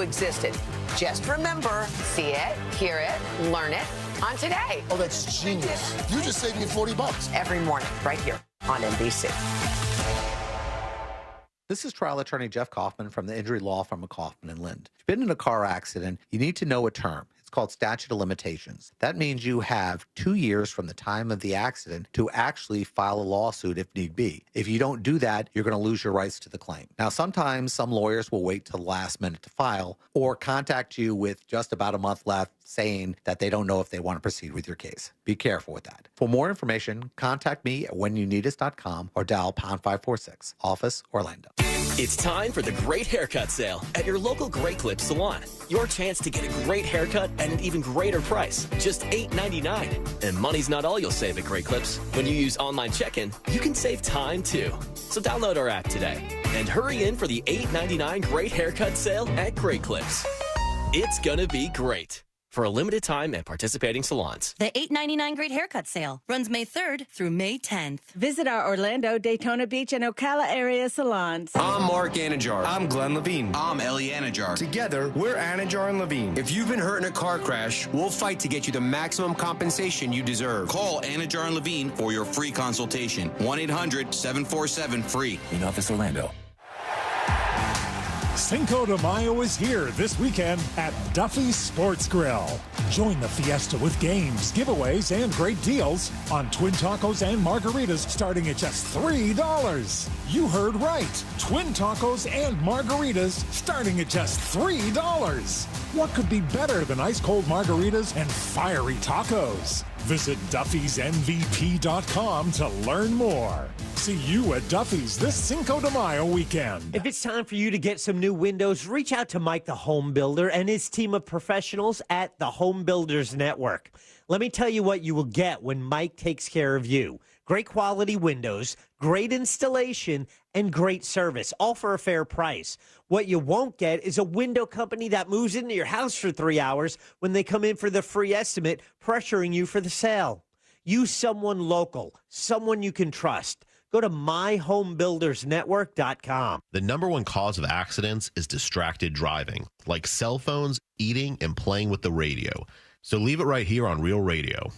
existed. Just remember, see it, hear it, learn it on Today. Oh, that's genius. You just saved me $40. Every morning, right here on NBC. This is trial attorney Jeff Kaufman from the injury law firm of Kaufman & Lind. If you've been in a car accident, you need to know a term. It's called statute of limitations. That means you have 2 years from the time of the accident to actually file a lawsuit if need be. If you don't do that, you're going to lose your rights to the claim. Now, sometimes some lawyers will wait till the last minute to file or contact you with just about a month left saying that they don't know if they want to proceed with your case. Be careful with that. For more information, contact me at whenyouneedus.com or dial pound 546, office Orlando. It's time for the Great Haircut Sale at your local Great Clip salon. Your chance to get a great haircut at an even greater price, just $8.99. And money's not all you'll save at Great Clips. When you use online check-in, you can save time too. So download our app today and hurry in for the $8.99 Great Haircut Sale at Great Clips. It's gonna be great. For a limited time at participating salons. The $8.99 Great Haircut Sale runs May 3rd through May 10th. Visit our Orlando, Daytona Beach, and Ocala area salons. I'm Mark Anajar. I'm Glenn Levine. I'm Ellie Anajar. Together, we're Anajar and Levine. If you've been hurt in a car crash, we'll fight to get you the maximum compensation you deserve. Call Anajar and Levine for your free consultation. 1-800-747-FREE. In Office Orlando. Cinco de Mayo is here this weekend at Duffy's Sports Grill. Join the fiesta with games, giveaways, and great deals on twin tacos and margaritas starting at just $3. You heard right. Twin tacos and margaritas starting at just $3. What could be better than ice-cold margaritas and fiery tacos? Visit Duffy'sMVP.com to learn more. See you at Duffy's this Cinco de Mayo weekend. If it's time for you to get some new windows, reach out to Mike the Home Builder and his team of professionals at the Home Builders Network. Let me tell you what you will get when Mike takes care of you. Great quality windows, great installation, and great service, all for a fair price. What you won't get is a window company that moves into your house for 3 hours when they come in for the free estimate, pressuring you for the sale. Use someone local, someone you can trust. Go to myhomebuildersnetwork.com. The number one cause of accidents is distracted driving, like cell phones, eating, and playing with the radio. So leave it right here on Real Radio.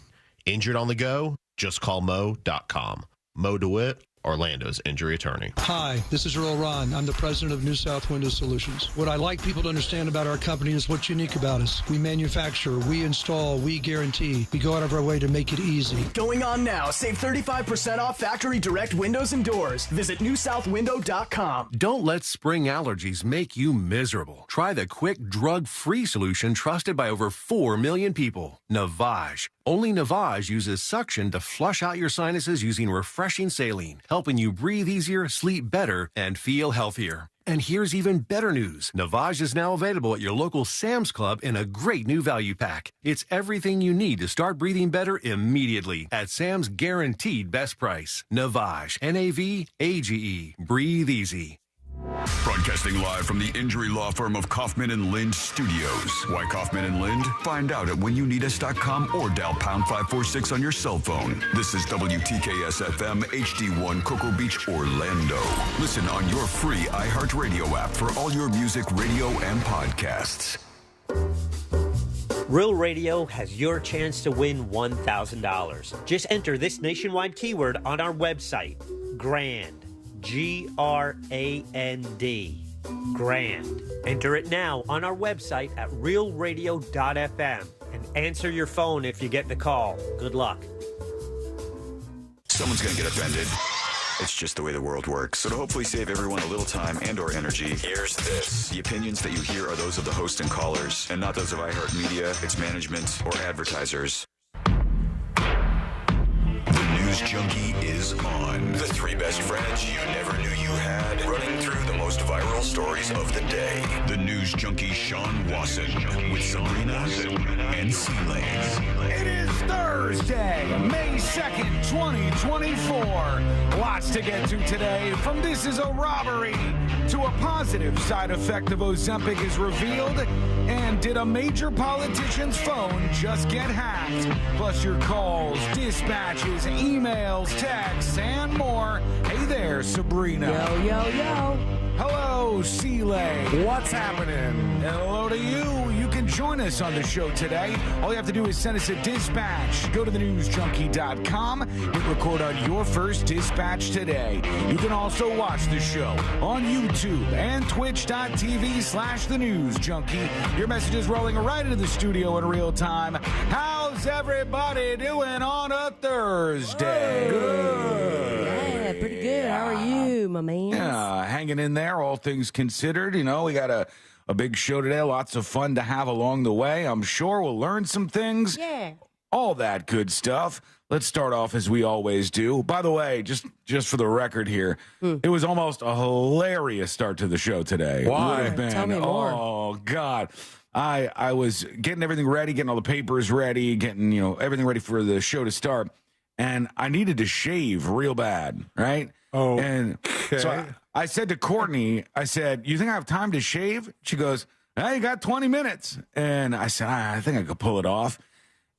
Injured on the go? Just call Mo.com. Mo DeWitt, Orlando's injury attorney. Hi, this is Earl Ron. I'm the president of New South Window Solutions. What I like people to understand about our company is what's unique about us. We manufacture, we install, we guarantee. We go out of our way to make it easy. Going on now. Save 35% off factory direct windows and doors. Visit newsouthwindow.com. Don't let spring allergies make you miserable. Try the quick, drug-free solution trusted by over 4 million people. Navage. Only Navage uses suction to flush out your sinuses using refreshing saline, helping you breathe easier, sleep better, and feel healthier. And here's even better news. Navage is now available at your local Sam's Club in a great new value pack. It's everything you need to start breathing better immediately at Sam's guaranteed best price. Navage. Navage. Breathe easy. Broadcasting live from the injury law firm of Kaufman & Lind Studios. Why Kaufman & Lind? Find out at whenyouneedus.com or dial pound 546 on your cell phone. This is WTKS-FM HD1 Cocoa Beach, Orlando. Listen on your free iHeartRadio app for all your music, radio, and podcasts. Real Radio has your chance to win $1,000. Just enter this nationwide keyword on our website, GRAND. G-R-A-N-D. Grand. Enter it now on our website at realradio.fm and answer your phone if you get the call. Good luck. Someone's going to get offended. It's just the way the world works. So to hopefully save everyone a little time and or energy, here's this. The opinions that you hear are those of the host and callers, and not those of iHeartMedia, its management, or advertisers. News Junkie is on. The three best friends you never knew you had, running through the most viral stories of the day. The News Junkie Sean Wasson with Sabrina and C-Lane. It is Thursday, May 2nd, 2024. Lots to get to today, from This Is A Robbery to a positive side effect of Ozempic is revealed, and did a major politician's phone just get hacked? Plus your calls, dispatches, emails, texts, and more. Hey there, Sabrina. Yo, yo, yo. Hello, Seeley. What's happening? Hello to you. You can join us on the show today. All you have to do is send us a dispatch. Go to thenewsjunkie.com. Hit record on your first dispatch today. You can also watch the show on YouTube and twitch.tv/thenewsjunkie. Your message is rolling right into the studio in real time. How's everybody doing on a Thursday? Good. Yeah, pretty good. How are you, my man? Yeah, hanging in there, all things considered. You know, we got a big show today. Lots of fun to have along the way. I'm sure we'll learn some things. Yeah. All that good stuff. Let's start off as we always do. By the way, just for the record here, it was almost a hilarious start to the show today. Why? Tell me more. Oh, God. I was getting everything ready, getting all the papers ready, getting, everything ready for the show to start. And I needed to shave real bad, right? Oh, and so I said to Courtney, I said, "You think I have time to shave?" She goes, "Hey, you got 20 minutes." And I said, I think I could pull it off.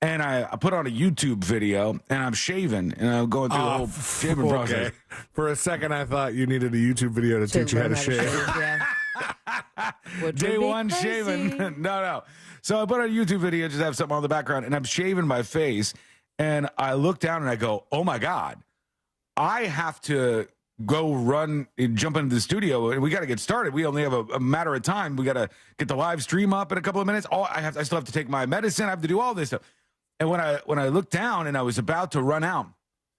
And I put on a YouTube video, and I'm shaving, and I'm going through the whole shaving process. For a second, I thought you needed a YouTube video to teach you how to shave. Day one shaving. No. So I put on a YouTube video, just have something on the background, and I'm shaving my face. And I look down and I go, oh, my God, I have to go run and jump into the studio, and we got to get started. We only have a matter of time. We got to get the live stream up in a couple of minutes. I still have to take my medicine. I have to do all this stuff. And when I looked down and I was about to run out,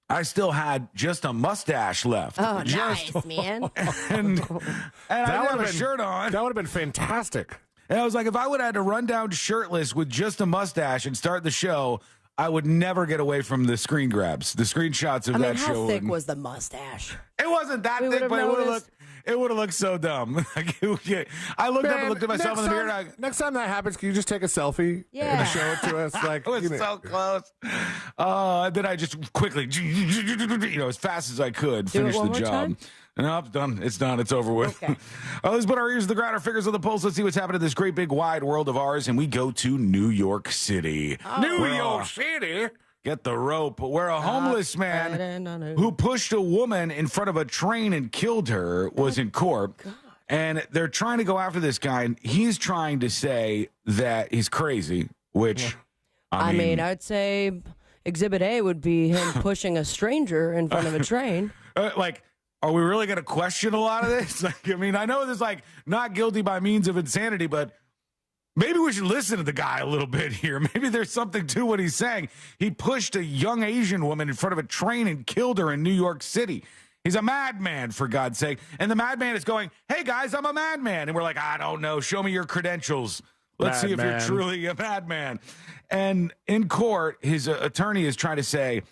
I still had just a mustache left. Oh, nice, man. And I didn't have a shirt on. That would have been fantastic. And I was like, if I would have had to run down shirtless with just a mustache and start the show, I would never get away from the screen grabs, the screenshots of that show. How thick was the mustache? It wasn't that thick, but it would have looked so dumb. I looked up and looked at myself in the mirror. Next time that happens, can you just take a selfie and show it to us? Like, it was so close. Then I just quickly, as fast as I could, finish the job. Time? No, it's done. It's done. It's over with. Okay. Let's put our ears to the ground, our fingers on the pulse. Let's see what's happening in this great big wide world of ours. And we go to New York City. New York City? Get the rope. Where a homeless man who pushed a woman in front of a train and killed her was in court. And they're trying to go after this guy. And he's trying to say that he's crazy, which, I mean, I'd say Exhibit A would be him pushing a stranger in front of a train. Are we really going to question a lot of this? I know this is not guilty by means of insanity, but maybe we should listen to the guy a little bit here. Maybe there's something to what he's saying. He pushed a young Asian woman in front of a train and killed her in New York City. He's a madman, for God's sake. And the madman is going, hey, guys, I'm a madman. And we're like, I don't know. Show me your credentials. Let's see if you're truly a madman. And in court, his attorney is trying to say,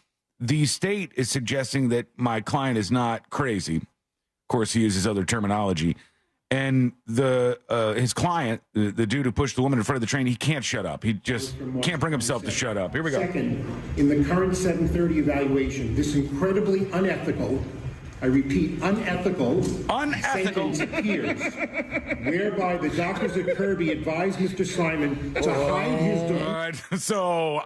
the state is suggesting that my client is not crazy. Of course, he uses other terminology. And his client, the dude who pushed the woman in front of the train, he can't shut up. He just can't bring himself to shut up. Here we go. Second, in the current 730 evaluation, this incredibly unethical, I repeat, unethical sentence appears, whereby the doctors at Kirby advised Mr. Simon to hide his... All right. So,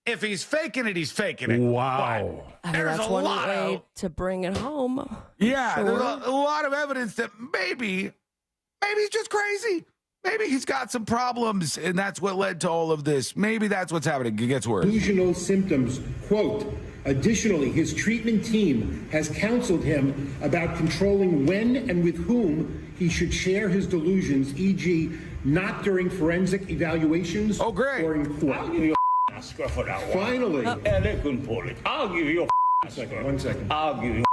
if he's faking it, he's faking it. Wow. That's one way to bring it home. Yeah, sure. There's a lot of evidence that maybe he's just crazy. Maybe he's got some problems, and that's what led to all of this. Maybe that's what's happening. It gets worse. Delusional symptoms, quote, additionally, his treatment team has counseled him about controlling when and with whom he should share his delusions, e.g., not during forensic evaluations or in court. I'll give you a for that one. Finally. They couldn't pull it. I'll give you a One second. I'll give you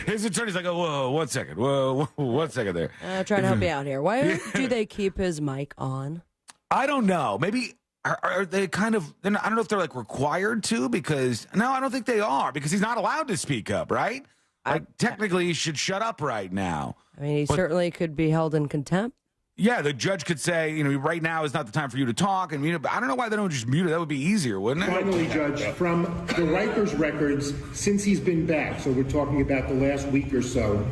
His attorney's like, oh, whoa, 1 second. Whoa, 1 second there. Trying to help you out here. Why do they keep his mic on? I don't know. Maybe are they kind of, I don't know if they're required to, because, no, I don't think they are, because he's not allowed to speak up, right? Technically, he should shut up right now. He certainly could be held in contempt. Yeah, the judge could say, right now is not the time for you to talk. And but I don't know why they don't just mute it. That would be easier, wouldn't it? Finally, Judge, from the Rikers records, since he's been back, so we're talking about the last week or so,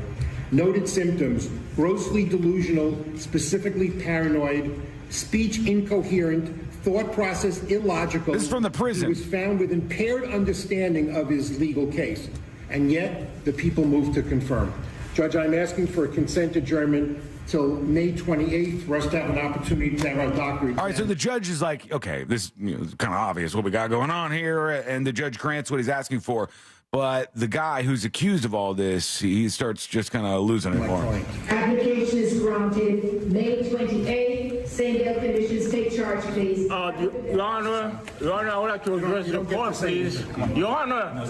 noted symptoms, grossly delusional, specifically paranoid, speech incoherent, thought process illogical. This is from the prison. He was found with impaired understanding of his legal case. And yet, the people moved to confirm. Judge, I'm asking for a consent adjournment till May 28th for us to have an opportunity to have our doctor exam. All right, so the judge is like, okay, this is kind of obvious what we got going on here, and the judge grants what he's asking for. But the guy who's accused of all this, he starts just kind of losing it more. Application is granted May 28th. Same bail conditions. Take charge, please. Your Honor, I would like to address the court, please. Your Honor,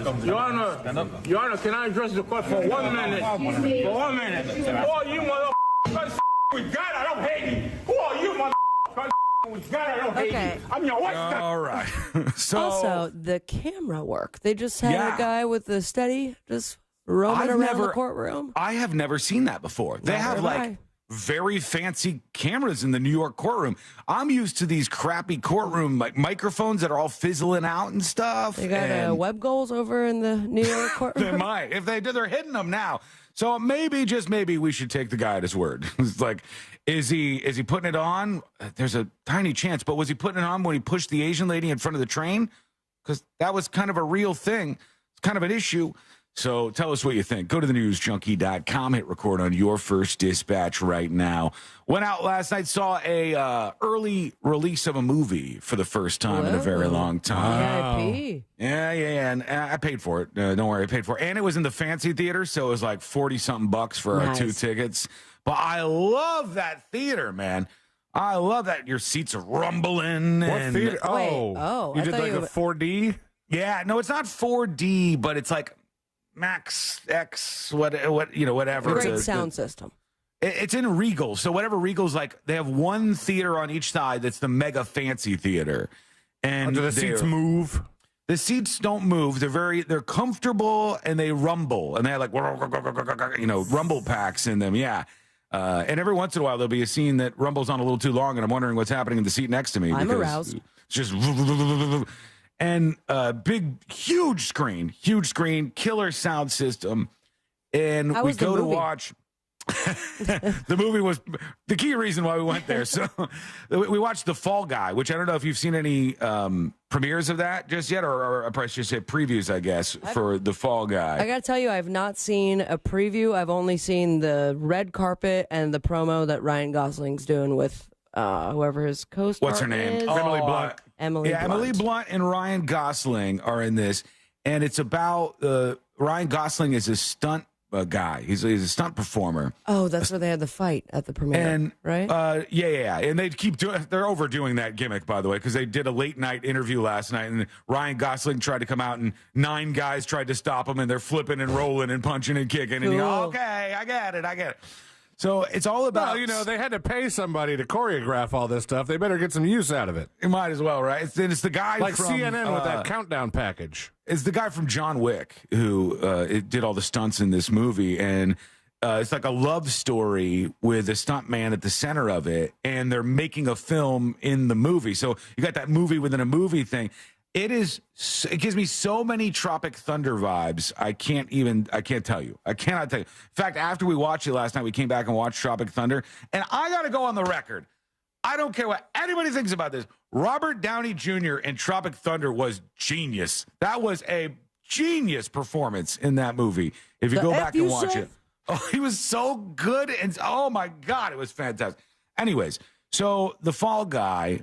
can I address the court for 1 minute? For 1 minute. Who are you, motherfuckers? With God, I don't hate you. Who are you, motherfuckers? With God, I don't hate you. I'm your wife. All right. So also, the camera work. They just had a guy with the steady just roaming around the courtroom. I have never seen that before. They have like very fancy cameras in the New York courtroom. I'm used to these crappy courtroom like microphones that are all fizzling out and stuff. They got web goals over in the New York courtroom. They might. If they do, they're hitting them now. So maybe, just maybe, we should take the guy at his word. It's like, is he putting it on? There's a tiny chance, but was he putting it on when he pushed the Asian lady in front of the train? Because that was kind of a real thing. It's kind of an issue. So tell us what you think. Go to thenewsjunkie.com. Hit record on your first dispatch right now. Went out last night, saw a early release of a movie for the first time in a very long time. VIP. Yeah. And I paid for it. Don't worry, I paid for it. And it was in the fancy theater, so it was like 40-something bucks for our 2 tickets. But I love that theater, man. I love that your seats are rumbling. What theater? You did like a 4D? Yeah, no, it's not 4D, but it's like Max X, whatever. Great sound system. It's in Regal, so whatever Regal's like, they have one theater on each side that's the mega fancy theater. And do the seats move? The seats don't move. They're comfortable and they rumble, and they have like rumble packs in them. Yeah. And every once in a while there'll be a scene that rumbles on a little too long, and I'm wondering what's happening in the seat next to me. I'm aroused. It's just. And huge screen, killer sound system. And we go to watch. The movie was the key reason why we went there. So we watched The Fall Guy, which I don't know if you've seen any premieres of that just yet, or I should say previews, I guess, for The Fall Guy. I got to tell you, I've not seen a preview. I've only seen the red carpet and the promo that Ryan Gosling's doing with whoever his co-star What's her name? is. Emily Blunt. Emily Blunt and Ryan Gosling are in this, and it's about Ryan Gosling is a stunt guy. He's a stunt performer. Oh, that's where they had the fight at the premiere, right? Yeah. And they're overdoing that gimmick, by the way, because they did a late night interview last night, and Ryan Gosling tried to come out, and 9 guys tried to stop him, and they're flipping and rolling and punching and kicking. Cool. And okay, I get it. So it's all about... Well, they had to pay somebody to choreograph all this stuff. They better get some use out of it. You might as well, right? It's the guy like from... CNN with that countdown package. It's the guy from John Wick who did all the stunts in this movie. And it's like a love story with a stunt man at the center of it. And they're making a film in the movie. So you got that movie within a movie thing. It gives me so many Tropic Thunder vibes. I cannot tell you. In fact, after we watched it last night, we came back and watched Tropic Thunder, and I got to go on the record. I don't care what anybody thinks about this. Robert Downey Jr. in Tropic Thunder was genius. That was a genius performance in that movie. If you go back and watch it. Oh, he was so good, and oh my God, it was fantastic. Anyways, so The Fall Guy,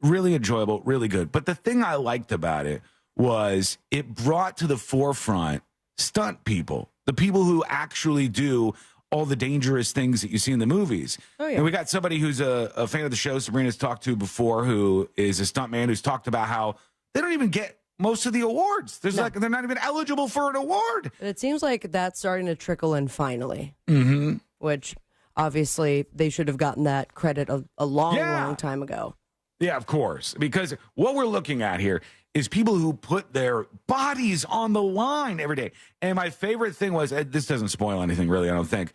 really enjoyable, really good. But the thing I liked about it was it brought to the forefront stunt people, the people who actually do all the dangerous things that you see in the movies. Oh, yeah. And we got somebody who's a fan of the show, Sabrina's talked to before, who is a stunt man who's talked about how they don't even get most of the awards. They're not even eligible for an award. It seems like that's starting to trickle in finally, which obviously they should have gotten that credit a long time ago. Yeah, of course, because what we're looking at here is people who put their bodies on the line every day. And my favorite thing was, this doesn't spoil anything, really, I don't think.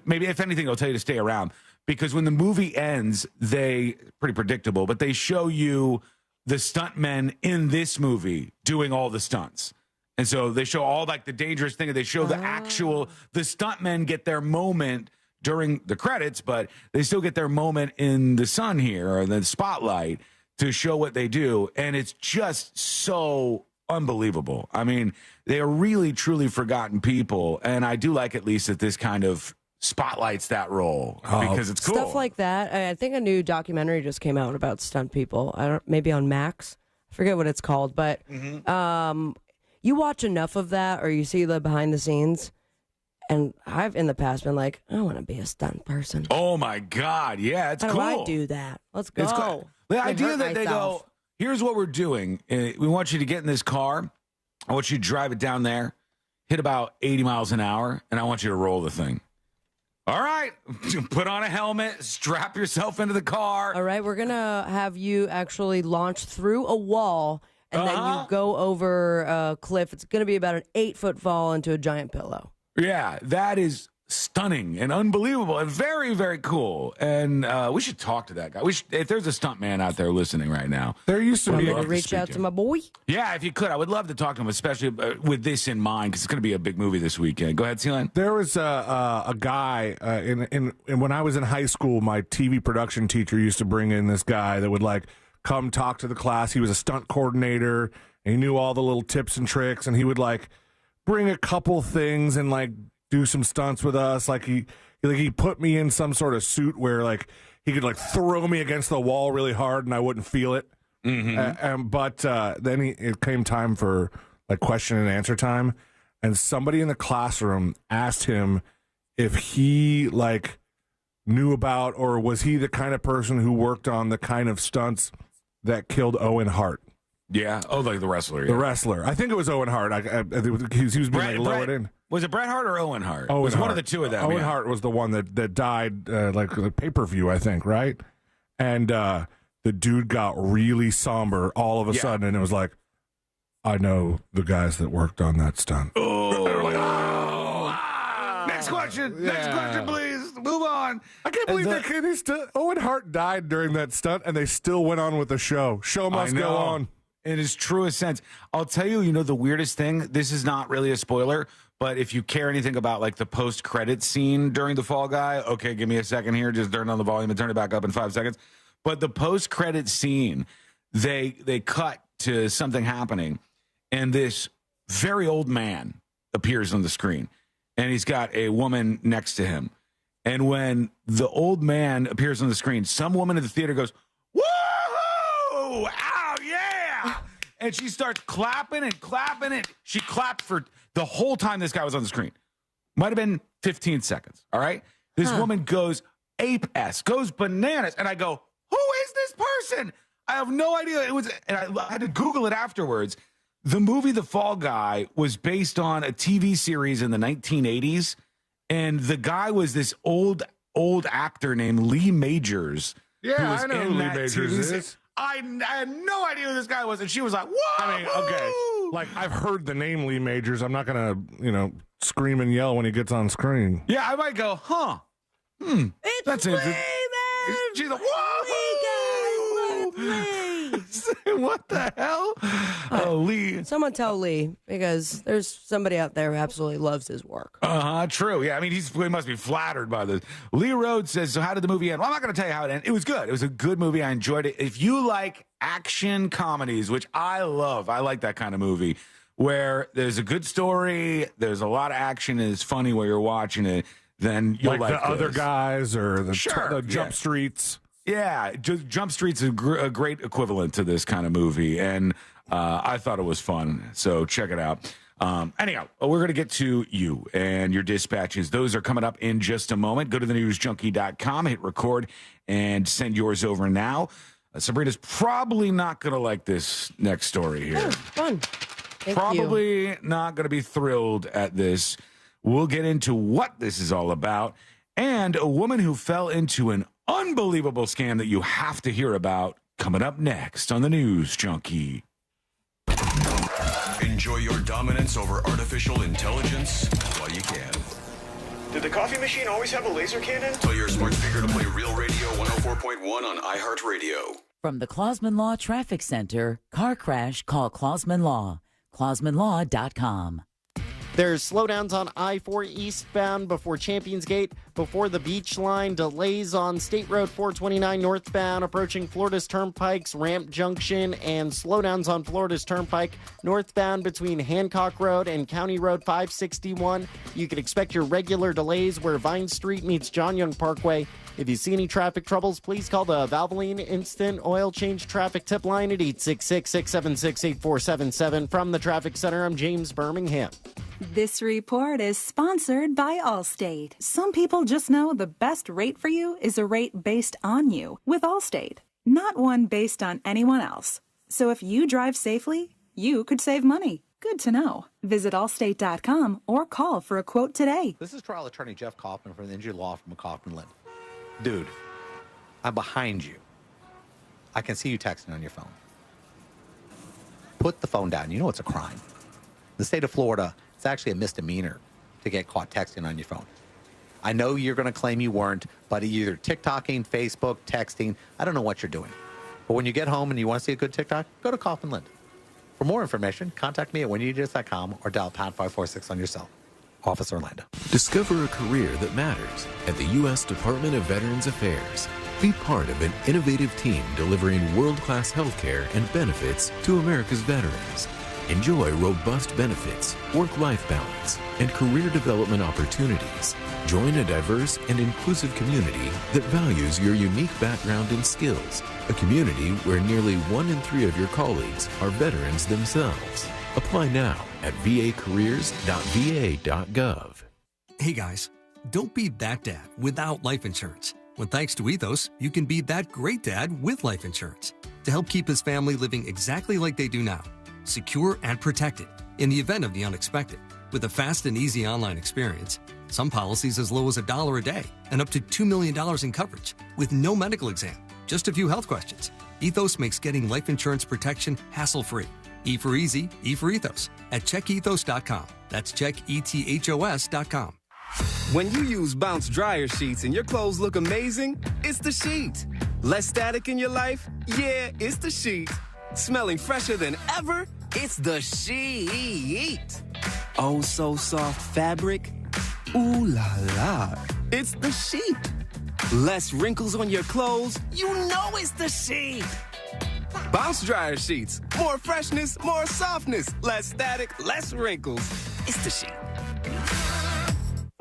Maybe, if anything, it'll tell you to stay around. Because when the movie ends, pretty predictable, but they show you the stuntmen in this movie doing all the stunts. And so they show all like the dangerous thing, and they show the stuntmen get their moment during the credits, but they still get their moment in the sun here, or the spotlight, to show what they do. And it's just so unbelievable. I mean, they are really, truly forgotten people. And I do like at least that this kind of spotlights that role because it's cool. Stuff like that. I think a new documentary just came out about stunt people. Maybe on Max. I forget what it's called, but you watch enough of that or you see the behind the scenes, and I've in the past been like, I want to be a stunt person. Oh my God, yeah, it's How cool. do I do that? Let's go. It's cool. The idea that they go, here's what we're doing. We want you to get in this car. I want you to drive it down there, hit about 80 miles an hour, and I want you to roll the thing. All right, put on a helmet, strap yourself into the car. All right, we're going to have you actually launch through a wall, and then you go over a cliff. It's going to be about an 8-foot fall into a giant pillow. Yeah, that is stunning and unbelievable and very, very cool. And we should talk to that guy. If there's a stunt man out there listening right now. There used to be. Reach out to my boy. Yeah, if you could. I would love to talk to him, especially with this in mind, because it's going to be a big movie this weekend. Go ahead, Celine. There was a guy, in when I was in high school, my TV production teacher used to bring in this guy that would, like, come talk to the class. He was a stunt coordinator, and he knew all the little tips and tricks, and he would, like, bring a couple things and, like, do some stunts with us. Like he put me in some sort of suit where, like, he could, like, throw me against the wall really hard and I wouldn't feel it. But then it came time for, like, question and answer time, and somebody in the classroom asked him if he, like, knew about, or was he the kind of person who worked on the kind of stunts that killed Owen Hart. Yeah. Oh, like the wrestler. Yeah. The wrestler. I think it was Owen Hart. He was being lowered in. Was it Bret Hart or Owen Hart? It was one of the two of them. Owen Hart was the one that died, like pay-per-view, I think, right? And the dude got really somber all of a sudden, and it was like, I know the guys that worked on that stunt. Next question. Next question, please. Move on. I can't believe they still. Owen Hart died during that stunt, and they still went on with the show. Show must go on. In his truest sense. I'll tell you, the weirdest thing, this is not really a spoiler, but if you care anything about, like, the post-credit scene during The Fall Guy, okay, give me a second here, just turn on the volume and turn it back up in 5 seconds. But the post-credit scene, they cut to something happening, and this very old man appears on the screen, and he's got a woman next to him. And when the old man appears on the screen, some woman in the theater goes, "Woo-hoo! Ow, yeah!" And she starts clapping and clapping, and she clapped for the whole time this guy was on the screen. Might have been 15 seconds, all right? This woman goes ape-esque, goes bananas, and I go, who is this person? I have no idea. It was, and I had to Google it afterwards. The movie The Fall Guy was based on a TV series in the 1980s, and the guy was this old actor named Lee Majors. Yeah, I know who Lee Majors is. I had no idea who this guy was, and she was like, whoa! I mean, okay. Like, I've heard the name Lee Majors. I'm not going to, scream and yell when he gets on screen. Yeah, I might go, It's that's Lee, interesting. man! She's like, whoa! Lee, guys, What the hell? Oh, Lee. Someone tell Lee, because there's somebody out there who absolutely loves his work. True. Yeah, I mean, he must be flattered by this. Lee Rhodes says, so how did the movie end? Well, I'm not going to tell you how it ended. It was good. It was a good movie. I enjoyed it. If you like action comedies, which I love, I like that kind of movie, where there's a good story, there's a lot of action, and it's funny while you're watching it, then you'll like the Other Guys or the Jump Streets. Yeah, Jump Street's a great equivalent to this kind of movie, and I thought it was fun, so check it out. Anyhow, we're going to get to you and your dispatches. Those are coming up in just a moment. Go to thenewsjunkie.com, hit record, and send yours over now. Sabrina's probably not going to like this next story here. Fun. Probably not going to be thrilled at this. We'll get into what this is all about, and a woman who fell into an unbelievable scam that you have to hear about coming up next on the News Junkie. Enjoy your dominance over artificial intelligence while you can. Did the coffee machine always have a laser cannon? Tell your smart speaker to play Real Radio 104.1 on iHeartRadio. From the Clausman Law Traffic Center, car crash, call Clausman Law. ClausmanLaw.com. There's slowdowns on I-4 eastbound before Champions Gate, before the Beach Line, delays on State Road 429 northbound approaching Florida's Turnpike's Ramp Junction, and slowdowns on Florida's Turnpike northbound between Hancock Road and County Road 561. You can expect your regular delays where Vine Street meets John Young Parkway. If you see any traffic troubles, please call the Valvoline Instant Oil Change Traffic Tip Line at 866-676-8477. From the Traffic Center, I'm James Birmingham. This report is sponsored by Allstate. Some people just know the best rate for you is a rate based on you with Allstate, not one based on anyone else. So if you drive safely, you could save money. Good to know. Visit allstate.com or call for a quote today. This is trial attorney Jeff Kaufman from the injury law firm of Kaufman Lind. Dude, I'm behind you. I can see you texting on your phone. Put the phone down. You know it's a crime. In the state of Florida, it's actually a misdemeanor to get caught texting on your phone. I know you're going to claim you weren't, but either TikToking, Facebook, texting, I don't know what you're doing. But when you get home and you want to see a good TikTok, go to Kaufman Lind. For more information, contact me at whenyouneedus.com or dial pound 546 on your cell. Office Orlando. Discover a career that matters at the U.S. Department of Veterans Affairs. Be part of an innovative team delivering world-class health care and benefits to America's veterans. Enjoy robust benefits, work-life balance, and career development opportunities. Join a diverse and inclusive community that values your unique background and skills. A community where nearly 1 in 3 of your colleagues are veterans themselves. Apply now at vacareers.va.gov. Hey guys, don't be that dad without life insurance. When thanks to Ethos, you can be that great dad with life insurance to help keep his family living exactly like they do now, secure and protected in the event of the unexpected. With a fast and easy online experience, some policies as low as $1 a day and up to $2 million in coverage with no medical exam, just a few health questions. Ethos makes getting life insurance protection hassle-free. E for easy, E for ethos at checkethos.com. That's checkethos.com. When you use Bounce dryer sheets and your clothes look amazing, it's the sheet. Less static in your life? Yeah, it's the sheet. Smelling fresher than ever? It's the sheet. Oh, so soft fabric? Ooh la la. It's the sheet. Less wrinkles on your clothes? You know it's the sheet. Bounce dryer sheets. More freshness, more softness. Less static, less wrinkles. It's the sheet.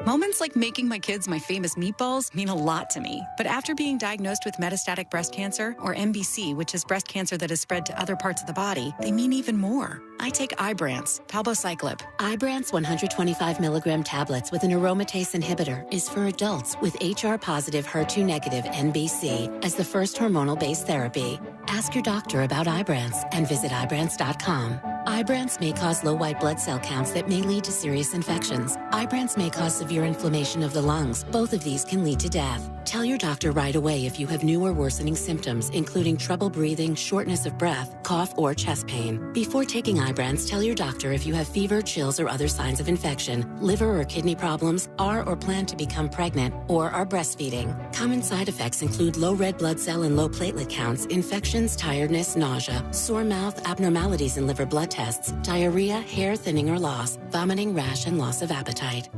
Moments like making my kids my famous meatballs mean a lot to me. But after being diagnosed with metastatic breast cancer, or MBC, which is breast cancer that has spread to other parts of the body, they mean even more. I take Ibrance, palbociclib. Ibrance 125 milligram tablets with an aromatase inhibitor is for adults with HR-positive, HER2-negative MBC as the first hormonal-based therapy. Ask your doctor about Ibrance and visit Ibrance.com. Ibrance may cause low white blood cell counts that may lead to serious infections. Ibrance may cause severe inflammation of the lungs. Both of these can lead to death. Tell your doctor right away if you have new or worsening symptoms, including trouble breathing, shortness of breath, cough, or chest pain. Before taking Ibrance, tell your doctor if you have fever, chills, or other signs of infection, liver or kidney problems, are or plan to become pregnant, or are breastfeeding. Common side effects include low red blood cell and low platelet counts, infections, tiredness, nausea, sore mouth, abnormalities in liver blood tests, diarrhea, hair thinning or loss, vomiting, rash, and loss of appetite.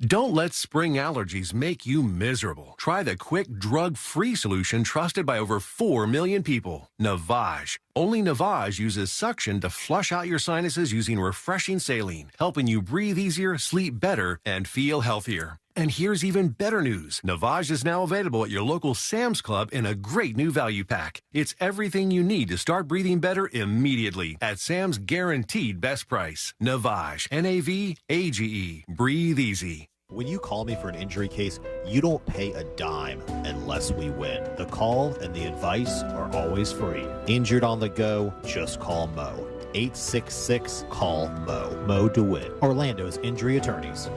Don't let spring allergies make you miserable. Try the quick, drug-free solution trusted by over 4 million people. Navage. Only Navage uses suction to flush out your sinuses using refreshing saline, helping you breathe easier, sleep better, and feel healthier. And here's even better news. Navage is now available at your local Sam's Club in a great new value pack. It's everything you need to start breathing better immediately at Sam's guaranteed best price. Navage. N-A-V-A-G-E. Breathe easy. When you call me for an injury case, you don't pay a dime unless we win. The call and the advice are always free. Injured on the go, just call Mo. 866-CALL-MO. Mo DeWitt, Orlando's injury attorneys.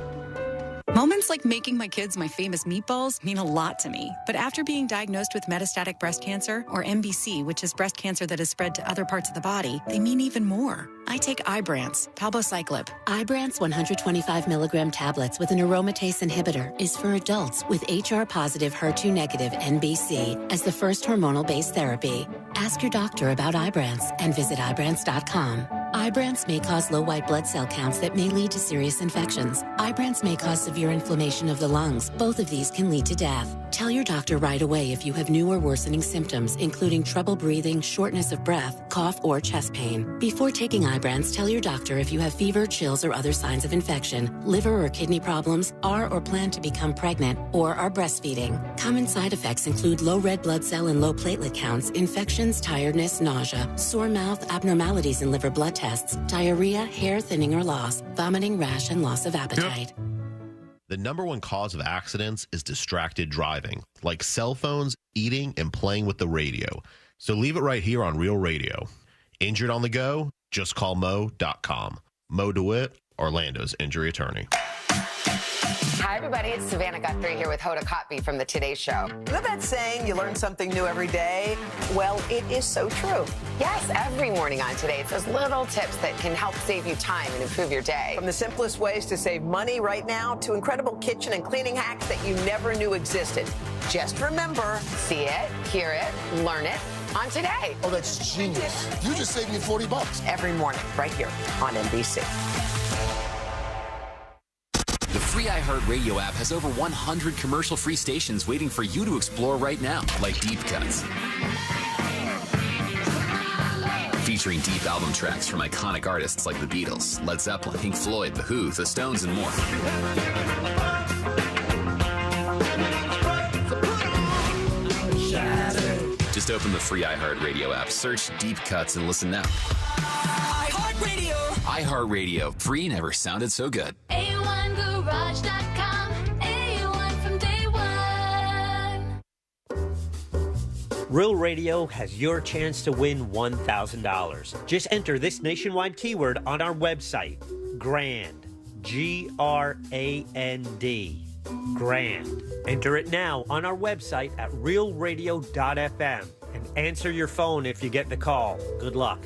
Moments like making my kids my famous meatballs mean a lot to me. But after being diagnosed with metastatic breast cancer, or MBC, which is breast cancer that has spread to other parts of the body, they mean even more. I take Ibrance, palbociclib. Ibrance 125 milligram tablets with an aromatase inhibitor is for adults with HR-positive, HER2-negative MBC as the first hormonal-based therapy. Ask your doctor about Ibrance and visit Ibrance.com. Ibrance may cause low white blood cell counts that may lead to serious infections. Ibrance may cause severe inflammation of the lungs. Both of these can lead to death. Tell your doctor right away if you have new or worsening symptoms, including trouble breathing, shortness of breath, cough, or chest pain. Before taking Ibrance, tell your doctor if you have fever, chills, or other signs of infection, liver or kidney problems, are or plan to become pregnant, or are breastfeeding. Common side effects include low red blood cell and low platelet counts, infections, tiredness, nausea, sore mouth, abnormalities in liver blood tests, diarrhea, hair thinning or loss, vomiting, rash, and loss of appetite. The number one cause of accidents is distracted driving, like cell phones, eating, and playing with the radio. So leave it right here on Real Radio. Injured on the go? Just call Mo.com. Mo DeWitt, Orlando's injury attorney. Hi, everybody. It's Savannah Guthrie here with Hoda Kotb from The Today Show. You know that saying, you learn something new every day? Well, it is so true. Yes, every morning on Today, it's those little tips that can help save you time and improve your day. From the simplest ways to save money right now to incredible kitchen and cleaning hacks that you never knew existed. Just remember, see it, hear it, learn it on Today. Oh, that's genius. You just saved me $40. Every morning, right here on NBC. The free iHeartRadio app has over 100 commercial-free stations waiting for you to explore right now, like Deep Cuts. Featuring deep album tracks from iconic artists like the Beatles, Led Zeppelin, Pink Floyd, The Who, The Stones, and more. Just open the free iHeartRadio app, search Deep Cuts, and listen now. iHeartRadio. iHeartRadio. Free never sounded so good. A1Garage.com. A1 from day one. Real Radio has your chance to win $1,000. Just enter this nationwide keyword on our website, GRAND. G-R-A-N-D. GRAND. Enter it now on our website at realradio.fm and answer your phone if you get the call. Good luck.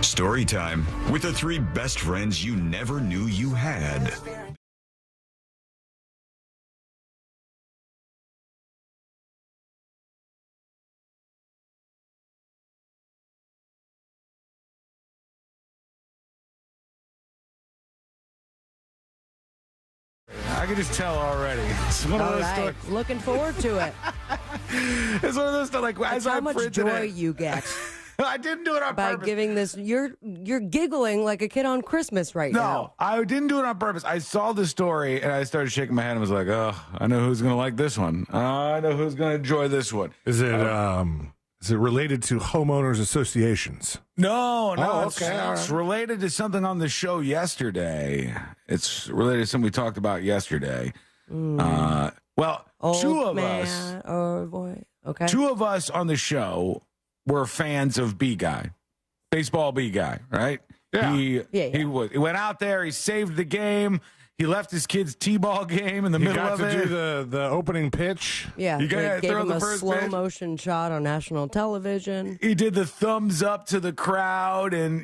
Story time with the three best friends you never knew you had. I can just tell already. It's one of All those right. stories. Looking forward to it. It's one of those stuff like as how I much printed joy it. you get I didn't do it on by purpose. giving this. You're giggling like a kid on Christmas right now. No, I didn't do it on purpose. I saw the story and I started shaking my head and was like, "Oh, I know who's going to like this one. I know who's going to enjoy this one." Is it related to homeowners associations? No, Oh, it's, okay, all it's right. related to something on the show yesterday. It's related to something we talked about yesterday. Well, two of us. Oh boy. Okay. Two of us on the show were fans of B Guy, baseball B Guy, right? Yeah. He went out there. He saved the game. He left his kid's t-ball game in the middle of it. You got to do the opening pitch. Yeah, You they gotta gave throw him the a first slow pitch. motion shot on national television. He did the thumbs up to the crowd, and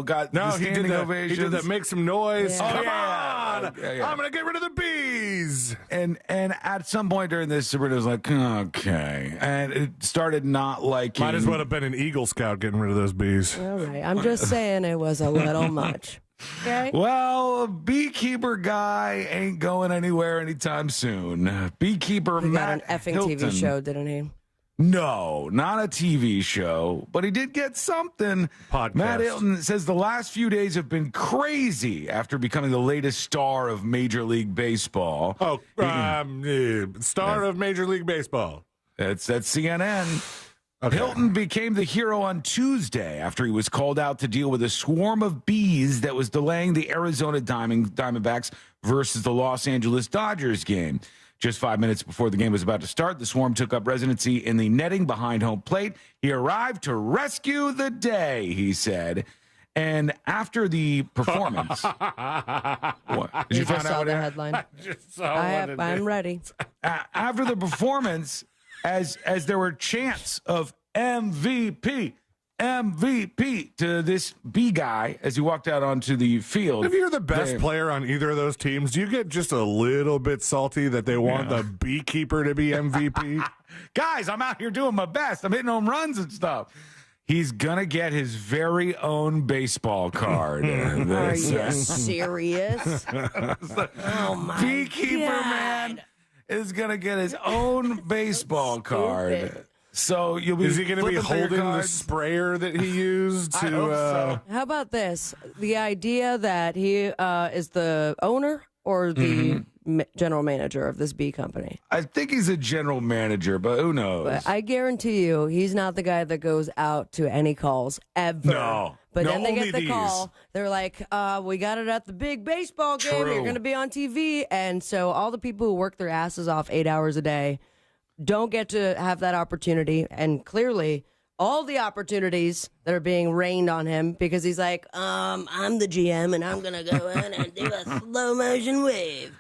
got the He did standing that. ovations. He did that. Make some noise. Yeah. Come yeah. on! Yeah. I'm gonna get rid of the bees. And at some point during this, Sabrina was like, "Okay," and it started not liking. Might as well have been an Eagle Scout getting rid of those bees. All right, I'm just saying it was a little much. Okay. Well, beekeeper guy ain't going anywhere anytime soon. Beekeeper He got an Matt effing Hilton. TV show, didn't he? No, not a TV show, but he did get something. Podcast. Matt Hilton says the last few days have been crazy after becoming the latest star of Major League Baseball. Oh, star of Major League Baseball. That's CNN. Okay. Hilton became the hero on Tuesday after he was called out to deal with a swarm of bees that was delaying the Arizona Diamondbacks versus the Los Angeles Dodgers game. Just 5 minutes before the game was about to start, the swarm took up residency in the netting behind home plate. He arrived to rescue the day, he said. And after the performance, what? Did you just find saw out the what headline. Just saw I'm ready. after the performance, as there were chants of MVP, MVP to this B guy as he walked out onto the field. If you're the best player on either of those teams, do you get just a little bit salty that they want the beekeeper to be MVP? Guys, I'm out here doing my best. I'm hitting home runs and stuff. He's going to get his very own baseball card. Are you serious? Oh, my Beekeeper God. man is going to get his own baseball card. So you'll be Is he going to be holding the sprayer that he used to? I hope so. How about this? The idea that he is the owner or the general manager of this bee company. I think he's a general manager, but who knows? But I guarantee you, he's not the guy that goes out to any calls ever. No. But No, then they only get the these. call. They're like, we got it at the big baseball game. True. You're going to be on TV. And so all the people who work their asses off 8 hours a day don't get to have that opportunity. And clearly, all the opportunities that are being rained on him because he's like, I'm the GM and I'm going to go in and do a slow motion wave.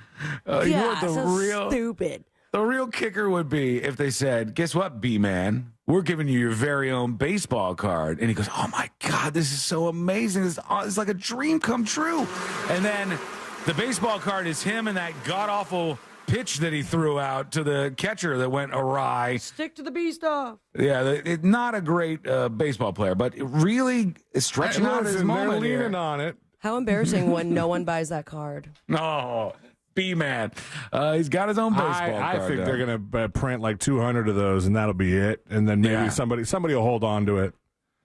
You know what so stupid. The real kicker would be if they said, guess what, B-Man? We're giving you your very own baseball card. And he goes, oh, my God, this is so amazing. It's like a dream come true. And then the baseball card is him and that god-awful pitch that he threw out to the catcher that went awry. Stick to the bee stuff. Yeah, not a great baseball player, but really stretching out his moment leaning here. on it. How embarrassing when no one buys that card. No, B-Man. He's got his own baseball I card. think they're going to print like 200 of those, and that'll be it. And then maybe somebody will hold on to it.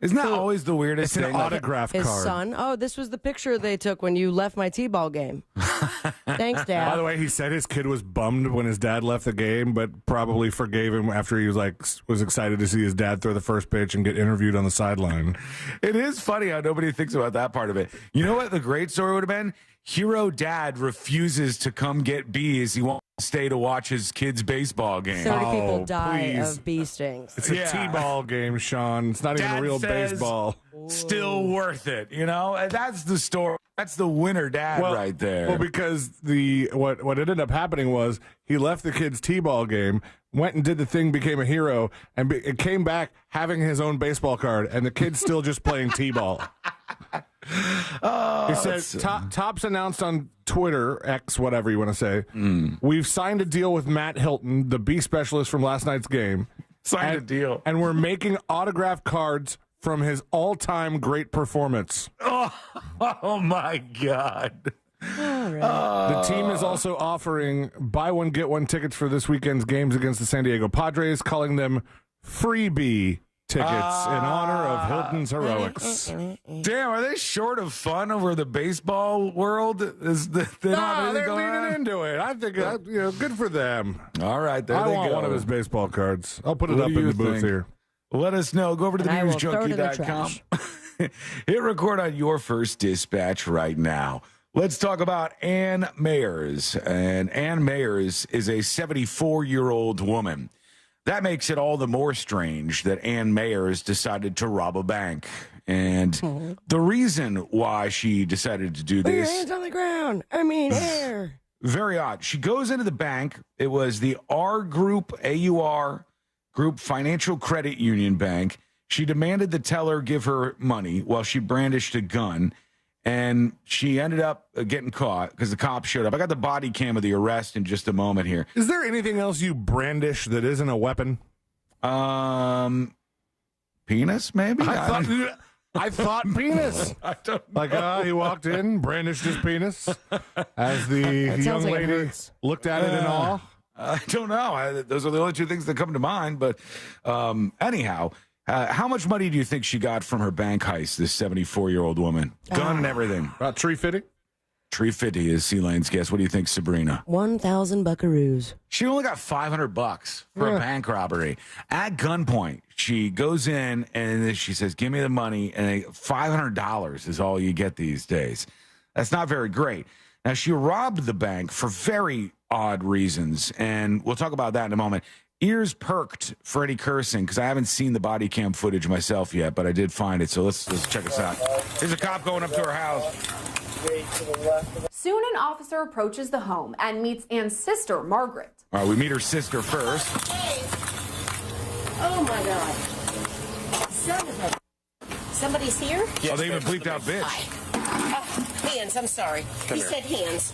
Isn't that always the weirdest It's thing? an autograph His card. son. Oh, this was the picture they took when you left my T-ball game. Thanks, Dad. By the way, he said his kid was bummed when his dad left the game, but probably forgave him after he was excited to see his dad throw the first pitch and get interviewed on the sideline. It is funny how nobody thinks about that part of it. You know what the great story would have been? Hero dad refuses to come get bees. He won't stay to watch his kid's baseball game. 30 people die please. of bee stings. It's a T-ball game, Sean. It's not even Dad a real says, baseball. Still worth it, you know? And that's the story. That's the winner dad right there. Well, because what ended up happening was he left the kid's T-ball game, went and did the thing, became a hero, and it came back having his own baseball card, and the kid's still just playing T-ball. He said, Topps announced on Twitter, X, whatever you want to say, we've signed a deal with Matt Hilton, the bee specialist from last night's game. Signed a deal. And we're making autograph cards from his all-time great performance. Oh my God. The team is also offering buy one, get one tickets for this weekend's games against the San Diego Padres, calling them freebie tickets in honor of Hilton's heroics. Damn, are they short of fun over the baseball world? They're leaning into it. I think good for them. All right, there I they want go. one of his baseball cards. I'll put it What up do in you the booth think? here. Let us know. Go over to the And I will throw it in the newsjunkie.com. Hit record on your first dispatch right now. Let's talk about Ann Mayers. And Ann Mayers is a 74-year-old woman. That makes it all the more strange that Ann Mayers decided to rob a bank. And the reason why she decided to do Put your this... hands on the ground. I mean, air. Very odd. She goes into the bank. It was the R Group, AUR Group Financial Credit Union Bank. She demanded the teller give her money while she brandished a gun, and she ended up getting caught because the cops showed up. I got the body cam of the arrest in just a moment here. Is there anything else you brandish that isn't a weapon? Penis, maybe? I thought penis. I don't Like, he walked in, brandished his penis as the young like it lady hurts. looked at it in awe. I don't know. Those are the only two things that come to mind. But anyhow, how much money do you think she got from her bank heist, this 74-year-old woman? Gun and everything. About $350? $350 is C-Lane's guess. What do you think, Sabrina? 1,000 buckaroos. She only got $500 for a bank robbery. At gunpoint, she goes in and then she says, give me the money. And $500 is all you get these days. That's not very great. Now, she robbed the bank for very odd reasons. And we'll talk about that in a moment. Ears perked for any cursing because I haven't seen the body cam footage myself yet, but I did find it. So let's check this out. There's a cop going up to her house. Soon an officer approaches the home and meets Ann's sister, Margaret. All right, we meet her sister first. Oh my God. Son of a... Somebody's here? Oh, they even bleeped out bitch. Hands, I'm sorry. Come He here. said hands.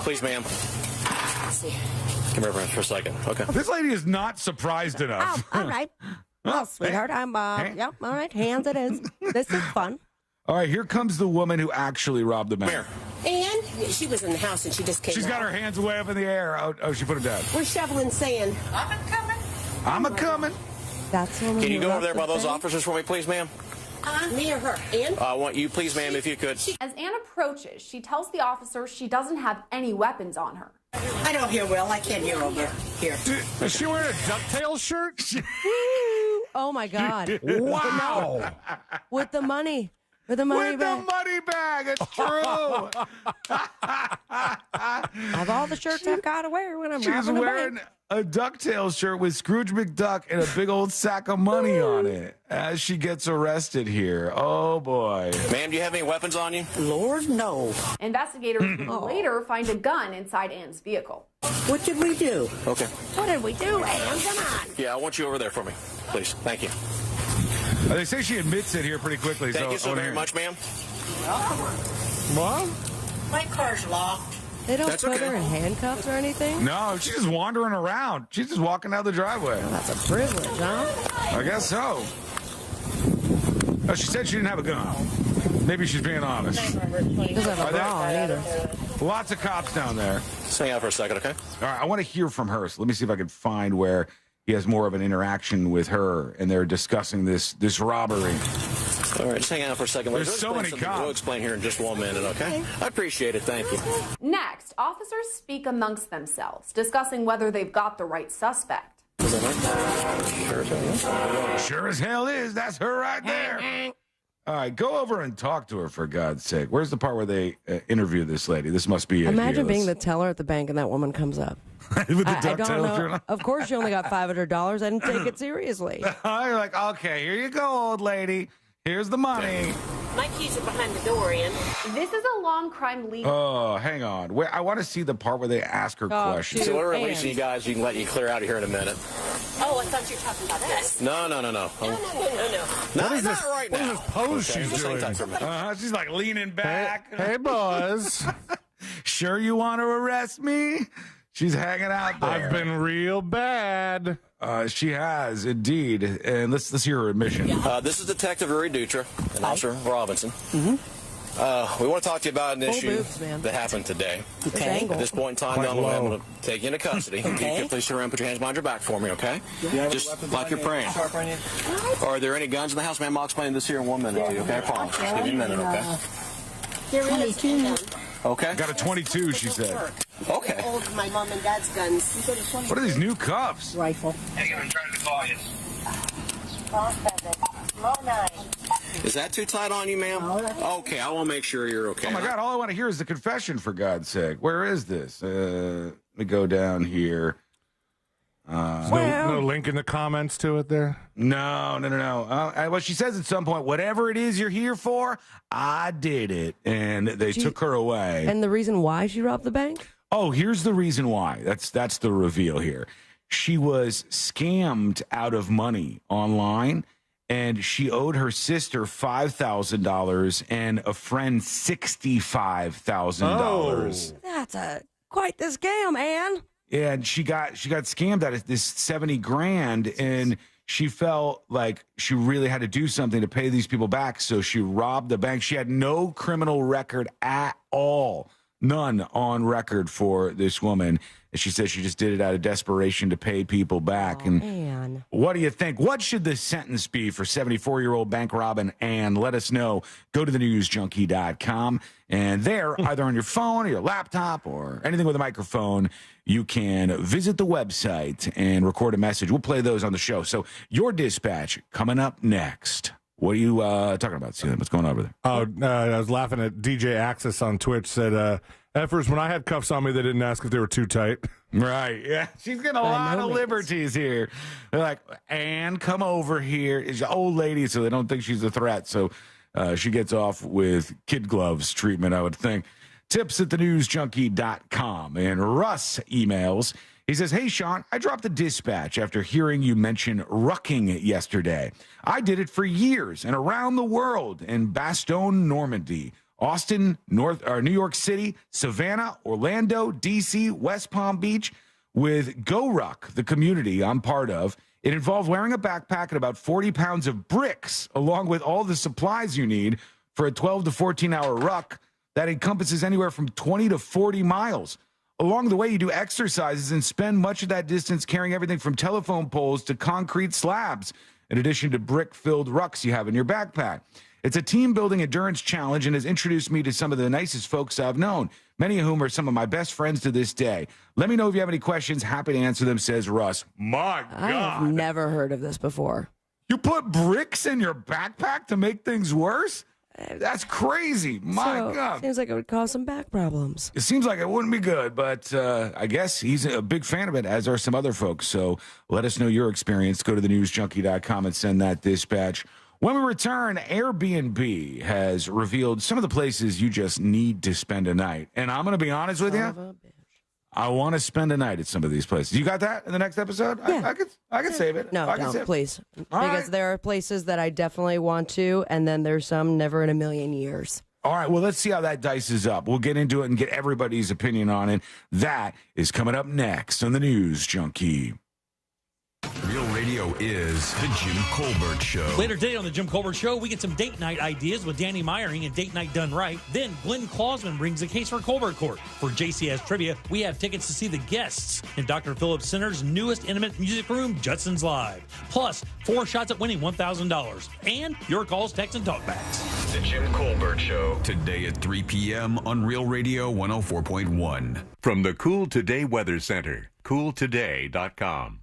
Please, ma'am. Let's see. Come here for a second. Okay. This lady is not surprised enough. All right. Well, sweetheart, I'm, yep, all right, hands it is. This is fun. All right, here comes the woman who actually robbed the bank. And she was in the house and she just came She's got her hands way up in the air. Oh, she put them down. We're shoveling sand. I'm a coming. That's Can you go over there by those officers for me, please, ma'am? Me or her? Ann? I want you, please, ma'am, if you could. As Anne approaches, she tells the officer she doesn't have any weapons on her. I don't hear well. I can't hear over here. Is she wearing a DuckTales shirt? Oh, my God. Wow. With the money. With the money With bag. the money bag. It's true. Of all the shirts I've got to wear when I'm She's robbing a wearing bank. a DuckTales shirt with Scrooge McDuck and a big old sack of money on it as she gets arrested here. Oh, boy. Ma'am, do you have any weapons on you? Lord, no. Investigators would later find a gun inside Anne's vehicle. What did we do? Okay. What did we do, Anne? Come on. Yeah, I want you over there for me, please. Thank you. They say she admits it here pretty quickly. Thank you I so wanna very hear it. much, ma'am. What? My car's locked. They don't That's put okay. her in handcuffs or anything? No, she's just wandering around. She's just walking down the driveway. Well, that's a privilege, huh? I guess so. Oh, she said she didn't have a gun. Maybe she's being honest. Doesn't have a bra on either. Lots of cops down there. Just hang out for a second, okay? All right, I want to hear from her. So let me see if I can find where he has more of an interaction with her, and they're discussing this robbery. All right, just hang out for a second. There's We'll so explain many something. cops. We'll explain here in just 1 minute, okay? I appreciate it. Thank you. Next, officers speak amongst themselves, discussing whether they've got the right suspect. Sure as hell is. That's her right there. All right, go over and talk to her, for God's sake. Where's the part where they interview this lady? This must be it. Imagine here. being the teller at the bank and that woman comes up. With the I don't DuckTales shirt know. on? Of course, you only got $500. I didn't take it seriously. You're like, okay, here you go, old lady. Here's the money. My keys are behind the door, Ann. This is a long crime lead. Oh, hang on. Wait, I want to see the part where they ask her questions. So we're releasing you guys. You can let you clear out of here in a minute. Oh, I thought you were talking about us. No. No. Not is this- right what now. is this pose Okay, she's just hang doing? tight for a minute. She's like leaning back. Hey, boys. Sure you want to arrest me? She's hanging out there. I've been real bad. She has, indeed. And let's hear her admission. This is Detective Uri Dutra and Officer Robinson. Mm-hmm. We want to talk to you about an Full issue boobs, man. that happened today. Okay. At this point in time, Quite not only I'm low. going to take you into custody. Okay. You can please turn around and put your hands behind your back for me, okay? Just like you're praying. Are there any guns in the house, ma'am? I'll explain this here in 1 minute to you, okay? I promise. Just give you a minute, okay? There is 22. Okay. Got a 22, she said. Okay. Old my mom and dad's guns. What are these new cuffs? Rifle. Hang on, I'm trying to call you. Low 9. Is that too tight on you, ma'am? Okay, I will make sure you're okay. Oh, my God. All I want to hear is the confession, for God's sake. Where is this? Let me go down here. No link in the comments to it there? No. Well, she says at some point, whatever it is you're here for, I did it. And they took her away. And the reason why she robbed the bank? Oh, here's the reason why. That's the reveal here. She was scammed out of money online, and she owed her sister $5,000 and a friend $65,000. That's quite the scam, Anne. And she got scammed out of this 70 grand, and she felt like she really had to do something to pay these people back. So she robbed the bank. She had no criminal record at all. None on record for this woman. And she says she just did it out of desperation to pay people back. And Man. what do you think? What should the sentence be for 74-year-old bank robbing Ann? Let us know. Go to thenewsjunkie.com. And there, either on your phone or your laptop or anything with a microphone, you can visit the website and record a message. We'll play those on the show. So your dispatch coming up next. What are you talking about, Celia? What's going on over there? Oh, I was laughing at DJ Axis on Twitch. Said, at first, when I had cuffs on me, they didn't ask if they were too tight. Right, yeah. She's getting a lot of liberties here. They're like, Ann, come over here. She's an old lady, so they don't think she's a threat. So she gets off with kid gloves treatment, I would think. Tips at thenewsjunkie.com. And Russ emails, He says, hey, Sean, I dropped a dispatch after hearing you mention rucking yesterday. I did it for years and around the world in Bastogne, Normandy, Austin, New York City, Savannah, Orlando, D.C., West Palm Beach with Go Ruck, the community I'm part of. It involved wearing a backpack and about 40 pounds of bricks, along with all the supplies you need for a 12 to 14-hour ruck that encompasses anywhere from 20 to 40 miles. Along the way, you do exercises and spend much of that distance carrying everything from telephone poles to concrete slabs, in addition to brick-filled rucks you have in your backpack. It's a team-building endurance challenge and has introduced me to some of the nicest folks I've known, many of whom are some of my best friends to this day. Let me know if you have any questions. Happy to answer them, says Russ. My God. I have never heard of this before. You put bricks in your backpack to make things worse? That's crazy. My God. Seems like it would cause some back problems. It seems like it wouldn't be good, but I guess he's a big fan of it, as are some other folks. So let us know your experience. Go to thenewsjunkie.com and send that dispatch. When we return, Airbnb has revealed some of the places you just need to spend a night. And I'm going to be honest with you. I want to spend a night at some of these places. You got that in the next episode? Yeah. I could save it. No, don't, please. All because right. there are places that I definitely want to, and then there's some never in a million years. All right, well, let's see how that dices up. We'll get into it and get everybody's opinion on it. That is coming up next on the News Junkie. Real Radio is The Jim Colbert Show. Later today on The Jim Colbert Show, we get some date night ideas with Danny Meyering and Date Night Done Right. Then Glenn Klausman brings a case for Colbert Court. For JCS Trivia, we have tickets to see the guests in Dr. Phillips Center's newest intimate music room, Judson's Live. Plus, 4 shots at winning $1,000. And your calls, texts, and talkbacks. The Jim Colbert Show. Today at 3 p.m. on Real Radio 104.1. From the Cool Today Weather Center, cooltoday.com.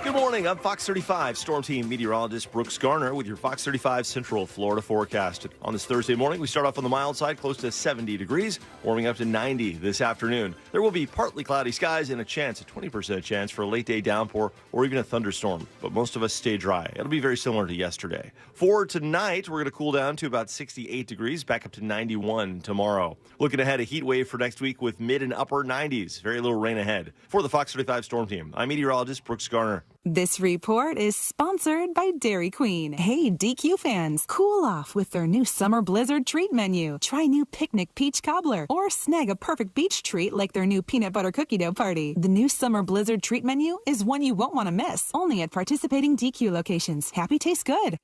Good morning. I'm Fox 35 Storm Team meteorologist Brooks Garner with your Fox 35 Central Florida forecast. On this Thursday morning, we start off on the mild side, close to 70 degrees, warming up to 90 this afternoon. There will be partly cloudy skies and a 20% chance for a late day downpour or even a thunderstorm, but most of us stay dry. It'll be very similar to yesterday. For tonight, we're going to cool down to about 68 degrees, back up to 91 tomorrow. Looking ahead, a heat wave for next week with mid and upper 90s. Very little rain ahead. For the Fox 35 Storm Team, I'm meteorologist Brooks Garner. This report is sponsored by Dairy Queen. Hey, DQ fans, cool off with their new Summer Blizzard treat menu. Try new Picnic Peach Cobbler or snag a perfect beach treat like their new Peanut Butter Cookie Dough Party. The new Summer Blizzard treat menu is one you won't want to miss. Only at participating DQ locations. Happy tastes good.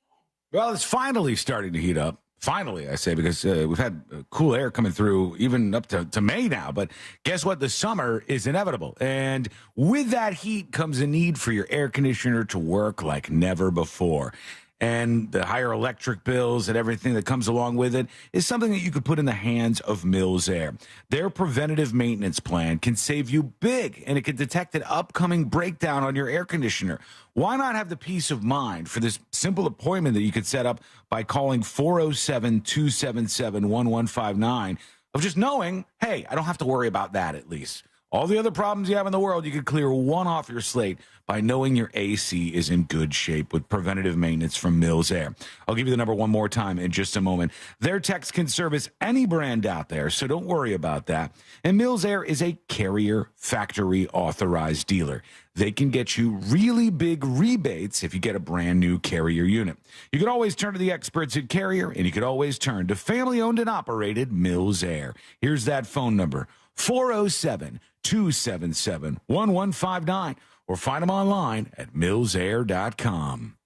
Well, it's finally starting to heat up. Finally, I say, because we've had cool air coming through even up to May now. But guess what? The summer is inevitable. And with that heat comes a need for your air conditioner to work like never before. And the higher electric bills and everything that comes along with it is something that you could put in the hands of Mills Air. Their preventative maintenance plan can save you big, and it can detect an upcoming breakdown on your air conditioner. Why not have the peace of mind for this simple appointment that you could set up by calling 407-277-1159 of just knowing, hey, I don't have to worry about that at least. All the other problems you have in the world, you could clear one off your slate by knowing your AC is in good shape with preventative maintenance from Mills Air. I'll give you the number one more time in just a moment. Their techs can service any brand out there, so don't worry about that. And Mills Air is a Carrier factory authorized dealer. They can get you really big rebates if you get a brand new Carrier unit. You can always turn to the experts at Carrier, and you can always turn to family-owned and operated Mills Air. Here's that phone number, 407-277-1159, or find them online at millsair.com.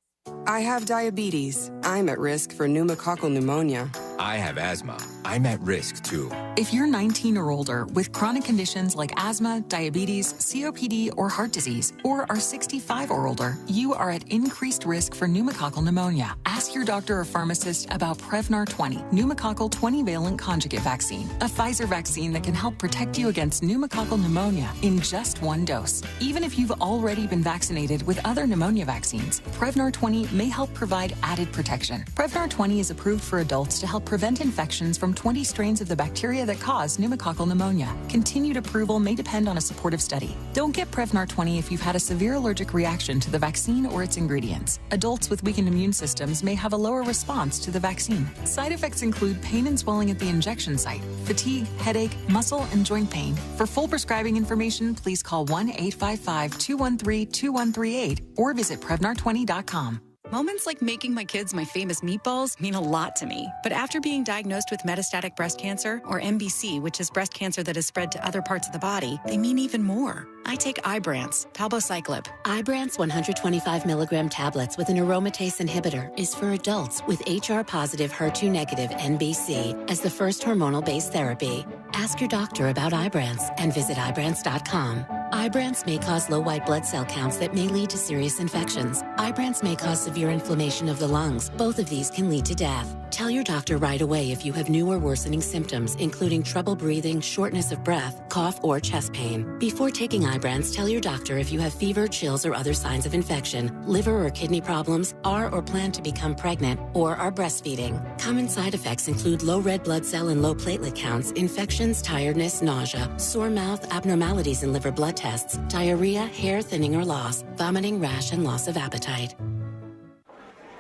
I have diabetes. I'm at risk for pneumococcal pneumonia. I have asthma. I'm at risk too. If you're 19 or older with chronic conditions like asthma, diabetes, COPD, or heart disease, or are 65 or older, you are at increased risk for pneumococcal pneumonia. Ask your doctor or pharmacist about Prevnar 20, pneumococcal 20-valent conjugate vaccine, a Pfizer vaccine that can help protect you against pneumococcal pneumonia in just one dose. Even if you've already been vaccinated with other pneumonia vaccines, Prevnar 20 may help provide added protection. Prevnar 20 is approved for adults to help prevent infections from from 20 strains of the bacteria that cause pneumococcal pneumonia. Continued approval may depend on a supportive study. Don't get Prevnar 20 if you've had a severe allergic reaction to the vaccine or its ingredients. Adults with weakened immune systems may have a lower response to the vaccine. Side effects include pain and swelling at the injection site, fatigue, headache, muscle, and joint pain. For full prescribing information, please call 1-855-213-2138 or visit Prevnar20.com. Moments like making my kids my famous meatballs mean a lot to me. But after being diagnosed with metastatic breast cancer, or MBC, which is breast cancer that has spread to other parts of the body, they mean even more. I take Ibrance, palbociclib. Ibrance 125 milligram tablets with an aromatase inhibitor is for adults with HR-positive, HER2-negative MBC as the first hormonal-based therapy. Ask your doctor about Ibrance and visit Ibrance.com. Ibrance may cause low white blood cell counts that may lead to serious infections. Ibrance may cause severe inflammation of the lungs. Both of these can lead to death. Tell your doctor right away if you have new or worsening symptoms, including trouble breathing, shortness of breath, cough, or chest pain. Before taking Ibrance, tell your doctor if you have fever, chills, or other signs of infection, liver or kidney problems, are or plan to become pregnant, or are breastfeeding. Common side effects include low red blood cell and low platelet counts, infections, tiredness, nausea, sore mouth, abnormalities in liver blood tests, diarrhea, hair thinning or loss, vomiting, rash, and loss of appetite.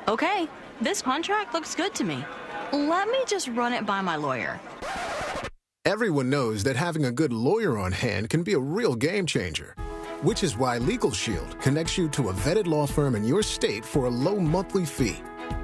Okay, this contract looks good to me. Let me just run it by my lawyer. Everyone knows that having a good lawyer on hand can be a real game changer, which is why Legal Shield connects you to a vetted law firm in your state for a low monthly fee.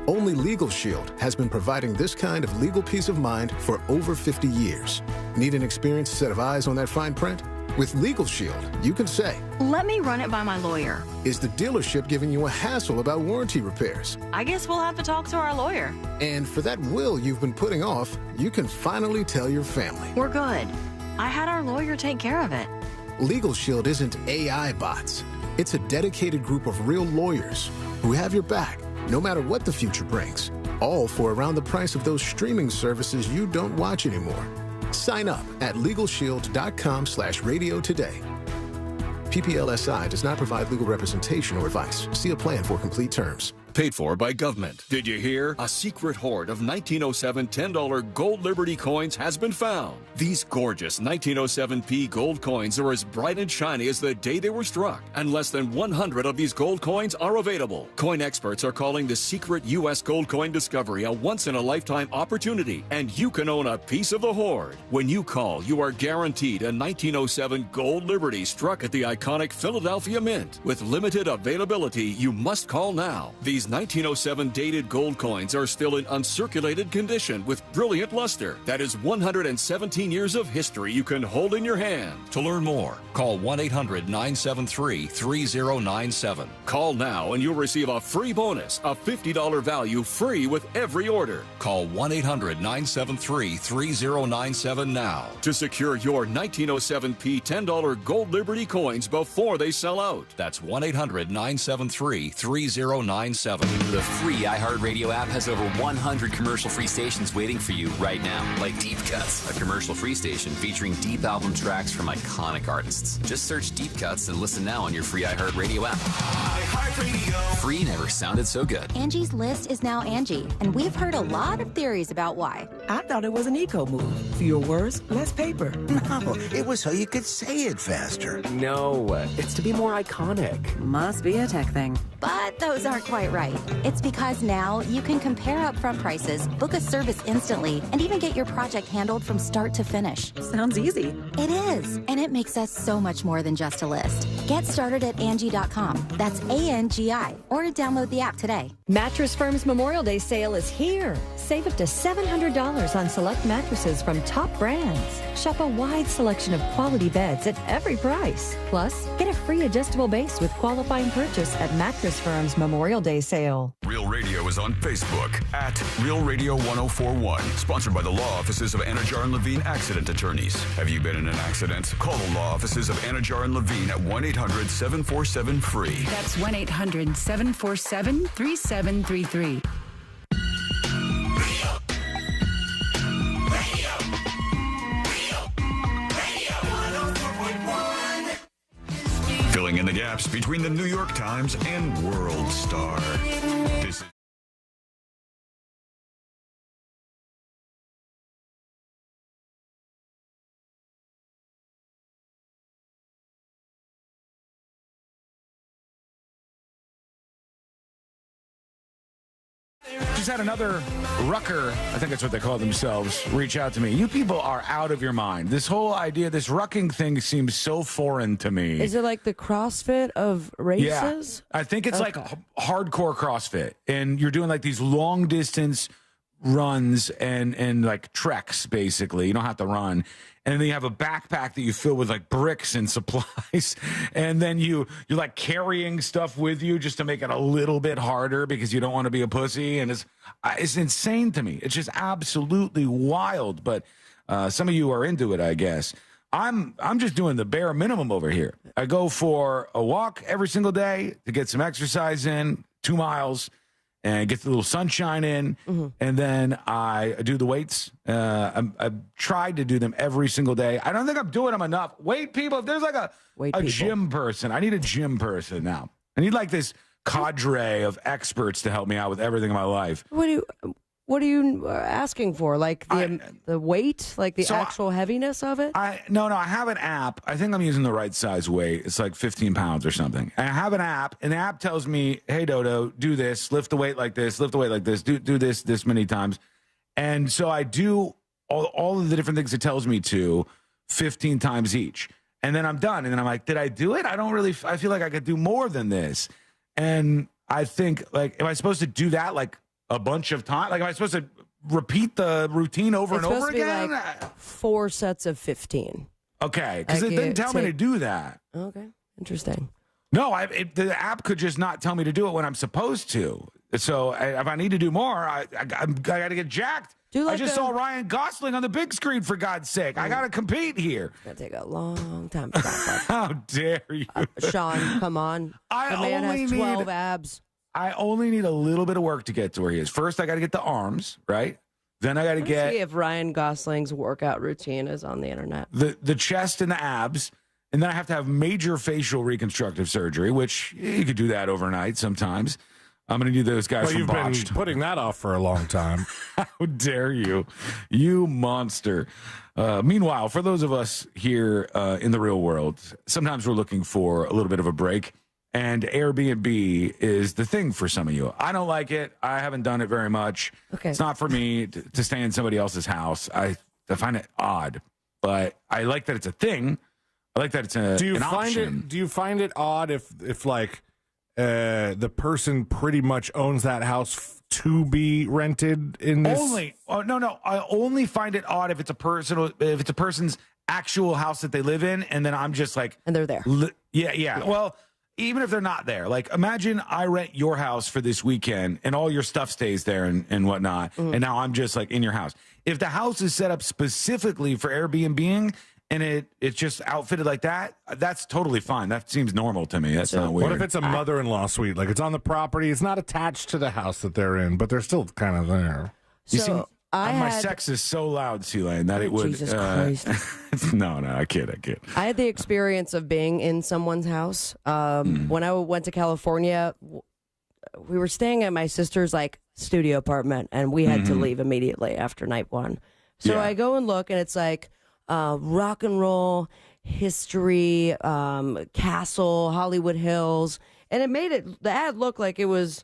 Only Legal Shield has been providing this kind of legal peace of mind for over 50 years. Need an experienced set of eyes on that fine print? With Legal Shield, you can say, Let me run it by my lawyer. Is the dealership giving you a hassle about warranty repairs? I guess we'll have to talk to our lawyer. And for that will you've been putting off, you can finally tell your family. We're good. I had our lawyer take care of it. Legal Shield isn't AI bots. It's a dedicated group of real lawyers who have your back, no matter what the future brings. All for around the price of those streaming services you don't watch anymore. Sign up at LegalShield.com/radio today. PPLSI does not provide legal representation or advice. See a plan for complete terms. Paid for by government. Did you hear? A secret hoard of 1907 $10 gold Liberty coins has been found. These gorgeous 1907p gold coins are as bright and shiny as the day they were struck, and less than 100 of these gold coins are available. Coin experts are calling the secret U.S. gold coin discovery a once-in-a-lifetime opportunity, and you can own a piece of the hoard. When you call, you are guaranteed a 1907 gold Liberty struck at the iconic Philadelphia Mint. With limited availability, you must call now. These 1907 dated gold coins are still in uncirculated condition with brilliant luster. That is 117 years of history you can hold in your hand. To learn more, call 1-800-973-3097. Call now and you'll receive a free bonus, a $50 value free with every order. Call 1-800-973-3097 now to secure your 1907p $10 gold Liberty coins before they sell out. That's 1-800-973-3097. The free iHeartRadio app has over 100 commercial-free stations waiting for you right now, like Deep Cuts, a commercial-free station featuring deep album tracks from iconic artists. Just search Deep Cuts and listen now on your free iHeartRadio app. iHeartRadio. Free never sounded so good. Angie's List is now Angie, and we've heard a lot of theories about why. I thought it was an eco move. Fewer words, less paper. No, it was so you could say it faster. No, it's to be more iconic. Must be a tech thing. But those aren't quite right. It's because now you can compare upfront prices, book a service instantly, and even get your project handled from start to finish. Sounds easy. It is, and it makes us so much more than just a list. Get started at Angie.com. That's ANGI, or download the app today. Mattress Firm's Memorial Day sale is here. Save up to $700 on select mattresses from top brands. Shop a wide selection of quality beds at every price. Plus, get a free adjustable base with qualifying purchase at Mattress Firm's Memorial Day sale. Real Radio is on Facebook at Real Radio 1041. Sponsored by the law offices of Anajar and Levine Accident Attorneys. Have you been in an accident? Call the law offices of Anajar and Levine at 1-800-747-FREE. That's 1-800-747-3733. Filling in the gaps between the New York Times and World Star. This is Just had another rucker, I think that's what they call themselves, reach out to me. You people are out of your mind. This whole idea, this rucking thing seems so foreign to me. Is it like the CrossFit of races? Yeah, I think it's like hardcore CrossFit. And you're doing like these long distance runs and like treks, basically. You don't have to run. And then you have a backpack that you fill with like bricks and supplies. And then you're like carrying stuff with you just to make it a little bit harder because you don't want to be a pussy. And it's insane to me. It's just absolutely wild. But some of you are into it, I guess. I'm just doing the bare minimum over here. I go for a walk every single day to get some exercise in, 2 miles, and get the little sunshine in, and then I do the weights. I've tried to do them every single day. I don't think I'm doing them enough. Wait, people, if there's like a gym person, I need a gym person now. I need like this cadre of experts to help me out with everything in my life. What are you asking for? Like the weight, like the actual heaviness of it? No, I have an app. I think I'm using the right size weight. It's like 15 pounds or something. And I have an app, and the app tells me, hey, Dodo, do this, lift the weight like this, lift the weight like this, do this many times. And so I do all of the different things it tells me to 15 times each. And then I'm done. And then I'm like, did I do it? I feel like I could do more than this. And I think, like, am I supposed to do that, like, a bunch of times? Like, am I supposed to repeat the routine over and over again? Like 4 sets of 15. Okay, because it didn't tell me to do that. Okay, interesting. No, the app could just not tell me to do it when I'm supposed to. So if I need to do more, I got to get jacked. I just saw Ryan Gosling on the big screen, for God's sake. I got to compete here. It's going to take a long time to stop. How dare you? Sean, come on. The man has 12 abs. I only need a little bit of work to get to where he is. First, I got to get the arms, right? Then I got to get... see if Ryan Gosling's workout routine is on the internet. The chest and the abs. And then I have to have major facial reconstructive surgery, which you could do that overnight sometimes. I'm going to do those guys from Botched. You've been putting that off for a long time. How dare you? You monster. Meanwhile, for those of us here in the real world, sometimes we're looking for a little bit of a break. And Airbnb is the thing for some of you. I don't like it. I haven't done it very much. Okay. It's not for me to stay in somebody else's house. I find it odd, but I like that it's a thing. I like that it's an option. Do you find it odd if like the person pretty much owns that house to be rented in this? No. I only find it odd if it's a person's actual house that they live in, and then I'm just like, and they're there. Yeah. Well, even if they're not there, like imagine I rent your house for this weekend and all your stuff stays there and whatnot. And now I'm just like in your house. If the house is set up specifically for Airbnb and it's just outfitted like that, that's totally fine. That seems normal to me. That's not weird. What if it's a mother-in-law suite? Like it's on the property. It's not attached to the house that they're in, but they're still kind of there. My sex is so loud, C-Lane, that it would... Jesus Christ. No, I kid. I had the experience of being in someone's house. When I went to California, we were staying at my sister's like studio apartment, and we had to leave immediately after night one. So I go and look, and it's like rock and roll, history, castle, Hollywood Hills, and it made the ad look like it was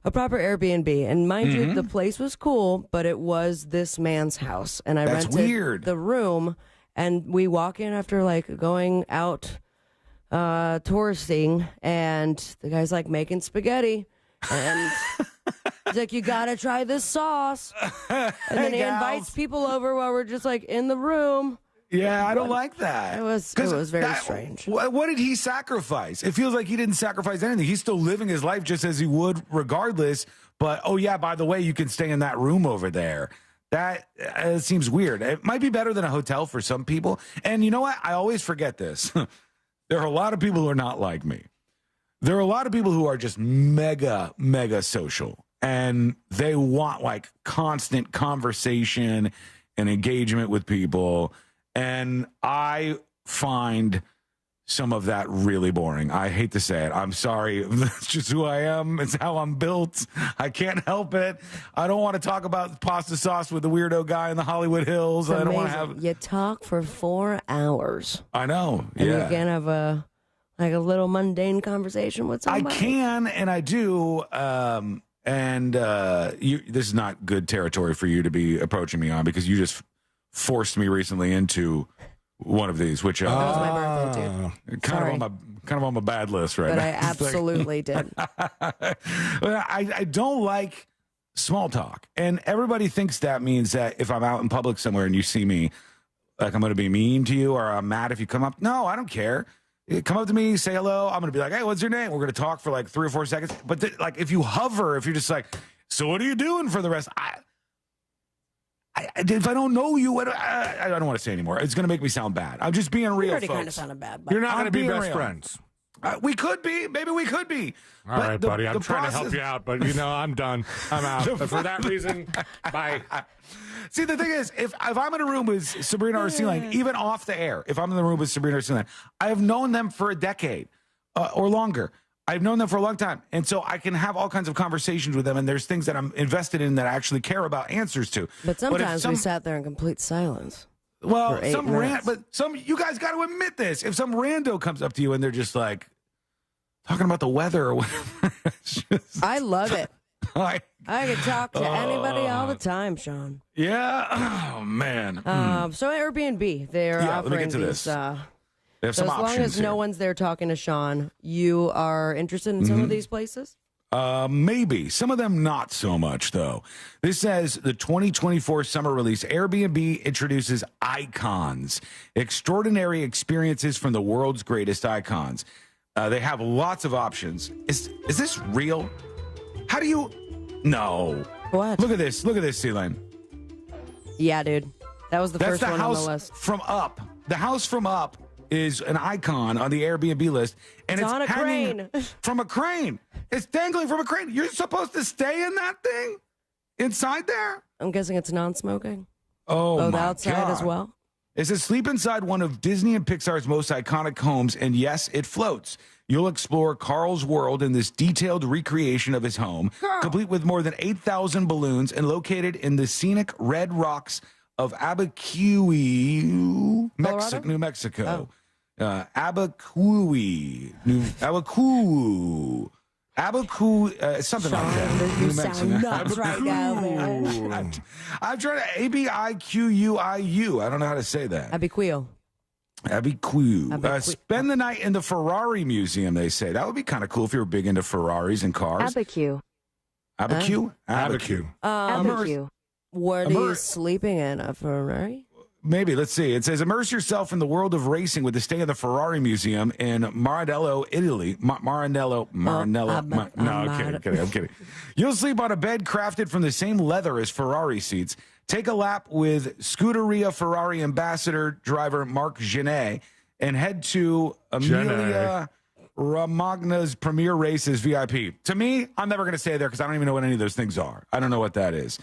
a proper Airbnb. And mind you, the place was cool, but it was this man's house. And I rented the room, and we walk in after like going out touristing, and the guy's like making spaghetti. And he's like, you got to try this sauce. And then he invites people over while we're just like in the room. Yeah, I don't like that. It was very strange. What did he sacrifice? It feels like he didn't sacrifice anything. He's still living his life just as he would regardless. But, oh, yeah, by the way, you can stay in that room over there. That seems weird. It might be better than a hotel for some people. And you know what? I always forget this. There are a lot of people who are not like me. There are a lot of people who are just mega, mega social. And they want, like, constant conversation and engagement with people. And I find some of that really boring. I hate to say it. I'm sorry. That's just who I am. It's how I'm built. I can't help it. I don't want to talk about pasta sauce with the weirdo guy in the Hollywood Hills. I don't want to have... You talk for 4 hours. I know. And you can have a little mundane conversation with somebody. I can, and I do. And And this is not good territory for you to be approaching me on because you just forced me recently into one of these, which that was my birthday too. kind of on my bad list right But now. I absolutely did. I don't like small talk, and everybody thinks that means that if I'm out in public somewhere and you see me, like I'm going to be mean to you or I'm mad if you come up. No, I don't care. Come up to me, say hello. I'm going to be like, hey, what's your name? We're going to talk for like 3 or 4 seconds. But like if you hover, if you're just like, so what are you doing for the rest? If I don't know you, I don't want to say anymore. It's going to make me sound bad. I'm just being real, You already folks. kind of sounded bad. But You're not going to be best real. friends. We could be. Maybe we could be. All right, buddy. I'm trying to help you out, but I'm done. I'm out. For that reason, bye. See, the thing is, if I'm in a room with Sabrina or Celine, even off the air, if I'm in the room with Sabrina or Celine, I have known them for a decade or longer. I've known them for a long time. And so I can have all kinds of conversations with them, and there's things that I'm invested in that I actually care about answers to. But sometimes we sat there in complete silence. Well, you guys got to admit this. If some rando comes up to you and they're just like talking about the weather or whatever, I love it. I can talk to anybody all the time, Sean. Yeah. Oh man. So Airbnb, they're offering let me get to these. this. They have So some as long options as here. no one's there talking to Sean, you are interested in some of these places? Maybe. Some of them not so much, though. This says the 2024 summer release, Airbnb introduces icons, extraordinary experiences from the world's greatest icons. They have lots of options. Is this real? How do you... No. What? Look at this. Look at this, Celine. Yeah, dude. That was the first one on the list. From Up. The house from Up is an icon on the Airbnb list, and it's on a hanging crane. from a crane. It's dangling from a crane. You're supposed to stay in that thing inside there. I'm guessing it's non-smoking. Oh, the my outside God. as well. It says sleep inside one of Disney and Pixar's most iconic homes, and yes, it floats. You'll explore Carl's world in this detailed recreation of his home, complete with more than 8,000 balloons and located in the scenic red rocks of Abiquiu, New Mexico. Abiquiu, something like that. You sound nuts right now, man. I'm trying to Abiquiu. I don't know how to say that. Abiquiu. Spend the night in the Ferrari Museum, they say. That would be kind of cool if you were big into Ferraris and cars. Abiquiu. Abiquiu. What are you sleeping in? A Ferrari? Maybe. Let's see. It says, immerse yourself in the world of racing with a stay at the Ferrari Museum in Maranello, Italy. No, I'm kidding. You'll sleep on a bed crafted from the same leather as Ferrari seats. Take a lap with Scuderia Ferrari ambassador driver Marc Genet and head to Emilia Romagna's Premier Races VIP. To me, I'm never going to stay there because I don't even know what any of those things are. I don't know what that is.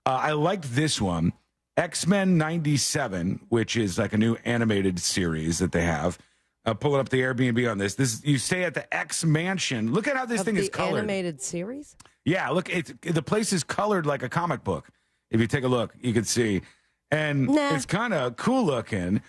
I liked this one. X-Men 97, which is like a new animated series that they have. Pulling up the Airbnb on this. You stay at the X Mansion. Look at how this thing is colored. Animated series? Yeah, look, the place is colored like a comic book. If you take a look, you can see. And it's kind of cool looking.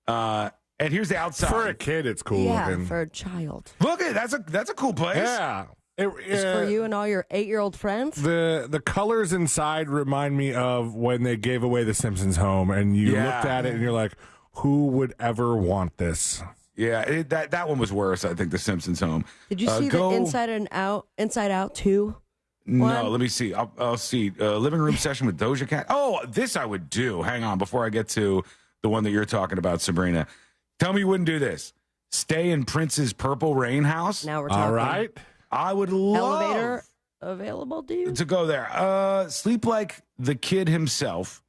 And here's the outside. For a kid, it's cool looking. Yeah, for a child. Look at it. That's a cool place. Yeah. It's for you and all your 8-year-old friends? The colors inside remind me of when they gave away the Simpsons home, and you looked at it and you're like, who would ever want this? Yeah, that one was worse, I think, the Simpsons home. Did you see the Inside Out 2? No, let me see. I'll see. Living room session with Doja Cat. Oh, this I would do. Hang on, before I get to the one that you're talking about, Sabrina. Tell me you wouldn't do this. Stay in Prince's Purple Rain house. Now we're talking. All right. I would love Elevator available, do you? to go there. Sleep like the kid himself.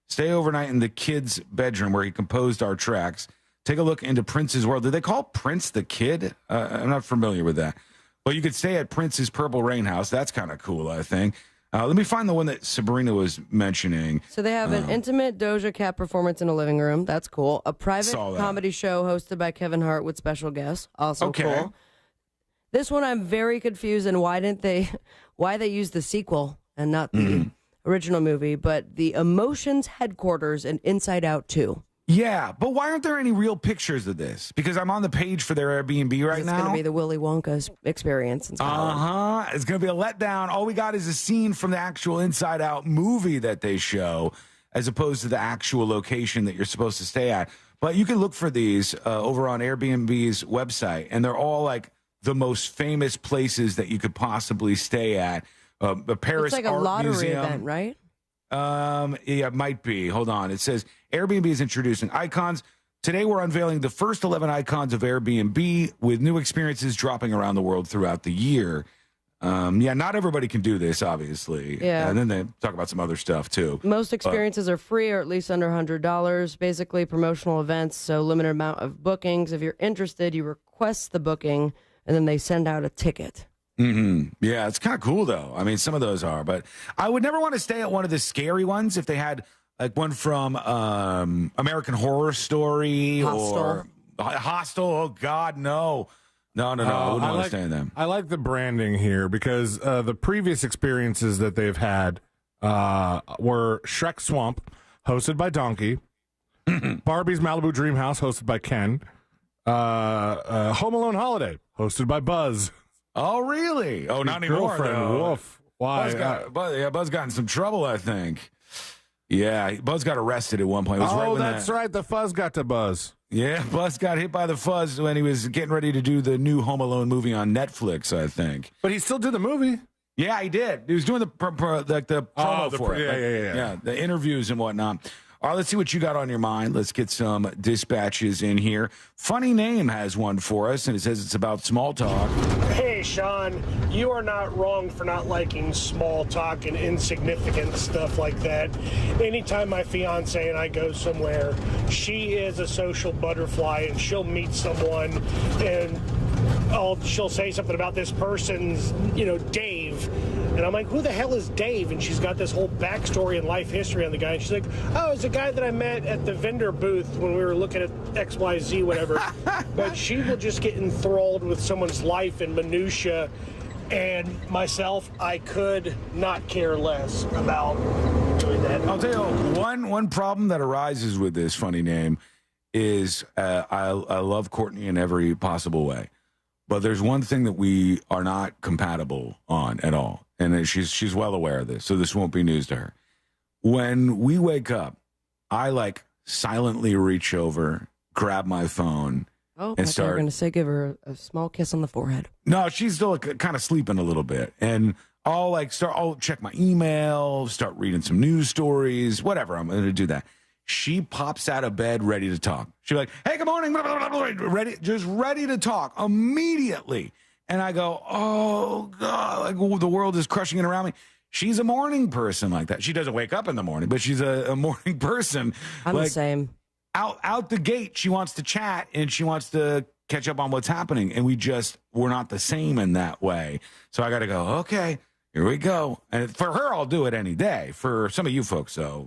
Stay overnight in the kid's bedroom where he composed our tracks. Take a look into Prince's world. Did they call Prince the kid? I'm not familiar with that. But you could stay at Prince's Purple Rain house. That's kind of cool, I think. Let me find the one that Sabrina was mentioning. So they have an intimate Doja Cat performance in a living room. That's cool. A private comedy show hosted by Kevin Hart with special guests. Also cool. This one I'm very confused in why they used the sequel and not the original movie, but the Emotions headquarters in Inside Out 2. Yeah, but why aren't there any real pictures of this? Because I'm on the page for their Airbnb right now. It's going to be the Willy Wonka experience in Scotland. It's going to be a letdown. All we got is a scene from the actual Inside Out movie that they show, as opposed to the actual location that you're supposed to stay at. But you can look for these over on Airbnb's website, and they're all like the most famous places that you could possibly stay at. The Paris It's like a Art lottery Museum. event, right? Yeah, it might be. Hold on. It says Airbnb is introducing icons. Today, we're unveiling the first 11 icons of Airbnb with new experiences dropping around the world throughout the year. Yeah, not everybody can do this, obviously. Yeah. And then they talk about some other stuff, too. Most experiences are free or at least under $100. Basically, promotional events, so limited amount of bookings. If you're interested, you request the booking, and then they send out a ticket. Yeah, it's kind of cool, though. I mean, some of those are. But I would never want to stay at one of the scary ones if they had like one from American Horror Story or Hostel. Oh, God, no. No. I wouldn't want to stay in them. I like the branding here because the previous experiences that they've had were Shrek Swamp, hosted by Donkey, Barbie's Malibu Dream House, hosted by Ken, Home Alone Holiday, hosted by Buzz. Oh, really? Oh, not anymore, Girlfriend, though. Woof. Why? Buzz got in some trouble, I think. Yeah, Buzz got arrested at one point. It was that's right. The fuzz got to Buzz. Yeah, Buzz got hit by the fuzz when he was getting ready to do the new Home Alone movie on Netflix, I think. But he still did the movie. Yeah, he did. He was doing the promo for it. Yeah, the interviews and whatnot. All right, let's see what you got on your mind. Let's get some dispatches in here. Funny Name has one for us, and it says it's about small talk. Hey, Sean, you are not wrong for not liking small talk and insignificant stuff like that. Anytime my fiance and I go somewhere, she is a social butterfly, and she'll meet someone, and she'll say something about this person's, Dave. And I'm like, who the hell is Dave? And she's got this whole backstory and life history on the guy. And she's like, oh, it's a guy that I met at the vendor booth when we were looking at XYZ, whatever. But she will just get enthralled with someone's life and minutia. And myself, I could not care less about doing that. I'll tell you, one problem that arises with this Funny Name is I love Courtney in every possible way. But there's one thing that we are not compatible on at all. And she's well aware of this, so this won't be news to her. When we wake up, I silently reach over, grab my phone, and start. You're going to say give her a small kiss on the forehead. No, she's still kind of sleeping a little bit, and I'll check my email, start reading some news stories, whatever. I'm going to do that. She pops out of bed ready to talk. She's like, hey, good morning, ready to talk immediately. And I go, oh, God, the world is crushing in around me. She's a morning person like that. She doesn't wake up in the morning, but she's a morning person. I'm the same. Out the gate, she wants to chat, and she wants to catch up on what's happening. And we're not the same in that way. So I got to go, okay, here we go. And for her, I'll do it any day. For some of you folks, though,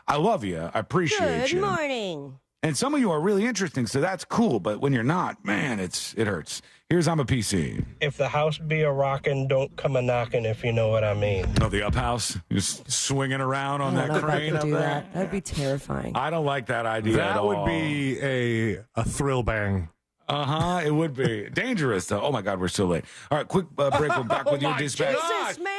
I love you. I appreciate you. Good morning. And some of you are really interesting, so that's cool. But when you're not, man, it hurts. Here's I'm a PC. If the house be a rockin', don't come a knockin', if you know what I mean. Oh, the up house? Just swinging around on that crane up there? That'd be terrifying. I don't like that idea at all. That would be a thrill bang. It would be. Dangerous, though. Oh, my God, we're so late. All right, quick break. We're back with your dispatch. Jesus, man.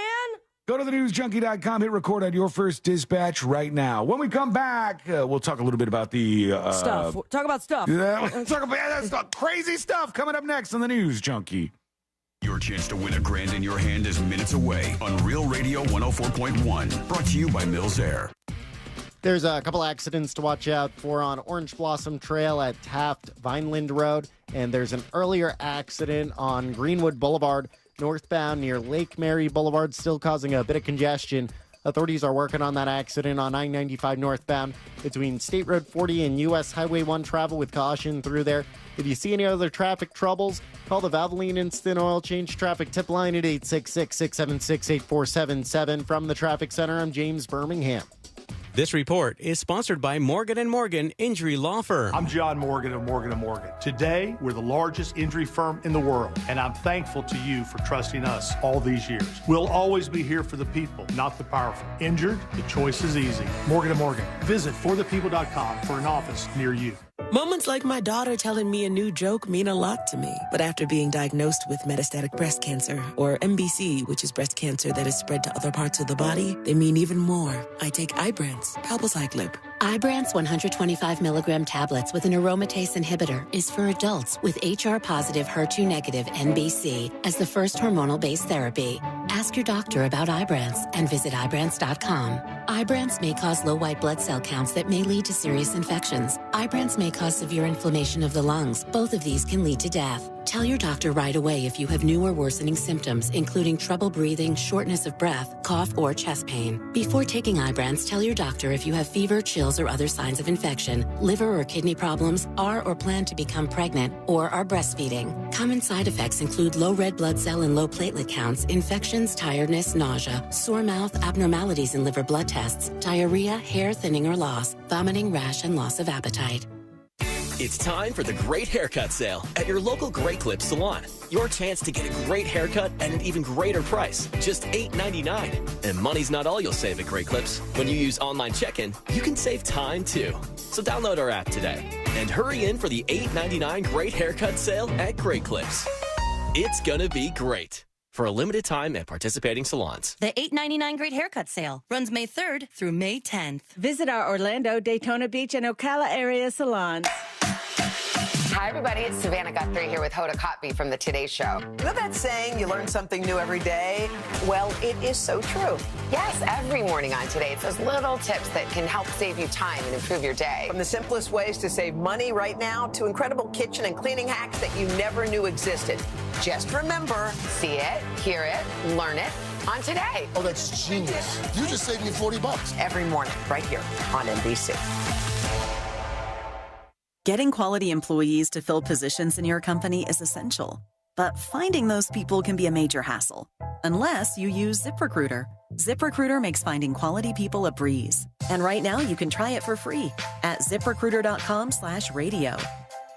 Go to thenewsjunkie.com, hit record on your first dispatch right now. When we come back, we'll talk a little bit about the... stuff. Talk about stuff. Yeah, talk about that stuff. Crazy stuff coming up next on the News Junkie. Your chance to win $1,000 in your hand is minutes away on Real Radio 104.1. Brought to you by Mills Air. There's a couple accidents to watch out for on Orange Blossom Trail at Taft Vineland Road, and there's an earlier accident on Greenwood Boulevard northbound near Lake Mary Boulevard, still causing a bit of congestion. Authorities are working on that accident on I-95 northbound between State Road 40 and U.S. Highway 1. Travel with caution through there. If you see any other traffic troubles, call the Valvoline Instant Oil Change Traffic Tip Line at 866-676-8477. From the Traffic Center, I'm James Birmingham. This report is sponsored by Morgan & Morgan Injury Law Firm. I'm John Morgan of Morgan & Morgan. Today, we're the largest injury firm in the world, and I'm thankful to you for trusting us all these years. We'll always be here for the people, not the powerful. Injured? The choice is easy. Morgan & Morgan. Visit forthepeople.com for an office near you. Moments like my daughter telling me a new joke mean a lot to me. But after being diagnosed with metastatic breast cancer, or MBC, which is breast cancer that is spread to other parts of the body, they mean even more. I take Ibrance, palbociclib. Ibrance 125 milligram tablets with an aromatase inhibitor is for adults with HR-positive, HER2-negative NBC as the first hormonal-based therapy. Ask your doctor about Ibrance and visit Ibrance.com. Ibrance may cause low white blood cell counts that may lead to serious infections. Ibrance may cause severe inflammation of the lungs. Both of these can lead to death. Tell your doctor right away if you have new or worsening symptoms, including trouble breathing, shortness of breath, cough, or chest pain. Before taking Ibrance, tell your doctor if you have fever, chills, or other signs of infection, liver or kidney problems, are or plan to become pregnant, or are breastfeeding. Common side effects include low red blood cell and low platelet counts, infections, tiredness, nausea, sore mouth, abnormalities in liver blood tests, diarrhea, hair thinning or loss, vomiting, rash, and loss of appetite. It's time for the Great Haircut Sale at your local Great Clips salon. Your chance to get a great haircut at an even greater price, just $8.99. And money's not all you'll save at Great Clips. When you use online check-in, you can save time too. So download our app today and hurry in for the $8.99 Great Haircut Sale at Great Clips. It's gonna be great. For a limited time at participating salons. The $8.99 Great Haircut Sale runs May 3rd through May 10th. Visit our Orlando, Daytona Beach, and Ocala area salons. Hi, everybody. It's Savannah Guthrie here with Hoda Kotb from the Today Show. You know that saying, you learn something new every day? Well, it is so true. Yes, every morning on Today, it's those little tips that can help save you time and improve your day. From the simplest ways to save money right now to incredible kitchen and cleaning hacks that you never knew existed. Just remember, see it, hear it, learn it on Today. Oh, that's genius. You just saved me $40. Every morning, right here on NBC. Getting quality employees to fill positions in your company is essential, but finding those people can be a major hassle, unless you use ZipRecruiter. ZipRecruiter makes finding quality people a breeze. And right now you can try it for free at ZipRecruiter.com/radio.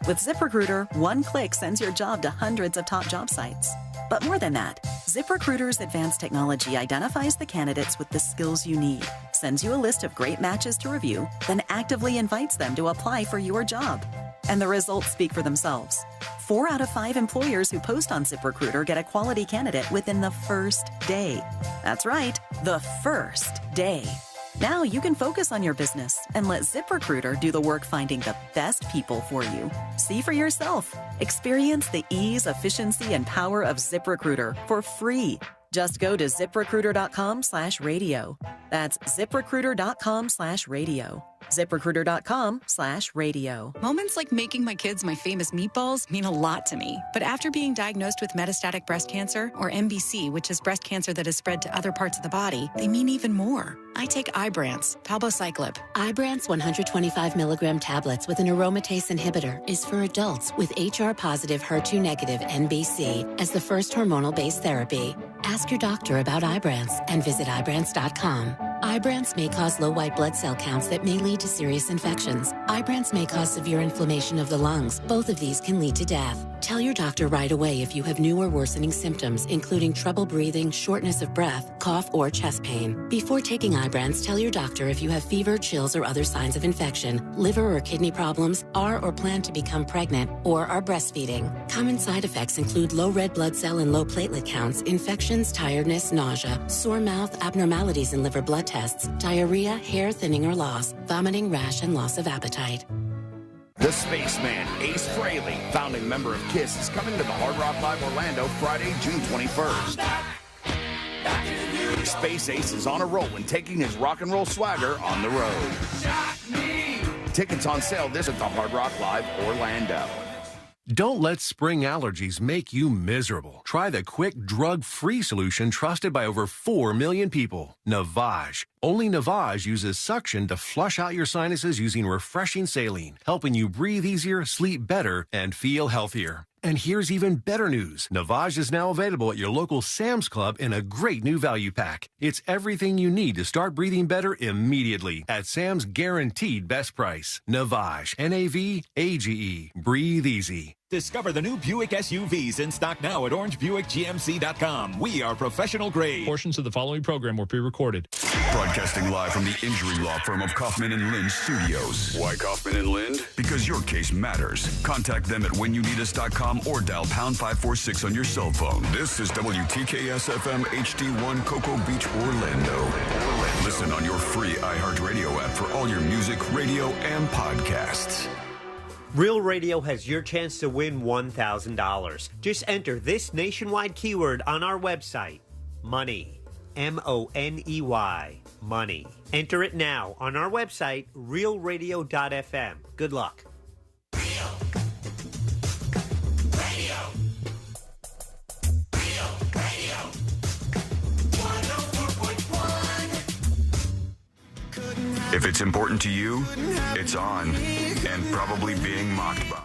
With ZipRecruiter, one click sends your job to hundreds of top job sites. But more than that, ZipRecruiter's advanced technology identifies the candidates with the skills you need, sends you a list of great matches to review, then actively invites them to apply for your job. And the results speak for themselves. 4 out of 5 employers who post on ZipRecruiter get a quality candidate within the first day. That's right, the first day. Now you can focus on your business and let ZipRecruiter do the work finding the best people for you. See for yourself. Experience the ease, efficiency, and power of ZipRecruiter for free. Just go to ZipRecruiter.com/radio. That's ZipRecruiter.com/radio. ZipRecruiter.com/radio. Moments like making my kids my famous meatballs mean a lot to me. But after being diagnosed with metastatic breast cancer, or MBC, which is breast cancer that is spread to other parts of the body, they mean even more. I take Ibrance, palbociclib. Ibrance 125 milligram tablets with an aromatase inhibitor is for adults with HR-positive, HER2-negative NBC as the first hormonal-based therapy. Ask your doctor about Ibrance and visit Ibrance.com. Ibrance may cause low white blood cell counts that may lead to serious infections. Ibrance may cause severe inflammation of the lungs. Both of these can lead to death. Tell your doctor right away if you have new or worsening symptoms, including trouble breathing, shortness of breath, cough, or chest pain. Before taking Ibrance, tell your doctor if you have fever, chills, or other signs of infection, liver or kidney problems, are or plan to become pregnant, or are breastfeeding. Common side effects include low red blood cell and low platelet counts, infections, tiredness, nausea, sore mouth, abnormalities in liver blood tests, diarrhea, hair thinning or loss, vomiting, rash, and loss of appetite. The Spaceman, Ace Frehley, founding member of KISS, is coming to the Hard Rock Live Orlando Friday, June 21st. Space Ace is on a roll when taking his rock and roll swagger on the road. Tickets on sale this at the Hard Rock Live Orlando. Don't let spring allergies make you miserable. Try the quick, drug-free solution trusted by over 4 million people, Navage. Only Navage uses suction to flush out your sinuses using refreshing saline, helping you breathe easier, sleep better, and feel healthier. And here's even better news. Navage is now available at your local Sam's Club in a great new value pack. It's everything you need to start breathing better immediately at Sam's guaranteed best price. Navage, Navage. Breathe easy. Discover the new Buick SUVs in stock now at orangebuickgmc.com. We are professional grade. Portions of the following program were pre-recorded. Broadcasting live from the injury law firm of Kaufman and Lind Studios. Why Kaufman and Lind? Because your case matters. Contact them at whenyouneedus.com or dial pound 546 on your cell phone. This is WTKS FM HD1 Cocoa Beach, Orlando. Listen on your free iHeartRadio app for all your music, radio, and podcasts. Real Radio has your chance to win $1,000. Just enter this nationwide keyword on our website, money, M-O-N-E-Y, money. Enter it now on our website, realradio.fm. Good luck. If it's important to you, it's on and probably being mocked by.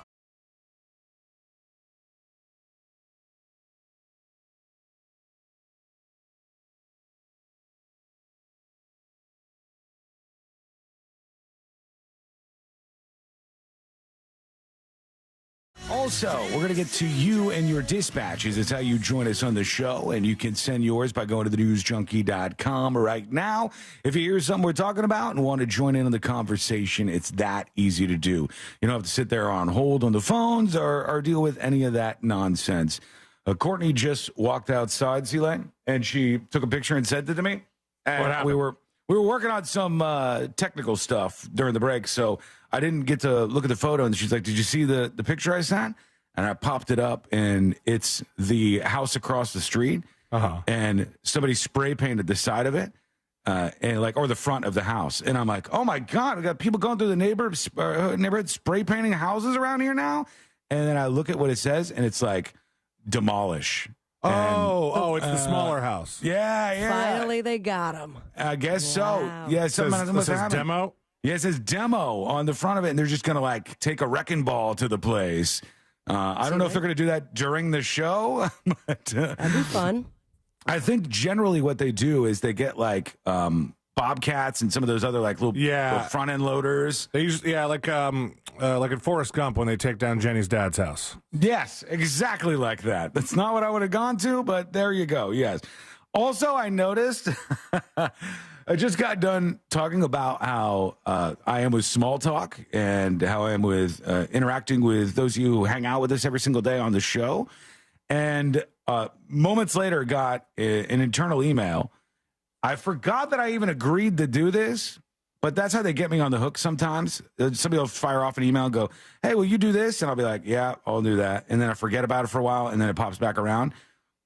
Also, we're going to get to you and your dispatches. It's how you join us on the show, and you can send yours by going to thenewsjunkie.com right now. If you hear something we're talking about and want to join in on the conversation, it's that easy to do. You don't have to sit there on hold on the phones or deal with any of that nonsense. Courtney just walked outside, C-Lane, and she took a picture and sent it to me. And What happened? we were working on some technical stuff during the break, so I didn't get to look at the photo. And she's like, "Did you see the picture I sent?" And I popped it up, and it's the house across the street, and somebody spray painted the side of it, or the front of the house. And I'm like, "Oh my God, we got people going through the neighborhood spray painting houses around here now." And then I look at what it says, and it's like, demolish. It's the smaller house. Yeah. Finally, they got him. I guess so. Yeah, It says demo? Yeah, it says demo on the front of it, and they're just going to, take a wrecking ball to the place. I don't know if they're going to do that during the show. But, that'd be fun. I think generally what they do is they get, Bobcats and some of those other, little front-end loaders. They usually, like in Forrest Gump when they take down Jenny's dad's house. Yes, exactly like that. That's not what I would have gone to, but there you go, yes. Also, I noticed, I just got done talking about how I am with small talk and how I am with interacting with those of you who hang out with us every single day on the show. And moments later, got an internal email. I forgot that I even agreed to do this, but that's how they get me on the hook sometimes. Somebody will fire off an email and go, "Hey, will you do this?" And I'll be like, "Yeah, I'll do that." And then I forget about it for a while, and then it pops back around.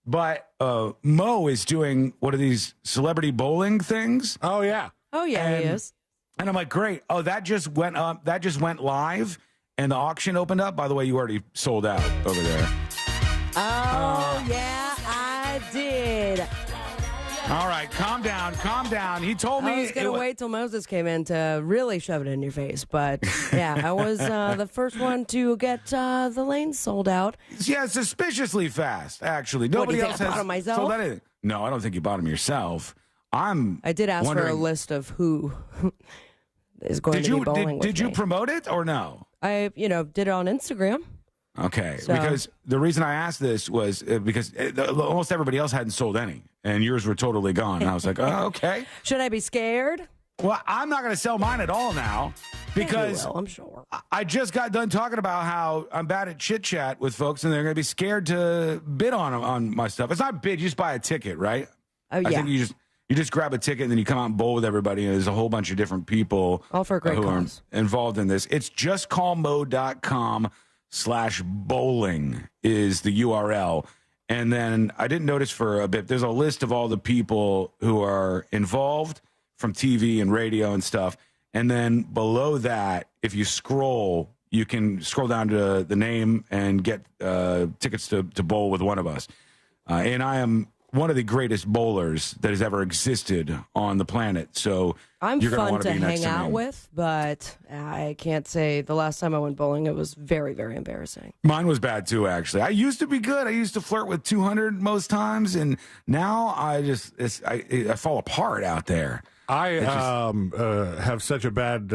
But Mo is doing one of these celebrity bowling things. Oh, yeah. He is. And I'm like, great. Oh, that just went up. That just went live, and the auction opened up. By the way, you already sold out over there. Yeah, I did. All right, calm down. He told me I was going to wait till Moses came in to really shove it in your face. But, yeah, I was the first one to get the lanes sold out. Yeah, suspiciously fast, actually. Nobody else has sold anything. No, I don't think you bought them yourself. I did ask for a list of who is going to be bowling with Did you promote it or no? I, did it on Instagram. Okay, because the reason I asked this was because almost everybody else hadn't sold any, and yours were totally gone. And I was like, oh, okay. Should I be scared? Well, I'm not going to sell mine at all now because you will, I'm sure. I just got done talking about how I'm bad at chit chat with folks, and they're going to be scared to bid on my stuff. It's not bid; you just buy a ticket, right? Oh yeah. I think you just grab a ticket and then you come out and bowl with everybody, and there's a whole bunch of different people all for a great cause are involved in this. It's justcallmo.com/bowling is the URL. And then I didn't notice for a bit, there's a list of all the people who are involved from TV and radio and stuff. And then below that, if you scroll, you can scroll down to the name and get tickets to bowl with one of us. And I am one of the greatest bowlers that has ever existed on the planet. So I'm you're going fun to to be next hang to out me. with, but I can't say the last time I went bowling, it was very, very embarrassing. Mine was bad too, actually. I used to be good. I used to flirt with 200 most times, and now I fall apart out there. I have such a bad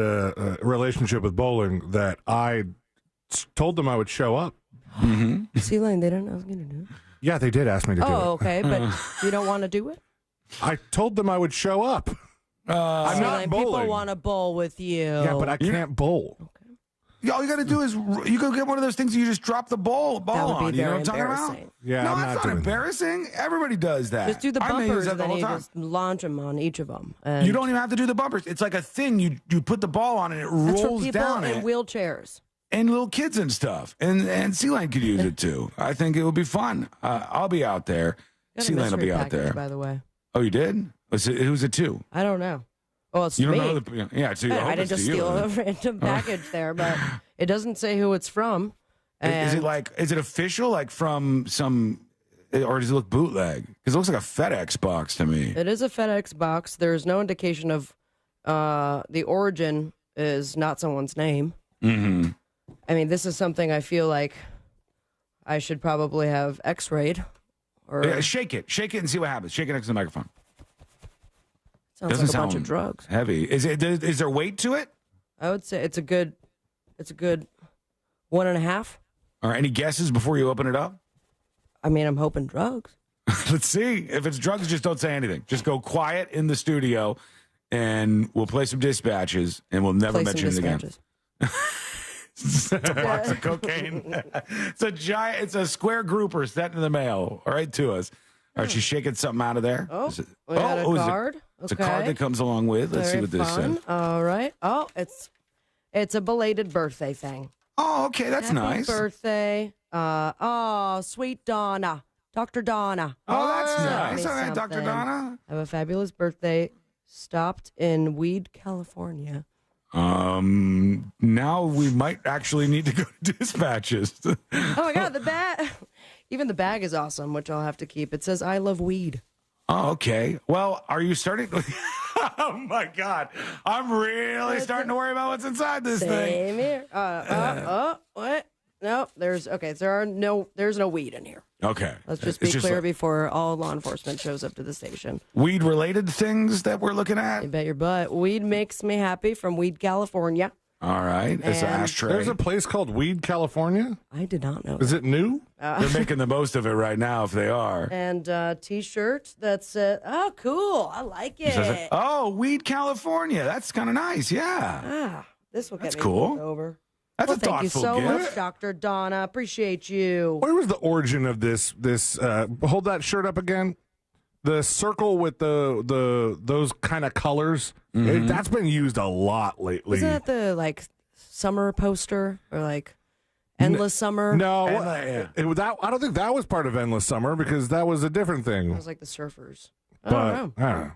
relationship with bowling that I told them I would show up. Mm-hmm. C-Lane, they didn't ask you to do it? Yeah, they did ask me to do it. Oh, okay, but you don't want to do it? I told them I would show up. I'm not bowling. People want to bowl with you. Yeah, but I can't bowl. All you got to do is you go get one of those things and you just drop the ball That would be on. You know very what I'm talking about? embarrassing. Yeah, no, I'm that's not not doing embarrassing. Everybody does that. Just do the I may use bumpers, that the then whole you time. just launch them on each of them. You don't even have to do the bumpers. It's like a thing. You put the ball on and it That's for rolls people down in it. wheelchairs. And little kids and stuff. And C-Lane could use it too. I think it would be fun. I'll be out there. Got a C-Lane will mystery be out package, there. by the way. Oh, you did? Who's it to? I don't know. Well, it's You to don't me. know the yeah, it's to you. I didn't just steal a random package there, but it doesn't say who it's from. Is And it official, like from some, or does it look bootleg? Because it looks like a FedEx box to me. it is a FedEx box. There's no indication of the origin is not someone's name. Mm-hmm. I mean, this is something I feel like I should probably have X-rayed. Or Yeah, shake it and see what happens. Shake it next to the microphone. sounds Doesn't like a bunch of sound drugs. heavy. Is there weight to it? I would say it's a good 1.5. Or any guesses before you open it up? I mean, I'm hoping drugs. Let's see. If it's drugs, just don't say anything. Just go quiet in the studio, and we'll play some dispatches, and we'll never Play some mention it again. dispatches. It's a box of cocaine. It's a square grouper sent in the mail right to us. All right, she's shaking something out of there. Oh, Is it- we got a is it- card. It's a Okay. card that comes along with. Let's see Very what this fun. says. All right. Oh, it's a belated birthday thing. Oh, okay, that's Happy nice. birthday. Sweet Donna. Dr. Donna. Oh, that's Sent nice. me All right, Dr. something. Donna. Have a fabulous birthday. Stopped in Weed, California. Now we might actually need to go to dispatches. Oh my God, the bag. Even the bag is awesome, which I'll have to keep. It says, I love weed. Oh, okay. Well, are you starting? Oh my God, I'm really starting to worry about what's inside this thing. Same here. What? No, there's no weed in here. Okay. Let's just It's be clear like before all law enforcement shows up to the station. weed-related things that we're looking at. You bet your butt. Weed makes me happy from Weed, California. All right. It's an And- ashtray. There's a place called Weed, California. I did not know. Is it new? They're making the most of it right now if they are. And T-shirt that said, "Oh, cool! I like it." Oh, Weed, California. That's kind of nice. Yeah. This will get That's me cool. pulled over. That's Well, a thank you thoughtful so gift. much, Dr. Donna. Appreciate you. Where was the origin of this? Hold that shirt up again. The circle with those kind of colors. Mm-hmm. That's been used a lot lately. Isn't that the summer poster or endless summer? No, yeah. I don't think that was part of Endless Summer because that was a different thing. It was like the surfers. I But don't know. I don't know.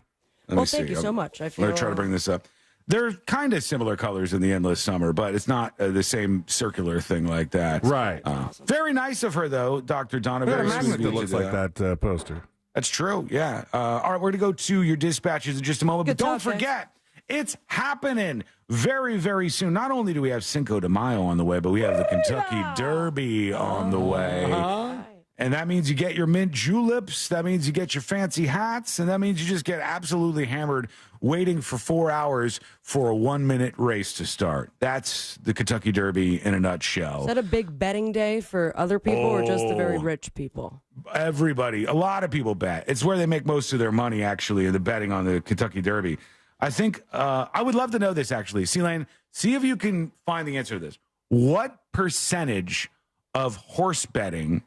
Let Well, me thank see. you so much. I feel I'm going to try to bring this up. They're kind of similar colors in the Endless Summer, but it's not the same circular thing like that. Right. Very nice of her, though, Dr. Donna. We got a Very sweet magnet of that you looks to do like that poster. That's true, yeah. All right, we're going to go to your dispatches in just a moment. Good But don't talk, guys. forget, it's happening very, very soon. Not only do we have Cinco de Mayo on the way, but we have the Kentucky Derby on the way. And that means you get your mint juleps. That means you get your fancy hats. And that means you just get absolutely hammered waiting for 4 hours for a 1-minute race to start. That's the Kentucky Derby in a nutshell. Is that a big betting day for other people or just the very rich people? Everybody, a lot of people bet. It's where they make most of their money, actually, in the betting on the Kentucky Derby. I think I would love to know this, actually. C-Lane, see if you can find the answer to this. What percentage of horse betting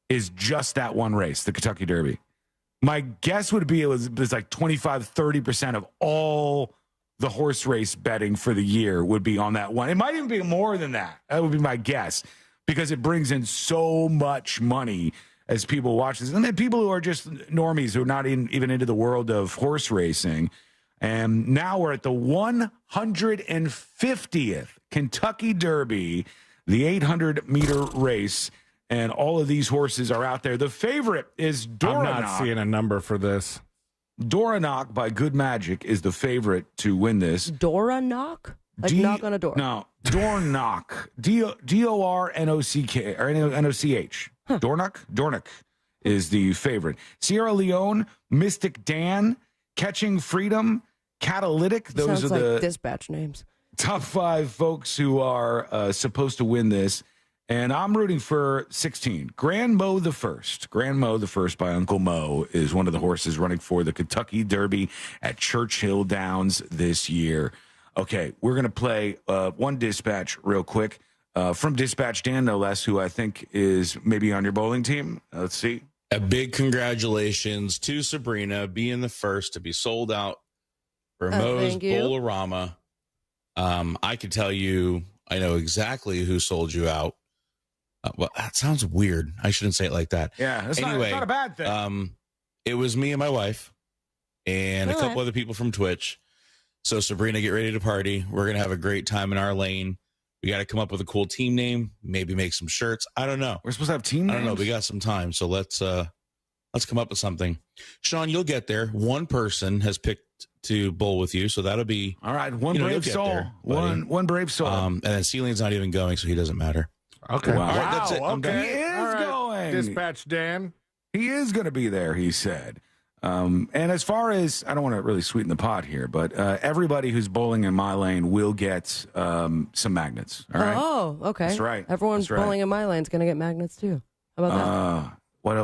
is just that one race, the Kentucky Derby? My guess would be it was like 25, 30% of all the horse race betting for the year would be on that one. It might even be more than that. That would be my guess because it brings in so much money as people watch this. And then people who are just normies who are not even into the world of horse racing. And now we're at the 150th Kentucky Derby, the 800-meter race. And all of these horses are out there. The favorite is Dora. I'm not seeing a number for this. Dora Knock by Good Magic is the favorite to win this. Dora Knock? Like knock on a door? No, Dornock. D-O-R-N-O-C-K, or N-O-C-H. Dornock is the favorite. Sierra Leone, Mystic Dan, Catching Freedom, Catalytic. Those Sounds are the like dispatch names. top 5 folks who are supposed to win this. And I'm rooting for 16. Grand Mo the First. Grand Mo the First by Uncle Mo is one of the horses running for the Kentucky Derby at Churchill Downs this year. Okay, we're going to play one dispatch real quick from Dispatch Dan, no less, who I think is maybe on your bowling team. Let's see. A big congratulations to Sabrina being the first to be sold out for Mo's Bowlerama. I could tell you, I know exactly who sold you out. Well, that sounds weird. I shouldn't say it like that. Yeah, it's not a bad thing. It was me and my wife and a couple other people from Twitch. So, Sabrina, get ready to party. We're going to have a great time in our lane. We got to come up with a cool team name, maybe make some shirts. I don't know. We're supposed to have team names? I don't know. We got some time. So, let's come up with something. Sean, you'll get there. One person has picked to bowl with you, so that'll be all right. One brave soul. There, one brave soul. And then Celine's not even going, so he doesn't matter. Okay. Wow. All right, that's it. I'm done. He is going. Dispatch Dan. He is going to be there, he said. And as far as, I don't want to really sweeten the pot here, but everybody who's bowling in my lane will get some magnets. All right. Oh, okay. That's right. Everyone's bowling in my lane is going to get magnets too. How about that?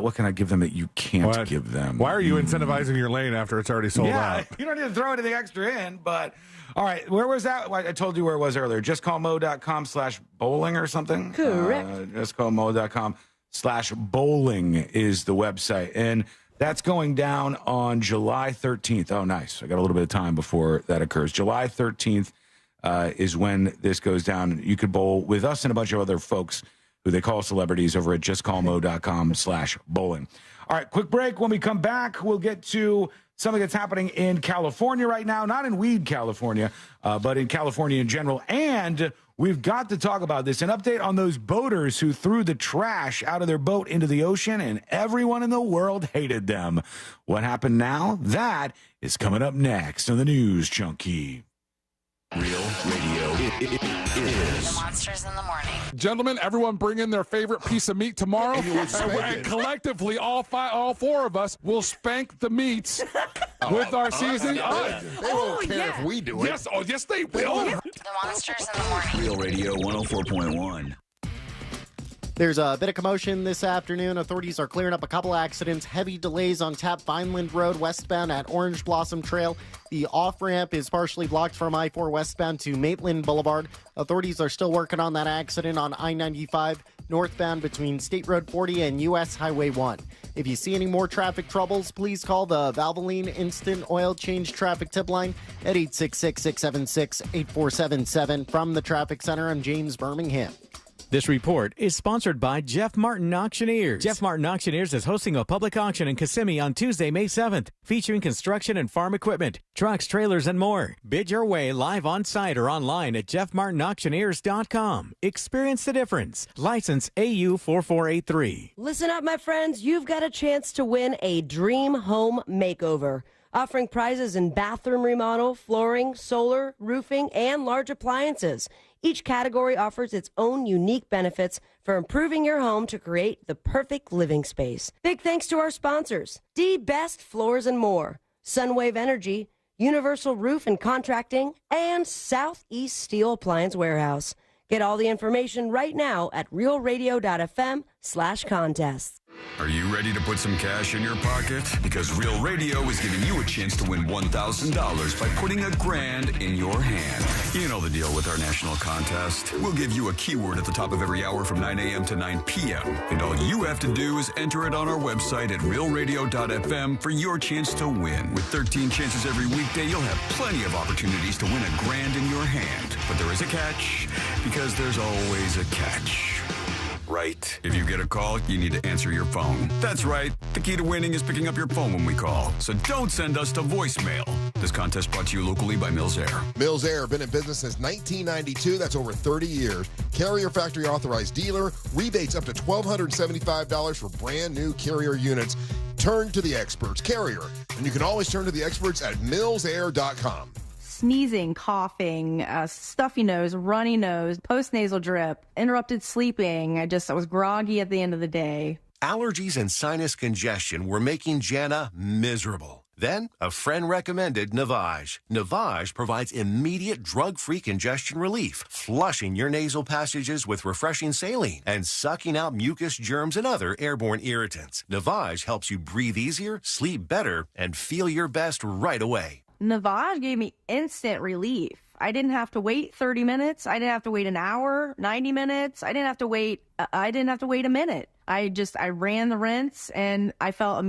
What can I give them that you can't give them? Why are you incentivizing your lane after it's already sold out? You don't need to throw anything extra in, but all right, where was that? I told you where it was earlier. JustCallMo.com/bowling or something. Correct. JustCallMo.com/bowling is the website. And that's going down on July 13th. Oh, nice. I got a little bit of time before that occurs. July 13th is when this goes down. You could bowl with us and a bunch of other folks who they call celebrities over at JustCallMo.com/bowling. All right, quick break. When we come back, we'll get to something that's happening in California right now, not in Weed, California, but in California in general. And we've got to talk about this, an update on those boaters who threw the trash out of their boat into the ocean and everyone in the world hated them. What happened now? That is coming up next on the News Junkie. Real Radio is Monsters in the Morning. Gentlemen, everyone bring in their favorite piece of meat tomorrow, and collectively, all four of us will spank the meats with our seasoning. They won't care if we do it. Yes, yes, they will. The Monsters in the Morning. Real Radio 104.1. There's a bit of commotion this afternoon. Authorities are clearing up a couple accidents. Heavy delays on Tap Vineland Road westbound at Orange Blossom Trail. The off-ramp is partially blocked from I-4 westbound to Maitland Boulevard. Authorities are still working on that accident on I-95 northbound between State Road 40 and U.S. Highway 1. If you see any more traffic troubles, please call the Valvoline Instant Oil Change Traffic Tip Line at 866-676-8477. From the Traffic Center, I'm James Birmingham. This report is sponsored by Jeff Martin Auctioneers. Jeff Martin Auctioneers is hosting a public auction in Kissimmee on Tuesday, May 7th, featuring construction and farm equipment, trucks, trailers, and more. Bid your way live on site or online at jeffmartinauctioneers.com. Experience the difference. License AU 4483. Listen up, my friends. You've got a chance to win a dream home makeover. Offering prizes in bathroom remodel, flooring, solar, roofing, and large appliances. Each category offers its own unique benefits for improving your home to create the perfect living space. Big thanks to our sponsors, D Best Floors and More, Sunwave Energy, Universal Roof and Contracting, and Southeast Steel Appliance Warehouse. Get all the information right now at realradio.fm/contests. Are you ready to put some cash in your pocket? Because Real Radio is giving you a chance to win $1,000 by putting $1,000 in your hand. You know the deal with our national contest. We'll give you a keyword at the top of every hour from 9 a.m. to 9 p.m. And all you have to do is enter it on our website at realradio.fm for your chance to win. With 13 chances every weekday, you'll have plenty of opportunities to win $1,000 in your hand. But there is a catch, because there's always a catch. right? If you get a call, you need to answer your phone. That's right. The key to winning is picking up your phone when we call. So don't send us to voicemail. This contest brought to you locally by Mills Air. Mills Air, been in business since 1992. That's over 30 years. Carrier factory authorized dealer. Rebates up to $1,275 for brand new Carrier units. Turn to the experts. Carrier. And you can always turn to the experts at millsair.com. Sneezing, coughing, stuffy nose, runny nose, postnasal drip, interrupted sleeping. I was groggy at the end of the day. Allergies and sinus congestion were making Jana miserable. Then, a friend recommended Navage. Navage provides immediate drug-free congestion relief, flushing your nasal passages with refreshing saline and sucking out mucus, germs, and other airborne irritants. Navage helps you breathe easier, sleep better, and feel your best right away. Navage gave me instant relief. I didn't have to wait 30 minutes. I didn't have to wait an hour, 90 minutes. I didn't have to wait a minute. I ran the rinse and I felt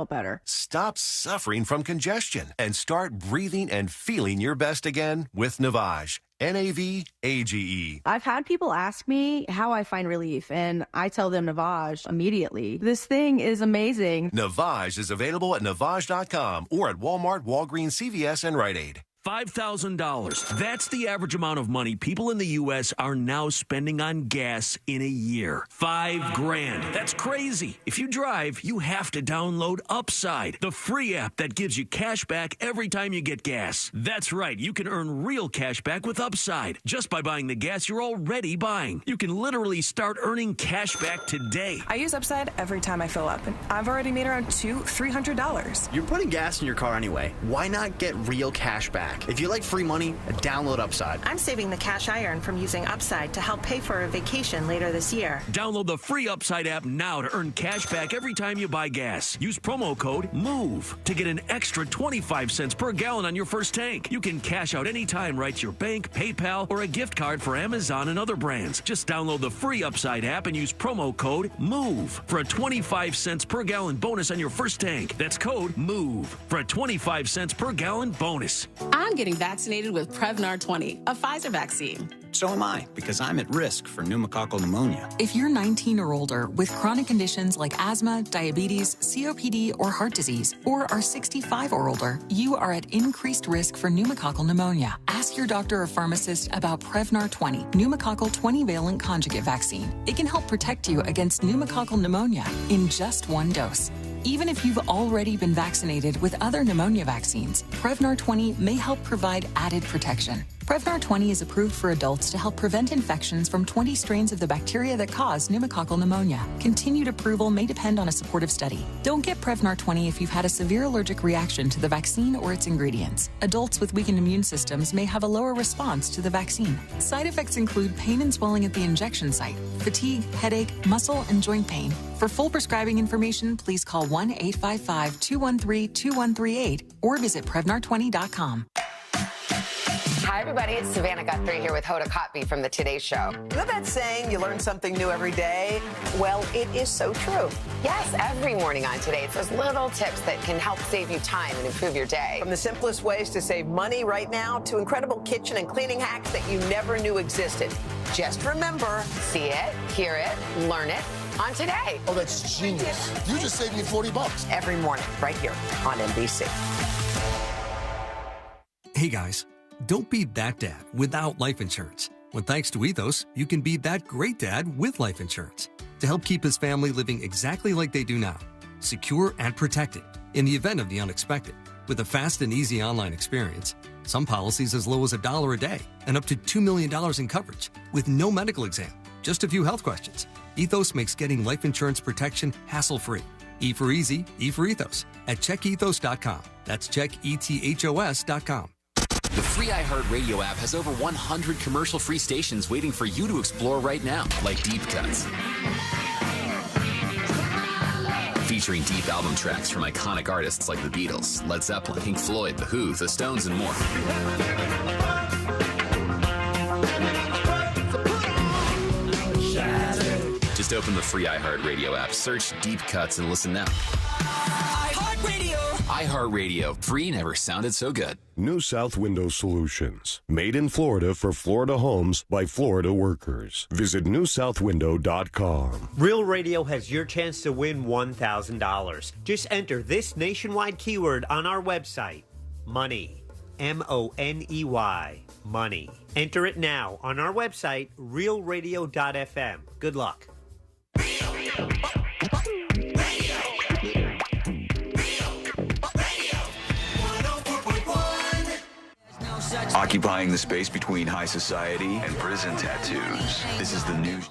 better. Stop suffering from congestion and start breathing and feeling your best again with Navage. Navage. I've had people ask me how I find relief, and I tell them Navage immediately. This thing is amazing. Navage is available at Navage.com or at Walmart, Walgreens, CVS, and Rite Aid. $5,000. That's the average amount of money people in the U.S. are now spending on gas in a year. $5,000. That's crazy. If you drive, you have to download Upside, the free app that gives you cash back every time you get gas. That's right. You can earn real cash back with Upside just by buying the gas you're already buying. You can literally start earning cash back today. I use Upside every time I fill up, and I've already made around $200-$300. You're putting gas in your car anyway. Why not get real cash back? If you like free money, download Upside. I'm saving the cash I earn from using Upside to help pay for a vacation later this year. Download the free Upside app now to earn cash back every time you buy gas. Use promo code MOVE to get an extra 25 cents per gallon on your first tank. You can cash out anytime right to your bank, PayPal, or a gift card for Amazon and other brands. Just download the free Upside app and use promo code MOVE for a 25 cents per gallon bonus on your first tank. That's code MOVE for a 25 cents per gallon bonus. I'm getting vaccinated with Prevnar 20, a Pfizer vaccine. So am I, because I'm at risk for pneumococcal pneumonia. If you're 19 or older with chronic conditions like asthma, diabetes, COPD, or heart disease, or are 65 or older, you are at increased risk for pneumococcal pneumonia. Ask your doctor or pharmacist about Prevnar 20, pneumococcal 20-valent conjugate vaccine. It can help protect you against pneumococcal pneumonia in just one dose. Even if you've already been vaccinated with other pneumonia vaccines, Prevnar 20 may help provide added protection. Prevnar 20 is approved for adults to help prevent infections from 20 strains of the bacteria that cause pneumococcal pneumonia. Continued approval may depend on a supportive study. Don't get Prevnar 20 if you've had a severe allergic reaction to the vaccine or its ingredients. Adults with weakened immune systems may have a lower response to the vaccine. Side effects include pain and swelling at the injection site, fatigue, headache, muscle, and joint pain. For full prescribing information, please call 1-855-213-2138 or visit Prevnar20.com. Hi, everybody. It's Savannah Guthrie here with Hoda Kotb from the Today Show. You know that saying, you learn something new every day? Well, it is so true. Yes, every morning on Today, it's those little tips that can help save you time and improve your day. From the simplest ways to save money right now to incredible kitchen and cleaning hacks that you never knew existed. Just remember, see it, hear it, learn it on Today. Oh, that's genius. You just saved me $40. Every morning, right here on NBC. Hey, guys. Don't be that dad without life insurance. When thanks to Ethos, you can be that great dad with life insurance to help keep his family living exactly like they do now, secure and protected in the event of the unexpected. With a fast and easy online experience, some policies as low as $1 a day and up to $2 million in coverage with no medical exam, just a few health questions. Ethos makes getting life insurance protection hassle-free. E for easy, E for Ethos at checkethos.com. That's checkethos.com. The free iHeartRadio app has over 100 commercial-free stations waiting for you to explore right now, like Deep Cuts. Featuring deep album tracks from iconic artists like the Beatles, Led Zeppelin, Pink Floyd, The Who, The Stones, and more. Just open the free iHeartRadio app, search Deep Cuts, and listen now. iHeartRadio. iHeartRadio. Free never sounded so good. New South Window Solutions. Made in Florida for Florida homes by Florida workers. Visit newsouthwindow.com. Real Radio has your chance to win $1,000. Just enter this nationwide keyword on our website. Money. MONEY. Money. Enter it now on our website, realradio.fm. Good luck. Occupying the space between high society and prison tattoos. This is the news.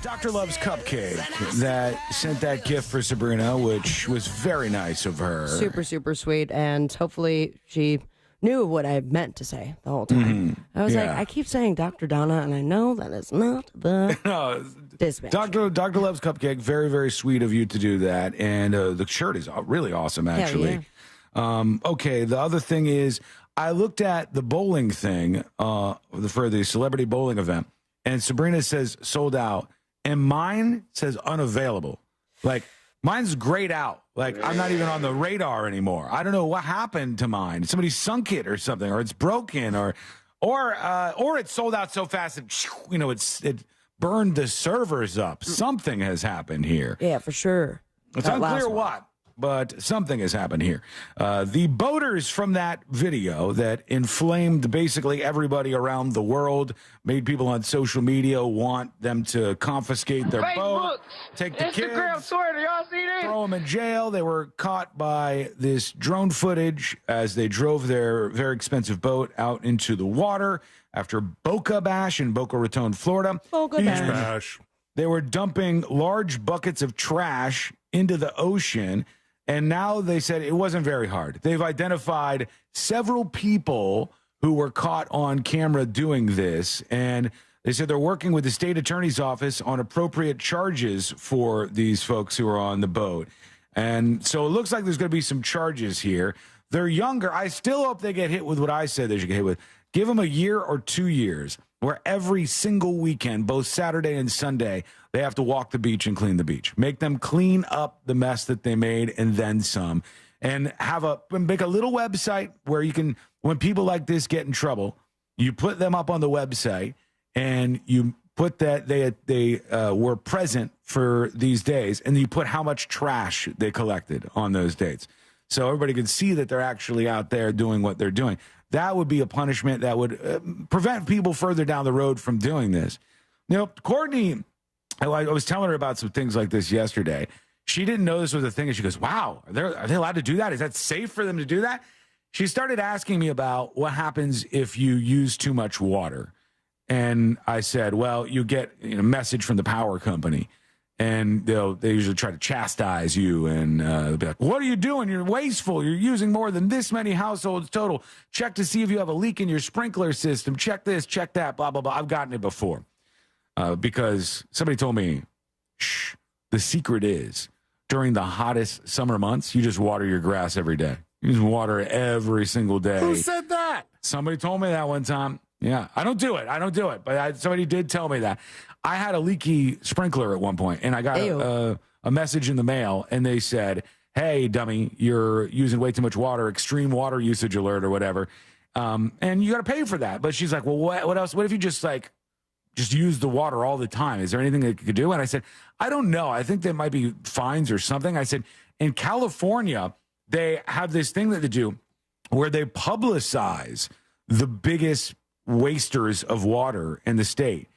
Dr. Love's Cupcake that sent that gift for Sabrina, which was very nice of her. Super, super sweet. And hopefully she knew what I meant to say the whole time. I was like, I keep saying Dr. Donna, and I know that is not the dispatch. Dr. Love's Cupcake, very, very sweet of you to do that. And the shirt is really awesome, actually. Okay, the other thing is, I looked at the bowling thing for the celebrity bowling event, and Sabrina says sold out. And mine says unavailable. Like, mine's grayed out. Like, I'm not even on the radar anymore. I don't know what happened to mine. Somebody sunk it or something, or it's broken, or it sold out so fast that, it burned the servers up. Something has happened here. Yeah, for sure. It's unclear what, but something has happened here. The boaters from that video that inflamed basically everybody around the world, made people on social media want them to confiscate their boat, take the Instagram kids, story. Y'all see this? throw them in jail. They were caught by this drone footage as they drove their very expensive boat out into the water after Boca Bash in Boca Raton, Florida. Boca Bash. They were dumping large buckets of trash into the ocean. And now they said it wasn't very hard. They've identified several people who were caught on camera doing this. And they said they're working with the state attorney's office on appropriate charges for these folks who are on the boat. And so it looks like there's going to be some charges here. They're younger. I still hope they get hit with what I said they should get hit with. Give them a year or 2 years where every single weekend, both Saturday and Sunday, they have to walk the beach and clean the beach. Make them clean up the mess that they made and then some. And make a little website where you can, when people like this get in trouble, you put them up on the website and you put that they were present for these days, and you put how much trash they collected on those dates. So everybody can see that they're actually out there doing what they're doing. That would be a punishment that would prevent people further down the road from doing this. You know, Courtney, I was telling her about some things like this yesterday. She didn't know this was a thing, and she goes, wow, are they allowed to do that? Is that safe for them to do that? She started asking me about what happens if you use too much water. And I said, well, you get a message from the power company, and they usually try to chastise you, and they'll be like, what are you doing? You're wasteful. You're using more than this many households total. Check to see if you have a leak in your sprinkler system. Check this, check that, blah, blah, blah. I've gotten it before because somebody told me, shh, the secret is during the hottest summer months, you just water your grass every day. You just water it every single day. Who said that? Somebody told me that one time. Yeah, I don't do it. But somebody did tell me that. I had a leaky sprinkler at one point, and I got a message in the mail, and they said, hey, dummy, you're using way too much water, extreme water usage alert or whatever, and you got to pay for that. But she's like, well, what else? What if you just use the water all the time? Is there anything that you could do? And I said, I don't know. I think there might be fines or something. I said, in California, they have this thing that they do where they publicize the biggest wasters of water in the state.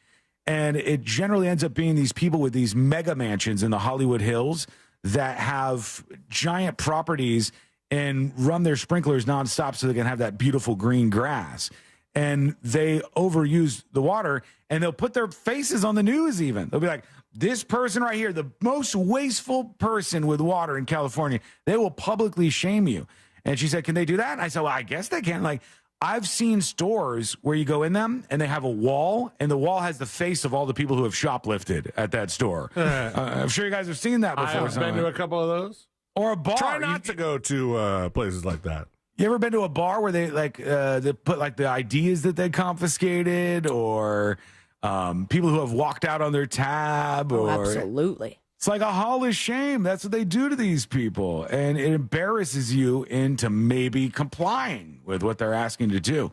And it generally ends up being these people with these mega mansions in the Hollywood Hills that have giant properties and run their sprinklers nonstop so they can have that beautiful green grass. And they overuse the water, and they'll put their faces on the news even. They'll be like, this person right here, the most wasteful person with water in California, they will publicly shame you. And she said, can they do that? And I said, well, I guess they can. Like, I've seen stores where you go in them and they have a wall, and the wall has the face of all the people who have shoplifted at that store. I'm sure you guys have seen that before. I've been to a couple of those. Or a bar. Try not to go to places like that. You ever been to a bar where they they put like the IDs that they confiscated, or people who have walked out on their tab? Or Absolutely. It's like a hall of shame. That's what they do to these people, and it embarrasses you into maybe complying with what they're asking to do.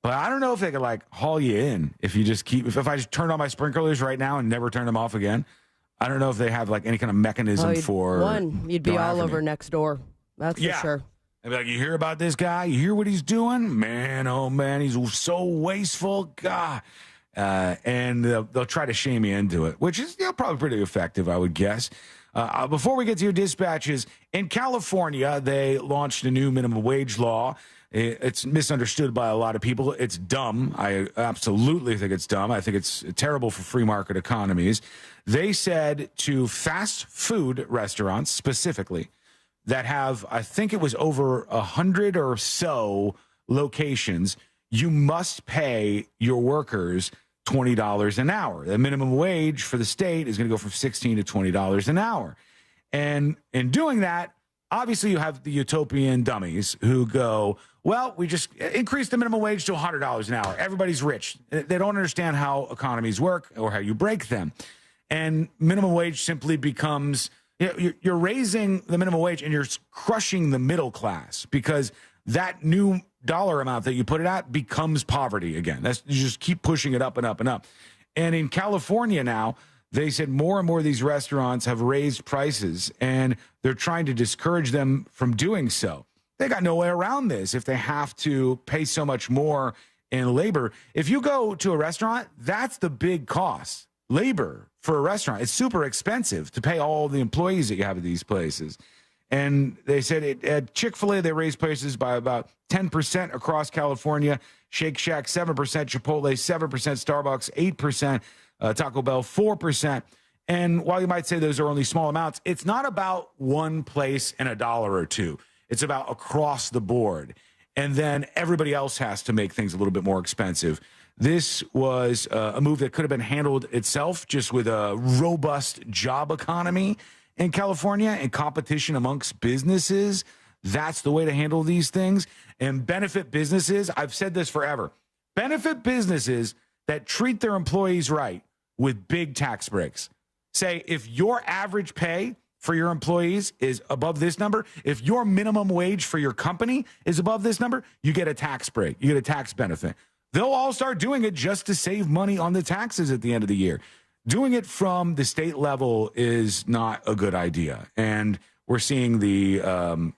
But I don't know if they could like haul you in if you just keep. If I just turned on my sprinklers right now and never turned them off again, I don't know if they have like any kind of mechanism for you'd be going all after over me. next door. That's for sure. I'd be like, you hear about this guy? You hear what he's doing? Man, oh man, he's so wasteful. God. And they'll try to shame you into it, which is probably pretty effective, I would guess. Before we get to your dispatches, in California, they launched a new minimum wage law. It's misunderstood by a lot of people. It's dumb. I absolutely think it's dumb. I think it's terrible for free market economies. They said to fast food restaurants specifically that have, I think it was over 100 or so locations, you must pay your workers $20 an hour. The minimum wage for the state is going to go from $16 to $20 an hour. And in doing that, obviously you have the utopian dummies who go, well, we just increased the minimum wage to $100 an hour. Everybody's rich. They don't understand how economies work or how you break them. And minimum wage simply becomes, you're raising the minimum wage and you're crushing the middle class, because that new dollar amount that you put it at becomes poverty again. You just keep pushing it up and up and up. And in California now, they said more and more of these restaurants have raised prices, and they're trying to discourage them from doing so. They got no way around this if they have to pay so much more in labor. If you go to a restaurant, that's the big cost. Labor for a restaurant. It's super expensive to pay all the employees that you have at these places. And they said at Chick-fil-A, they raised prices by about 10% across California. Shake Shack, 7%. Chipotle, 7%. Starbucks, 8%. Taco Bell, 4%. And while you might say those are only small amounts, it's not about one place and $1 or $2. It's about across the board. And then everybody else has to make things a little bit more expensive. This was a move that could have been handled itself just with a robust job economy in California and competition amongst businesses. That's the way to handle these things. And benefit businesses, I've said this forever, benefit businesses that treat their employees right with big tax breaks. Say, if your average pay for your employees is above this number, if your minimum wage for your company is above this number, you get a tax break. You get a tax benefit. They'll all start doing it just to save money on the taxes at the end of the year. Doing it from the state level is not a good idea. And we're seeing the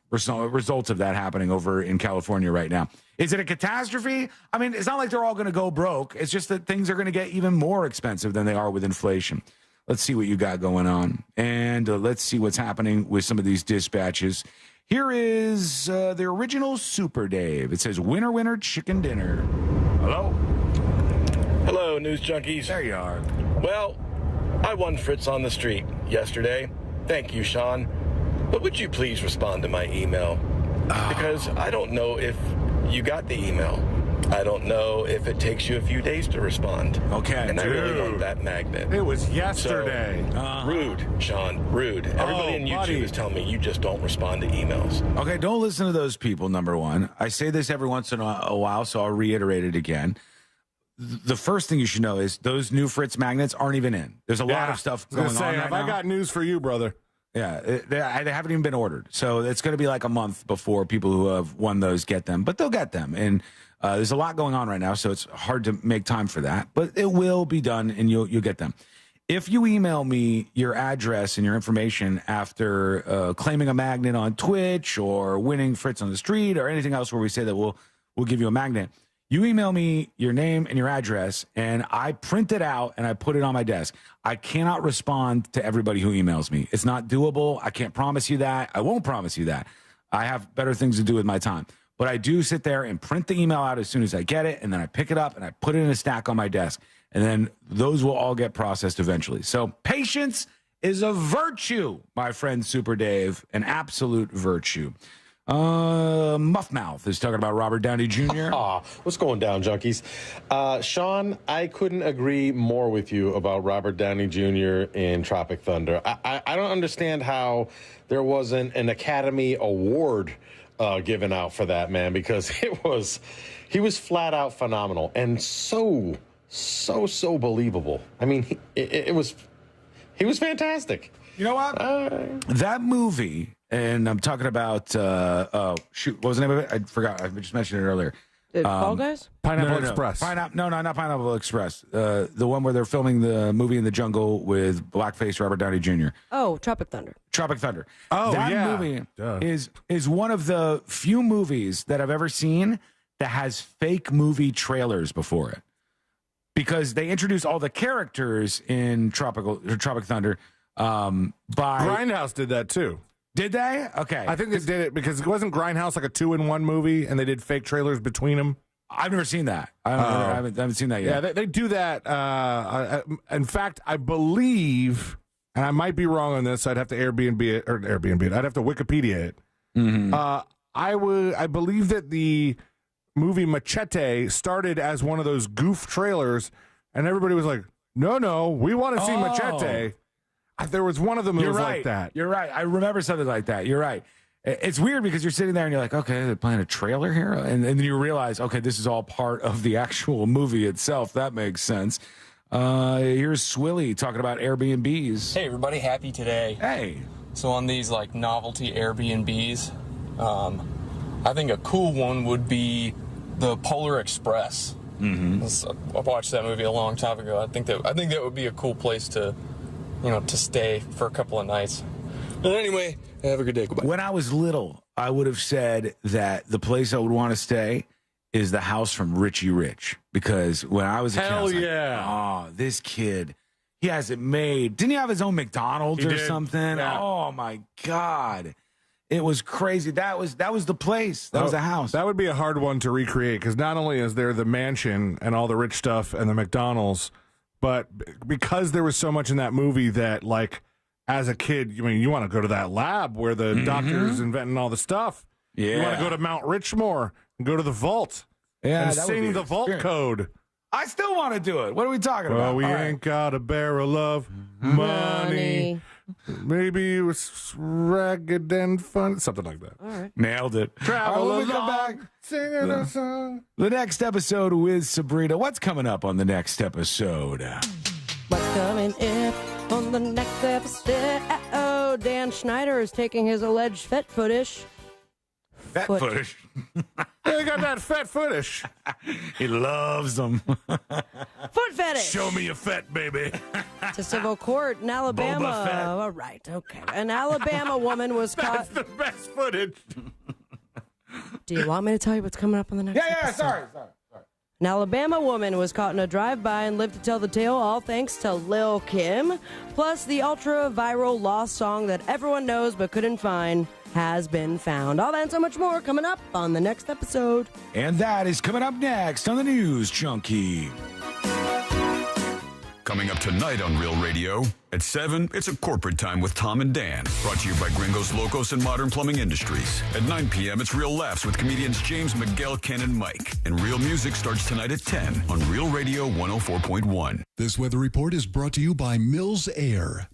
results of that happening over in California right now. Is it a catastrophe? I mean, it's not like they're all going to go broke. It's just that things are going to get even more expensive than they are with inflation. Let's see what you got going on. And let's see what's happening with some of these dispatches. Here is the original Super Dave. It says, winner, winner, chicken dinner. Hello? Hello, News Junkies. There you are. Well, I won Fritz on the Street yesterday. Thank you, Sean. But would you please respond to my email? Because I don't know if you got the email. I don't know if it takes you a few days to respond. Okay, and I really want that magnet. It was yesterday. So, rude, Sean, rude. Everybody on YouTube is telling me you just don't respond to emails. Okay, don't listen to those people, number one. I say this every once in a while, so I'll reiterate it again. The first thing you should know is those new Fritz magnets aren't even in. There's a lot of stuff going on right now. I got news for you, brother. Yeah, they haven't even been ordered. So it's going to be like a month before people who have won those get them. But they'll get them. And there's a lot going on right now, so it's hard to make time for that. But it will be done, and you'll get them. If you email me your address and your information after claiming a magnet on Twitch or winning Fritz on the Street or anything else where we say that we'll give you a magnet, you email me your name and your address, and I print it out and I put it on my desk. I cannot respond to everybody who emails me. It's not doable. I can't promise you that. I won't promise you that. I have better things to do with my time. But I do sit there and print the email out as soon as I get it, and then I pick it up and I put it in a stack on my desk. And then those will all get processed eventually. So patience is a virtue, my friend Super Dave, an absolute virtue. Muffmouth is talking about Robert Downey Jr. What's going down, junkies? Sean, I couldn't agree more with you about Robert Downey Jr. in Tropic Thunder. I don't understand how there wasn't an Academy Award given out for that, man, because he was flat out phenomenal and so believable. I mean, he was fantastic. You know what? That movie, and I'm talking about, what was the name of it? I forgot. I just mentioned it earlier. Fall Guys? Pineapple Express. No, not Pineapple Express. The one where they're filming the movie in the jungle with blackface Robert Downey Jr. Oh, Tropic Thunder. Tropic Thunder. Oh, that movie is one of the few movies that I've ever seen that has fake movie trailers before it. Because they introduced all the characters in Tropic Thunder by Grindhouse did that too. Did they? Okay. I think they did it because it wasn't Grindhouse like a 2-in-1 movie, and they did fake trailers between them. I've never seen that. I haven't seen that yet. Yeah, they do that. In fact, I believe, and I might be wrong on this, I'd have to Airbnb it. I'd have to Wikipedia it. Mm-hmm. I believe that the movie Machete started as one of those goof trailers, and everybody was like, no, we want to see Machete. There was one of them that was like that. You're right. I remember something like that. You're right. It's weird because you're sitting there and you're like, okay, they're playing a trailer here. And then you realize, okay, this is all part of the actual movie itself. That makes sense. Here's Swilly talking about Airbnbs. Hey, everybody. Happy today. Hey. So on these like novelty Airbnbs, I think a cool one would be the Polar Express. Mm-hmm. I watched that movie a long time ago. I think that would be a cool place to stay for a couple of nights. But anyway, have a good day. Goodbye. When I was little, I would have said that the place I would want to stay is the house from Richie Rich. Because when I was a kid, I was like, this kid, he has it made. Didn't he have his own McDonald's or something? Yeah. Oh, my God. It was crazy. That was the place. That was the house. That would be a hard one to recreate because not only is there the mansion and all the rich stuff and the McDonald's, but because there was so much in that movie that, like, as a kid, you want to go to that lab where the doctor's inventing all the stuff. Yeah. You want to go to Mount Richmore and go to the vault and sing the vault code. I still want to do it. What are we talking about? Well, we ain't got a barrel of money. Maybe it was ragged and fun. Something like that. All right. Nailed it. Travel when we come along, back, singing a song. The next episode with Sabrina. What's coming up on the next episode? What's coming up on the next episode? Oh, Dan Schneider is taking his alleged fat footage. Fat footage? He got that fat footage. He loves them. Foot fetish. Show me your fat, baby. To civil court in Alabama. Boba Fett. All right, okay. An Alabama woman was caught. That's the best footage. Do you want me to tell you what's coming up on the next episode? Sorry. An Alabama woman was caught in a drive-by and lived to tell the tale, all thanks to Lil' Kim. Plus, the ultra-viral lost song that everyone knows but couldn't find has been found. All that and so much more coming up on the next episode. And that is coming up next on the News Junkie. Coming up tonight on Real Radio at 7, it's a corporate time with Tom and Dan. Brought to you by Gringos Locos and Modern Plumbing Industries. At 9 p.m., it's Real Laughs with comedians James, Miguel, Ken, and Mike. And Real Music starts tonight at 10 on Real Radio 104.1. This weather report is brought to you by Mills Air.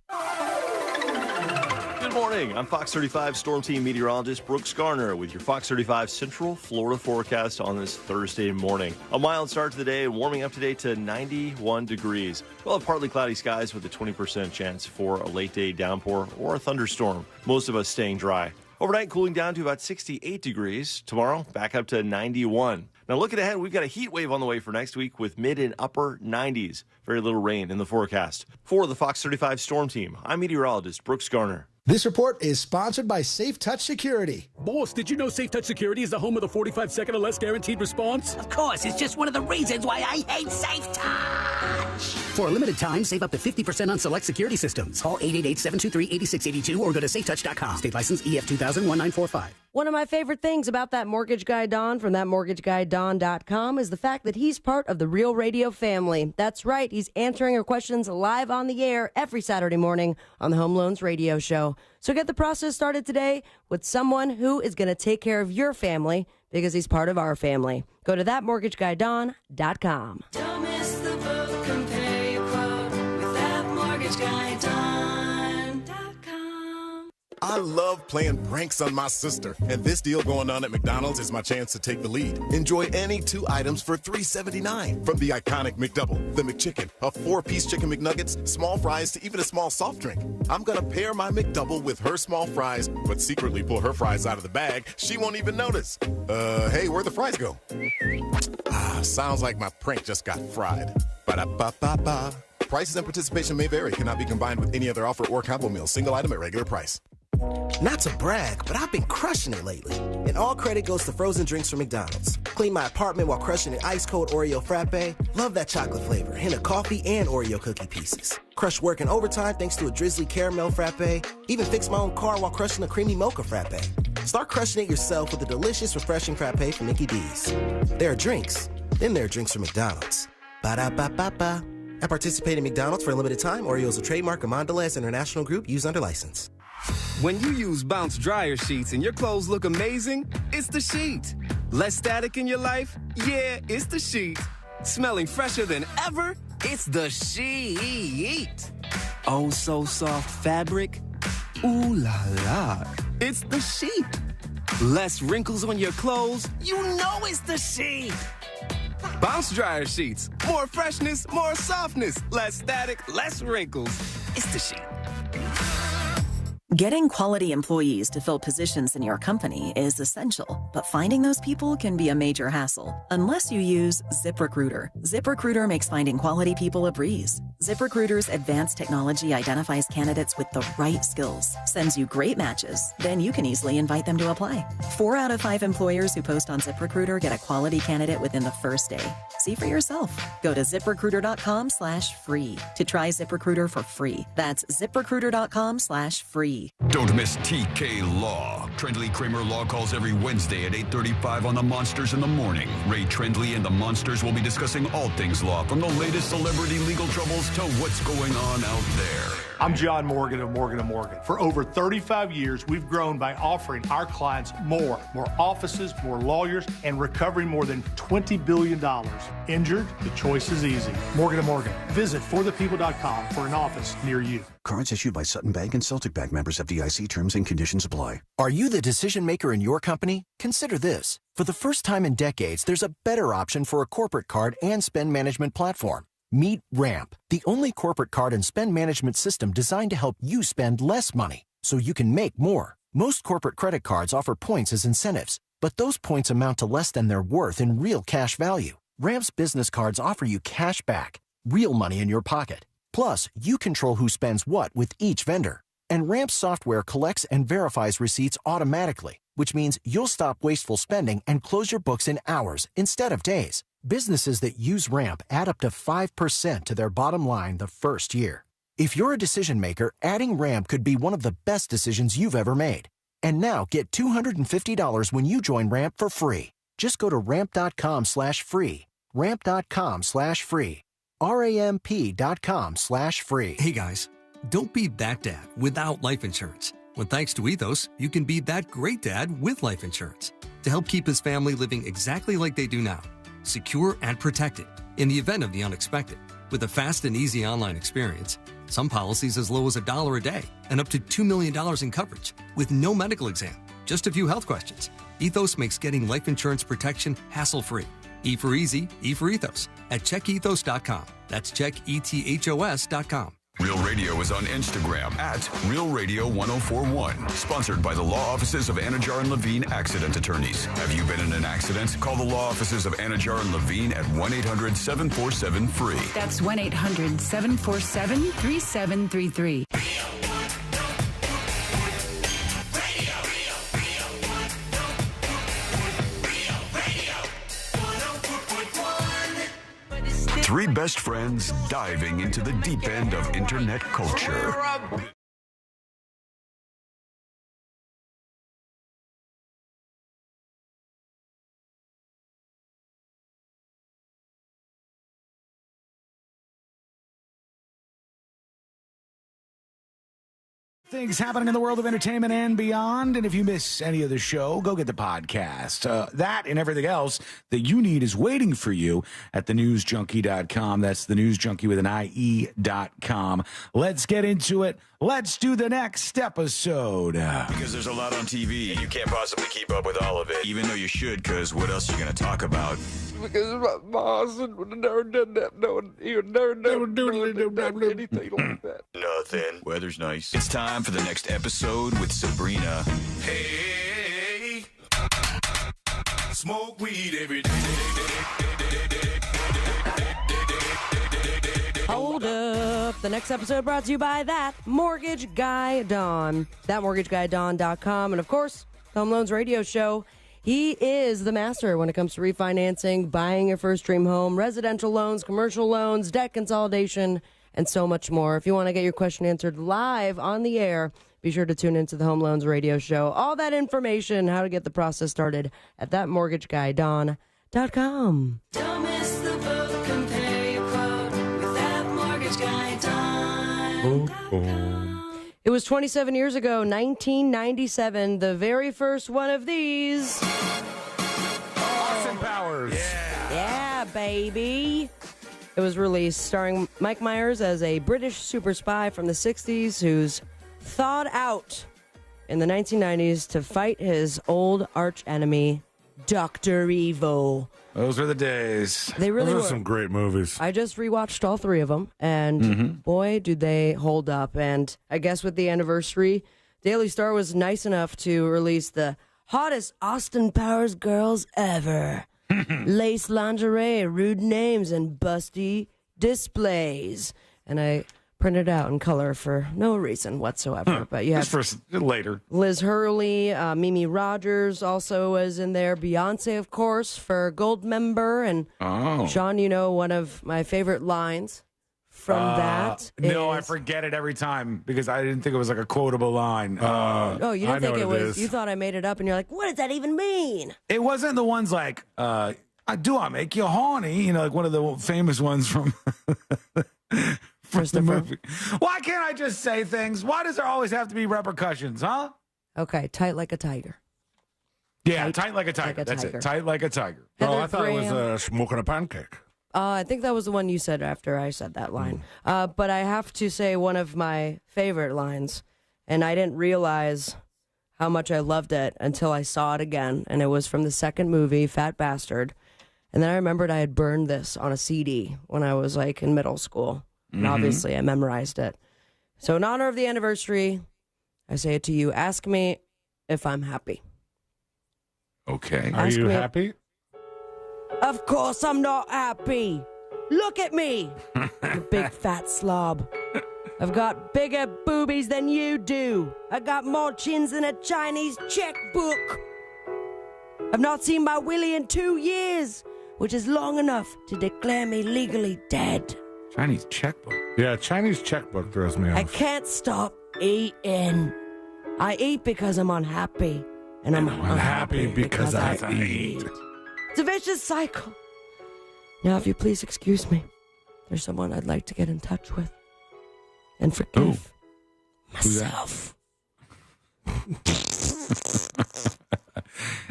Good morning. I'm Fox 35 Storm Team meteorologist Brooks Garner with your Fox 35 Central Florida forecast on this Thursday morning. A mild start to the day and warming up today to 91 degrees. We'll have partly cloudy skies with a 20% chance for a late day downpour or a thunderstorm. Most of us staying dry. Overnight cooling down to about 68 degrees. Tomorrow back up to 91. Now looking ahead, we've got a heat wave on the way for next week with mid and upper 90s. Very little rain in the forecast. For the Fox 35 Storm Team, I'm meteorologist Brooks Garner. This report is sponsored by Safe Touch Security. Boss, did you know Safe Touch Security is the home of the 45-second or less guaranteed response? Of course, it's just one of the reasons why I hate Safe Touch. For a limited time, save up to 50% on select security systems. Call 888-723-8682 or go to safetouch.com. State license EF 2000-1945. One of my favorite things about that mortgage guy Don from thatmortgageguyDon.com is the fact that he's part of the Real Radio family. That's right, he's answering your questions live on the air every Saturday morning on the Home Loans Radio Show. So get the process started today with someone who is going to take care of your family because he's part of our family. Go to thatmortgaguydawn.com. Don't miss the boat, compare your quote with thatmortgaguydawn.com. I love playing pranks on my sister, and this deal going on at McDonald's is my chance to take the lead. Enjoy any 2 items for $3.79 from the iconic McDouble, the McChicken, a 4-piece chicken McNuggets, small fries to even a small soft drink. I'm gonna pair my McDouble with her small fries, but secretly pull her fries out of the bag. She won't even notice. Hey, where'd the fries go? Sounds like my prank just got fried. Ba-da-ba-ba-ba. Prices and participation may vary. Cannot be combined with any other offer or combo meal. Single item at regular price. Not to brag, but I've been crushing it lately. And all credit goes to frozen drinks from McDonald's. Clean my apartment while crushing an ice-cold Oreo frappe. Love that chocolate flavor. Hint of coffee and Oreo cookie pieces. Crush work in overtime thanks to a drizzly caramel frappe. Even fix my own car while crushing a creamy mocha frappe. Start crushing it yourself with a delicious, refreshing frappe from Mickey D's. There are drinks. Then there are drinks from McDonald's. Ba-da-ba-ba-ba. At participating McDonald's for a limited time, Oreo is a trademark of Mondelez International Group used under license. When you use Bounce dryer sheets and your clothes look amazing, it's the sheet. Less static in your life? Yeah, it's the sheet. Smelling fresher than ever? It's the sheet. Oh, so soft fabric? Ooh la la. It's the sheet. Less wrinkles on your clothes? You know it's the sheet. Bounce dryer sheets. More freshness, more softness. Less static, less wrinkles. It's the sheet. Getting quality employees to fill positions in your company is essential, but finding those people can be a major hassle unless you use ZipRecruiter. ZipRecruiter makes finding quality people a breeze. ZipRecruiter's advanced technology identifies candidates with the right skills, sends you great matches, then you can easily invite them to apply. 4 out of 5 employers who post on ZipRecruiter get a quality candidate within the first day. See for yourself. Go to ZipRecruiter.com/free to try ZipRecruiter for free. That's ZipRecruiter.com/free. Don't miss TK Law. Trendley Kramer Law calls every Wednesday at 8:35 on the Monsters in the Morning. Ray Trendley and the Monsters will be discussing all things law, from the latest celebrity legal troubles to what's going on out there. I'm John Morgan of Morgan & Morgan. For over 35 years, we've grown by offering our clients more offices, more lawyers, and recovering more than $20 billion. Injured? The choice is easy. Morgan & Morgan. Visit forthepeople.com for an office near you. Cards issued by Sutton Bank and Celtic Bank, members FDIC. Terms and conditions apply. Are you the decision maker in your company? Consider this. For the first time in decades, there's a better option for a corporate card and spend management platform. Meet Ramp, the only corporate card and spend management system designed to help you spend less money so you can make more. Most corporate credit cards offer points as incentives, but those points amount to less than their worth in real cash value. Ramp's business cards offer you cash back, real money in your pocket. Plus, you control who spends what with each vendor. And Ramp's software collects and verifies receipts automatically, which means you'll stop wasteful spending and close your books in hours instead of days. Businesses that use Ramp add up to 5% to their bottom line the first year. If you're a decision maker, adding Ramp could be one of the best decisions you've ever made. And now get $250 when you join Ramp for free. Just go to ramp.com/free. Ramp.com/free. RAMP.com/free. Hey guys, don't be that dad without life insurance. When thanks to Ethos, you can be that great dad with life insurance to help keep his family living exactly like they do now. Secure and protected in the event of the unexpected. With a fast and easy online experience, some policies as low as $1 a day and up to $2 million in coverage with no medical exam, just a few health questions. Ethos makes getting life insurance protection hassle-free. E for easy, E for ethos at checkethos.com. That's checkethos.com. Real Radio is on Instagram at Real Radio 1041. Sponsored by the law offices of Anajar and Levine Accident Attorneys. Have you been in an accident? Call the law offices of Anajar and Levine at 1-800-747-FREE. That's 1-800-747-3733. 3 best friends diving into the deep end of internet culture. Things happening in the world of entertainment and beyond. And if you miss any of the show, go get the podcast. That and everything else that you need is waiting for you at thenewsjunkie.com. That's thenewsjunkie with an IE.com. Let's get into it. Let's do the next episode. Because there's a lot on TV, and you can't possibly keep up with all of it, even though you should, because what else are you going to talk about? Because my husband would have never done that. He would never done anything like that. Nothing. Weather's nice. It's time for the next episode with Sabrina. Hey, smoke weed every day. Hold up. The next episode brought to you by That Mortgage Guy Don. ThatMortgageGuyDon.com. And, of course, Home Loans Radio Show. He is the master when it comes to refinancing, buying your first dream home, residential loans, commercial loans, debt consolidation, and so much more. If you want to get your question answered live on the air, be sure to tune into the Home Loans Radio Show. All that information, how to get the process started at ThatMortgageGuyDon.com. Don't miss the boat, compare your quote with That Mortgage Guy Don. It was 27 years ago, 1997, the very first one of these. Austin Powers. Yeah, baby. It was released starring Mike Myers as a British super spy from the 60s who's thawed out in the 1990s to fight his old arch enemy, Dr. Evil. Those were the days. They really Those were. are some great movies. I just rewatched all three of them, and boy, do they hold up. And I guess with the anniversary, Daily Star was nice enough to release the hottest Austin Powers girls ever. Lace lingerie, rude names, and busty displays. And I printed out in color for no reason whatsoever. But you have Just for later. Liz Hurley, Mimi Rogers also was in there. Beyonce, of course, for Gold member. And Sean, you know, one of my favorite lines from that. No, I is- forget it every time because I didn't think it was like a quotable line. Oh, you didn't think it was. You thought I made it up, and you're like, what does that even mean? It wasn't the ones like, do I make you horny? You know, like one of the famous ones from the movie. Why can't I just say things? Why does there always have to be repercussions, huh? Okay, tight like a tiger. Yeah, tight like a tiger. That's it. Tight like a tiger. Heather I thought it Graham. was smoking a pancake. I think that was the one you said after I said that line. But I have to say one of my favorite lines, and I didn't realize how much I loved it until I saw it again, and it was from the second movie, Fat Bastard. And then I remembered I had burned this on a CD when I was like in middle school. And obviously I memorized it. So in honor of the anniversary, I say it to you. Ask me if I'm happy. Okay. Are you happy? Of course I'm not happy. Look at me, you big fat slob. I've got bigger boobies than you do. I got more chins than a Chinese checkbook. I've not seen my willy in 2 years, which is long enough to declare me legally dead. Chinese checkbook. Yeah, Chinese checkbook throws me off. I can't stop eating. I eat because I'm unhappy. And I'm unhappy because I eat. It's a vicious cycle. Now, if you please excuse me, there's someone I'd like to get in touch with and forgive myself.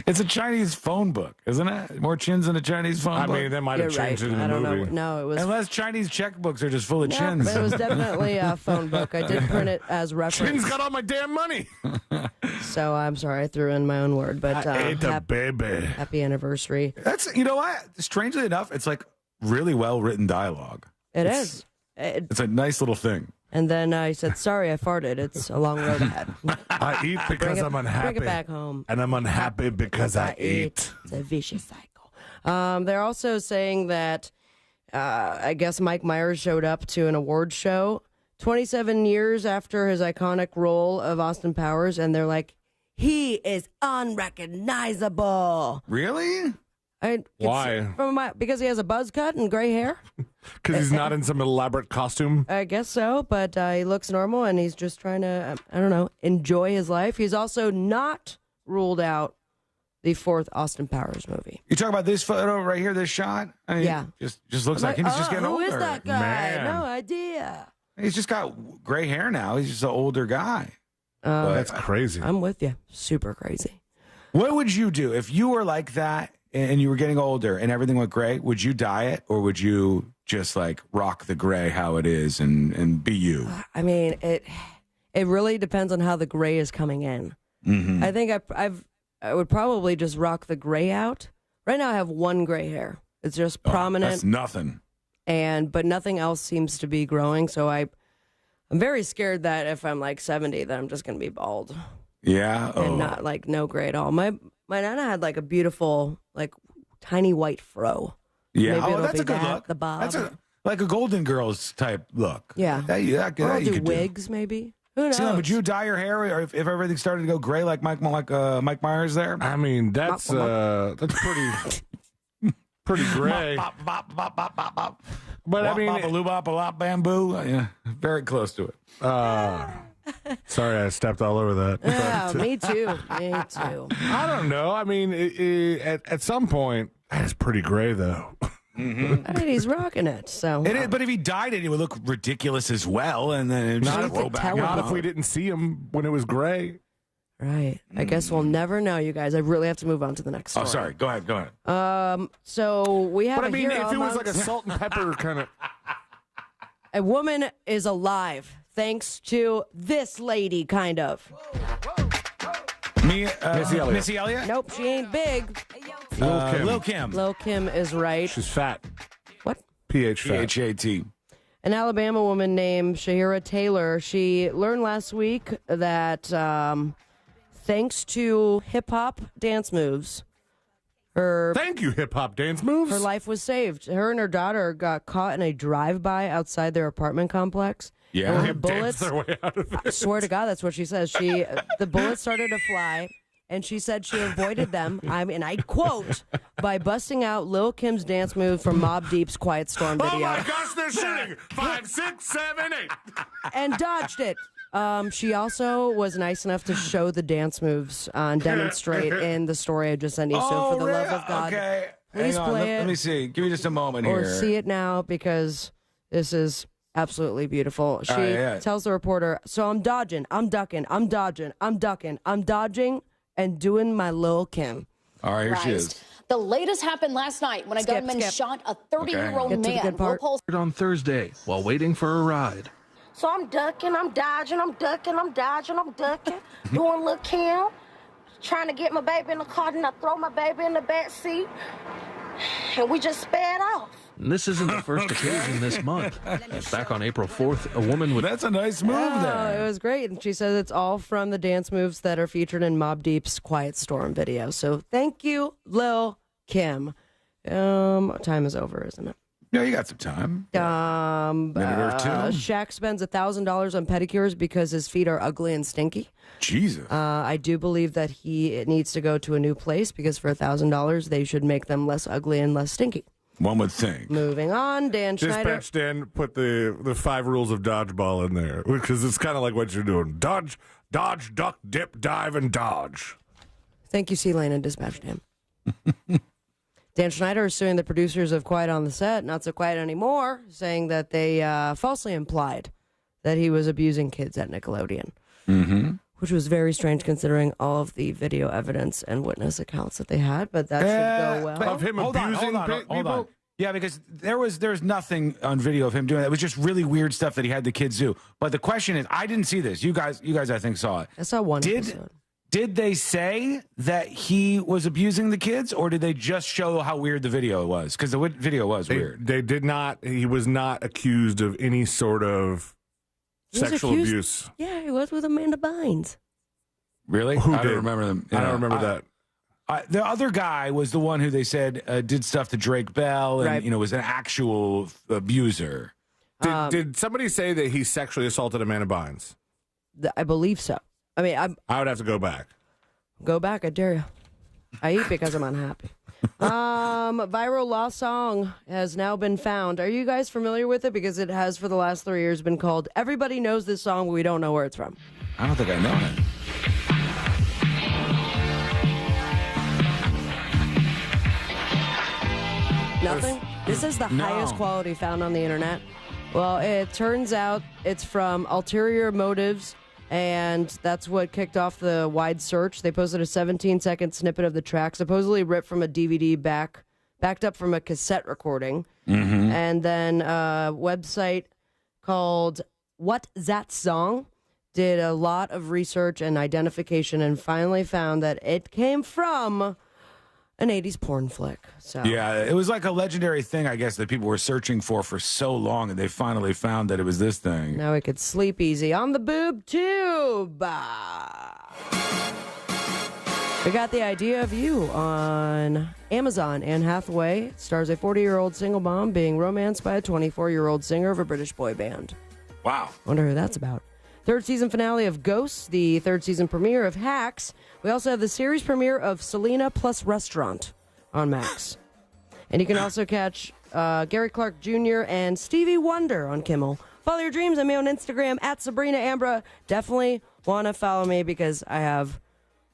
It's a Chinese phone book, isn't it? More chins than a Chinese phone book. I mean, they might have changed it in the movie. No, it was. Unless Chinese checkbooks are just full of No, chins. it was definitely a phone book. I did print it as reference. Chin's got all my damn money. So I'm sorry, I threw in my own word, but I ate a baby. Happy anniversary. That's, you know what? Strangely enough, it's like really well written dialogue. It is. It's a nice little thing. And then I said, sorry, I farted. It's a long road ahead. I eat because I'm unhappy. Bring it back home. And I'm unhappy because I eat. It's a vicious cycle. They're also saying that I guess Mike Myers showed up to an award show 27 years after his iconic role of Austin Powers, and they're like, he is unrecognizable. Really? Why? Because he has a buzz cut and gray hair? Because he's not in some elaborate costume? I guess so, but he looks normal, and he's just trying to, I don't know, enjoy his life. He's also not ruled out the fourth Austin Powers movie. You talk about this photo right here, this shot? I mean, Yeah. Just looks like him. He's just getting older. Who is that guy? Man. No idea. He's just got gray hair now. He's just an older guy. That's crazy. I'm with you. Super crazy. What would you do if you were like that and you were getting older and everything went gray? Would you dye it, or would you just like rock the gray how it is and be you? I mean, it really depends on how the gray is coming in. Mm-hmm. I think I would probably just rock the gray out. Right now I have one gray hair. It's just prominent. That's nothing. But nothing else seems to be growing, so I'm very scared that if I'm like 70 that I'm just going to be bald. Yeah. And not like no gray at all. My nana had like a beautiful like tiny white fro. Yeah. Maybe it'll That's be a good that, look. the bob. That's like a Golden Girls type look. Yeah. That you I'll do could wigs maybe. Who knows? Celine, would you dye your hair or if everything started to go gray like Mike Myers there? I mean, that's pretty gray. Bop, bop, bop, bop, bop, bop. But I mean, bop, bamboo. Yeah, very close to it. Sorry, I stepped all over that. Yeah, me too. Me too. I don't know. I mean, at some point, that's pretty gray, though. Mm-hmm. I mean, he's rocking it. So, But if he dyed it, it would look ridiculous as well, and then it just roll back. Not if we didn't see him when it was gray. Right. I guess we'll never know, you guys. I really have to move on to the next story. Oh, sorry. Go ahead. So we have But I mean, hero if it was amongst- like a salt and pepper kind of. A woman is alive thanks to this lady, kind of. Missy Elliott? Nope, she ain't big. Lil' Kim. Lil' Kim is right. She's fat. What? P-H-A-T. An Alabama woman named Shahira Taylor, she learned last week that thanks to hip-hop dance moves, Thank you, hip-hop dance moves. her life was saved. Her and her daughter got caught in a drive-by outside their apartment complex. Yeah. And They the bullets, danced their way out of I it. swear to God, that's what she says. The bullets started to fly, and she said she avoided them, and I quote, by busting out Lil' Kim's dance move from Mobb Deep's Quiet Storm video. Oh my gosh, they're shooting! 5, 6, 7, 8. And dodged it. She also was nice enough to show the dance moves and demonstrate in the story I just sent you. So for the love of God, Okay. please Hang on. play it. Let me see. Give me just a moment Or here. see it now, because this is absolutely beautiful. She yeah. tells the reporter, so I'm dodging, I'm ducking, I'm dodging, I'm ducking, I'm dodging, and doing my Lil' Kim. All right, here she is. The latest happened last night when a gunman shot a 30-year-old Get to the man. good part. On Thursday while waiting for a ride. So I'm ducking, I'm dodging, I'm ducking, I'm dodging, I'm ducking, doing Lil' Kim, trying to get my baby in the car, and I throw my baby in the back seat, and we just sped off. And this isn't the first occasion this month. Back on April 4th, a woman with... That's a nice move It was great. And she says it's all from the dance moves that are featured in Mobb Deep's Quiet Storm video. So thank you, Lil' Kim. Time is over, isn't it? No, you got some time. Minute or two. Shaq spends $1,000 on pedicures because his feet are ugly and stinky. Jesus. I do believe that he needs to go to a new place because for $1,000 they should make them less ugly and less stinky. One would think. Moving on, Dan Schneider. Dispatch Dan put the 5 rules of dodgeball in there because it's kind of like what you're doing: dodge, duck, dip, dive, and dodge. Thank you, C-Lane and Dispatch Dan. Dan Schneider is suing the producers of Quiet on the Set, Not So Quiet Anymore, saying that they falsely implied that he was abusing kids at Nickelodeon. Mm-hmm. Which was very strange considering all of the video evidence and witness accounts that they had, but that should go well. Of him abusing people? Hold on. Yeah, because there's nothing on video of him doing that. It was just really weird stuff that he had the kids do. But the question is, I didn't see this. You guys I think saw it. I saw one episode. Did they say that he was abusing the kids, or did they just show how weird the video was? Because the video was weird. They did not. He was not accused of any sort of sexual abuse. Yeah, he was with Amanda Bynes. Really? Who I did? don't remember them. I don't remember that. The other guy was the one who they said did stuff to Drake Bell and was an actual abuser. Did somebody say that he sexually assaulted Amanda Bynes? I believe so. I mean, I would have to go back. Go back, I dare you. I eat because I'm unhappy. Viral lost song has now been found. Are you guys familiar with it? Because it has for the last 3 years been called Everybody Knows This Song, but we don't know where it's from. I don't think I know it. Nothing? This is the highest quality found on the internet. Well, it turns out it's from Ulterior Motives And that's what kicked off the wide search. They posted a 17-second snippet of the track, supposedly ripped from a DVD backed up from a cassette recording. Mm-hmm. And then a website called What That Song did a lot of research and identification and finally found that it came from an 80s porn flick. So yeah, it was like a legendary thing, I guess, that people were searching for so long, and they finally found that it was this thing. now we could sleep easy on the boob tube. We got The Idea of You on Amazon. Anne Hathaway stars a 40-year-old single mom being romanced by a 24-year-old singer of a British boy band. Wow. Wonder who that's about. Third season finale of Ghosts, the third season premiere of Hacks. We also have the series premiere of Selena Plus Restaurant on Max. And you can also catch Gary Clark Jr. and Stevie Wonder on Kimmel. Follow your dreams on me on Instagram at Sabrina Ambra. Definitely want to follow me because I have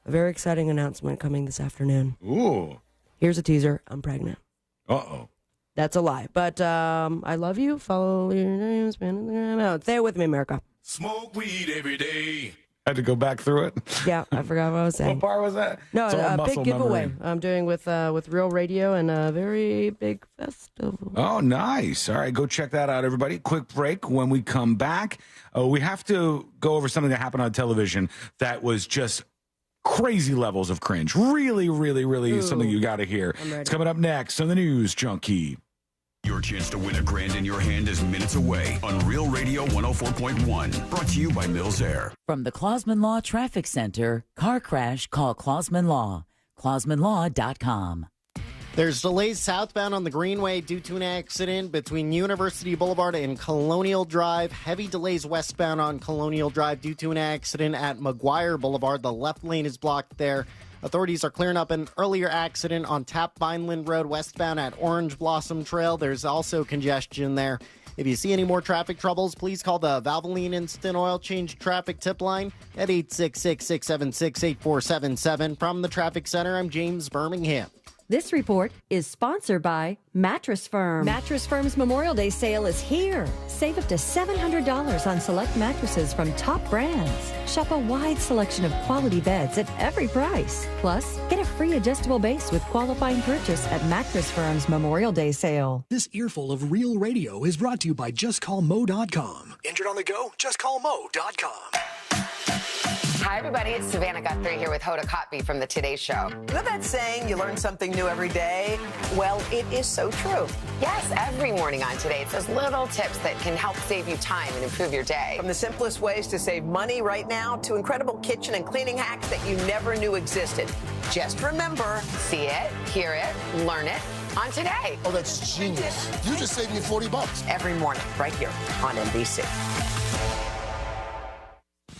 a very exciting announcement coming this afternoon. Ooh. Here's a teaser. I'm pregnant. Uh-oh. That's a lie. But I love you. Follow your dreams. Stay with me, America. Smoke weed every day. Had to go back through it. Yeah, I forgot what I was saying. What part was that? No, It's all a muscle big giveaway memory. I'm doing with Real Radio and a very big festival. Oh, nice. All right, go check that out, everybody. Quick break. When we come back, we have to go over something that happened on television that was just crazy levels of cringe. Really, really, really something you got to hear. It's coming up next on the News Junkie. Your chance to win $1,000 in your hand is minutes away on Real Radio 104.1. Brought to you by Mills Air. From the Clausman Law Traffic Center, car crash, call Clausman Law. ClausmanLaw.com. There's delays southbound on the Greenway due to an accident between University Boulevard and Colonial Drive. Heavy delays westbound on Colonial Drive due to an accident at McGuire Boulevard. The left lane is blocked there. Authorities are clearing up an earlier accident on Tap Vineland Road westbound at Orange Blossom Trail. There's also congestion there. If you see any more traffic troubles, please call the Valvoline Instant Oil Change Traffic Tip Line at 866-676-8477. From the Traffic Center, I'm James Birmingham. This report is sponsored by Mattress Firm. Mattress Firm's Memorial Day sale is here. Save up to $700 on select mattresses from top brands. Shop a wide selection of quality beds at every price. Plus, get a free adjustable base with qualifying purchase at Mattress Firm's Memorial Day sale. This earful of Real Radio is brought to you by JustCallMo.com. Injured on the go? JustCallMo.com. Hi, everybody. It's Savannah Guthrie here with Hoda Kotb from the Today Show. You know that saying, you learn something new every day? Well, it is so true. Yes, every morning on Today, it's those little tips that can help save you time and improve your day. From the simplest ways to save money right now to incredible kitchen and cleaning hacks that you never knew existed. Just remember, see it, hear it, learn it on Today. Oh, that's genius. You just saved me $40. Every morning, right here on NBC.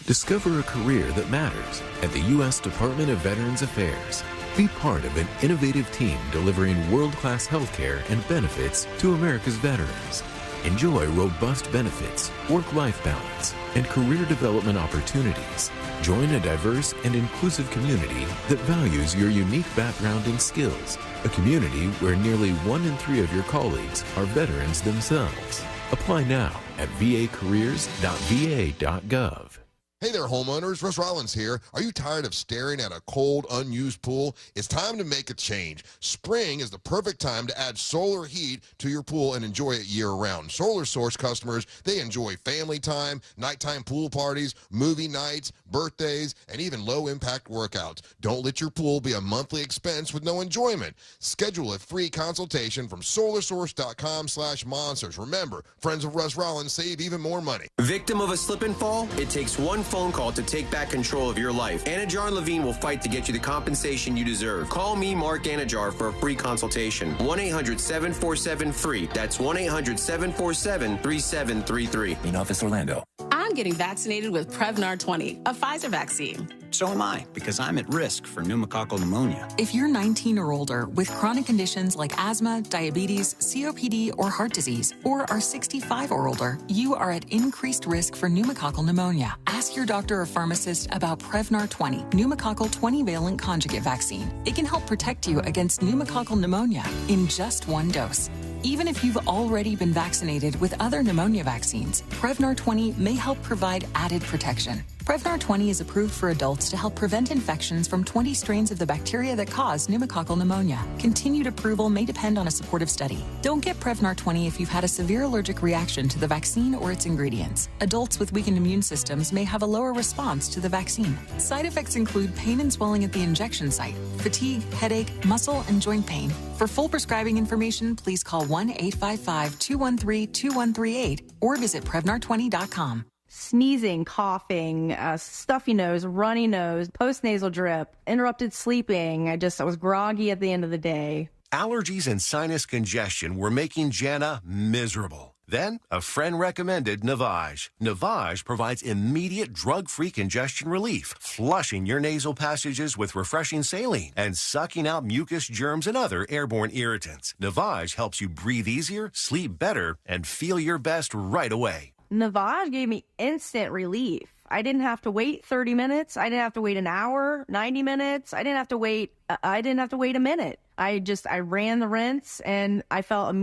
Discover a career that matters at the U.S. Department of Veterans Affairs. Be part of an innovative team delivering world-class health care and benefits to America's veterans. Enjoy robust benefits, work-life balance, and career development opportunities. Join a diverse and inclusive community that values your unique background and skills. A community where nearly 1 in 3 of your colleagues are veterans themselves. Apply now at vacareers.va.gov. Hey there, homeowners. Russ Rollins here. Are you tired of staring at a cold, unused pool? It's time to make a change. Spring is the perfect time to add solar heat to your pool and enjoy it year-round. Solar Source customers, they enjoy family time, nighttime pool parties, movie nights, birthdays, and even low-impact workouts. Don't let your pool be a monthly expense with no enjoyment. Schedule a free consultation from solarsource.com/monsters. Remember, friends of Russ Rollins save even more money. Victim of a slip and fall? It takes one phone call to take back control of your life. Anajar and Levine will fight to get you the compensation you deserve. Call me, Mark Anajar, for a free consultation. 1-800-747-FREE. That's 1-800-747-3733. In office, Orlando. I'm getting vaccinated with Prevnar 20, a Pfizer vaccine. So am I, because I'm at risk for pneumococcal pneumonia. If you're 19 or older with chronic conditions like asthma, diabetes, COPD, or heart disease, or are 65 or older, you are at increased risk for pneumococcal pneumonia. Ask your doctor or pharmacist about Prevnar 20, pneumococcal 20-valent conjugate vaccine. It can help protect you against pneumococcal pneumonia in just one dose. Even if you've already been vaccinated with other pneumonia vaccines, Prevnar 20 may help provide added protection. Prevnar 20 is approved for adults to help prevent infections from 20 strains of the bacteria that cause pneumococcal pneumonia. Continued approval may depend on a supportive study. Don't get Prevnar 20 if you've had a severe allergic reaction to the vaccine or its ingredients. Adults with weakened immune systems may have a lower response to the vaccine. Side effects include pain and swelling at the injection site, fatigue, headache, muscle, and joint pain. For full prescribing information, please call 1-855-213-2138 or visit Prevnar20.com. Sneezing, coughing, stuffy nose, runny nose, postnasal drip, interrupted sleeping. I was groggy at the end of the day. Allergies and sinus congestion were making Jana miserable. Then, a friend recommended Navage. Navage provides immediate drug-free congestion relief, flushing your nasal passages with refreshing saline and sucking out mucus, germs, and other airborne irritants. Navage helps you breathe easier, sleep better, and feel your best right away. Navage gave me instant relief. I didn't have to wait 30 minutes. I didn't have to wait an hour, 90 minutes. I didn't have to wait a minute. I ran the rinse and I felt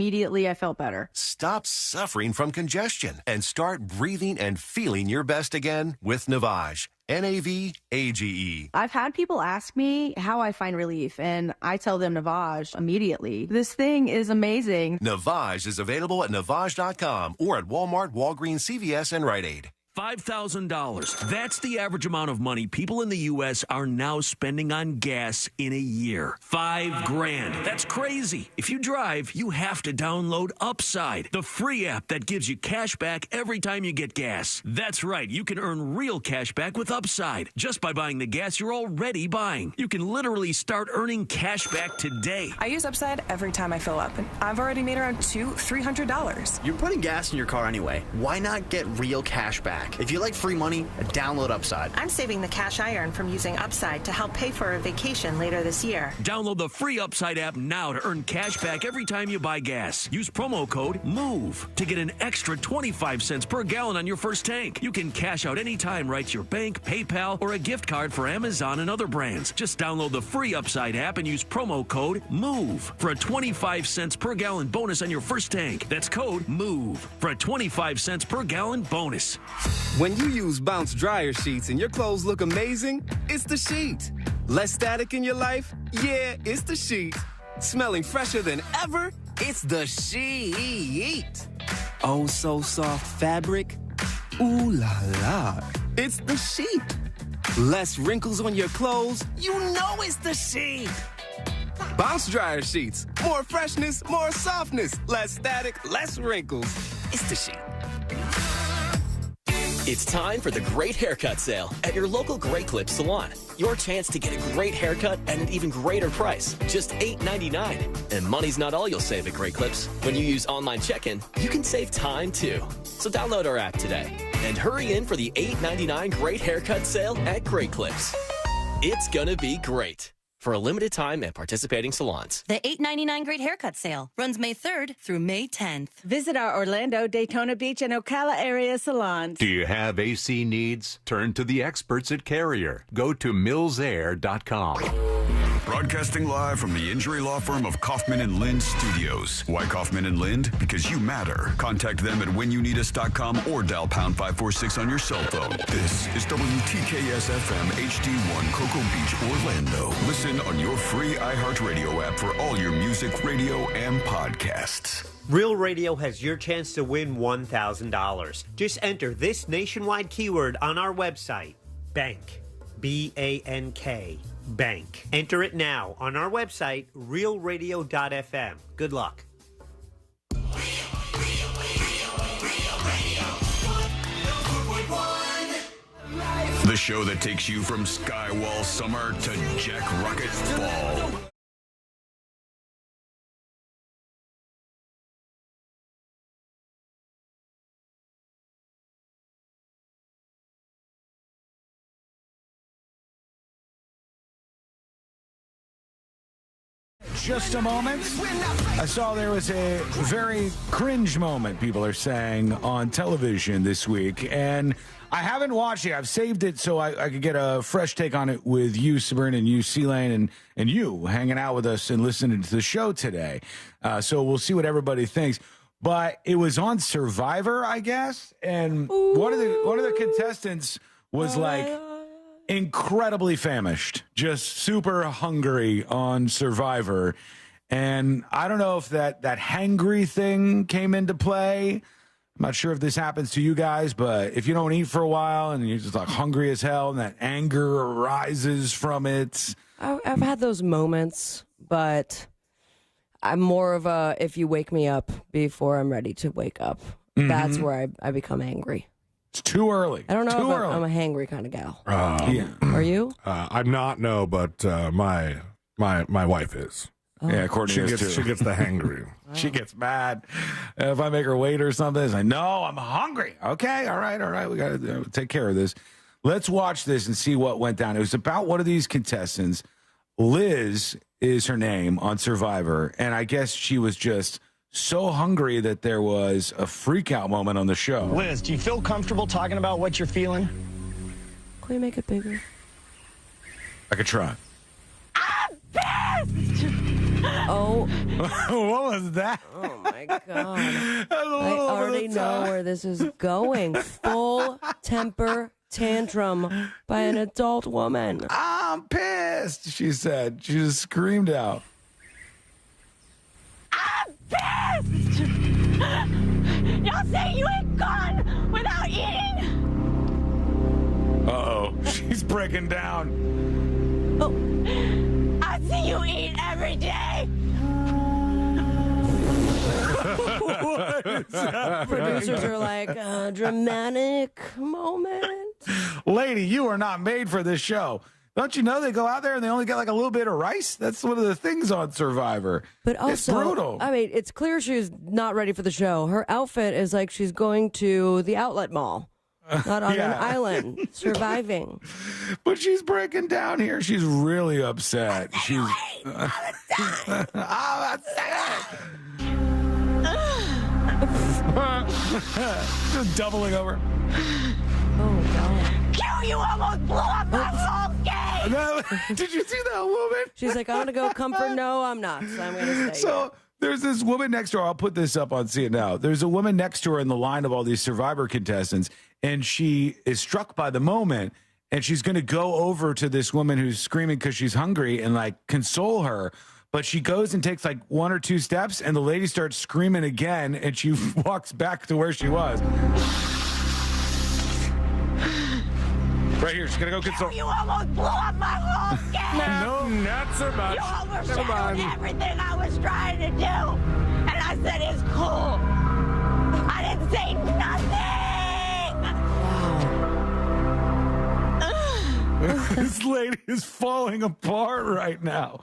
better. Stop suffering from congestion and start breathing and feeling your best again with Navage. Navage. I've had people ask me how I find relief, and I tell them Navage immediately. This thing is amazing. Navage is available at Navage.com or at Walmart, Walgreens, CVS, and Rite Aid. $5,000. That's the average amount of money people in the U.S. are now spending on gas in a year. $5,000. That's crazy. If you drive, you have to download Upside, the free app that gives you cash back every time you get gas. That's right. You can earn real cash back with Upside just by buying the gas you're already buying. You can literally start earning cash back today. I use Upside every time I fill up, and I've already made around $300. You're putting gas in your car anyway. Why not get real cash back? If you like free money, download Upside. I'm saving the cash I earn from using Upside to help pay for a vacation later this year. Download the free Upside app now to earn cash back every time you buy gas. Use promo code MOVE to get an extra 25 cents per gallon on your first tank. You can cash out anytime right to your bank, PayPal, or a gift card for Amazon and other brands. Just download the free Upside app and use promo code MOVE for a 25 cents per gallon bonus on your first tank. That's code MOVE for a 25 cents per gallon bonus. When you use Bounce dryer sheets and your clothes look amazing, it's the sheet. Less static in your life? Yeah, it's the sheet. Smelling fresher than ever? It's the sheet. Oh, so soft fabric? Ooh la la. It's the sheet. Less wrinkles on your clothes? You know it's the sheet. Bounce dryer sheets. More freshness, more softness. Less static, less wrinkles. It's the sheet. It's time for the Great Haircut Sale at your local Great Clips salon. Your chance to get a great haircut at an even greater price, just $8.99. And money's not all you'll save at Great Clips. When you use online check-in, you can save time too. So download our app today and hurry in for the $8.99 Great Haircut Sale at Great Clips. It's gonna be great. For a limited time at participating salons. The $8.99 Great Haircut Sale runs May 3rd through May 10th. Visit our Orlando, Daytona Beach, and Ocala area salons. Do you have AC needs? Turn to the experts at Carrier. Go to millsair.com. Broadcasting live from the injury law firm of Kaufman and Lind Studios. Why Kaufman and Lind? Because you matter. Contact them at whenyounneedus.com or dial pound 546 on your cell phone. This is WTKS FM HD1 Cocoa Beach, Orlando. Listen on your free iHeartRadio app for all your music, radio, and podcasts. Real Radio has your chance to win $1,000. Just enter this nationwide keyword on our website, BANK. B-A-N-K. Bank. Enter it now on our website, realradio.fm. Good luck. The show that takes you from Skywall summer to Jack Rocket fall. Just a moment. I saw there was a very cringe moment, people are saying, on television this week. And I haven't watched it. I've saved it so I could get a fresh take on it with you, Sabrina, and you, C-Lane, and you hanging out with us and listening to the show today. So we'll see what everybody thinks. But it was on Survivor, I guess. And one of the contestants was like incredibly famished, just super hungry on Survivor. And I don't know if that hangry thing came into play. I'm not sure if this happens to you guys, but if you don't eat for a while and you're just like hungry as hell and that anger arises from it. I've had those moments, but I'm more of a, if you wake me up before I'm ready to wake up, that's where I become angry. It's too early. I don't know if I'm a hangry kind of gal. Are you? I'm not, no, but my wife is. Yeah, according to she gets the hangry. She gets mad if I make her wait or something. It's like, no, I'm hungry. Okay, all right. We got to take care of this. Let's watch this and see what went down. It was about one of these contestants. Liz is her name on Survivor, and I guess she was just so hungry that there was a freak out moment on the show. Liz, do you feel comfortable talking about what you're feeling? Can we make it bigger? I could try. I'm pissed! Oh. What was that? Oh, my God. I already know where this is going. Full temper tantrum by an adult woman. I'm pissed, she said. She just screamed out. I'm pissed! Y'all say you ain't gone without eating? Uh-oh. She's breaking down. Oh, I see you eat every day. What is happening? Producers are like, dramatic moment. Lady, you are not made for this show. Don't you know they go out there and they only get like a little bit of rice? That's one of the things on Survivor. But also, it's brutal. I mean, it's clear she's not ready for the show. Her outfit is like she's going to the outlet mall. Not on an island, surviving. But she's breaking down here. She's really upset. She's just doubling over. Oh, God. Q, you almost blew up my whole game. Did you see that woman? She's like, I'm going to go comfort. No, I'm not. So I'm going to stay. So there's this woman next to her. I'll put this up on See It Now. There's a woman next to her in the line of all these Survivor contestants, and she is struck by the moment, and she's going to go over to this woman who's screaming because she's hungry and like console her. But she goes and takes like one or two steps, and the lady starts screaming again, and she walks back to where she was. Right here, she's going to go console. You almost blew up my whole game. No, not so much. You overshadowed everything I was trying to do. And I said, it's cool. I didn't say nothing. This lady is falling apart right now.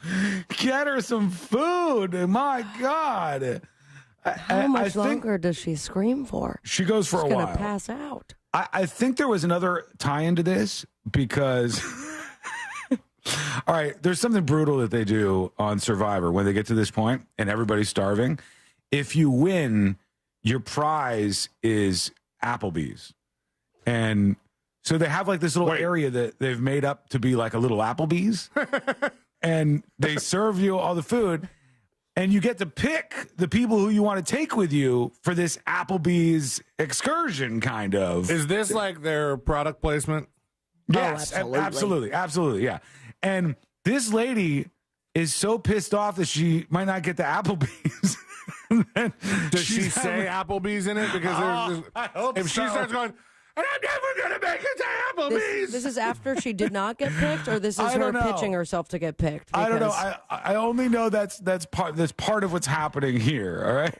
Get her some food. My God. How much longer does she scream for? She goes for She's a while. She's going to pass out. I think there was another tie into this because, all right, there's something brutal that they do on Survivor when they get to this point and everybody's starving. If you win, your prize is Applebee's. And so they have like this little area that they've made up to be like a little Applebee's. And they serve you all the food. And you get to pick the people who you want to take with you for this Applebee's excursion, kind of. Is this like their product placement? Yes, absolutely, yeah. And this lady is so pissed off that she might not get the Applebee's. Does she say Applebee's in it? Because I hope if she starts going, and I'm never going to make it to Applebee's. This is after she did not get picked, or this is her pitching herself to get picked? I don't know. I only know that's part of what's happening here. All right,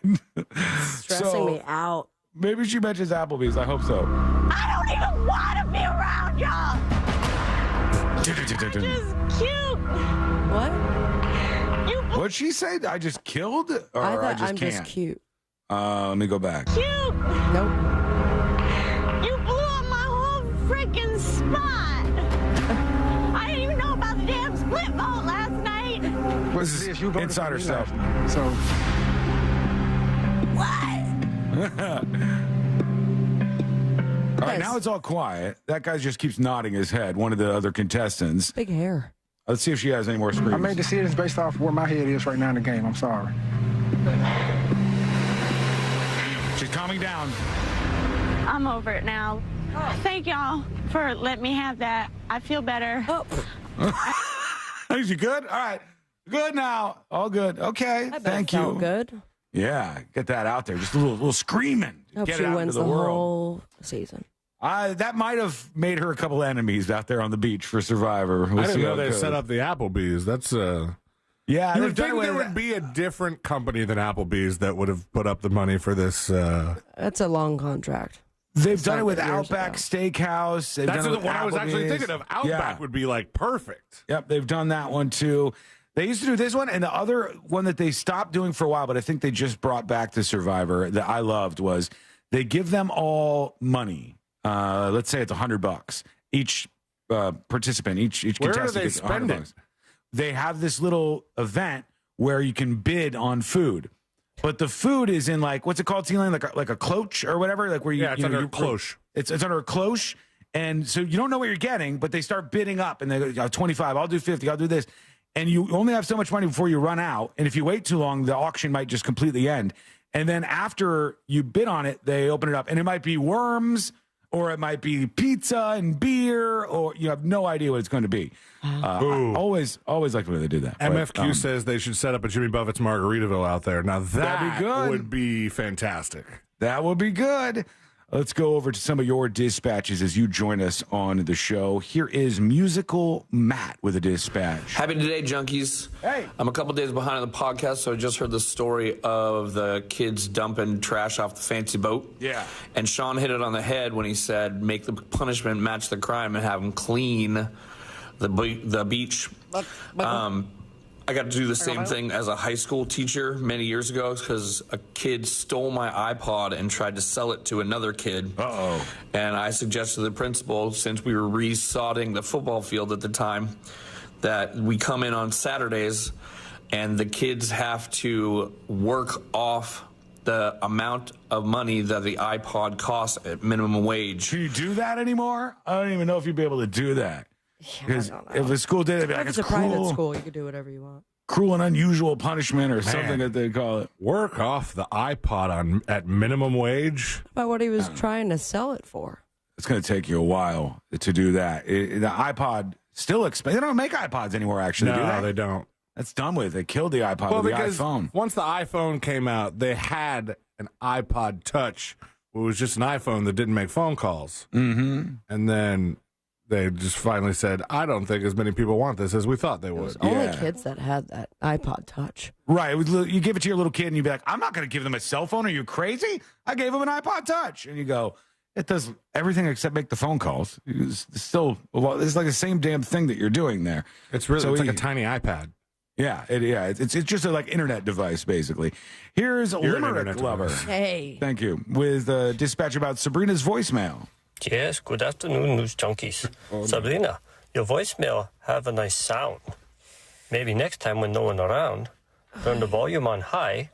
stressing me out. Maybe she mentions Applebee's. I hope so. I don't even want to be around y'all. Just cute. What? What'd she say? I just killed, or I thought I just I'm can't. just cute. Let me go back. Cute. Nope. You blew up my whole freaking spot. I didn't even know about the damn split vote last night. This is insider stuff. So. All right, now it's all quiet. That guy just keeps nodding his head, one of the other contestants. Big hair. Let's see if she has any more screams. I made decisions based off where my head is right now in the game. I'm sorry. She's calming down. I'm over it now. Thank y'all for letting me have that. I feel better. Is you good? All right. Good now. All good. Okay. Thank you. Good. Yeah. Get that out there. Just a little screaming. Hope Get she it out wins into the world. whole season. That might have made her a couple enemies out there on the beach for Survivor. I didn't know they set up the Applebee's. That's yeah. You would think there would be a different company than Applebee's that would have put up the money for this. That's a long contract. They've done it with Outback Steakhouse. That's what I was actually thinking of. Outback would be like perfect. Yep, they've done that one too. They used to do this one, and the other one that they stopped doing for a while, but I think they just brought back to Survivor that I loved was they give them all money. Let's say it's $100 each participant, each Where do contestant they gets spend $100. They have this little event where you can bid on food. But the food is in like, what's it called, T-Lane? Like a cloche or whatever? Like where you, it's under a cloche. It's under a cloche. And so you don't know what you're getting, but they start bidding up and they go, 25, I'll do 50, I'll do this. And you only have so much money before you run out. And if you wait too long, the auction might just completely end. And then after you bid on it, they open it up. And it might be worms, or it might be pizza and beer, or you have no idea what it's going to be. I always liked when they did that. MFQ says they should set up a Jimmy Buffett's Margaritaville out there. Now that'd be good. Would be fantastic. That would be good. Let's go over to some of your dispatches as you join us on the show. Here is Musical Matt with a dispatch. Happy today, junkies. Hey. I'm a couple days behind on the podcast, so I just heard the story of the kids dumping trash off the fancy boat. Yeah. And Sean hit it on the head when he said, make the punishment match the crime and have them clean the beach. I got to do the same thing as a high school teacher many years ago because a kid stole my iPod and tried to sell it to another kid. Uh-oh. And I suggested to the principal, since we were resodding the football field at the time, that we come in on Saturdays and the kids have to work off the amount of money that the iPod costs at minimum wage. Can you do that anymore? I don't even know if you'd be able to do that. Because if a school did it, like, If it's a private school, you could do whatever you want. Cruel and unusual punishment or something that they call it. Work off the iPod at minimum wage. About what he was trying to sell it for. It's going to take you a while to do that. The iPod still expensive. They don't make iPods anymore, actually, do No, they don't. That's done with. They killed the iPod with the iPhone. Once the iPhone came out, they had an iPod Touch. It was just an iPhone that didn't make phone calls. Mm-hmm. And then they just finally said, I don't think as many people want this as we thought they would. Only kids that had that iPod Touch. Right. You give it to your little kid and you'd be like, I'm not going to give them a cell phone. Are you crazy? I gave them an iPod Touch. And you go, it does everything except make the phone calls. It's still, it's like the same damn thing that you're doing there. It's really it's like a tiny iPad. Yeah, it's just a like internet device basically. Here's Limerick Lover. Hey, thank you. With a dispatch about Sabrina's voicemail. Yes, good afternoon, news junkies. Sabrina, your voicemail have a nice sound. Maybe next time when no one around, turn the volume on high,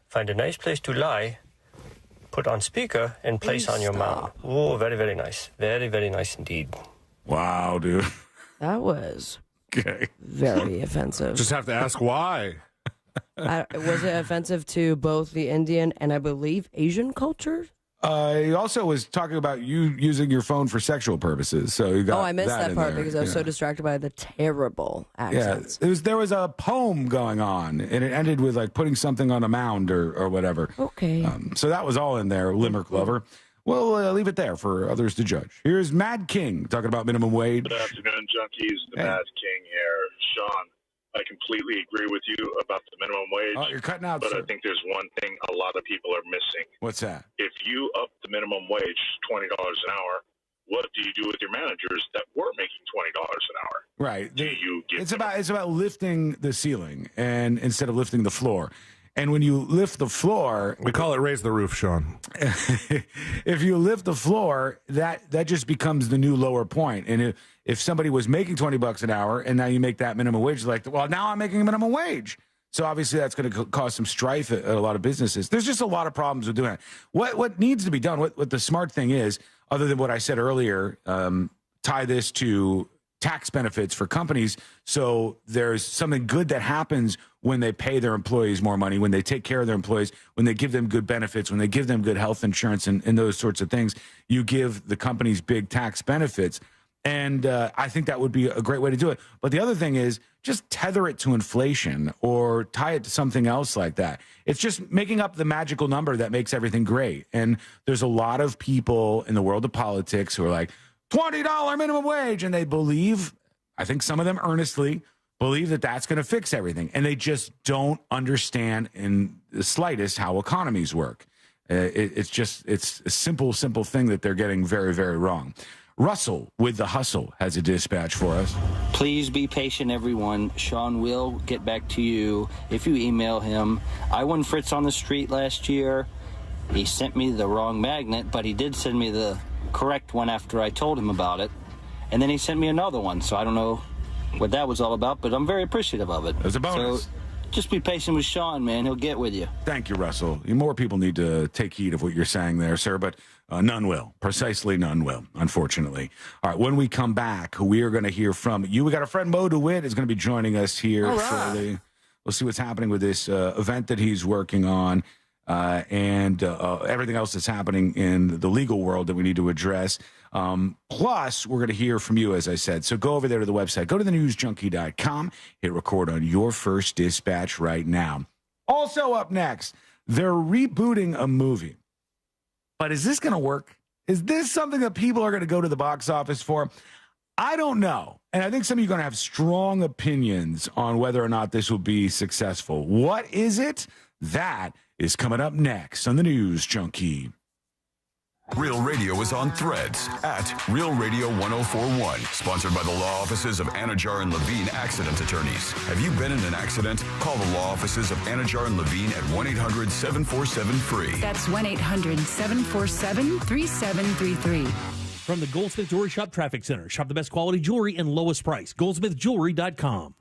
find a nice place to lie, put on speaker, and place on your mouth. Oh, very, very nice. Very, very nice indeed. Wow, dude. That was okay. Very offensive. Just have to ask why. Was it offensive to both the Indian and I believe Asian cultures? He also was talking about you using your phone for sexual purposes. So you got I missed that part there. because I was so distracted by the terrible accents. Yeah, there was a poem going on, and it ended with like putting something on a mound or whatever. Okay. So that was all in there, Limerick Lover. We'll leave it there for others to judge. Here's Mad King talking about minimum wage. Good afternoon, junkies. The Mad King here. Sean, I completely agree with you about the minimum wage. Oh, you're cutting out, But sir. I think there's one thing a lot of people are missing. What's that? If you up the minimum wage $20 an hour, what do you do with your managers that were making $20 an hour? Right. Do you give It's about lifting the ceiling and instead of lifting the floor. And when you lift the floor, we call it raise the roof, Sean. If you lift the floor, that just becomes the new lower point. And if somebody was making $20 an hour and now you make that minimum wage, like, well, now I'm making a minimum wage. So obviously that's going to cause some strife at a lot of businesses. There's just a lot of problems with doing it. What needs to be done, what the smart thing is, other than what I said earlier, tie this to tax benefits for companies. So there's something good that happens when they pay their employees more money, when they take care of their employees, when they give them good benefits, when they give them good health insurance and those sorts of things. You give the companies big tax benefits. And I think that would be a great way to do it. But the other thing is just tether it to inflation or tie it to something else like that. It's just making up the magical number that makes everything great. And there's a lot of people in the world of politics who are like, $20 minimum wage. And they believe, I think some of them earnestly believe that that's going to fix everything. And they just don't understand in the slightest how economies work. It's a simple thing that they're getting very, very wrong. Russell with The Hustle has a dispatch for us. Please be patient, everyone. Sean will get back to you if you email him. I won Fritz on the street last year. He sent me the wrong magnet, but he did send me the correct one after I told him about it. And then he sent me another one, so I don't know what that was all about, but I'm very appreciative of it. There's a bonus. So just be patient with Sean, man. He'll get with you. Thank you, Russell. More people need to take heed of what you're saying there, sir, but none will. Precisely none will, unfortunately. All right, when we come back, we are going to hear from you. We got our friend Mo DeWitt is going to be joining us here shortly. We'll see what's happening with this event that he's working on and everything else that's happening in the legal world that we need to address. Plus, we're going to hear from you, as I said. So go over there to the website. Go to thenewsjunkie.com. Hit record on your first dispatch right now. Also up next, they're rebooting a movie. But is this going to work? Is this something that people are going to go to the box office for? I don't know. And I think some of you are going to have strong opinions on whether or not this will be successful. What is it? That is coming up next on the News Junkie. Real Radio is on Threads at Real Radio 1041. Sponsored by the law offices of Anajar and Levine Accident Attorneys. Have you been in an accident? Call the law offices of Anajar and Levine at 1-800-747-FREE. That's 1-800-747-3733. From the Goldsmith Jewelry Shop Traffic Center. Shop the best quality jewelry and lowest price. GoldsmithJewelry.com.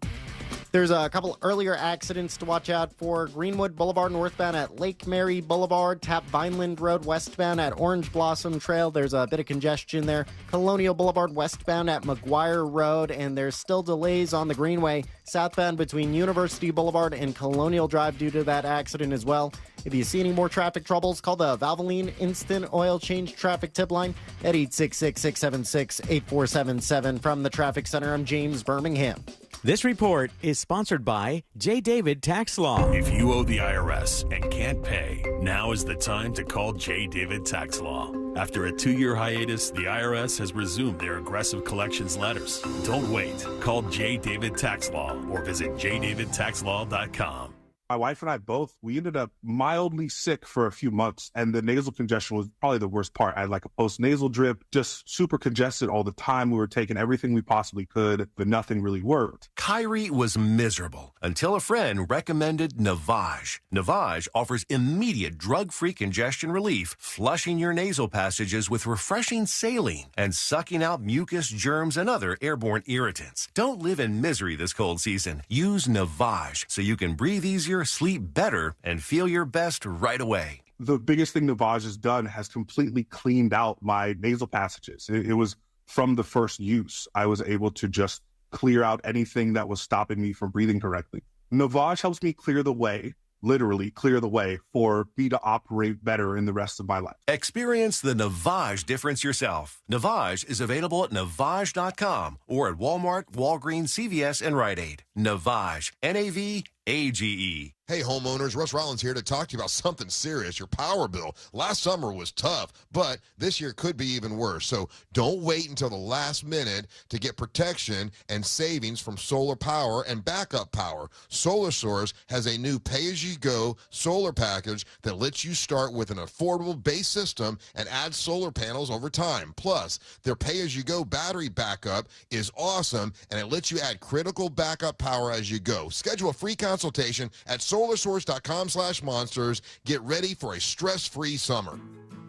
There's a couple earlier accidents to watch out for. Greenwood Boulevard northbound at Lake Mary Boulevard. Tap Vineland Road westbound at Orange Blossom Trail. There's a bit of congestion there. Colonial Boulevard westbound at McGuire Road. And there's still delays on the Greenway southbound between University Boulevard and Colonial Drive due to that accident as well. If you see any more traffic troubles, call the Valvoline Instant Oil Change Traffic Tip Line at 866-676-8477. From the Traffic Center, I'm James Birmingham. This report is sponsored by J. David Tax Law. If you owe the IRS and can't pay, now is the time to call J. David Tax Law. After a 2-year hiatus, the IRS has resumed their aggressive collections letters. Don't wait. Call J. David Tax Law or visit jdavidtaxlaw.com. My wife and I both, we ended up mildly sick for a few months, and the nasal congestion was probably the worst part. I had like a post-nasal drip, just super congested all the time. We were taking everything we possibly could, but nothing really worked. Kyrie was miserable until a friend recommended Navage. Navage offers immediate drug-free congestion relief, flushing your nasal passages with refreshing saline and sucking out mucus, germs, and other airborne irritants. Don't live in misery this cold season. Use Navage so you can breathe easier, sleep better, and feel your best right away. The biggest thing Navage has done has completely cleaned out my nasal passages. It was from the first use. I was able to just clear out anything that was stopping me from breathing correctly. Navage helps me clear the way, literally clear the way for me to operate better in the rest of my life. Experience the Navage difference yourself. Navage is available at Navage.com or at Walmart, Walgreens, CVS, and Rite Aid. Navage, Navage. Hey homeowners, Russ Rollins here to talk to you about something serious, your power bill. Last summer was tough, but this year could be even worse. So don't wait until the last minute to get protection and savings from solar power and backup power. Solar Source has a new pay-as-you-go solar package that lets you start with an affordable base system and add solar panels over time. Plus, their pay-as-you-go battery backup is awesome, and it lets you add critical backup power as you go. Schedule a free consultation at solarsource.com/monsters. Get ready for a stress-free summer.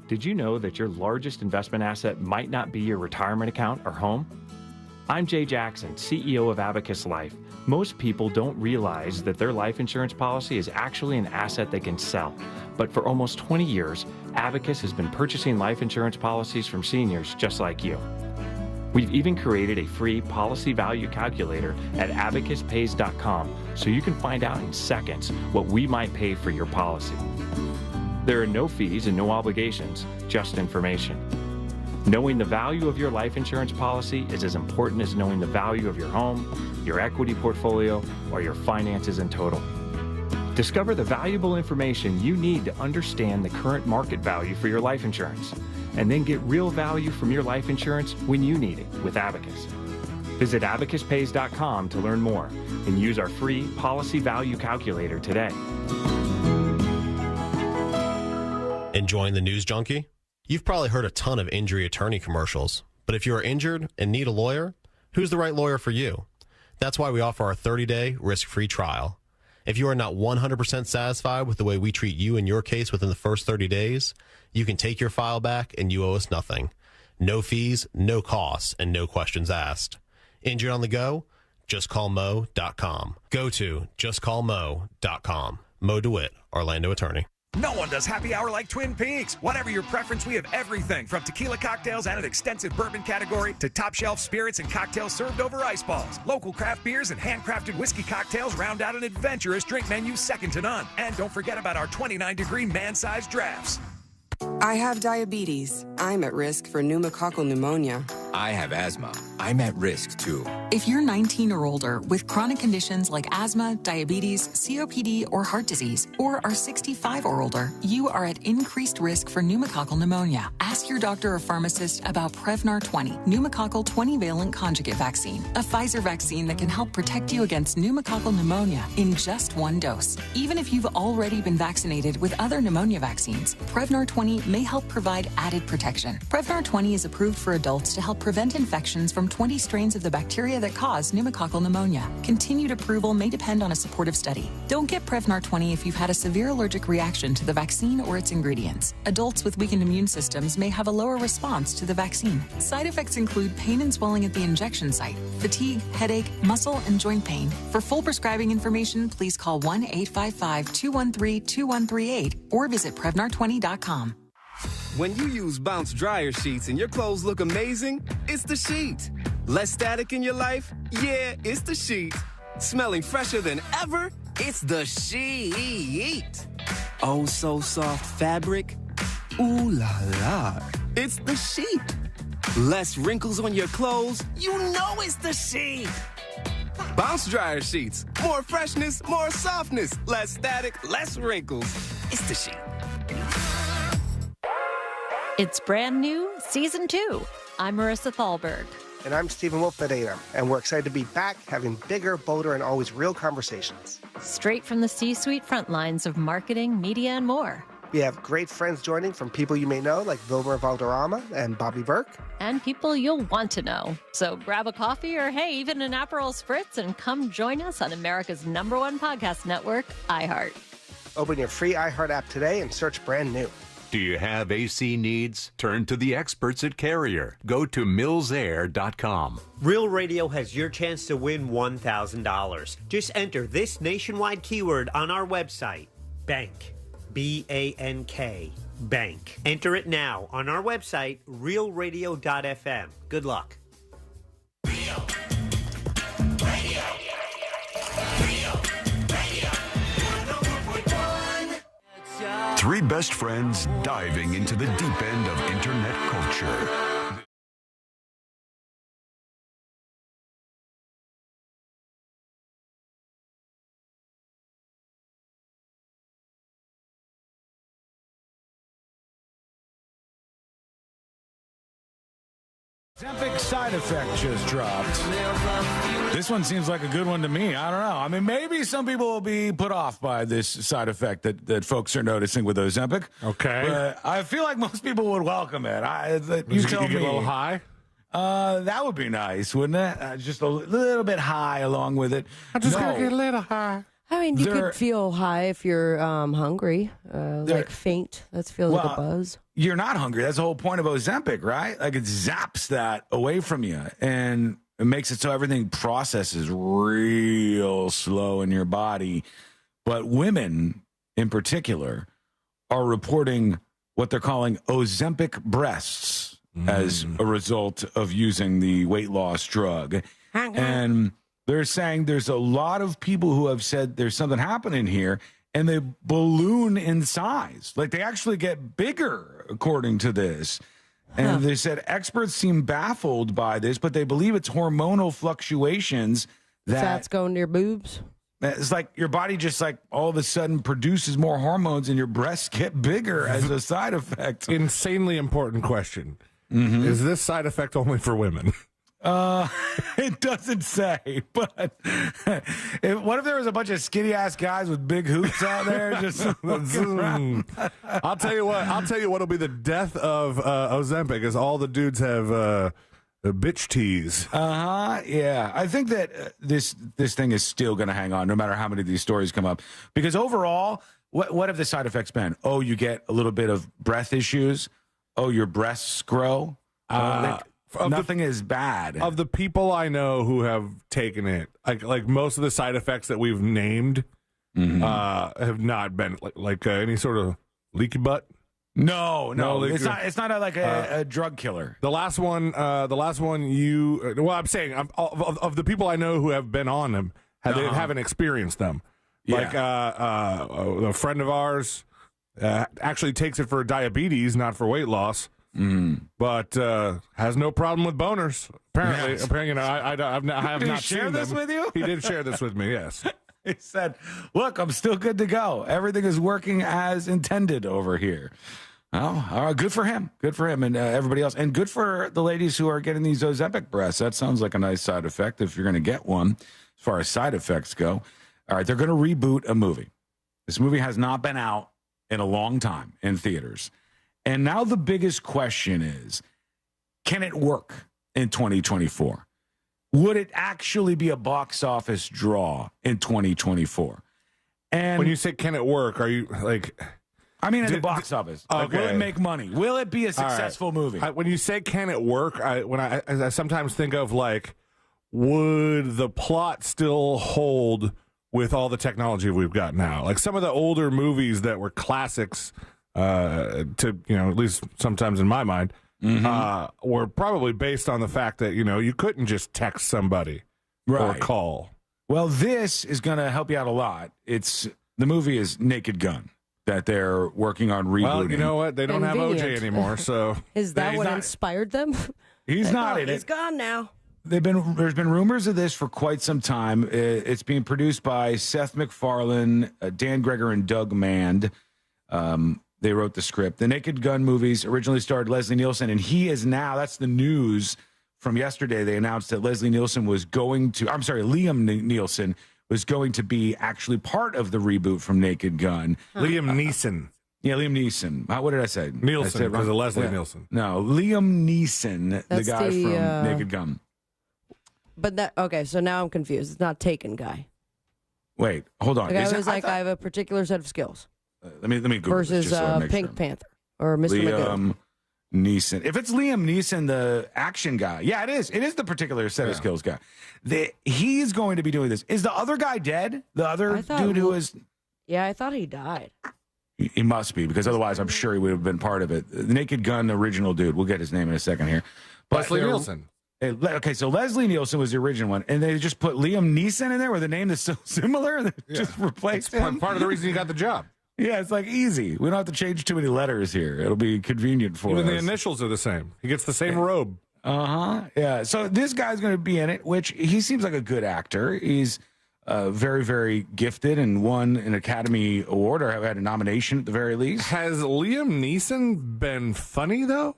Did you know that your largest investment asset might not be your retirement account or home? I'm Jay Jackson, CEO of Abacus Life. Most people don't realize that their life insurance policy is actually an asset they can sell. But for almost 20 years, Abacus has been purchasing life insurance policies from seniors just like you. We've even created a free policy value calculator at abacuspays.com so you can find out in seconds what we might pay for your policy. There are no fees and no obligations, just information. Knowing the value of your life insurance policy is as important as knowing the value of your home, your equity portfolio, or your finances in total. Discover the valuable information you need to understand the current market value for your life insurance, and then get real value from your life insurance when you need it with Abacus. Visit abacuspays.com to learn more and use our free policy value calculator today. Enjoying the news junkie? You've probably heard a ton of injury attorney commercials, but if you are injured and need a lawyer, who's the right lawyer for you? That's why we offer our 30-day risk-free trial. If you are not 100% satisfied with the way we treat you and your case within the first 30 days, you can take your file back and you owe us nothing. No fees, no costs, and no questions asked. Injured on the go? JustCallMo.com. Go to JustCallMo.com. Mo DeWitt, Orlando attorney. No one does happy hour like Twin Peaks. Whatever your preference, we have everything from tequila cocktails and an extensive bourbon category to top shelf spirits and cocktails served over ice balls. Local craft beers and handcrafted whiskey cocktails round out an adventurous drink menu second to none. And don't forget about our 29-degree man-sized drafts. I have diabetes. I'm at risk for pneumococcal pneumonia. I have asthma. I'm at risk too. If you're 19 or older with chronic conditions like asthma, diabetes, COPD, or heart disease, or are 65 or older, you are at increased risk for pneumococcal pneumonia. Ask your doctor or pharmacist about Prevnar 20, pneumococcal 20-valent conjugate vaccine, a Pfizer vaccine that can help protect you against pneumococcal pneumonia in just one dose. Even if you've already been vaccinated with other pneumonia vaccines, Prevnar 20 may help provide added protection. Prevnar 20 is approved for adults to help prevent infections from 20 strains of the bacteria that cause pneumococcal pneumonia. Continued approval may depend on a supportive study. Don't get Prevnar 20 if you've had a severe allergic reaction to the vaccine or its ingredients. Adults with weakened immune systems may have a lower response to the vaccine. Side effects include pain and swelling at the injection site, fatigue, headache, muscle, and joint pain. For full prescribing information, please call 1-855-213-2138 or visit Prevnar20.com. When you use Bounce dryer sheets and your clothes look amazing, it's the sheet. Less static in your life? Yeah, it's the sheet. Smelling fresher than ever? It's the sheet. Oh, so soft fabric? Ooh la la. It's the sheet. Less wrinkles on your clothes? You know it's the sheet. Bounce dryer sheets. More freshness, more softness. Less static, less wrinkles. It's the sheet. It's brand new, Season 2. I'm Marissa Thalberg. And I'm Stephen Wolfadata, and we're excited to be back having bigger, bolder, and always real conversations. Straight from the C-suite front lines of marketing, media, and more. We have great friends joining from people you may know, like Wilmer Valderrama and Bobby Burke. And people you'll want to know. So grab a coffee or, hey, even an Aperol Spritz and come join us on America's #1 podcast network, iHeart. Open your free iHeart app today and search brand new. Do you have AC needs? Turn to the experts at Carrier. Go to millsair.com. Real Radio has your chance to win $1,000. Just enter this nationwide keyword on our website, bank. B-A-N-K. Bank. Enter it now on our website, realradio.fm. Good luck. Real Radio. Real Radio. 104.1. Three best friends diving into the deep end of internet culture. Ozempic side effect just dropped. This one seems like a good one to me. I don't know. I mean, maybe some people will be put off by this side effect that folks are noticing with Ozempic. Okay. But I feel like most people would welcome it. You tell me. Get a little high? That would be nice, wouldn't it? Just a little bit high along with it. I just gotta get a little high. I mean, you could feel high if you're hungry, like faint. That feels like a buzz. You're not hungry. That's the whole point of Ozempic, right? Like it zaps that away from you, and it makes it so everything processes real slow in your body. But women, in particular, are reporting what they're calling Ozempic breasts. as a result of using the weight loss drug. And they're saying there's a lot of people who have said there's something happening here, and they balloon in size. Like they actually get bigger, according to this. And they said experts seem baffled by this, but they believe it's hormonal fluctuations that Fat's going to your boobs. it's like your body just like all of a sudden produces more hormones and your breasts get bigger as a side effect. Insanely important question. Is this side effect only for women? It doesn't say, but what if there was a bunch of skinny ass guys with big hoops out there just walking around? I'll tell you what'll be the death of Ozempic is all the dudes have bitch tease. Yeah. I think that this thing is still going to hang on no matter how many of these stories come up, because overall, what have the side effects been? Oh, you get a little bit of breath issues. Oh, your breasts grow. Nothing is bad. Of the people I know who have taken it, like most of the side effects that we've named have not been like any sort of leaky butt. No, it's not a drug killer. The last one, well, I'm saying of the people I know who have been on them, they haven't experienced them. Yeah. Like a friend of ours actually takes it for diabetes, not for weight loss. But has no problem with boners. Apparently, Yes. apparently, I have Did he not share seen this them. with you? He did share this with me. Yes. He said, "Look, I'm still good to go. Everything is working as intended over here." Oh, all right, good for him. Good for him and everybody else. And good for the ladies who are getting these Ozempic breasts. That sounds like a nice side effect if you're going to get one, as far as side effects go. All right, they're going to reboot a movie. This movie has not been out in a long time in theaters. And now the biggest question is, can it work in 2024? Would it actually be a box office draw in 2024 And when you say can it work, are you like... I mean, in the box office. Like, will it make money? Will it be a successful movie? When you say can it work, I sometimes think of like, would the plot still hold with all the technology we've got now? Like some of the older movies that were classics, at least sometimes in my mind, were probably based on the fact that, you couldn't just text somebody or call. Well, this is going to help you out a lot. The movie is Naked Gun that they're working on rebooting. Well, you know what? They don't have OJ anymore, so... Is that what inspired them? He's not in it. He's gone now. There's been rumors of this for quite some time. It's being produced by Seth MacFarlane, Dan Greger, and Doug Mand. They wrote the script. The Naked Gun movies originally starred Leslie Nielsen, and he is now, that's the news from yesterday. They announced that Liam Neeson was going to be actually part of the reboot from Naked Gun. Liam Neeson. Yeah, Liam Neeson. What did I say? Nielsen, because of Leslie Nielsen. No, Liam Neeson, That's the guy the, from Naked Gun. But okay, so now I'm confused. It's not Taken guy. Wait, hold on. The guy was like, I have a particular set of skills. Let me Google versus this just so I make Pink sure. Panther or Mr. Liam Magoo. Neeson. If it's Liam Neeson, the action guy, yeah, it is. It is the particular set of skills guy. He's going to be doing this. Is the other guy dead? The other dude who was... Yeah, I thought he died. He must be, because otherwise I'm sure he would have been part of it. The Naked Gun original dude. We'll get his name in a second here. Leslie Nielsen. Okay, so Leslie Nielsen was the original one, and they just put Liam Neeson in there with a name that's so similar. They just replaced him. Part of the reason you got the job. Yeah, it's like easy. We don't have to change too many letters here. It'll be convenient for us. Even the initials are the same. He gets the same robe. Yeah. So this guy's going to be in it, which he seems like a good actor. He's very, very gifted and won an Academy Award or had a nomination at the very least. Has Liam Neeson been funny, though?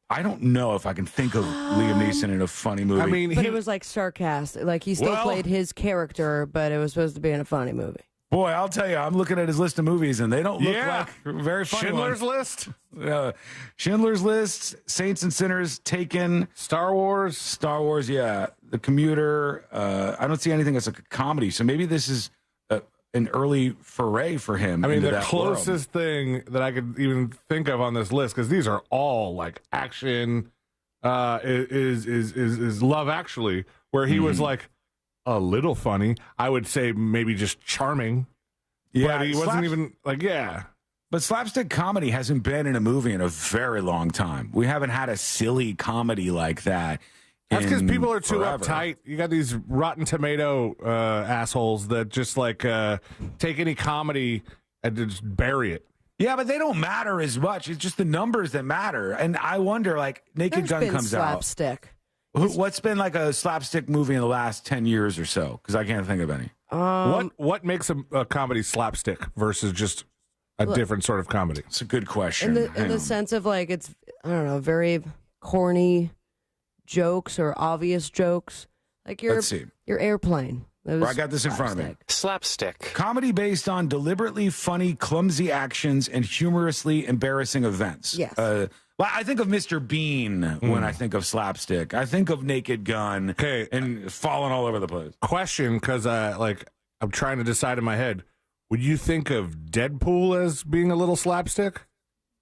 I don't know if I can think of Liam Neeson in a funny movie. I mean, But it was like sarcastic. Like he still played his character, but it was supposed to be in a funny movie. Boy, I'll tell you, I'm looking at his list of movies, and they don't look like very funny Schindler's ones. List? Schindler's List, Saints and Sinners, Taken. Star Wars, yeah. The Commuter. I don't see anything that's like a comedy, so maybe this is an early foray for him. I mean, into the that closest thing that I could even think of on this list, because these are all like action, is Love Actually, where he was like a little funny. I would say maybe just charming. Yeah, but he wasn't even like, But slapstick comedy hasn't been in a movie in a very long time. We haven't had a silly comedy like that. That's because people are too forever. uptight. You got these Rotten Tomato assholes that just like take any comedy and just bury it. Yeah, but they don't matter as much. It's just the numbers that matter. And I wonder, like, Naked There's Gun been comes slapstick. out. What's been like a slapstick movie in the last 10 years or so? Because I can't think of any. What makes a comedy slapstick versus just a different sort of comedy? It's a good question. In the sense of like it's I don't know, very corny jokes or obvious jokes. Like your Let's see. your Airplane. I got this in front of me. Slapstick. Comedy based on deliberately funny, clumsy actions and humorously embarrassing events. Yes. Well, I think of Mr. Bean when I think of slapstick. I think of Naked Gun and falling all over the place. Question, because I'm trying to decide in my head. Would you think of Deadpool as being a little slapstick?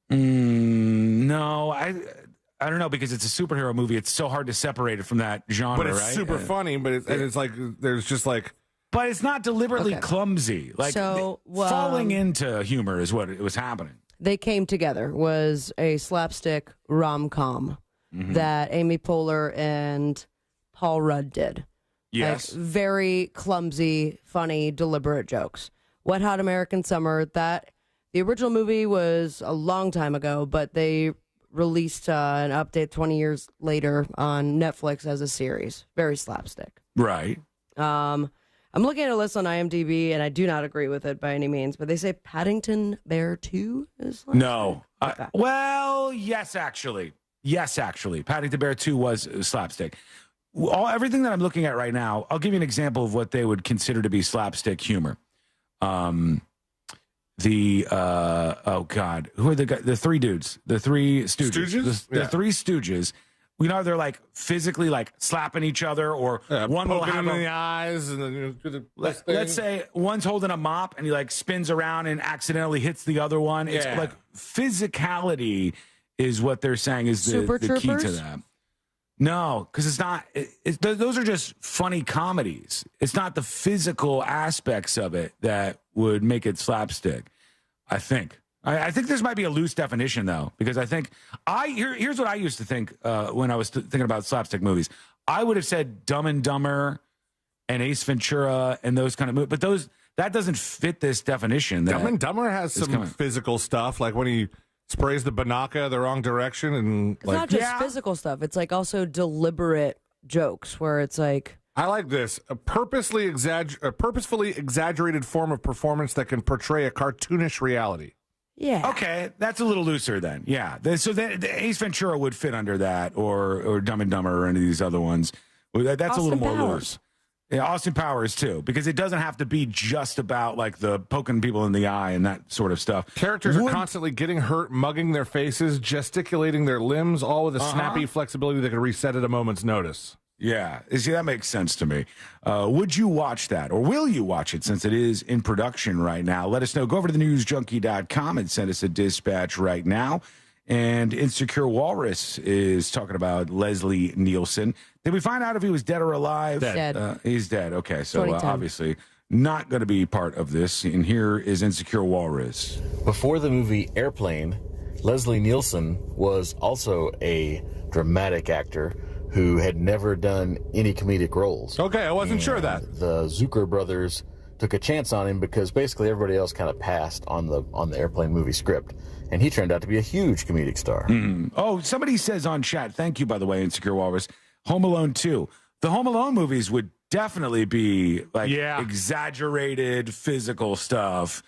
No, I don't know, because it's a superhero movie. It's so hard to separate it from that genre, But it's right? super funny, but it's like there's just like... But it's not deliberately Okay. clumsy. Like So, falling into humor is what it was happening. They Came Together was a slapstick rom-com that Amy Poehler and Paul Rudd did. Yes. Like, very clumsy, funny, deliberate jokes. Wet Hot American Summer, the original movie was a long time ago, but they released an update 20 years later on Netflix as a series. Very slapstick. Right. I'm looking at a list on IMDb, and I do not agree with it by any means, but they say Paddington Bear 2 is slapstick. No. Well, yes, actually. Yes, actually. Paddington Bear 2 was slapstick. Everything that I'm looking at right now, I'll give you an example of what they would consider to be slapstick humor. Oh God, who are the three dudes? The three Stooges? The three Stooges. You know, they're like physically like slapping each other, or one will poking have them in the eyes, and then do the let's say one's holding a mop and he like spins around and accidentally hits the other one. It's like physicality is what they're saying is the key to that. No, because it's not. Those are just funny comedies. It's not the physical aspects of it that would make it slapstick, I think. I think this might be a loose definition, though, because I think here's what I used to think when I was thinking about slapstick movies. I would have said Dumb and Dumber and Ace Ventura and those kind of movies, but that doesn't fit this definition. Dumb and Dumber has some physical stuff, like when he sprays the banaka the wrong direction, and It's not just physical stuff. It's like also deliberate jokes where it's like... I like this. A purposefully exaggerated form of performance that can portray a cartoonish reality. Yeah. Okay, that's a little looser then. Yeah. So the Ace Ventura would fit under that, or Dumb and Dumber, or any of these other ones. That's Austin a little more Powers. loose. Yeah, Austin Powers too, because it doesn't have to be just about like the poking people in the eye and that sort of stuff. Characters are constantly getting hurt, mugging their faces, gesticulating their limbs, all with a snappy flexibility that can reset at a moment's notice. Yeah, see, that makes sense to me. Would you watch that, or will you watch it since it is in production right now? Let us know. Go over to thenewsjunkie.com and send us a dispatch right now. And Insecure Walrus is talking about Leslie Nielsen. Did we find out if he was dead or alive? Dead. He's dead. Okay, so 2010. obviously not going to be part of this. And here is Insecure Walrus. Before the movie Airplane, Leslie Nielsen was also a dramatic actor who had never done any comedic roles. Okay, I wasn't sure of that. The Zucker brothers took a chance on him because basically everybody else kind of passed on the Airplane movie script, and he turned out to be a huge comedic star. Oh, somebody says on chat, thank you, by the way, Insecure Walrus, Home Alone 2. The Home Alone movies would definitely be like exaggerated physical stuff.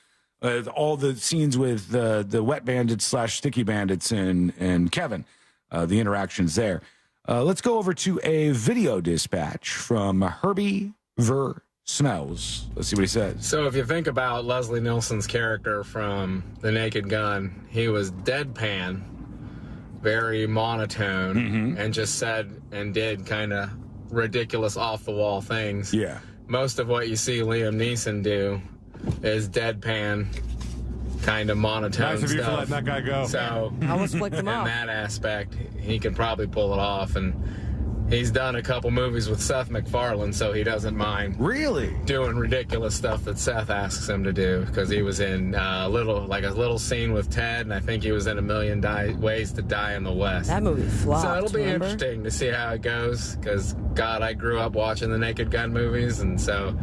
All the scenes with the wet bandits / sticky bandits and Kevin, the interactions there. Let's go over to a video dispatch from Herbie Ver Smells. Let's see what he says. So if you think about Leslie Nielsen's character from The Naked Gun, he was deadpan, very monotone, and just said and did kind of ridiculous off-the-wall things. Yeah. Most of what you see Liam Neeson do is deadpan, kind of monotone Nice of you for stuff. letting that guy go. So I almost flicked him in off. that aspect, he could probably pull it off. And He's done a couple movies with Seth MacFarlane, so he doesn't mind doing ridiculous stuff that Seth asks him to do, because he was in a little scene with Ted, and I think he was in A Million Ways to Die in the West. That movie flopped. So it'll be remember? interesting to see how it goes, because, God, I grew up watching the Naked Gun movies, and so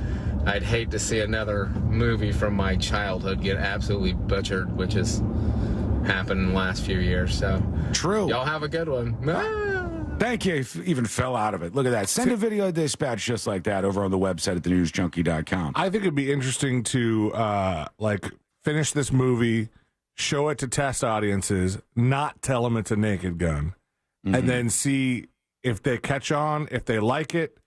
I'd hate to see another movie from my childhood get absolutely butchered, which has happened in the last few years. So true. Y'all have a good one. Thank you. Even fell out of it. Look at that. Send a video dispatch just like that over on the website at thenewsjunkie.com. I think it'd be interesting to finish this movie, show it to test audiences, not tell them it's a Naked Gun, and then see if they catch on, if they like it,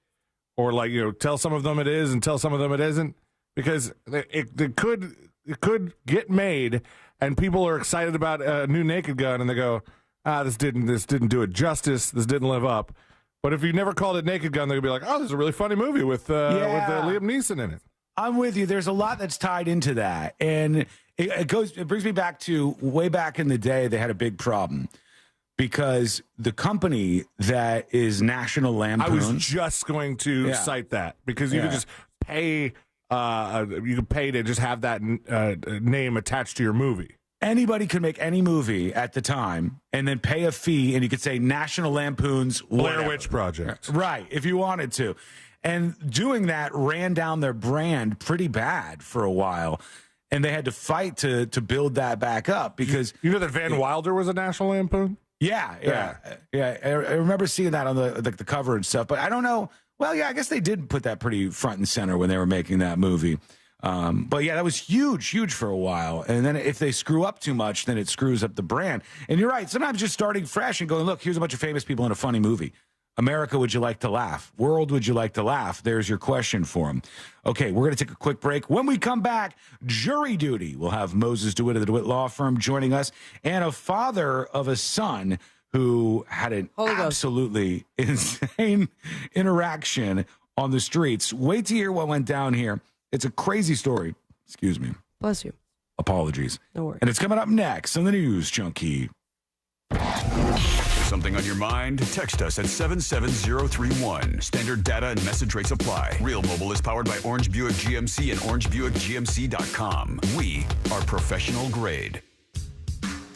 or tell some of them it is and tell some of them it isn't, because it could get made and people are excited about a new Naked Gun and they go, this didn't do it justice. This didn't live up. But if you never called it Naked Gun, they'd be like, oh, this is a really funny movie with Liam Neeson in it. I'm with you. There's a lot that's tied into that. And it brings me back to way back in the day, they had a big problem because the company that is National Lampoon. I was just going to cite that because you could just pay, you could pay to just have that name attached to your movie. Anybody could make any movie at the time and then pay a fee, and you could say National Lampoon's Blair Witch Project. Right, if you wanted to. And doing that ran down their brand pretty bad for a while. And they had to fight to build that back up because... You know that Van Wilder was a National Lampoon? Yeah. I remember seeing that on the cover and stuff, but I don't know. Well, yeah, I guess they did put that pretty front and center when they were making that movie. But yeah, that was huge for a while. And then if they screw up too much, then it screws up the brand. And you're right. Sometimes just starting fresh and going, look, here's a bunch of famous people in a funny movie. America, would you like to laugh? World, would you like to laugh? There's your question for them. Okay, we're going to take a quick break. When we come back, jury duty. We'll have Moses DeWitt of the DeWitt Law Firm joining us, and a father of a son who had an absolutely insane interaction on the streets. Wait to hear what went down here. It's a crazy story. Excuse me. Bless you. Apologies. No worries. And it's coming up next on the News Junkie. Something on your mind? Text us at 77031. Standard data and message rates apply. Real Mobile is powered by Orange Buick GMC and OrangeBuickGMC.com. We are professional grade.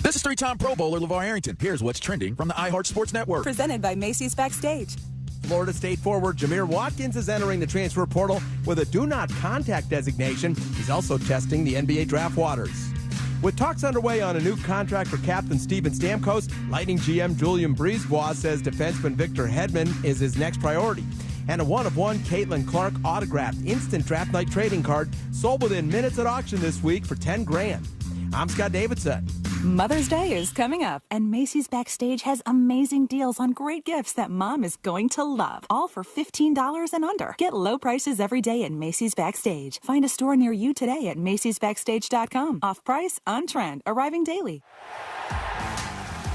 This is three-time Pro Bowler LeVar Arrington. Here's what's trending from the iHeart Sports Network. Presented by Macy's Backstage. Florida State forward Jameer Watkins is entering the transfer portal with a do not contact designation. He's also testing the NBA draft waters. With talks underway on a new contract for Captain Steven Stamkos, Lightning GM Julian Brisebois says defenseman Victor Hedman is his next priority. And a one-of-one Caitlin Clark autographed instant draft night trading card sold within minutes at auction this week for $10,000. I'm Scott Davidson. Mother's Day is coming up, and Macy's Backstage has amazing deals on great gifts that Mom is going to love. All for $15 and under. Get low prices every day at Macy's Backstage. Find a store near you today at Macy'sBackstage.com. Off price, on trend, arriving daily.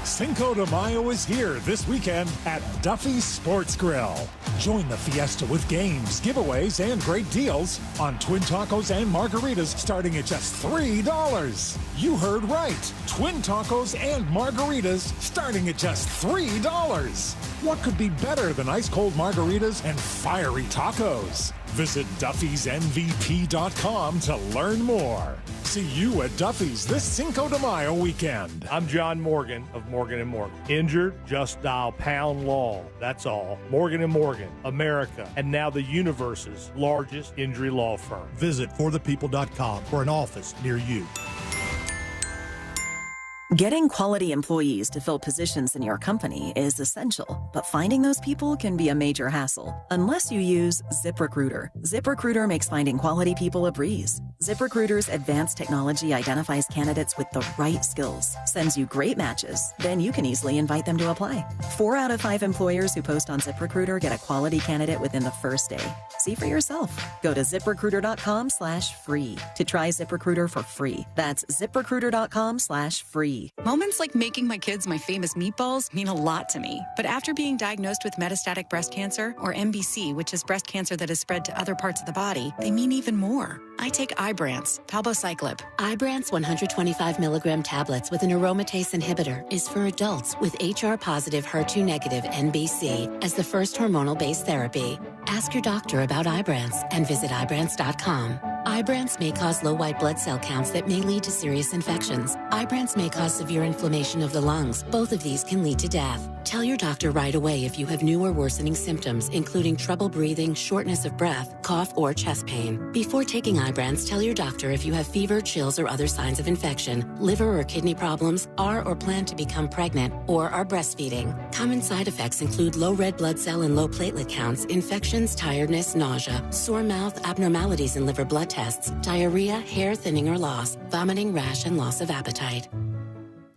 Cinco de Mayo is here this weekend at Duffy's Sports Grill. Join the fiesta with games, giveaways, and great deals on twin tacos and margaritas starting at just $3. You heard right. Twin tacos and margaritas starting at just $3. What could be better than ice-cold margaritas and fiery tacos? Visit Duffy'sMVP.com to learn more. See you at Duffy's this Cinco de Mayo weekend. I'm John Morgan of Morgan & Morgan. Injured? Just dial pound law. That's all. Morgan & Morgan, America, and now the universe's largest injury law firm. Visit forthepeople.com for an office near you. Getting quality employees to fill positions in your company is essential, but finding those people can be a major hassle unless you use ZipRecruiter. ZipRecruiter makes finding quality people a breeze. ZipRecruiter's advanced technology identifies candidates with the right skills, sends you great matches, then you can easily invite them to apply. 4 out of 5 employers who post on ZipRecruiter get a quality candidate within the first day. See for yourself. Go to ZipRecruiter.com/free to try ZipRecruiter for free. That's ZipRecruiter.com/free. therapy. Moments like making my kids my famous meatballs mean a lot to me. But after being diagnosed with metastatic breast cancer, or MBC, which is breast cancer that has spread to other parts of the body, they mean even more. I take Ibrance, palbociclib. Ibrance 125 milligram tablets with an aromatase inhibitor is for adults with HR-positive, HER2-negative NBC as the first hormonal-based therapy. Ask your doctor about Ibrance and visit Ibrance.com. Ibrance may cause low white blood cell counts that may lead to serious infections. Ibrance may cause severe inflammation of the lungs. Both of these can lead to death. Tell your doctor right away if you have new or worsening symptoms, including trouble breathing, shortness of breath, cough, or chest pain. Before taking Ibrance, tell your doctor if you have fever, chills, or other signs of infection, liver or kidney problems, are or plan to become pregnant, or are breastfeeding. Common side effects include low red blood cell and low platelet counts, infections, tiredness, nausea, sore mouth, abnormalities in liver blood tests, diarrhea, hair thinning or loss, vomiting, rash, and loss of appetite.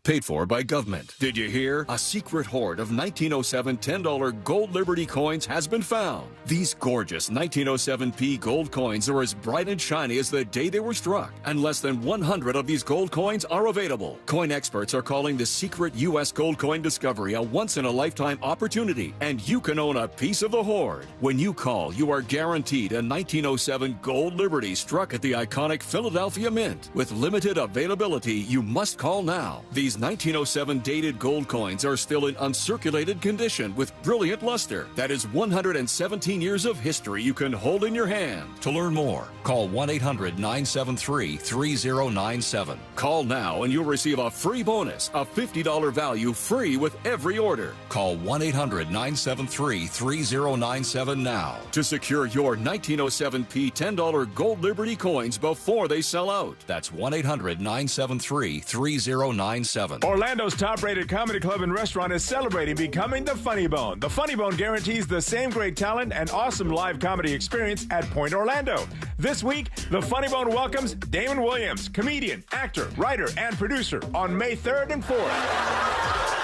Paid for by government. Did you hear? A secret hoard of 1907 $10 gold Liberty coins has been found. These gorgeous 1907p gold coins are as bright and shiny as the day they were struck, and less than 100 of these gold coins are available. Coin experts are calling the secret U.S. gold coin discovery a once-in-a-lifetime opportunity, and you can own a piece of the hoard. When you call, you are guaranteed a 1907 gold Liberty struck at the iconic Philadelphia Mint. With limited availability, you must call now. These 1907 dated gold coins are still in uncirculated condition with brilliant luster. That is 117 years of history you can hold in your hand. To learn more, call 1-800-973-3097. Call now and you'll receive a free bonus, a $50 value free with every order. Call 1-800-973-3097 now to secure your 1907p $10 gold Liberty coins before they sell out. That's 1-800-973-3097. Orlando's top-rated comedy club and restaurant is celebrating becoming the Funny Bone. The Funny Bone guarantees the same great talent and awesome live comedy experience at Point Orlando. This week, the Funny Bone welcomes Damon Williams, comedian, actor, writer, and producer on May 3rd and 4th.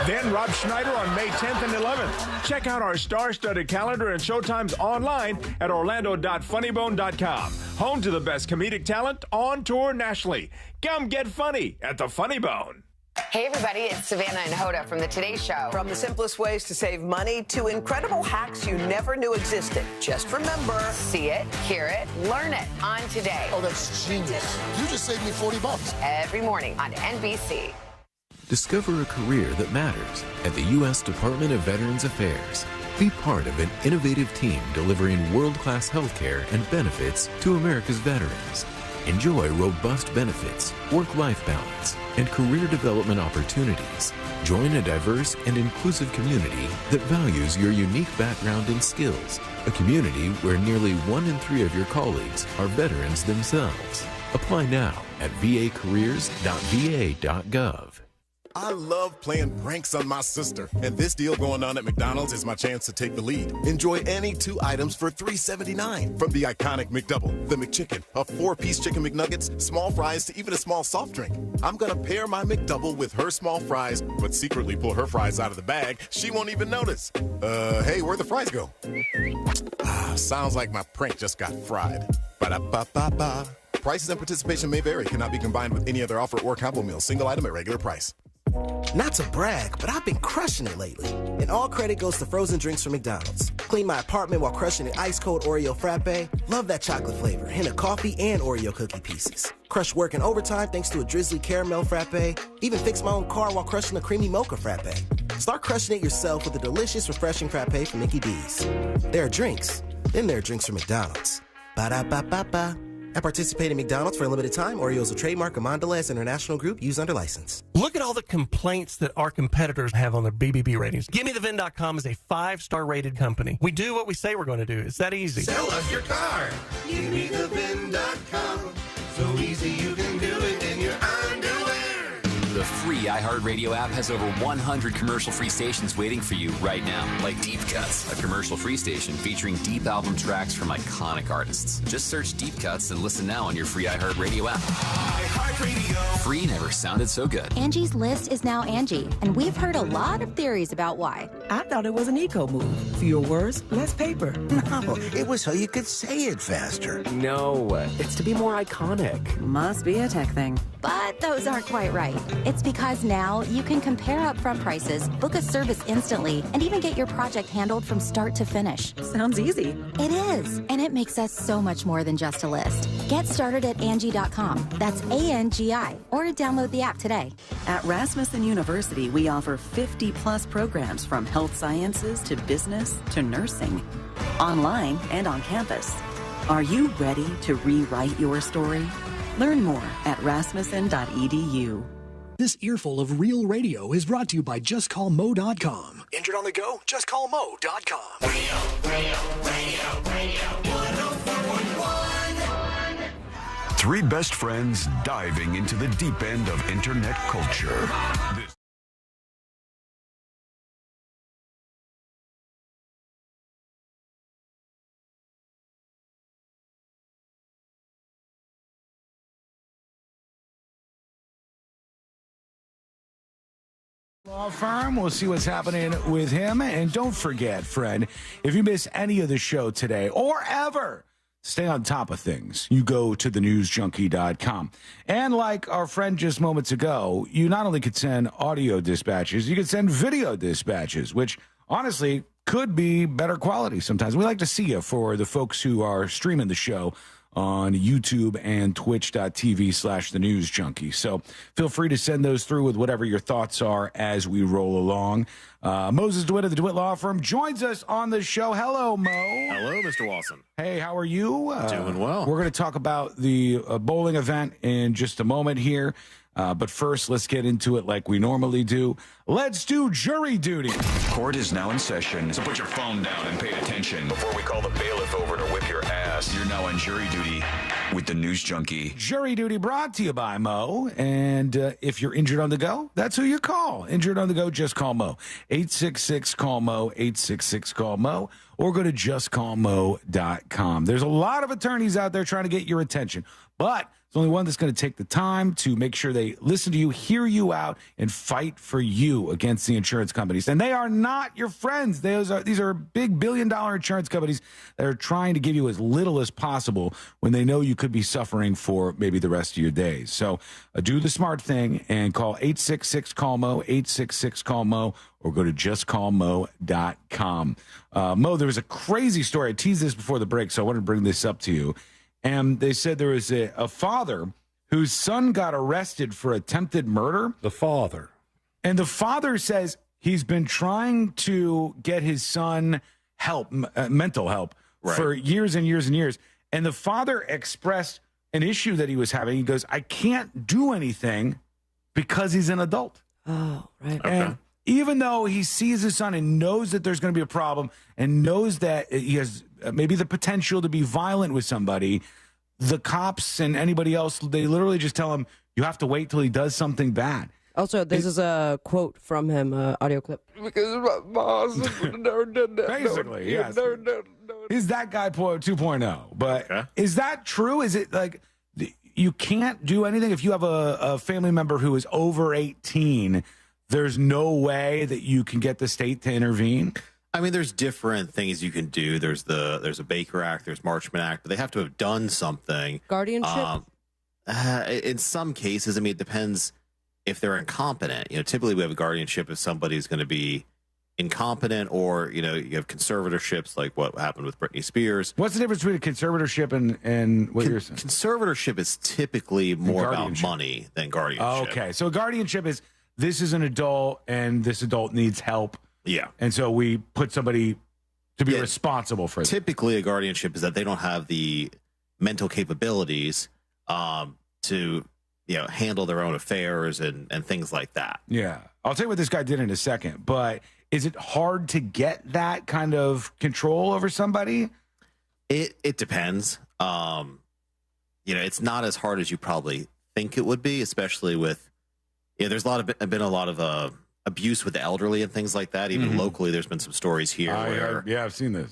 Then Rob Schneider on May 10th and 11th. Check out our star-studded calendar and showtimes online at orlando.funnybone.com. Home to the best comedic talent on tour nationally. Come get funny at the Funny Bone. Hey everybody, it's Savannah and Hoda from the Today Show. From the simplest ways to save money to incredible hacks you never knew existed. Just remember, See it, hear it, learn it on Today. Oh, that's genius. You just saved me $40. Every morning on NBC. Discover a career that matters at the U.S. Department of Veterans Affairs. Be part of an innovative team delivering world-class health care and benefits to America's veterans. Enjoy robust benefits, work-life balance, and career development opportunities. Join a diverse and inclusive community that values your unique background and skills. A community where nearly 1 in 3 of your colleagues are veterans themselves. Apply now at vacareers.va.gov. I love playing pranks on my sister, and this deal going on at McDonald's is my chance to take the lead. Enjoy any 2 items for $3.79. From the iconic McDouble, the McChicken, a 4-piece chicken McNuggets, small fries, to even a small soft drink. I'm gonna pair my McDouble with her small fries, but secretly pull her fries out of the bag. She won't even notice. Hey, where'd the fries go? Sounds like my prank just got fried. Ba-da-ba-ba-ba. Prices and participation may vary. Cannot be combined with any other offer or combo meal. Single item at regular price. Not to brag, but I've been crushing it lately. And all credit goes to frozen drinks from McDonald's. Clean my apartment while crushing an ice-cold Oreo frappe. Love that chocolate flavor. Hint of coffee and Oreo cookie pieces. Crush work in overtime thanks to a drizzly caramel frappe. Even fix my own car while crushing a creamy mocha frappe. Start crushing it yourself with a delicious, refreshing frappe from Mickey D's. There are drinks. Then there are drinks from McDonald's. Ba-da-ba-ba-ba. At participating McDonald's for a limited time, Oreo's a trademark of Mondelez International Group, used under license. Look at all the complaints that our competitors have on their BBB ratings. GimmeTheVin.com is a 5-star rated company. We do what we say we're going to do. It's that easy. Sell us your car. GimmeTheVin.com. So easy you can do it in your underwear. The free free iHeartRadio app has over 100 commercial-free stations waiting for you right now, like Deep Cuts, a commercial-free station featuring deep album tracks from iconic artists. Just search Deep Cuts and listen now on your free iHeartRadio app. iHeartRadio. Free never sounded so good. Angie's List is now Angie, and we've heard a lot of theories about why. I thought it was an eco move. Fewer words, less paper. No, it was so you could say it faster. No, it's to be more iconic. Must be a tech thing. But those aren't quite right. It's because now you can compare upfront prices, book a service instantly, and even get your project handled from start to finish. Sounds easy. It is, and it makes us so much more than just a list. Get started at Angie.com. That's ANGI, or download the app today. At Rasmussen University, we offer 50-plus programs from health sciences to business to nursing, online and on campus. Are you ready to rewrite your story? Learn more at rasmussen.edu. This earful of real radio is brought to you by JustCallMo.com. Injured on the go? JustCallMo.com. Radio, 104.1. Three best friends diving into the deep end of internet culture. Law firm. We'll see what's happening with him. And don't forget, friend, if you miss any of the show today or ever, stay on top of things. You go to thenewsjunkie.com. And like our friend just moments ago, you not only could send audio dispatches, you could send video dispatches, which honestly could be better quality sometimes. We like to see you for the folks who are streaming the show on YouTube and twitch.tv/thenewsjunkie. So feel free to send those through with whatever your thoughts are as we roll along. Moses DeWitt of the DeWitt Law Firm joins us on the show. Hello, Mo. Hello, Mr. Watson. Hey, how are you? Doing well. We're going to talk about the bowling event in just a moment here. But first, let's get into it like we normally do. Let's do jury duty. Court is now in session, so put your phone down and pay attention before we call the bailiff over to whip your ass. You're now on jury duty with the News Junkie. Jury duty brought to you by Mo. And if you're injured on the go, that's who you call. Injured on the go, just call Mo. 866-CALL-MO, 866-CALL-MO, or go to justcallmo.com. There's a lot of attorneys out there trying to get your attention, but there's only one that's going to take the time to make sure they listen to you, hear you out, and fight for you against the insurance companies. And they are not your friends. These are big billion-dollar insurance companies that are trying to give you as little as possible when they know you could be suffering for maybe the rest of your days. So do the smart thing and call 866-CALL-MO, 866-CALL-MO, or go to justcallmo.com. Mo, there was a crazy story. I teased this before the break, so I wanted to bring this up to you. And they said there was a father whose son got arrested for attempted murder. The father. And the father says he's been trying to get his son help, mental help, for years and years and years. And the father expressed an issue that he was having. He goes, I can't do anything because he's an adult. Oh, right. And even though he sees his son and knows that there's going to be a problem and knows that he has maybe the potential to be violent with somebody, the cops and anybody else, they literally just tell him, you have to wait till he does something bad. Also, this is a quote from him, audio clip. Because my boss never did that. Basically, yes. He's that guy 2.0. But is that true? Is it like you can't do anything if you have a family member who is over 18? There's no way that you can get the state to intervene? I mean, there's different things you can do. There's a Baker Act, there's Marchman Act, but they have to have done something. Guardianship? In some cases, I mean, it depends if they're incompetent. You know, typically we have a guardianship if somebody's going to be incompetent, or, you know, you have conservatorships like what happened with Britney Spears. What's the difference between a conservatorship and what you're saying? Conservatorship is typically more about money than guardianship. Okay, so guardianship is, this is an adult and this adult needs help. Yeah. And so we put somebody to be responsible for that. Typically, a guardianship is that they don't have the mental capabilities to, you know, handle their own affairs and things like that. Yeah. I'll tell you what this guy did in a second, but is it hard to get that kind of control over somebody? It depends. You know, it's not as hard as you probably think it would be, especially with Yeah, there's been a lot of abuse with the elderly and things like that. Even locally, there's been some stories here where I've seen this.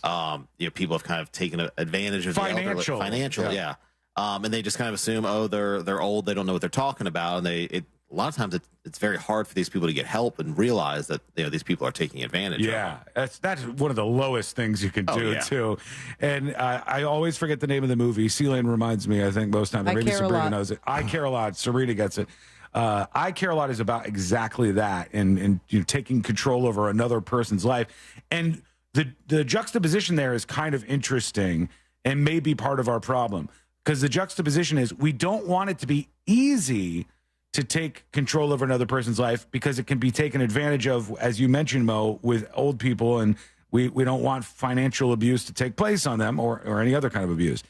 People have kind of taken advantage of the elderly. Financial, yeah. And they just kind of assume, they're old, they don't know what they're talking about, and a lot of times it's very hard for these people to get help and realize that these people are taking advantage. Yeah, that's one of the lowest things you can do too. And I always forget the name of the movie. C-Lane reminds me. I think most times. Maybe Sabrina knows it. I Care a Lot. Sabrina gets it. I Care a Lot is about exactly that, and taking control over another person's life. And the juxtaposition there is kind of interesting and may be part of our problem, because the juxtaposition is we don't want it to be easy to take control over another person's life, because it can be taken advantage of, as you mentioned, Mo, with old people, and we don't want financial abuse to take place on them or any other kind of abuse.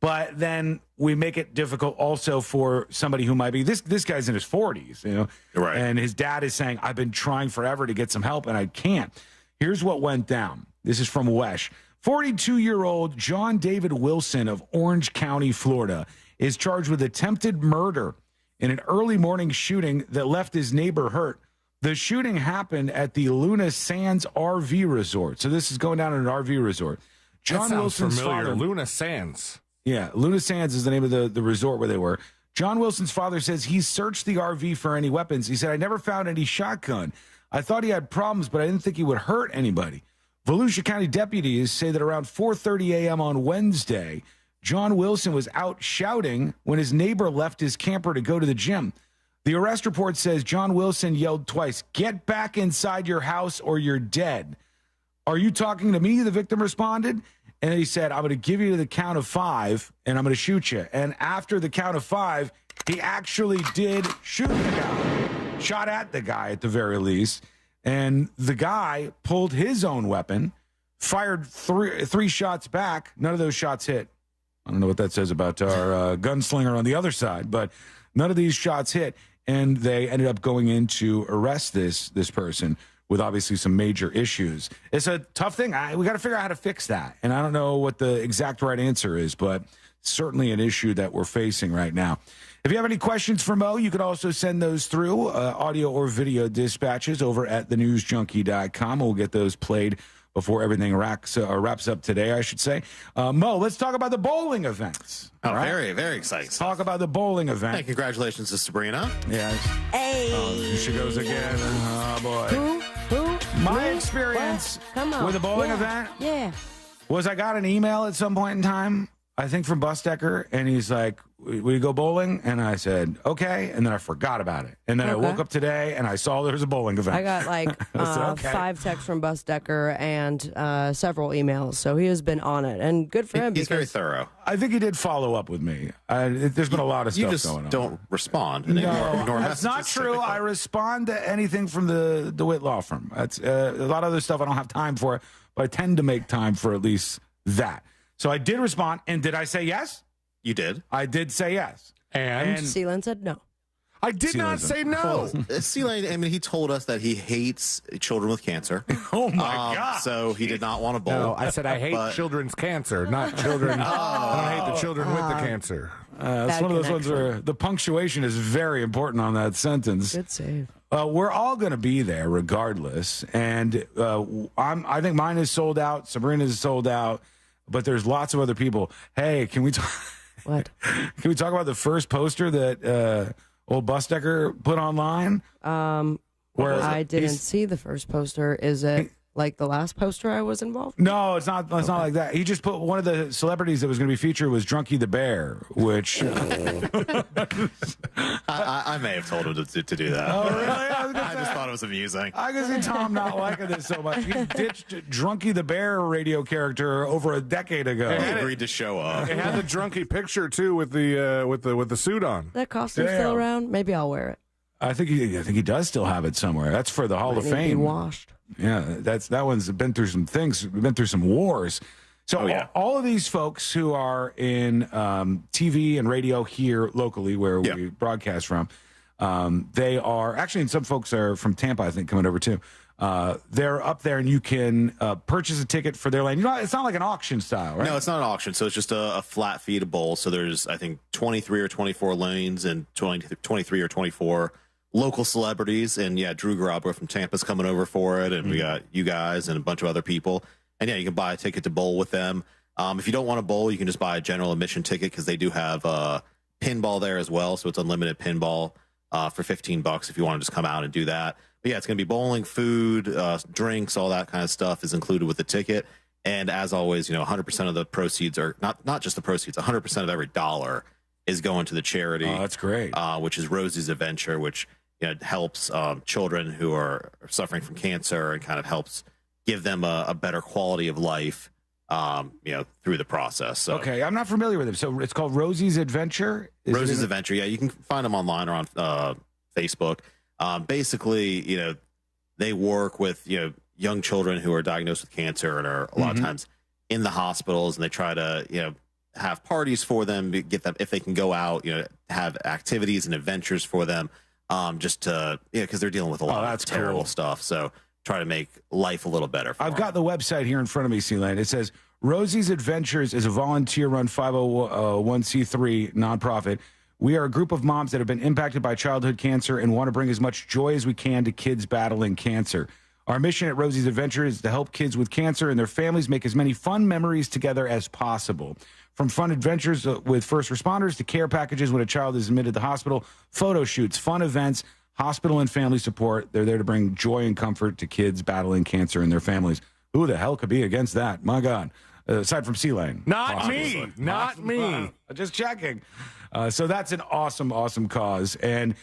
But then we make it difficult also for somebody who might be this guy's in his 40s, right? And his dad is saying, "I've been trying forever to get some help and I can't." Here's what went down. This is from Wesh. 42-year-old John David Wilson of Orange County, Florida, is charged with attempted murder in an early morning shooting that left his neighbor hurt. The shooting happened at the Luna Sands RV Resort. So this is going down at an RV resort. John Wilson's father, Luna Sands. Yeah, Luna Sands is the name of the resort where they were. John Wilson's father says he searched the RV for any weapons. He said, "I never found any shotgun. I thought he had problems, but I didn't think he would hurt anybody." Volusia County deputies say that around 4:30 a.m. on Wednesday, John Wilson was out shouting when his neighbor left his camper to go to the gym. The arrest report says John Wilson yelled twice, "Get back inside your house or you're dead." "Are you talking to me?" the victim responded. And he said, "I'm going to give you the count of 5 and I'm going to shoot you." And after the count of 5, he actually did shoot the guy, shot at the guy at the very least. And the guy pulled his own weapon, fired three shots back. None of those shots hit. I don't know what that says about our gunslinger on the other side, but none of these shots hit, and they ended up going in to arrest this person with obviously some major issues. It's a tough thing. We got to figure out how to fix that, and I don't know what the exact right answer is, but certainly an issue that we're facing right now. If you have any questions for Mo, you can also send those through audio or video dispatches over at thenewsjunkie.com. We'll get those played before everything wraps up today, I should say. Mo, let's talk about the bowling events. Right? Very, very exciting. Let's talk about the bowling event. Hey, congratulations to Sabrina. Yes. Hey. Oh, she goes again. Oh, boy. Who? My experience with the bowling event was I got an email at some point in time, I think from Bus Decker, and he's like, "Will you go bowling?" And I said, "Okay," and then I forgot about it. And then I woke up today and I saw there was a bowling event. I got like 5 texts from Bus Decker and several emails, so he has been on it, and good for him. He's very thorough. I think he did follow up with me. There's been a lot of stuff going on. You just don't respond. No, ignore that's not true. Typically. I respond to anything from the DeWitt Law Firm. That's a lot of other stuff I don't have time for, but I tend to make time for at least that. So I did respond, and did I say yes? You did. I did say yes. And Sealand said no. I did not say no. Sealand, I mean, he told us that he hates children with cancer. Oh, my God. So he did not want to bowl. No, I said I hate children's cancer, not children. I don't hate the children with the cancer. That's one of those ones where the punctuation is very important on that sentence. Good save. We're all going to be there regardless. And I think mine is sold out. Sabrina's is sold out. But there's lots of other people. Hey, can we talk? What? Can we talk about the first poster that old Bus Decker put online? Where I didn't see the first poster. Is it like the last poster I was involved? No, it's not. It's not like that. He just put one of the celebrities that was going to be featured was Drunky the Bear, which I may have told him to do that. Oh, really? I just thought it was amusing. I can see Tom not liking this so much. He ditched Drunky the Bear radio character over a decade ago. He agreed to show up. It had the Drunky picture too with the suit on. That costume still around? Maybe I'll wear it. I think he does still have it somewhere. That's for the Hall of Fame. Be washed. Yeah, that one's been through some things. We've been through some wars. So all of these folks who are in TV and radio here locally, where we broadcast from, they are actually, and some folks are from Tampa, I think, coming over too. They're up there, and you can purchase a ticket for their lane. You know, it's not like an auction style, right? No, it's not an auction. So it's just a flat fee to bowl. So there's, I think, 23 or 24 lanes and 23 or 24 local celebrities, and Drew Garabo from Tampa's coming over for it, and we got you guys and a bunch of other people. And you can buy a ticket to bowl with them. If you don't want to bowl, you can just buy a general admission ticket because they do have pinball there as well, so it's unlimited pinball for $15 if you want to just come out and do that. But it's going to be bowling, food, drinks, all that kind of stuff is included with the ticket. And as always, 100% of the proceeds are not just the proceeds, 100% of every dollar is going to the charity. Oh, that's great. Which is Rosie's Adventure, which helps children who are suffering from cancer and kind of helps give them a better quality of life, through the process. So, okay, I'm not familiar with it. So it's called Rosie's Adventure? Rosie's Adventure, you can find them online or on Facebook. Basically, they work with, young children who are diagnosed with cancer and are a lot of times in the hospitals, and they try to, have parties for them, get them, if they can go out, have activities and adventures for them, just to, because they're dealing with a lot of terrible stuff. So try to make life a little better for I've got the website here in front of me, Sealand. It says Rosie's Adventures is a volunteer-run 501c3 nonprofit. We are a group of moms that have been impacted by childhood cancer and want to bring as much joy as we can to kids battling cancer. Our mission at Rosie's Adventure is to help kids with cancer and their families make as many fun memories together as possible. From fun adventures with first responders to care packages when a child is admitted to the hospital, photo shoots, fun events, hospital and family support. They're there to bring joy and comfort to kids battling cancer and their families. Who the hell could be against that? My God. Aside from C-Lane. Not me. Just checking. So that's an awesome, awesome cause. And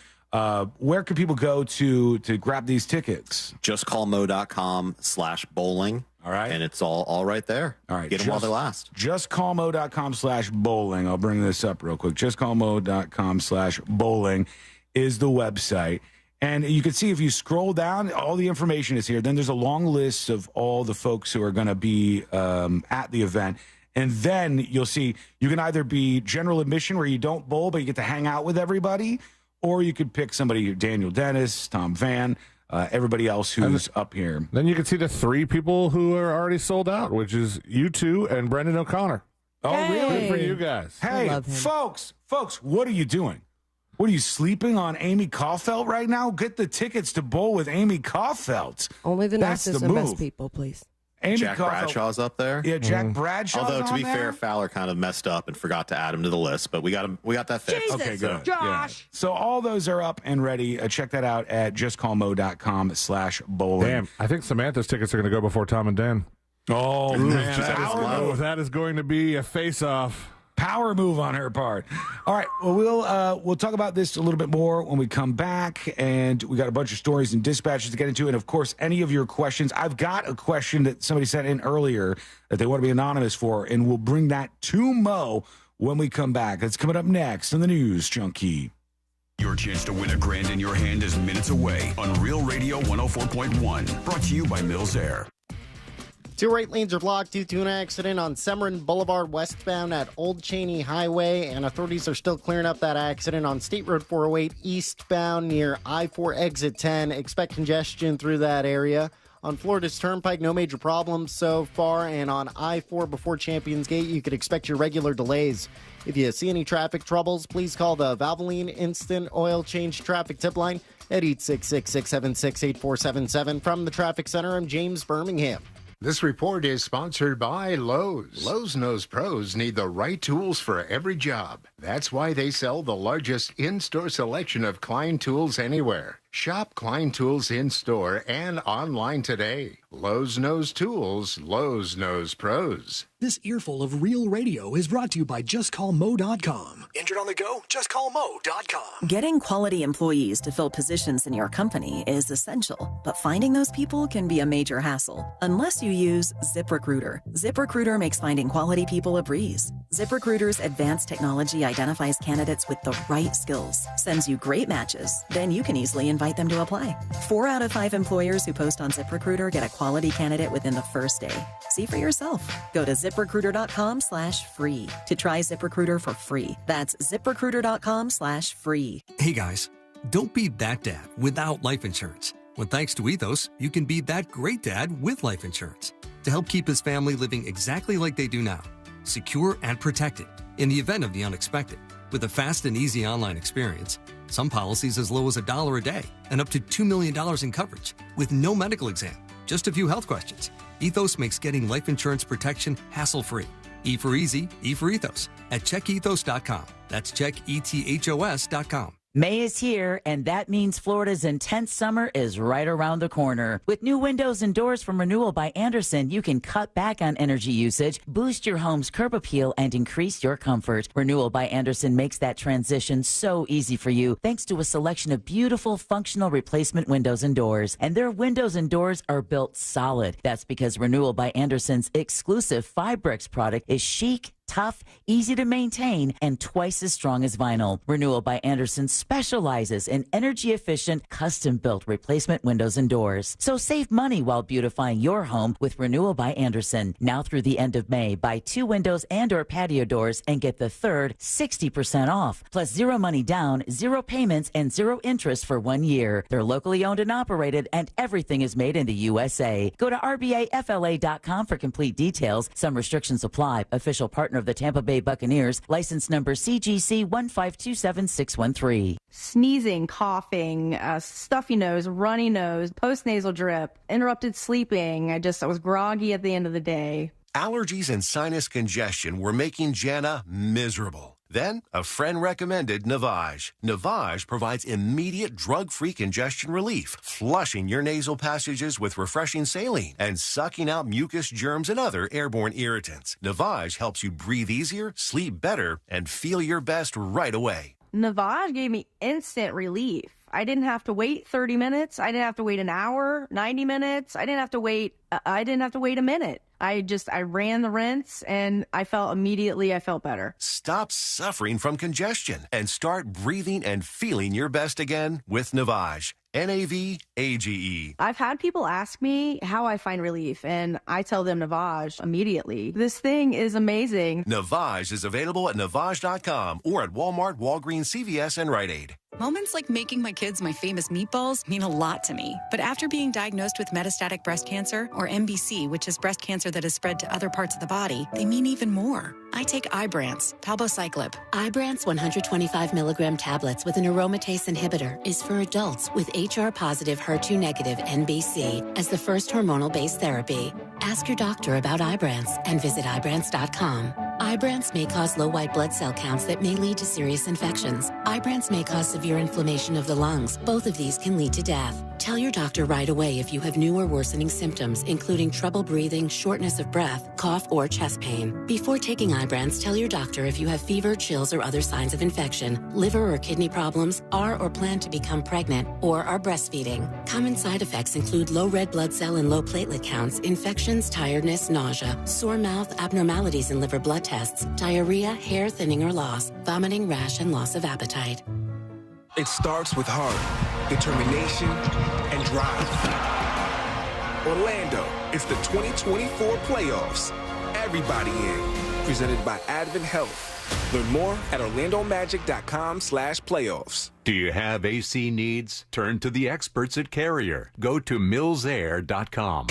where can people go to grab these tickets? JustCallMo.com/bowling. All right. And it's all right there. All right. Get them while they last. JustCallMo.com/bowling. I'll bring this up real quick. JustCallMo.com/bowling is the website. And you can see if you scroll down, all the information is here. Then there's a long list of all the folks who are going to be at the event. And then you'll see you can either be general admission where you don't bowl, but you get to hang out with everybody, or you could pick somebody, Daniel Dennis, Tom Van, everybody else who's up here. Then you can see the 3 people who are already sold out, which is you 2 and Brendan O'Connor. Oh, really? Good for you guys. Hey, folks, what are you doing? What are you sleeping on Amy Caulfield right now? Get the tickets to bowl with Amy Caulfield. Only the That's nicest the and move. best people, please. Amy Jack Caulfield. Bradshaw's up there. Yeah, Jack Bradshaw's Although, to be on there? fair, Fowler kind of messed up and forgot to add him to the list, but we got that fixed. Jesus, Okay, good. Josh. Yeah. So all those are up and ready. Check that out at justcallmo.com/bowling. Damn, I think Samantha's tickets are going to go before Tom and Dan. Oh, man. That is going to be a face-off. Power move on her part. All right, well, we'll talk about this a little bit more when we come back, and we got a bunch of stories and dispatches to get into, and of course, any of your questions. I've got a question that somebody sent in earlier that they want to be anonymous for, and we'll bring that to Mo when we come back. That's coming up next on the News Junkie. Your chance to win $1,000 in your hand is minutes away on Real Radio 104.1. Brought to you by Mills Air. 2 right lanes are blocked due to an accident on Semerin Boulevard westbound at Old Cheney Highway, and authorities are still clearing up that accident on State Road 408 eastbound near I-4 exit 10. Expect congestion through that area. On Florida's Turnpike, no major problems so far, and on I-4 before Champions Gate, you could expect your regular delays. If you see any traffic troubles, please call the Valvoline Instant Oil Change Traffic Tip Line at 866-676-8477. From the Traffic Center, I'm James Birmingham. This report is sponsored by Lowe's. Lowe's knows pros need the right tools for every job. That's why they sell the largest in-store selection of Klein tools anywhere. Shop Klein Tools in-store and online today. Lowe's knows tools. Lowe's knows pros. This earful of Real Radio is brought to you by JustCallMo.com. Injured on the go? JustCallMo.com. Getting quality employees to fill positions in your company is essential, but finding those people can be a major hassle unless you use ZipRecruiter. ZipRecruiter makes finding quality people a breeze. ZipRecruiter's advanced technology identifies candidates with the right skills, sends you great matches, then you can easily invite them to apply. 4 out of 5 employers who post on ZipRecruiter get a quality candidate within the first day. See for yourself. Go to ZipRecruiter.com/free to try ZipRecruiter for free. That's ZipRecruiter.com/free. Hey guys, don't be that dad without life insurance. When thanks to Ethos, you can be that great dad with life insurance to help keep his family living exactly like they do now, secure and protected in the event of the unexpected. With a fast and easy online experience, Some policies as low as $1 a day and up to $2 million in coverage with no medical exam. Just a few health questions. Ethos makes getting life insurance protection hassle-free. E for easy, E for ethos at checkethos.com. That's checkethos.com. May is here, and that means Florida's intense summer is right around the corner. With new windows and doors from Renewal by Andersen, you can cut back on energy usage, boost your home's curb appeal, and increase your comfort. Renewal by Andersen makes that transition so easy for you thanks to a selection of beautiful, functional replacement windows and doors. And their windows and doors are built solid. That's because Renewal by Andersen's exclusive Fibrix product is chic, tough, easy to maintain, and twice as strong as vinyl. Renewal by Andersen specializes in energy-efficient, custom-built replacement windows and doors. So save money while beautifying your home with Renewal by Andersen. Now through the end of May, buy 2 windows and or patio doors and get the third 60% off. Plus 0 money down, 0 payments, and 0 interest for 1 year. They're locally owned and operated, and everything is made in the USA. Go to rbafla.com for complete details. Some restrictions apply. Official partner of the Tampa Bay Buccaneers, license number CGC 1527613. Sneezing, coughing, stuffy nose, runny nose, postnasal drip, interrupted sleeping. I was groggy at the end of the day. Allergies and sinus congestion were making Jana miserable. Then, a friend recommended Navage. Navage provides immediate drug-free congestion relief, flushing your nasal passages with refreshing saline and sucking out mucus, germs, and other airborne irritants. Navage helps you breathe easier, sleep better, and feel your best right away. Navage gave me instant relief. I didn't have to wait 30 minutes. I didn't have to wait an hour, 90 minutes. I didn't have to wait a minute. I ran the rinse and I felt better. Stop suffering from congestion and start breathing and feeling your best again with Navage. Navage. I've had people ask me how I find relief, and I tell them Navage immediately. This thing is amazing. Navage is available at Navage.com or at Walmart, Walgreens, CVS, and Rite Aid. Moments like making my kids my famous meatballs mean a lot to me. But after being diagnosed with metastatic breast cancer, or MBC, which is breast cancer that has spread to other parts of the body, they mean even more. I take Ibrance, palbociclib. Ibrance 125 milligram tablets with an aromatase inhibitor is for adults with HR-positive, HER2-negative NBC as the first hormonal-based therapy. Ask your doctor about Ibrance and visit Ibrance.com. Ibrance may cause low white blood cell counts that may lead to serious infections. Ibrance may cause severe inflammation of the lungs. Both of these can lead to death. Tell your doctor right away if you have new or worsening symptoms, including trouble breathing, shortness of breath, cough, or chest pain. Before taking Ibrance, tell your doctor if you have fever, chills, or other signs of infection, liver or kidney problems, are or plan to become pregnant, or are breastfeeding. Common side effects include low red blood cell and low platelet counts, infections, tiredness, nausea, sore mouth, abnormalities in liver blood tests, diarrhea, hair thinning or loss, vomiting, rash, and loss of appetite. It starts with heart, determination, and drive. Orlando, it's the 2024 playoffs. Everybody in. Presented by Advent Health. Learn more at orlandomagic.com/playoffs. Do you have AC needs? Turn to the experts at Carrier. Go to millsair.com.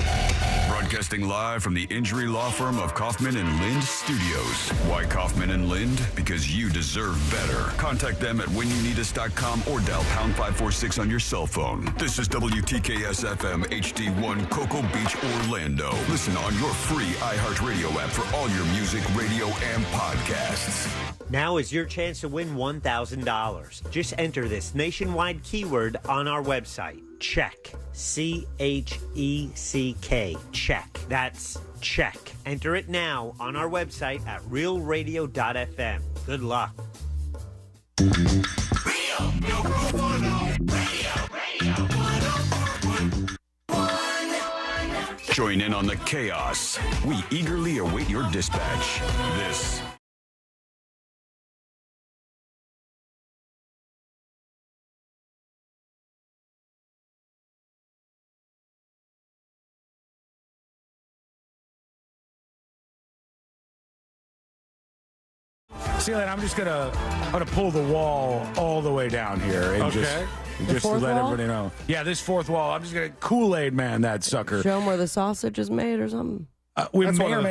Broadcasting live from the injury law firm of Kaufman and Lind Studios. Why Kaufman and Lind? Because you deserve better. Contact them at whenyouneedus.com or dial pound 546 on your cell phone. This is WTKS FM HD1 Cocoa Beach, Orlando. Listen on your free iHeartRadio app for all your music, radio, and podcasts. Now is your chance to win $1,000. Just enter this nationwide keyword on our website. Check. CHECK. Check. That's check. Enter it now on our website at realradio.fm. Good luck. Real, no proof or no radio. Join in on the chaos. We eagerly await your dispatch. This Celine, I'm gonna pull the wall all the way down here and just to let everybody know. Yeah, this fourth wall. I'm just gonna Kool-Aid man that sucker. Show them where the sausage is made or something. We may or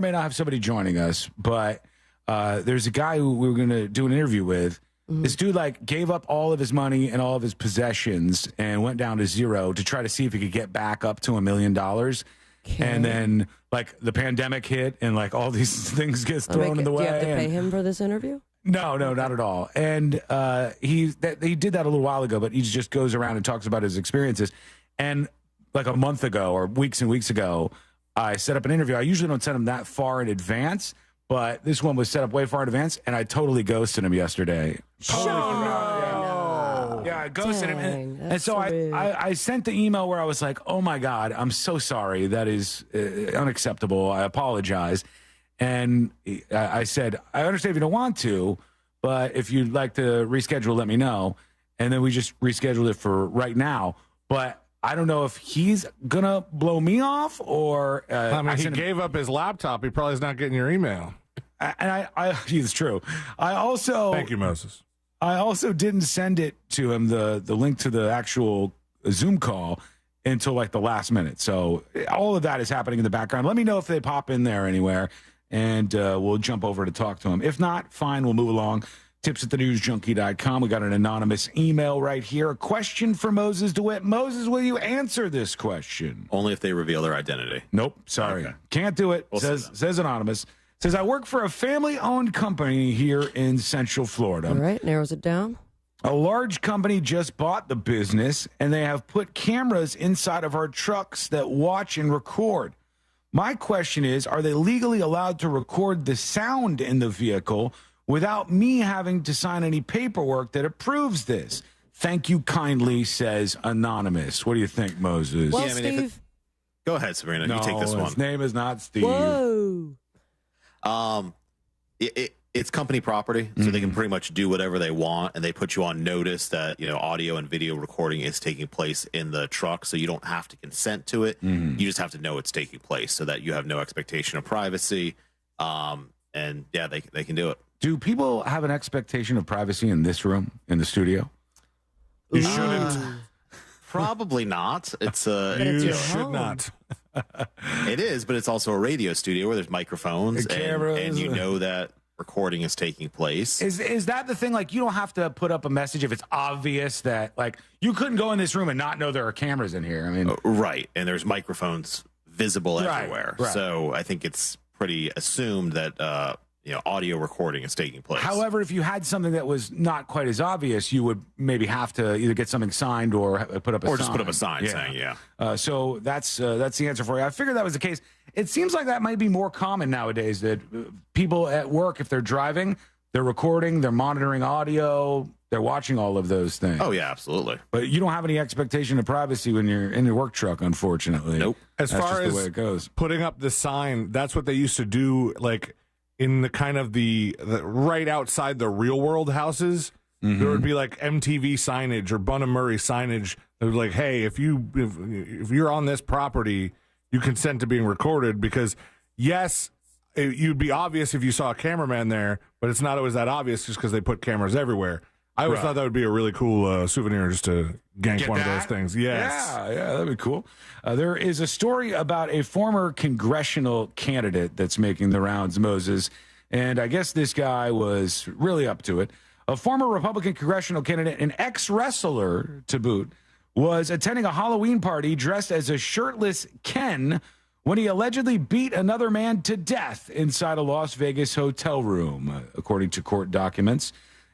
may not have somebody joining us, but there's a guy who we were gonna do an interview with This dude like gave up all of his money and all of his possessions and went down to zero to try to see if he could get back up to $1 million. And then like the pandemic hit and like all these things get thrown in the way. Do you have to pay him for this interview? No, not at all. And he did that a little while ago, but he just goes around and talks about his experiences. And like a month ago or weeks and weeks ago, I set up an interview. I usually don't send him that far in advance, but this one was set up way far in advance, and I totally ghosted him yesterday. Yeah, I ghosted him. And so I sent the email where I was like, oh, my God, I'm so sorry. That is unacceptable. I apologize. And I said, I understand if you don't want to, but if you'd like to reschedule, let me know. And then we just rescheduled it for right now. But I don't know if he's going to blow me off or... he gave up his laptop. He probably is not getting your email. And it's true. Thank you, Moses. I also didn't send it to him, the link to the actual Zoom call, until like the last minute. So all of that is happening in the background. Let me know if they pop in there anywhere, and we'll jump over to talk to him. If not, fine, we'll move along. Tips@thenewsjunkie.com. We got an anonymous email right here. A question for Moses DeWitt. Moses, will you answer this question? Only if they reveal their identity. Nope, sorry. Okay. Can't do it. Says anonymous. Says, I work for a family-owned company here in Central Florida. All right, narrows it down. A large company just bought the business, and they have put cameras inside of our trucks that watch and record. My question is, are they legally allowed to record the sound in the vehicle without me having to sign any paperwork that approves this? Thank you kindly, says Anonymous. What do you think, Moses? Well, Steve. Go ahead, Sabrina. You take this one. His name is not Steve. Whoa. It's company property, so they can pretty much do whatever they want, and they put you on notice that audio and video recording is taking place in the truck, so you don't have to consent to it. You just have to know it's taking place, so that you have no expectation of privacy. And yeah, they can do it. Do people have an expectation of privacy in this room, in the studio? You shouldn't. Probably not. It's you should not. It is, but it's also a radio studio where there's microphones and you know that recording is taking place. Is that the thing? Like, you don't have to put up a message if it's obvious that, like, you couldn't go in this room and not know there are cameras in here. I mean, right, and there's microphones visible everywhere. Right. So I think it's pretty assumed that audio recording is taking place. However, if you had something that was not quite as obvious, you would maybe have to either get something signed or put up a sign. Or just put up a sign saying, so that's the answer for you. I figured that was the case. It seems like that might be more common nowadays, that people at work, if they're driving, they're recording, they're monitoring audio, they're watching all of those things. Oh, yeah, absolutely. But you don't have any expectation of privacy when you're in your work truck, unfortunately. Nope. As far as the way it goes, putting up the sign, that's what they used to do, like, in the kind of the right outside the real world houses, there would be like MTV signage or Bun and Murray signage that was like, hey, if you're on this property, you consent to being recorded, because yes, you'd be obvious if you saw a cameraman there, but it's not always that obvious just because they put cameras everywhere. I always thought that would be a really cool souvenir, just to gank one of those things. Yes. Yeah, that'd be cool. There is a story about a former congressional candidate that's making the rounds, Moses, and I guess this guy was really up to it. A former Republican congressional candidate, an ex-wrestler to boot, was attending a Halloween party dressed as a shirtless Ken when he allegedly beat another man to death inside a Las Vegas hotel room, according to court documents.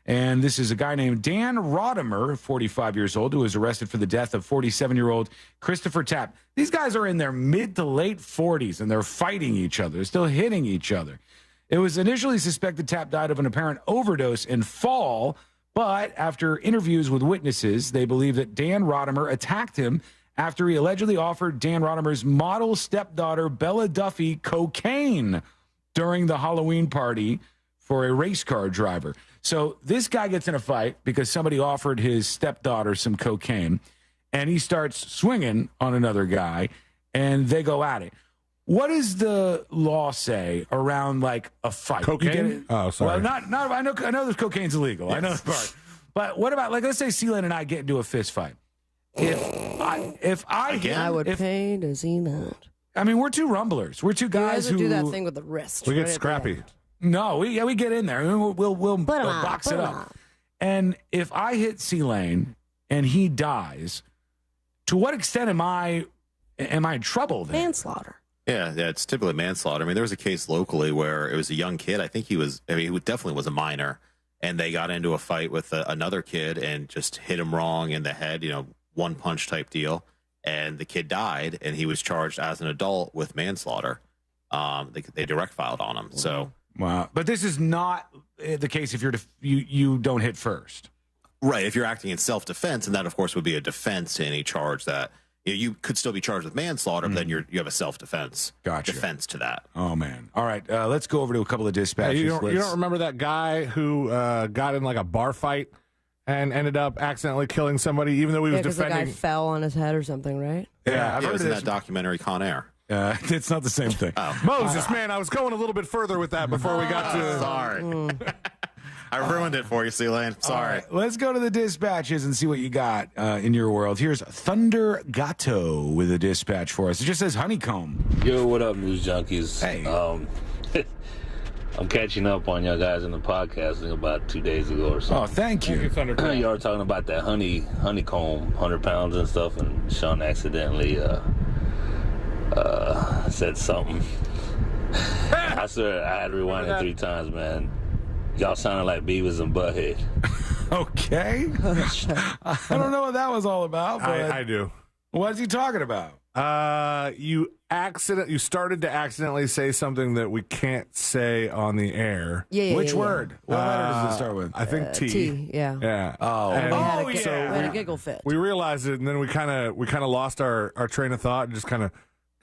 And this is a guy named Dan Rodimer, 45 years old, who was arrested for the death of 47-year-old Christopher Tapp. These guys are in their mid to late 40s, and they're fighting each other. They're still hitting each other. It was initially suspected Tapp died of an apparent overdose and fall, but after interviews with witnesses, they believe that Dan Rodimer attacked him after he allegedly offered Dan Rodimer's model stepdaughter, Bella Duffy, cocaine during the Halloween party for a race car driver. So this guy gets in a fight because somebody offered his stepdaughter some cocaine, and he starts swinging on another guy, and they go at it. What does the law say around, like, a fight? Cocaine? Oh, sorry. Well, not. I know there's cocaine's illegal. Yes. I know that part. But what about, like, let's say Sealand and I get into a fist fight. If I would pay to see that. I mean, we're two rumblers. We're two guys who do that thing with the wrist. We get scrappy. No, we get in there. We'll box it up. And if I hit C-Lane and he dies, to what extent am I in trouble then? Manslaughter. Yeah, it's typically manslaughter. I mean, there was a case locally where it was a young kid. I think he definitely was a minor, and they got into a fight with another kid and just hit him wrong in the head, one punch type deal. And the kid died, and he was charged as an adult with manslaughter. They direct filed on him. So wow, but this is not the case if you don't hit first, right? If you're acting in self-defense, and that of course would be a defense to any charge that you could still be charged with manslaughter, but then you have a self-defense defense to that. Oh man! All right, let's go over to a couple of dispatches. Hey, you don't remember that guy who got in like a bar fight and ended up accidentally killing somebody, even though he was defending? The guy fell on his head or something, right? Yeah, I've heard of that documentary Con Air. It's not the same thing. Moses, man, I was going a little bit further with that before we got to. Sorry. I ruined it for you, C-Lane. Sorry. Right, let's go to the dispatches and see what you got in your world. Here's Thunder Gato with a dispatch for us. It just says honeycomb. Yo, what up, news junkies? Hey. I'm catching up on y'all guys in the podcasting about 2 days ago or something. Oh, thank you. Y'all were talking about that honeycomb, 100 pounds and stuff, and Sean accidentally said something. I swear I had to rewind it 3 times, man. Y'all sounded like Beavis and Butthead. Okay. I don't know what that was all about, but I do. What's he talking about? You started to accidentally say something that we can't say on the air. Which word? What letter does it start with? I think T. T, yeah. Yeah. Oh. We had a giggle fit. We realized it, and then we kind of lost our train of thought and just kind of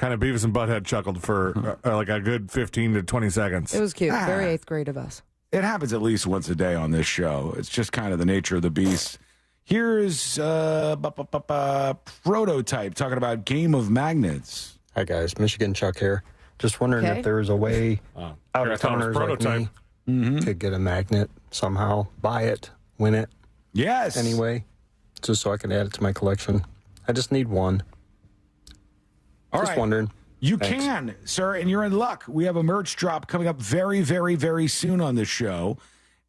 Beavis and Butthead chuckled for like a good 15 to 20 seconds. It was cute. Very 8th grade of us. It happens at least once a day on this show. It's just kind of the nature of the beast. Here's Prototype talking about Game of Magnets. Hi, guys. Michigan Chuck here. Just wondering if there was a way out-of-towners like me could get a magnet somehow, buy it, win it. Yes. Anyway, just so I can add it to my collection. I just need one. Just wondering. You Thanks. can, sir, and you're in luck. We have a merch drop coming up very, very, very soon on this show.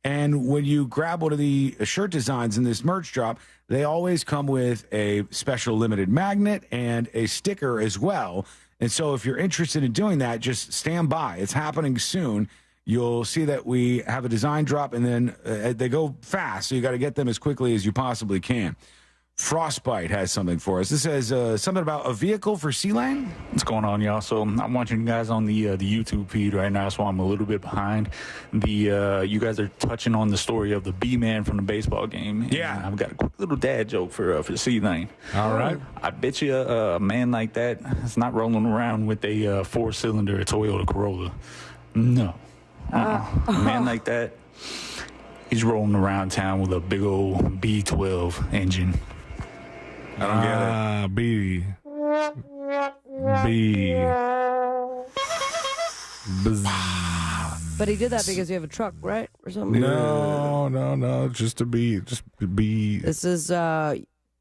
And when you grab one of the shirt designs in this merch drop, they always come with a special limited magnet and a sticker as well. And so if you're interested in doing that, just stand by. It's happening soon. You'll see that we have a design drop, and then they go fast, so you got to get them as quickly as you possibly can. Frostbite has something for us. This says something about a vehicle for C-Lane. What's going on, y'all? So I'm watching you guys on the YouTube feed right now, so I'm a little bit behind. You guys are touching on the story of the B-man from the baseball game. Yeah. I've got a quick little dad joke for C-Lane. All right. I bet you a man like that is not rolling around with a 4-cylinder Toyota Corolla. No. A man like that, he's rolling around town with a big old B12 engine. I don't get it. But he did that because you have a truck, right? Or something? No. Just to be. This is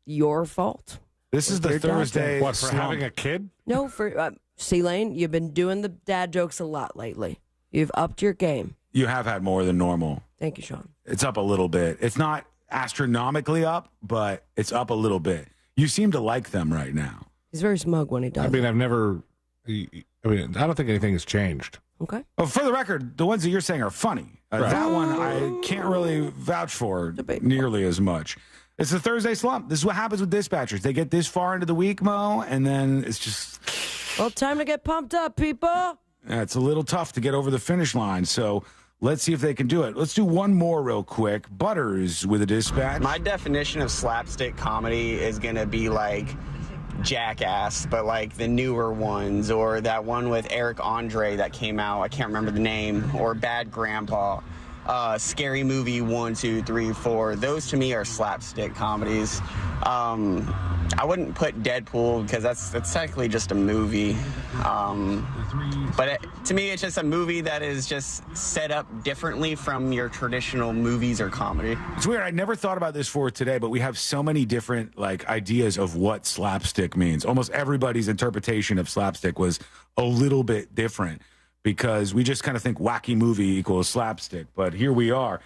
your fault. This is the Thursday. What, for having a kid? No, for C-Lane, you've been doing the dad jokes a lot lately. You've upped your game. You have had more than normal. Thank you, Sean. It's up a little bit. It's not astronomically up, but it's up a little bit. You seem to like them right now. He's very smug when he does. I mean, I don't think anything has changed. Okay. Well, for the record, the ones that you're saying are funny. Right. That one I can't really vouch for nearly as much. It's the Thursday slump. This is what happens with dispatchers. They get this far into the week, Mo, and then it's just... Well, time to get pumped up, people. It's a little tough to get over the finish line, so let's see if they can do it. Let's do one more real quick. Butters with a dispatch. My definition of slapstick comedy is going to be like Jackass, but like the newer ones, or that one with Eric Andre that came out. I can't remember the name. Or Bad Grandpa. Scary Movie 1, 2, 3, 4. Those to me are slapstick comedies. I wouldn't put Deadpool because that's technically just a movie. But to me, it's just a movie that is just set up differently from your traditional movies or comedy. It's weird. I never thought about this for today, but we have so many different ideas of what slapstick means. Almost everybody's interpretation of slapstick was a little bit different because we just kind of think wacky movie equals slapstick. But here we are.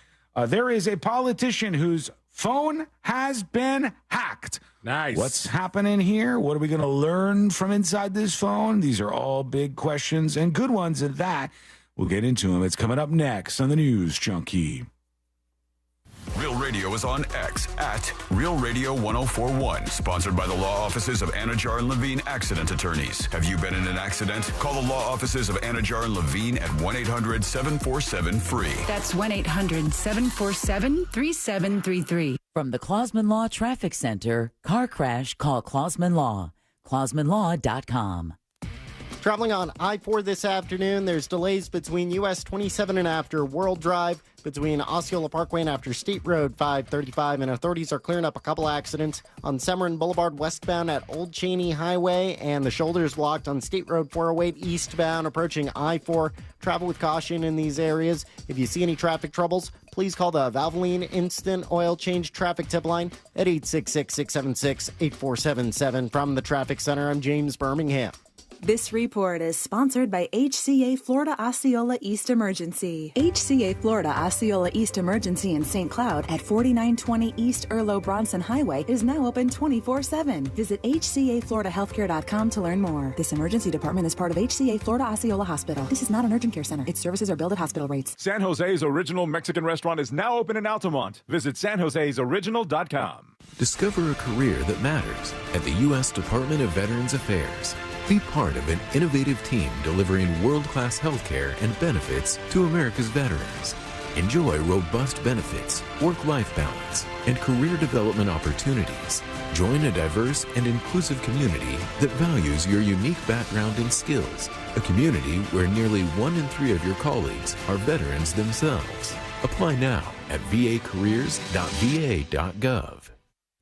There is a politician whose phone has been hacked. Nice. What's happening here? What are we going to learn from inside this phone? These are all big questions and good ones at that. We'll get into them. It's coming up next on the News Junkie. Real Radio is on X at Real Radio 1041. Sponsored by the law offices of Anajar and Levine Accident Attorneys. Have you been in an accident? Call the law offices of Anajar and Levine at 1-800-747-FREE. That's 1-800-747-3733. From the Clausman Law Traffic Center, car crash, call Clausman Law. ClausmanLaw.com. Traveling on I-4 this afternoon, there's delays between US 27 and after World Drive, between Osceola Parkway and after State Road 535, and authorities are clearing up a couple accidents on Semorin Boulevard westbound at Old Cheney Highway, and the shoulder is blocked on State Road 408 eastbound approaching I-4. Travel with caution in these areas. If you see any traffic troubles, please call the Valvoline Instant Oil Change Traffic Tip Line at 866-676-8477. From the Traffic Center, I'm James Birmingham. This report is sponsored by HCA Florida Osceola East Emergency. HCA Florida Osceola East Emergency in St. Cloud at 4920 East Erlo Bronson Highway is now open 24/7. Visit HCAFloridaHealthcare.com to learn more. This emergency department is part of HCA Florida Osceola Hospital. This is not an urgent care center. Its services are billed at hospital rates. San Jose's original Mexican restaurant is now open in Altamont. Visit sanjosesoriginal.com. Discover a career that matters at the U.S. Department of Veterans Affairs. Be part of an innovative team delivering world-class health care and benefits to America's veterans. Enjoy robust benefits, work-life balance, and career development opportunities. Join a diverse and inclusive community that values your unique background and skills. A community where nearly 1 in 3 of your colleagues are veterans themselves. Apply now at vacareers.va.gov.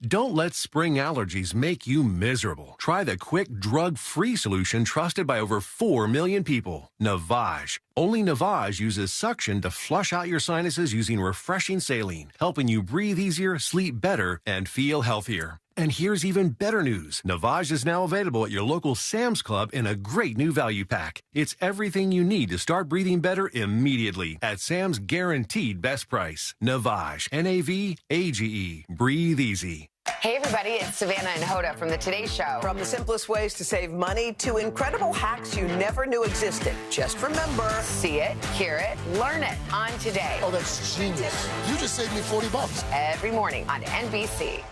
Don't let spring allergies make you miserable. Try the quick, drug-free solution trusted by over 4 million people, Navage. Only Navage uses suction to flush out your sinuses using refreshing saline, helping you breathe easier, sleep better, and feel healthier. And here's even better news. Navage is now available at your local Sam's Club in a great new value pack. It's everything you need to start breathing better immediately at Sam's guaranteed best price. Navage, Navage. Breathe easy. Hey everybody, it's Savannah and Hoda from the Today Show. From the simplest ways to save money to incredible hacks you never knew existed. Just remember, see it, hear it, learn it on Today. Oh, that's genius. You just saved me $40. Every morning on NBC.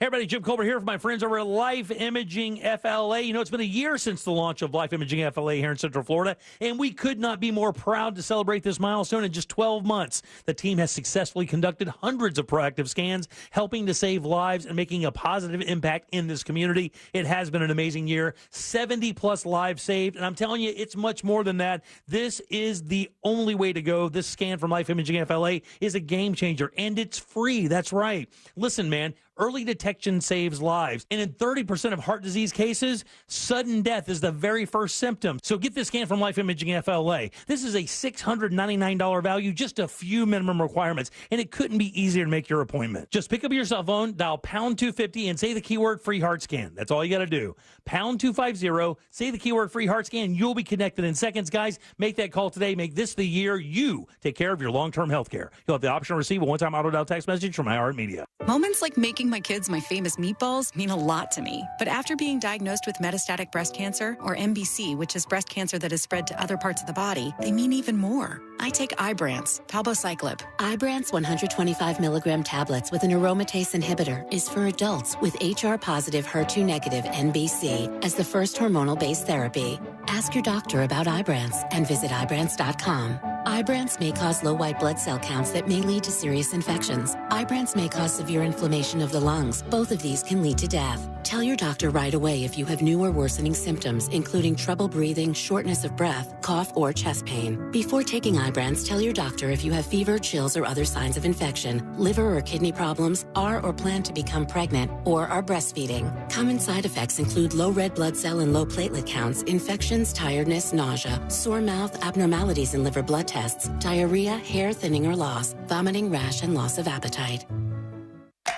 Hey everybody, Jim Colbert here for my friends over at Life Imaging FLA. You know, it's been a year since the launch of Life Imaging FLA here in Central Florida, and we could not be more proud to celebrate this milestone. In just 12 months, the team has successfully conducted hundreds of proactive scans, helping to save lives and making a positive impact in this community. It has been an amazing year, 70-plus lives saved, and I'm telling you, it's much more than that. This is the only way to go. This scan from Life Imaging FLA is a game changer, and it's free. That's right. Listen, man. Early detection saves lives. And in 30% of heart disease cases, sudden death is the very first symptom. So get this scan from Life Imaging FLA. This is a $699 value, just a few minimum requirements. And it couldn't be easier to make your appointment. Just pick up your cell phone, dial pound 250, and say the keyword free heart scan. That's all you got to do. Pound 250, say the keyword free heart scan. You'll be connected in seconds, guys. Make that call today. Make this the year you take care of your long-term health care. You'll have the option to receive a one-time auto-dial text message from iHeartMedia. Moments like making my kids my famous meatballs mean a lot to me. But after being diagnosed with metastatic breast cancer, or MBC, which is breast cancer that has spread to other parts of the body, they mean even more. I take Ibrance, palbociclib. Ibrance 125 milligram tablets with an aromatase inhibitor is for adults with HR-positive, HER2-negative NBC as the first hormonal-based therapy. Ask your doctor about Ibrance and visit Ibrance.com. Ibrance may cause low white blood cell counts that may lead to serious infections. Ibrance may cause severe inflammation of the lungs. Both of these can lead to death. Tell your doctor right away if you have new or worsening symptoms, including trouble breathing, shortness of breath, cough, or chest pain. Before taking Ibrance, tell your doctor if you have fever, chills, or other signs of infection, liver or kidney problems, are or plan to become pregnant, or are breastfeeding. Common side effects include low red blood cell and low platelet counts, infections, tiredness, nausea, sore mouth, abnormalities in liver blood tests, diarrhea, hair thinning or loss, vomiting, rash, and loss of appetite.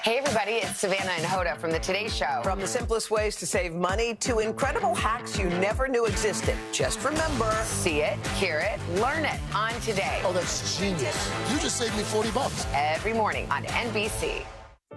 Hey, everybody, it's Savannah and Hoda from the Today Show. From the simplest ways to save money to incredible hacks you never knew existed. Just remember, see it, hear it, learn it on Today. Oh, that's genius. You just saved me $40. Every morning on NBC.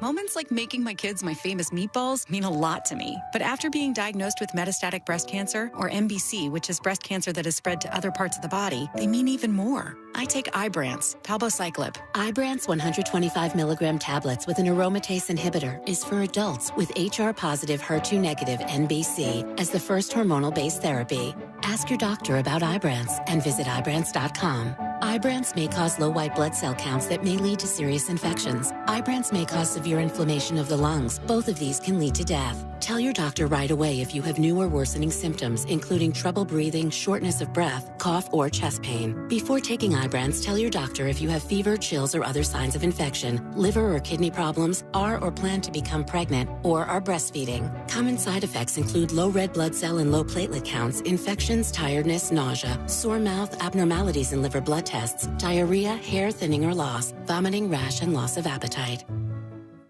Moments like making my kids my famous meatballs mean a lot to me. But after being diagnosed with metastatic breast cancer, or MBC, which is breast cancer that has spread to other parts of the body, they mean even more. I take Ibrance, palbociclib. Ibrance 125 milligram tablets with an aromatase inhibitor is for adults with HR-positive, HER2-negative NBC as the first hormonal-based therapy. Ask your doctor about Ibrance and visit Ibrance.com. Ibrance may cause low white blood cell counts that may lead to serious infections. Ibrance may cause severe inflammation of the lungs. Both of these can lead to death. Tell your doctor right away if you have new or worsening symptoms, including trouble breathing, shortness of breath, cough, or chest pain. Before taking Ibrance, tell your doctor if you have fever, chills, or other signs of infection, liver or kidney problems, are or plan to become pregnant, or are breastfeeding. Common side effects include low red blood cell and low platelet counts, infections, tiredness, nausea, sore mouth, abnormalities in liver blood tests, diarrhea, hair thinning or loss, vomiting, rash, and loss of appetite.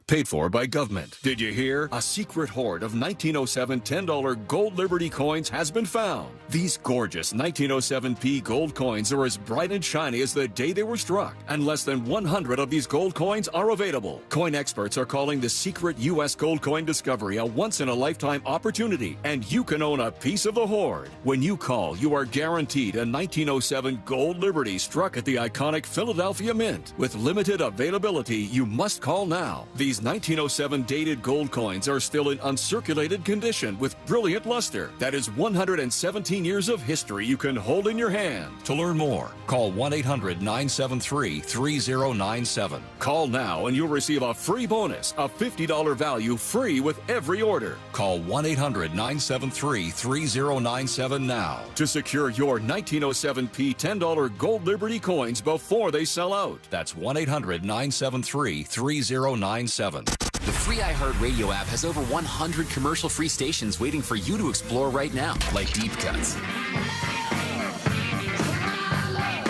Paid for by government. Did you hear? A secret hoard of 1907 $10 gold Liberty coins has been found. These gorgeous 1907p gold coins are as bright and shiny as the day they were struck, and less than 100 of these gold coins are available. Coin experts are calling the secret U.S. gold coin discovery a once-in-a-lifetime opportunity, and you can own a piece of the hoard. When you call, you are guaranteed a 1907 gold Liberty struck at the iconic Philadelphia Mint. With limited availability, you must call now. These 1907 dated gold coins are still in uncirculated condition with brilliant luster. That is 117 years of history you can hold in your hand. To learn more, call 1-800-973-3097. Call now and you'll receive a free bonus, a $50 value free with every order. Call 1-800-973-3097 now to secure your 1907p $10 gold Liberty coins before they sell out. That's 1-800-973-3097. The free iHeartRadio app has over 100 commercial-free stations waiting for you to explore right now, like Deep Cuts.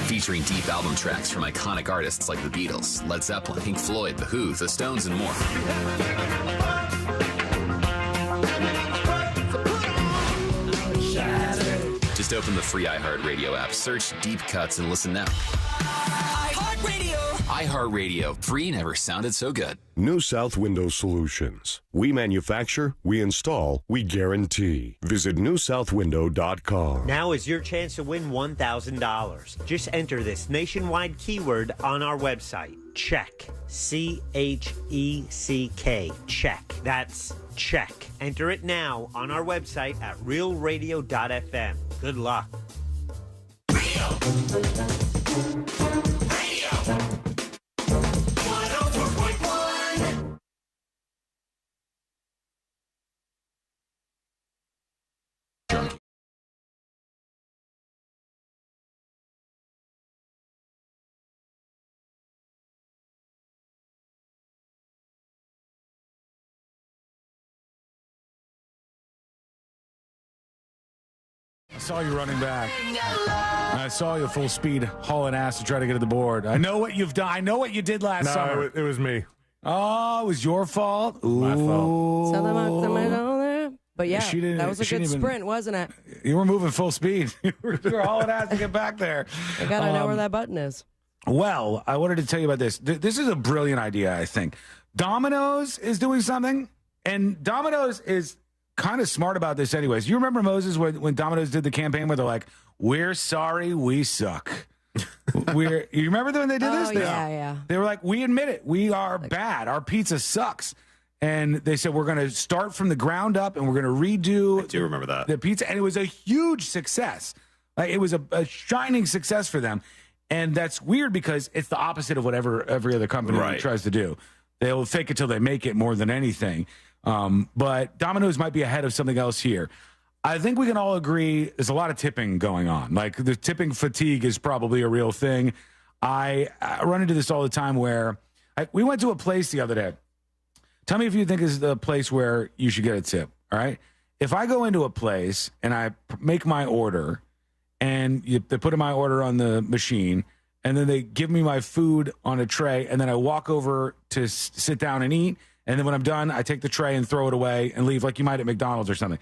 Featuring deep album tracks from iconic artists like the Beatles, Led Zeppelin, Pink Floyd, The Who, The Stones, and more. Just open the free iHeartRadio app, search Deep Cuts, and listen now. iHeartRadio. Free never sounded so good. New South Window Solutions. We manufacture, we install, we guarantee. Visit newsouthwindow.com. Now is your chance to win $1,000. Just enter this nationwide keyword on our website. Check. C-H-E-C-K. Check. That's check. Enter it now on our website at realradio.fm. Good luck. I saw you running back. I saw you full speed hauling ass to try to get to the board. I know what you've done. I know what you did last summer. It was me. Oh, it was your fault? Ooh. My fault. But yeah, that was a good sprint, wasn't it? You were moving full speed. you were hauling ass to get back there. I gotta know where that button is. Well, I wanted to tell you about this. This is a brilliant idea, I think. Domino's is doing something, and Domino's is kind of smart about this anyways. You remember, Moses, when Domino's did the campaign where they're like, we're sorry, we suck. You remember when they did this? Yeah. They were like, we admit it. We are bad. Our pizza sucks. And they said, we're going to start from the ground up and we're going to redo I do remember that. the pizza. And it was a huge success. Like, it was a shining success for them. And that's weird because it's the opposite of whatever every other company tries to do. They'll fake it till they make it more than anything. But Domino's might be ahead of something else here. I think we can all agree there's a lot of tipping going on. Like, the tipping fatigue is probably a real thing. I run into this all the time where we went to a place the other day. Tell me if you think this is the place where you should get a tip, all right? If I go into a place and I make my order and they put in my order on the machine and then they give me my food on a tray and then I walk over to sit down and eat And then when I'm done, I take the tray and throw it away and leave like you might at McDonald's or something.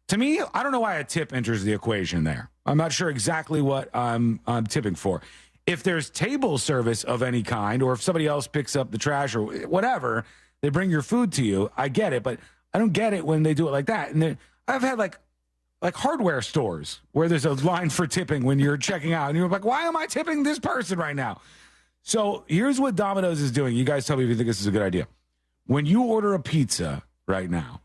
To me, I don't know why a tip enters the equation there. I'm not sure exactly what I'm tipping for. If there's table service of any kind, or if somebody else picks up the trash or whatever, they bring your food to you, I get it. But I don't get it when they do it like that. And I've had like hardware stores where there's a line for tipping when you're checking out. And you're like, why am I tipping this person right now? So here's what Domino's is doing. You guys tell me if you think this is a good idea. When you order a pizza right now,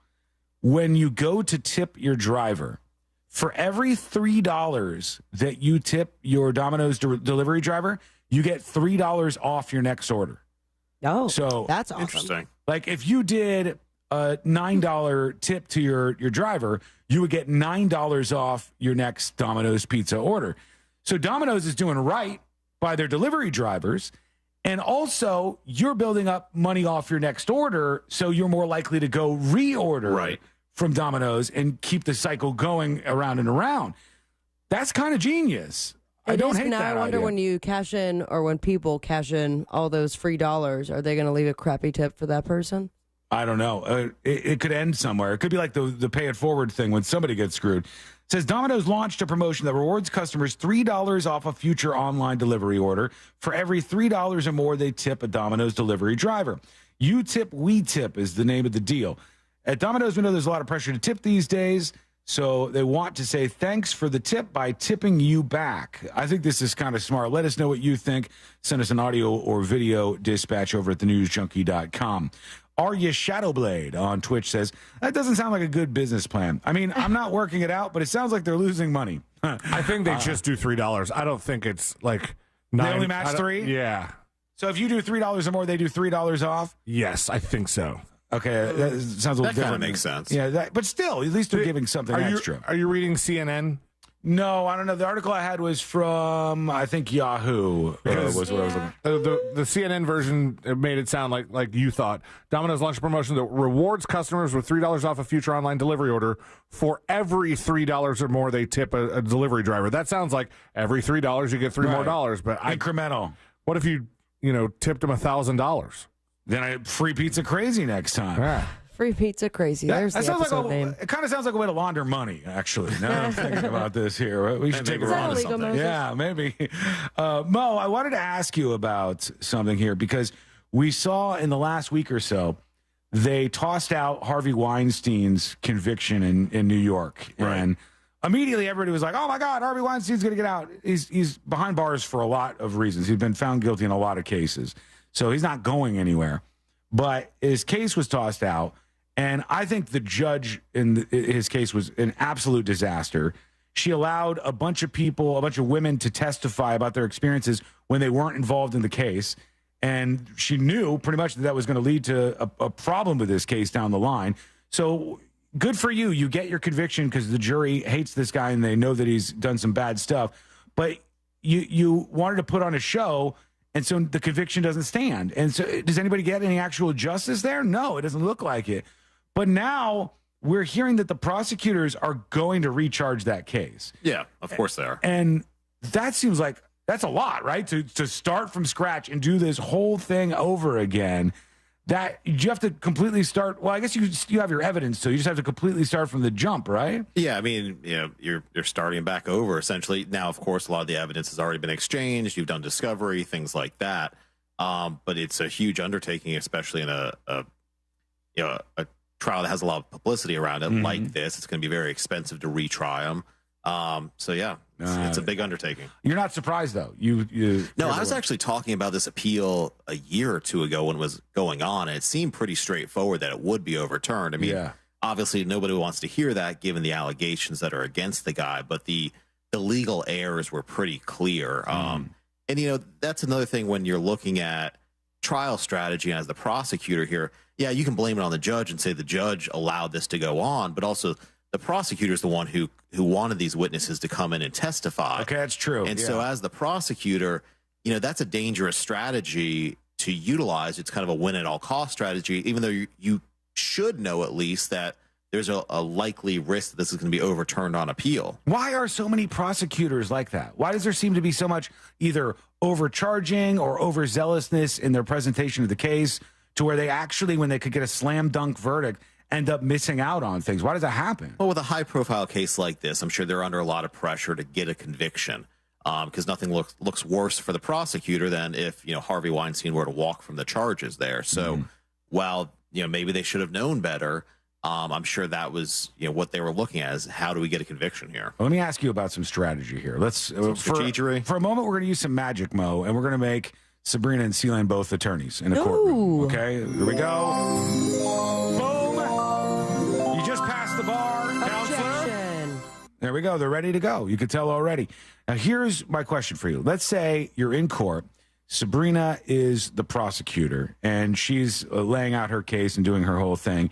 when you go to tip your driver, for every $3 that you tip your Domino's delivery driver, you get $3 off your next order. Oh, so that's awesome. Interesting. Like if you did a $9 tip to your driver, you would get $9 off your next Domino's pizza order. So Domino's is doing right by their delivery drivers. And also, you're building up money off your next order, so you're more likely to go reorder from Domino's and keep the cycle going around and around. That's kind of genius. I don't hate that I wonder idea. when you cash in or when people cash in all those free dollars, are they going to leave a crappy tip for that person? I don't know. It could end somewhere. It could be like the pay it forward thing when somebody gets screwed. It says Domino's launched a promotion that rewards customers $3 off a future online delivery order for every $3 or more they tip a Domino's delivery driver. You tip, we tip is the name of the deal. At Domino's, we know there's a lot of pressure to tip these days, so they want to say thanks for the tip by tipping you back. I think this is kind of smart. Let us know what you think. Send us an audio or video dispatch over at thenewsjunkie.com. Arya Shadowblade on Twitch says, that doesn't sound like a good business plan. I mean, I'm not working it out, but it sounds like they're losing money. I think they just do $3. I don't think it's like $9. They only match 3? Yeah. So if you do $3 or more, they do $3 off? Yes, I think so. Okay, that sounds a little different. That kind of makes sense. Yeah, but still, at least they're giving something extra. Are you reading CNN? No, I don't know. The article I had was from, I think, Yahoo. Was what I was looking. The CNN version made it sound like you thought. Domino's launched a promotion that rewards customers with $3 off a future online delivery order for every $3 or more they tip a delivery driver. That sounds like every $3 you get $3 more dollars. But incremental. What if you tipped them $1,000? Then I free pizza crazy next time. Yeah. Free pizza crazy. There's the episode name. It kind of sounds like a way to launder money, actually. Now I'm thinking about this here. We should take a run at something. Yeah, maybe. Mo, I wanted to ask you about something here because we saw in the last week or so, they tossed out Harvey Weinstein's conviction in New York. Right. And immediately everybody was like, oh, my God, Harvey Weinstein's going to get out. He's behind bars for a lot of reasons. He's been found guilty in a lot of cases. So he's not going anywhere. But his case was tossed out. And I think the judge in his case was an absolute disaster. She allowed a bunch of people, a bunch of women to testify about their experiences when they weren't involved in the case. And she knew pretty much that was going to lead to a problem with this case down the line. So good for you. You get your conviction because the jury hates this guy and they know that he's done some bad stuff. But you wanted to put on a show, and so the conviction doesn't stand. And so does anybody get any actual justice there? No, it doesn't look like it. But now we're hearing that the prosecutors are going to recharge that case. Yeah, of course they are. And that seems like that's a lot, right? To start from scratch and do this whole thing over again. That you have to completely start. Well, I guess you have your evidence, so you just have to completely start from the jump, right? Yeah, I mean, you're starting back over essentially. Now, of course, a lot of the evidence has already been exchanged. You've done discovery, things like that. But it's a huge undertaking, especially in a trial that has a lot of publicity around it like this. It's going to be very expensive to retry them. So yeah, it's a big undertaking. You're not surprised though. No, I was actually talking about this appeal a year or two ago when it was going on, and it seemed pretty straightforward that it would be overturned. I mean, obviously nobody wants to hear that given the allegations that are against the guy, but the legal errors were pretty clear. And that's another thing when you're looking at trial strategy as the prosecutor here. Yeah, you can blame it on the judge and say the judge allowed this to go on, but also the prosecutor is the one who wanted these witnesses to come in and testify. Okay, that's true. And so as the prosecutor, that's a dangerous strategy to utilize. It's kind of a win-at-all-cost strategy, even though you should know at least that there's a likely risk that this is going to be overturned on appeal. Why are so many prosecutors like that? Why does there seem to be so much either overcharging or overzealousness in their presentation of the case to where they actually, when they could get a slam dunk verdict, end up missing out on things? Why does that happen? Well, with a high-profile case like this, I'm sure they're under a lot of pressure to get a conviction, because nothing looks worse for the prosecutor than if Harvey Weinstein were to walk from the charges there. So while maybe they should have known better, I'm sure that was what they were looking at, is how do we get a conviction here? Well, let me ask you about some strategy here. Let's for a moment, we're going to use some magic, Mo, and we're going to make Sabrina and Sealand both attorneys in a courtroom. Okay, here we go. Boom! You just passed the bar, counselor. There we go. They're ready to go. You can tell already. Now, here's my question for you. Let's say you're in court. Sabrina is the prosecutor, and she's laying out her case and doing her whole thing.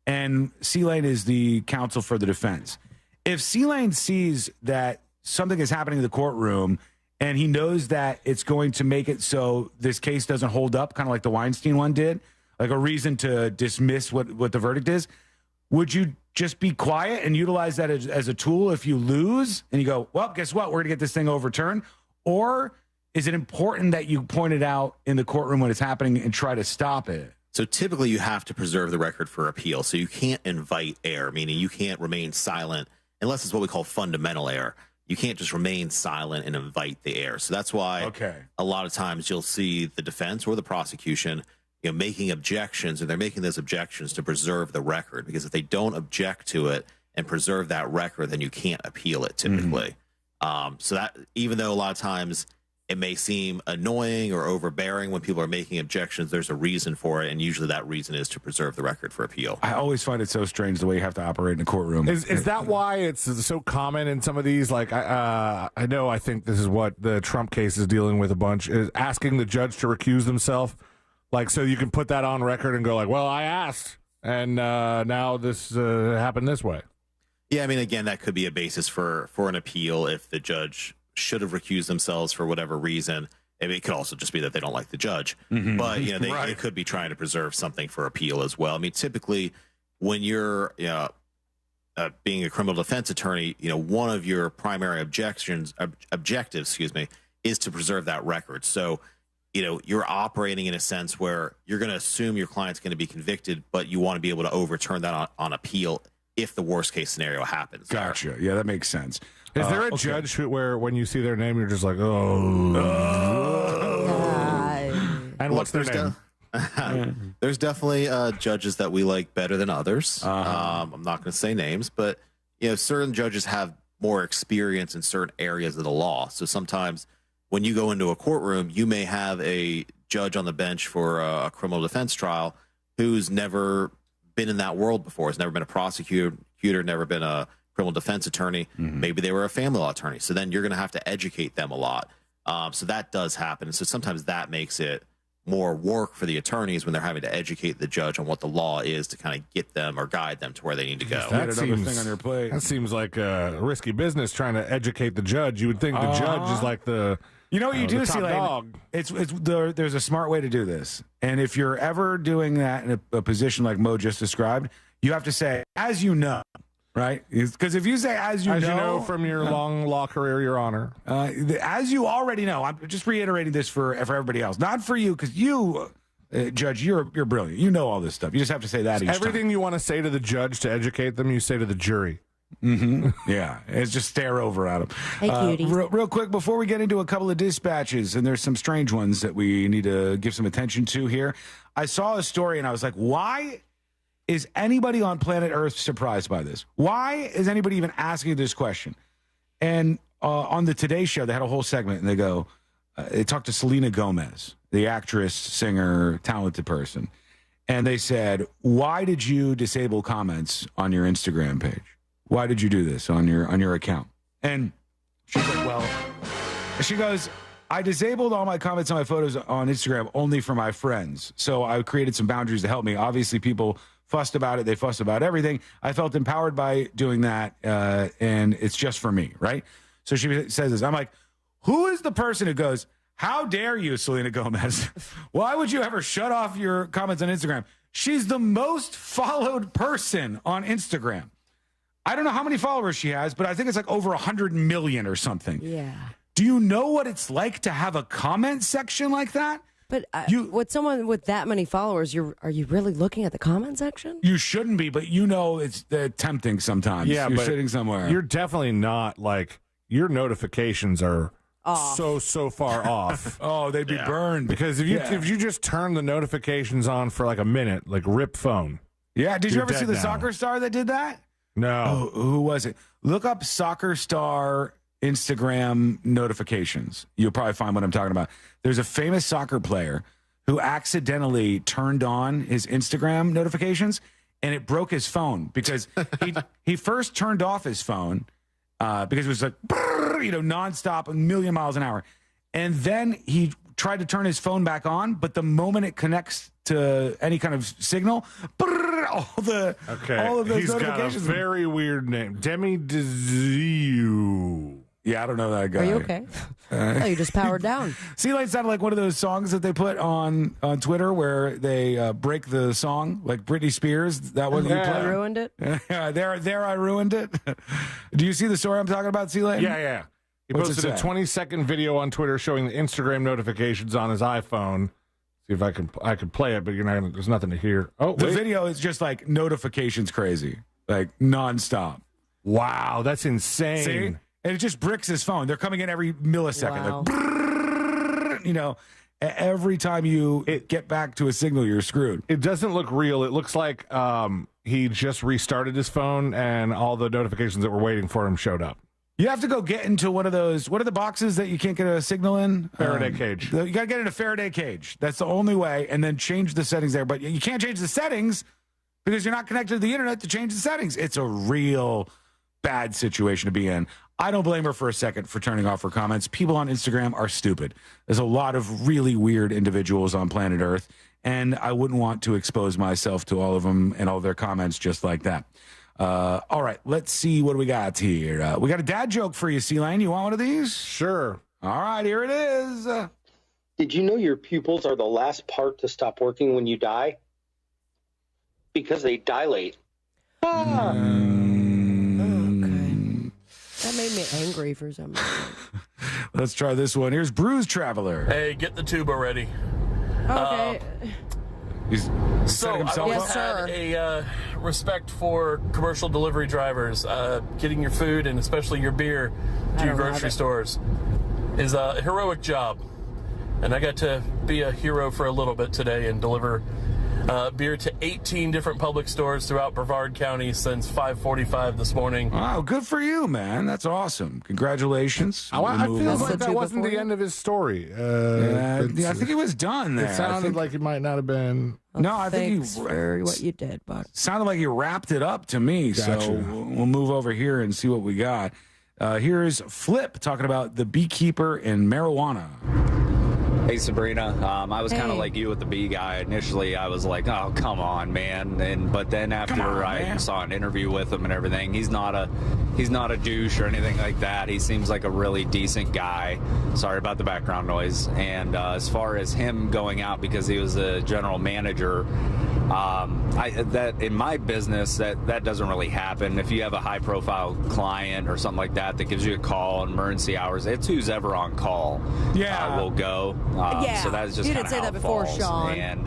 And Sealand is the counsel for the defense. If Sealand sees that something is happening in the courtroom and he knows that it's going to make it so this case doesn't hold up, kind of like the Weinstein one did, like a reason to dismiss what the verdict is, would you just be quiet and utilize that as a tool if you lose and you go, well, guess what? We're going to get this thing overturned? Or is it important that you point it out in the courtroom when it's happening and try to stop it? So typically you have to preserve the record for appeal. So you can't invite error, meaning you can't remain silent unless it's what we call fundamental error. You can't just remain silent and invite the error. So that's why a lot of times you'll see the defense or the prosecution making objections, and they're making those objections to preserve the record, because if they don't object to it and preserve that record, then you can't appeal it typically. So that, even though a lot of times it may seem annoying or overbearing when people are making objections, there's a reason for it, and usually that reason is to preserve the record for appeal. I always find it so strange the way you have to operate in a courtroom. Is that why it's so common in some of these? Like, I know, I think this is what the Trump case is dealing with a bunch, is asking the judge to recuse themselves. Like, so you can put that on record and go like, well, I asked, and now this happened this way. Yeah, I mean, again, that could be a basis for an appeal if the judge should have recused themselves for whatever reason. I mean, it could also just be that they don't like the judge. But, they could be trying to preserve something for appeal as well. I mean, typically when you're being a criminal defense attorney, one of your primary objectives, is to preserve that record. So, you're operating in a sense where you're going to assume your client's going to be convicted, but you want to be able to overturn that on appeal if the worst case scenario happens. Gotcha. Yeah, that makes sense. Is there a judge where when you see their name, you're just like, oh. And what's their name? There's definitely judges that we like better than others. I'm not going to say names, but certain judges have more experience in certain areas of the law. So sometimes when you go into a courtroom, you may have a judge on the bench for a criminal defense trial who's never been in that world before, has never been a prosecutor, never been a criminal defense attorney. Maybe they were a family law attorney. So then you're going to have to educate them a lot. So that does happen. So sometimes that makes it more work for the attorneys when they're having to educate the judge on what the law is to kind of get them or guide them to where they need to go. That seems like a risky business, trying to educate the judge. You would think the judge is like the... You know what you do, top dog. There's a smart way to do this. And if you're ever doing that in a position like Mo just described, you have to say, as you know, right? Because if you say, as you know from your long law career, Your Honor. As you already know, I'm just reiterating this for everybody else. Not for you, because you, Judge, you're brilliant. You know all this stuff. You just have to say that each Everything time. You want to say to the judge to educate them, you say to the jury. Yeah, it's just stare over at them. Hey, cutie. Real quick, before we get into a couple of dispatches, and there's some strange ones that we need to give some attention to here. I saw a story, and I was like, why is anybody on planet Earth surprised by this? Why is anybody even asking this question? And on the Today Show, they had a whole segment, and they talked to Selena Gomez, the actress, singer, talented person. And they said, why did you disable comments on your Instagram page? Why did you do this on your account? And she's like, well, she goes, I disabled all my comments on my photos on Instagram only for my friends. So I created some boundaries to help me. Obviously, people fussed about it. They fussed about everything. I felt empowered by doing that, and it's just for me, right? So she says this. I'm like, who is the person who goes, how dare you, Selena Gomez? Why would you ever shut off your comments on Instagram? She's the most followed person on Instagram. I don't know how many followers she has, but I think it's like over 100 million or something. Yeah. Do you know what it's like to have a comment section like that? But with someone with that many followers, are you really looking at the comment section? You shouldn't be, but it's tempting sometimes. Yeah, you're but sitting somewhere. You're definitely not like your notifications are off. so far off. Oh, they'd be burned because if you just turn the notifications on for like a minute, like rip phone. Yeah, did you ever see the now. soccer star that did that? No. Oh, who was it? Look up soccer star Instagram notifications. You'll probably find what I'm talking about. There's a famous soccer player who accidentally turned on his Instagram notifications, and it broke his phone because he first turned off his phone because it was like nonstop, a million miles an hour, and then he tried to turn his phone back on, but the moment it connects to any kind of signal, all of those He's notifications. Got a very weird name, Demi Diziu. Yeah, I don't know that guy. Are you okay? Oh, you just powered down. See, like, sounded like one of those songs that they put on Twitter where they break the song, like Britney Spears. That one you I played. ruined it. Yeah, there I ruined it. Do you see the story I'm talking about, C-Lane? Yeah. He posted a 20-second video on Twitter showing the Instagram notifications on his iPhone. See if I can play it, but there's nothing to hear. Oh, the video is just like notifications crazy, like nonstop. Wow, that's insane. See? And it just bricks his phone. They're coming in every millisecond. Wow. Like, brrr, every time you get back to a signal, you're screwed. It doesn't look real. It looks like he just restarted his phone and all the notifications that were waiting for him showed up. You have to go get into one of those. What are the boxes that you can't get a signal in? Faraday cage. You got to get in a Faraday cage. That's the only way. And then change the settings there. But you can't change the settings because you're not connected to the internet to change the settings. It's a real bad situation to be in. I don't blame her for a second for turning off her comments. People on Instagram are stupid. There's a lot of really weird individuals on planet Earth, and I wouldn't want to expose myself to all of them and all their comments just like that. All right, let's see what we got here. We got a dad joke for you, C-Lane. You want one of these? Sure. All right, here it is. Did you know your pupils are the last part to stop working when you die? Because they dilate. That made me angry for some reason. Let's try this one. Here's Bruise Traveler. Hey, get the tuba ready. Okay. He's setting I've himself always up. had a respect for commercial delivery drivers. Getting your food and especially your beer to your grocery stores is a heroic job. And I got to be a hero for a little bit today and deliver beer to 18 different public stores throughout Brevard County since 5:45 this morning. Wow, good for you, man. That's awesome. Congratulations. I feel like that wasn't the end of his story. I think it was done there. It sounded like it might not have been. No, I think Thanks for what you did, Buck. sounded like you wrapped it up to me. Gotcha. So we'll move over here and see what we got. Here's Flip talking about the beekeeper and marijuana. Hey, Sabrina. I was kind of like you with the bee guy. Initially, I was like, oh, come on, man. But then after I saw an interview with him and everything, he's not a douche or anything like that. He seems like a really decent guy. Sorry about the background noise. And as far as him going out because he was a general manager, that in my business, that doesn't really happen. If you have a high-profile client or something like that that gives you a call in emergency hours, it's who's ever on call will go. So that's just you kind didn't say of how that it before, falls. Sean. And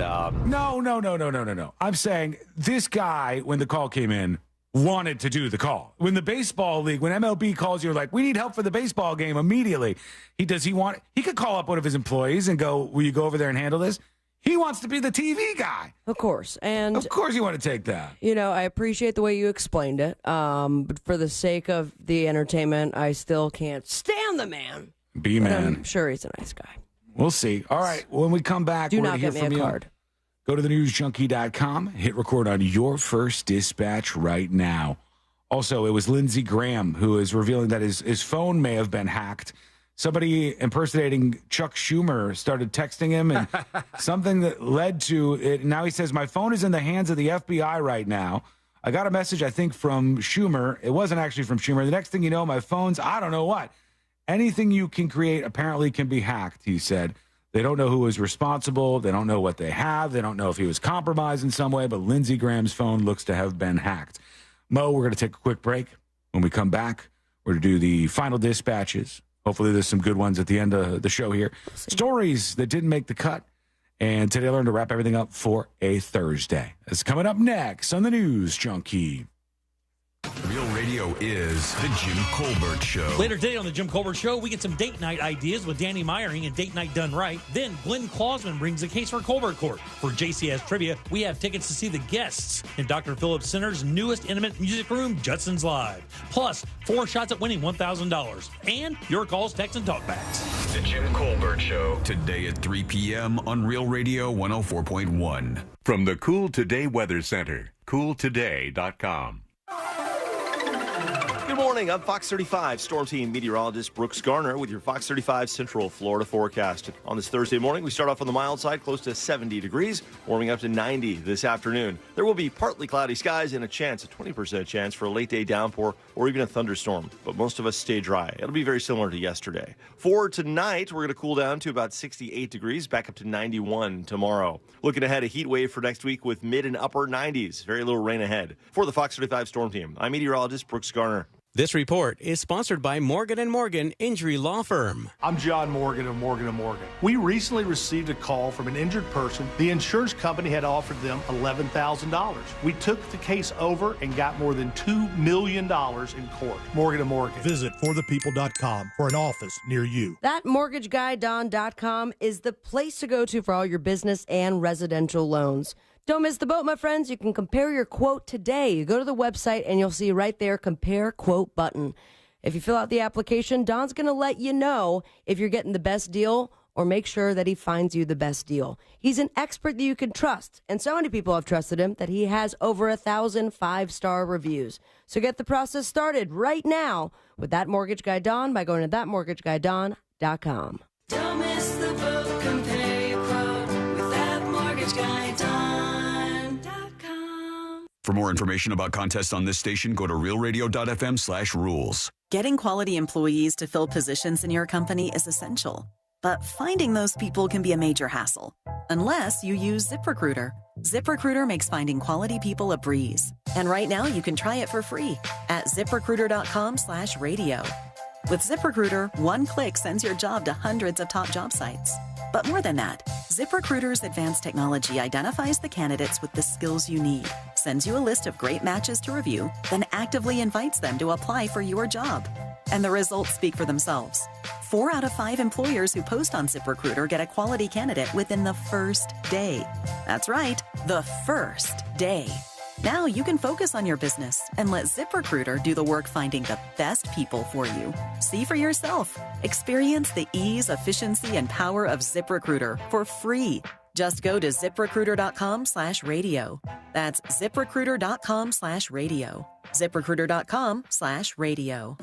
No. I'm saying this guy, when the call came in, wanted to do the call. When the baseball league, when MLB calls you, like, we need help for the baseball game immediately. He could call up one of his employees and go, will you go over there and handle this? He wants to be the TV guy. Of course. And of course you want to take that. I appreciate the way you explained it. But for the sake of the entertainment, I still can't stand the man. B-man. I'm sure he's a nice guy. We'll see. All right. When we come back, Do we're not going to hear get me from a you. card. Go to thenewsjunkie.com. Hit record on your first dispatch right now. Also, it was Lindsey Graham who is revealing that his phone may have been hacked. Somebody impersonating Chuck Schumer started texting him, and something that led to it. Now he says, my phone is in the hands of the FBI right now. I got a message, I think, from Schumer. It wasn't actually from Schumer. The next thing you know, my phone's, I don't know what. Anything you can create apparently can be hacked, he said. They don't know who was responsible. They don't know what they have. They don't know if he was compromised in some way, but Lindsey Graham's phone looks to have been hacked. Mo, we're going to take a quick break. When we come back, we're going to do the final dispatches. Hopefully there's some good ones at the end of the show here. Stories that didn't make the cut. And today I learned to wrap everything up for a Thursday. It's coming up next on the News Junkie. Real Radio is The Jim Colbert Show. Later today on The Jim Colbert Show, we get some date night ideas with Danny Meyering and Date Night Done Right. Then Glenn Klausman brings a case for Colbert Court. For JCS Trivia, we have tickets to see the guests in Dr. Phillips Center's newest intimate music room, Judson's Live. Plus, 4 shots at winning $1,000. And your calls, texts, and talkbacks. The Jim Colbert Show. Today at 3 p.m. on Real Radio 104.1. From the Cool Today Weather Center, cooltoday.com. Good morning. I'm Fox 35 Storm Team meteorologist Brooks Garner with your Fox 35 Central Florida forecast. On this Thursday morning, we start off on the mild side, close to 70 degrees, warming up to 90 this afternoon. There will be partly cloudy skies and a 20% chance for a late day downpour or even a thunderstorm, but most of us stay dry. It'll be very similar to yesterday. For tonight, we're going to cool down to about 68 degrees, back up to 91 tomorrow. Looking ahead, a heat wave for next week with mid and upper 90s. Very little rain ahead. For the Fox 35 Storm Team, I'm meteorologist Brooks Garner. This report is sponsored by Morgan & Morgan Injury Law Firm. I'm John Morgan of Morgan & Morgan. We recently received a call from an injured person. The insurance company had offered them $11,000. We took the case over and got more than $2 million in court. Morgan & Morgan. Visit forthepeople.com for an office near you. That MortgageGuyDon.com is the place to go to for all your business and residential loans. Don't miss the boat, my friends. You can compare your quote today. You go to the website and you'll see right there, compare quote button. If you fill out the application, Don's going to let you know if you're getting the best deal or make sure that he finds you the best deal. He's an expert that you can trust, and so many people have trusted him that he has over 1,000 5-star reviews. So get the process started right now with That Mortgage Guy Don by going to thatmortgageguyDon.com. Don't miss the boat, compare your quote with That Mortgage Guy Don. For more information about contests on this station, go to realradio.fm/rules. Getting quality employees to fill positions in your company is essential, but finding those people can be a major hassle, unless you use ZipRecruiter. ZipRecruiter makes finding quality people a breeze. And right now you can try it for free at ZipRecruiter.com/radio. With ZipRecruiter, one click sends your job to hundreds of top job sites. But more than that, ZipRecruiter's advanced technology identifies the candidates with the skills you need, sends you a list of great matches to review, then actively invites them to apply for your job. And the results speak for themselves. 4 out of 5 employers who post on ZipRecruiter get a quality candidate within the first day. That's right, the first day. Now you can focus on your business and let ZipRecruiter do the work finding the best people for you. See for yourself. Experience the ease, efficiency, and power of ZipRecruiter for free. Just go to ZipRecruiter.com/radio. That's ZipRecruiter.com/radio. ZipRecruiter.com/radio.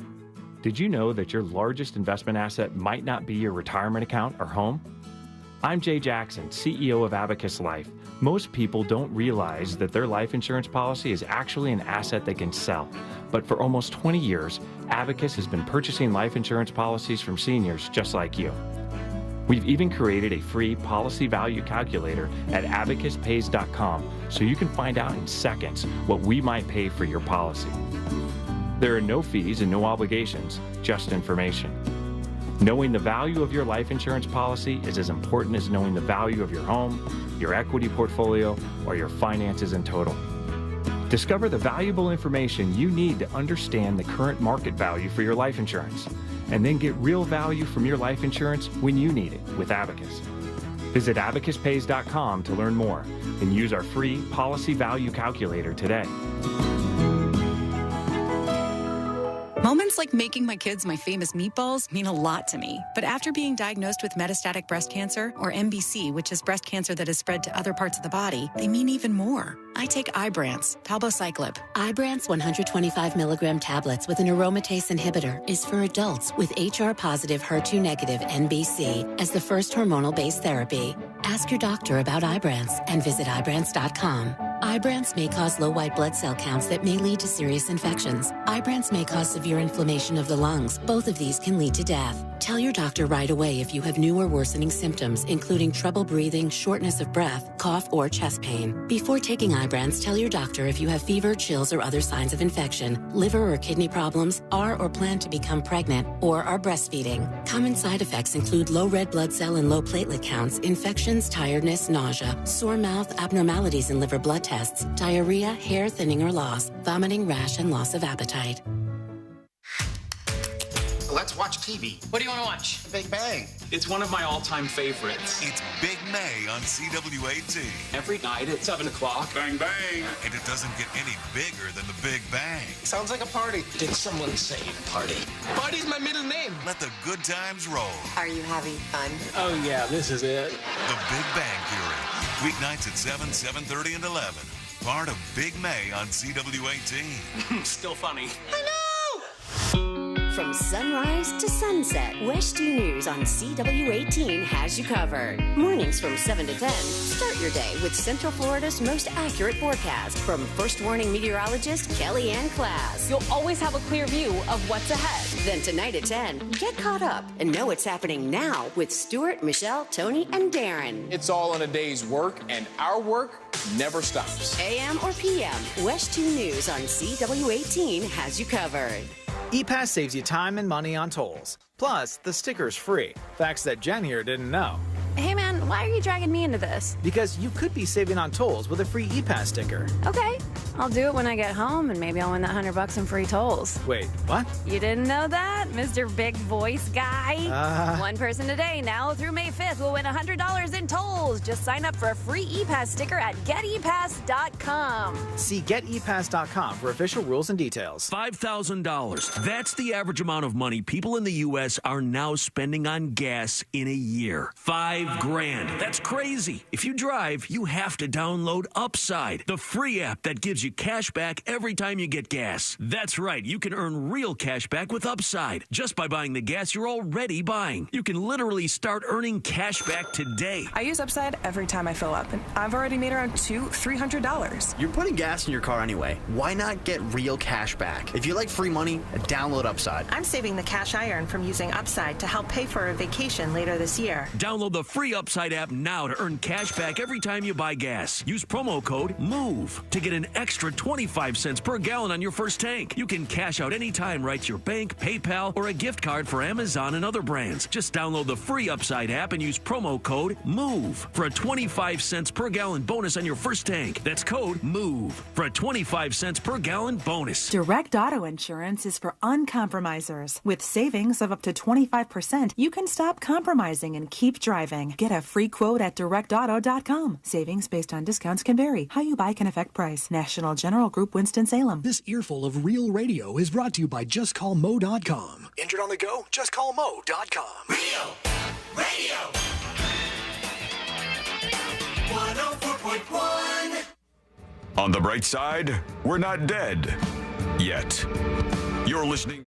Did you know that your largest investment asset might not be your retirement account or home? I'm Jay Jackson, CEO of Abacus Life. Most people don't realize that their life insurance policy is actually an asset they can sell. But for almost 20 years, Abacus has been purchasing life insurance policies from seniors just like you. We've even created a free policy value calculator at abacuspays.com so you can find out in seconds what we might pay for your policy. There are no fees and no obligations, just information. Knowing the value of your life insurance policy is as important as knowing the value of your home, your equity portfolio, or your finances in total. Discover the valuable information you need to understand the current market value for your life insurance, and then get real value from your life insurance when you need it with Abacus. Visit abacuspays.com to learn more and use our free policy value calculator today. Moments like making my kids my famous meatballs mean a lot to me. But after being diagnosed with metastatic breast cancer, or MBC, which is breast cancer that has spread to other parts of the body, they mean even more. I take Ibrance, palbociclib. Ibrance 125 milligram tablets with an aromatase inhibitor is for adults with HR-positive, HER2-negative NBC as the first hormonal-based therapy. Ask your doctor about Ibrance and visit Ibrance.com. Ibrance may cause low white blood cell counts that may lead to serious infections. Ibrance may cause severe inflammation of the lungs. Both of these can lead to death. Tell your doctor right away if you have new or worsening symptoms, including trouble breathing, shortness of breath, cough, or chest pain. Before taking Ibrance, tell your doctor if you have fever, chills, or other signs of infection, liver or kidney problems, are or plan to become pregnant, or are breastfeeding. Common side effects include low red blood cell and low platelet counts, infections, tiredness, nausea, sore mouth, abnormalities in liver blood tests, diarrhea, hair thinning or loss, vomiting, rash, and loss of appetite. Let's watch TV. What do you want to watch? Big Bang. It's one of my all-time favorites. It's Big May on CW18. Every night at 7 o'clock. Bang, bang. And it doesn't get any bigger than the Big Bang. Sounds like a party. Did someone say party? Party's my middle name. Let the good times roll. Are you having fun? Oh, yeah, this is it. The Big Bang Theory. Weeknights at 7, 7:30, and 11. Part of Big May on CW18. Still funny. From sunrise to sunset, West 2 News on CW18 has you covered. Mornings from 7 to 10, start your day with Central Florida's most accurate forecast from First Warning meteorologist Kelly Ann Class. You'll always have a clear view of what's ahead. Then tonight at 10, get caught up and know what's happening now with Stuart, Michelle, Tony, and Darren. It's all in a day's work, and our work never stops. AM or PM, West 2 News on CW18 has you covered. ePass saves you time and money on tolls. Plus, the sticker's free. Facts that Jen here didn't know. Hey man, why are you dragging me into this? Because you could be saving on tolls with a free ePass sticker. Okay, I'll do it when I get home and maybe I'll win that $100 in free tolls. Wait, what? You didn't know that, Mr. Big Voice Guy? One person today, now through May 5th, will win $100 in tolls. Just sign up for a free ePass sticker at getepass.com. See getepass.com for official rules and details. $5,000. That's the average amount of money people in the U.S. are now spending on gas in a year. $5,000. That's crazy. If you drive, you have to download Upside, the free app that gives you cash back every time you get gas. That's right. You can earn real cash back with Upside just by buying the gas you're already buying. You can literally start earning cash back today. I use Upside every time I fill up, and I've already made around $300. You're putting gas in your car anyway. Why not get real cash back? If you like free money, download Upside. I'm saving the cash I earn from using Upside to help pay for a vacation later this year. Download the free Upside app now to earn cash back every time you buy gas. Use promo code MOVE to get an extra 25 cents per gallon on your first tank. You can cash out anytime right to your bank, PayPal, or a gift card for Amazon and other brands. Just download the free Upside app and use promo code MOVE for a 25 cents per gallon bonus on your first tank. That's code MOVE for a 25 cents per gallon bonus. Direct Auto Insurance is for uncompromisers. With savings of up to 25%, you can stop compromising and keep driving. Get a free quote at directauto.com. Savings based on discounts can vary. How you buy can affect price. National General Group, Winston-Salem. This earful of Real Radio is brought to you by JustCallMo.com. Injured on the go? JustCallMo.com. Real Radio 104.1. On the bright side, we're not dead yet. You're listening.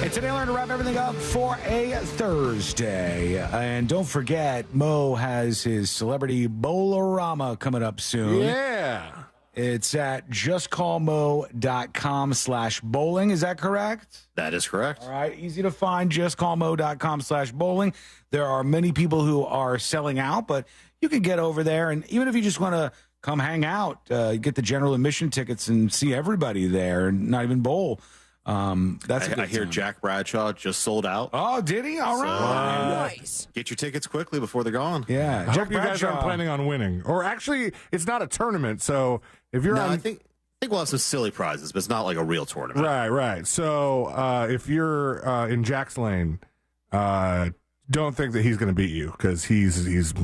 And today we're going to wrap everything up for a Thursday. And don't forget, Mo has his Celebrity Bowlerama coming up soon. Yeah. It's at justcallmo.com/bowling. Is that correct? That is correct. All right. Easy to find, justcallmo.com/bowling. There are many people who are selling out, but you can get over there. And even if you just want to come hang out, get the general admission tickets and see everybody there and not even bowl. That's I hear Jack Bradshaw just sold out. Oh, did he? All right. Nice. Get your tickets quickly before they're gone. Yeah. I hope you guys aren't planning on winning. Or actually, it's not a tournament, so if you're on... I think we'll have some silly prizes, but it's not like a real tournament. Right. So if you're in Jack's lane, don't think that he's going to beat you because he just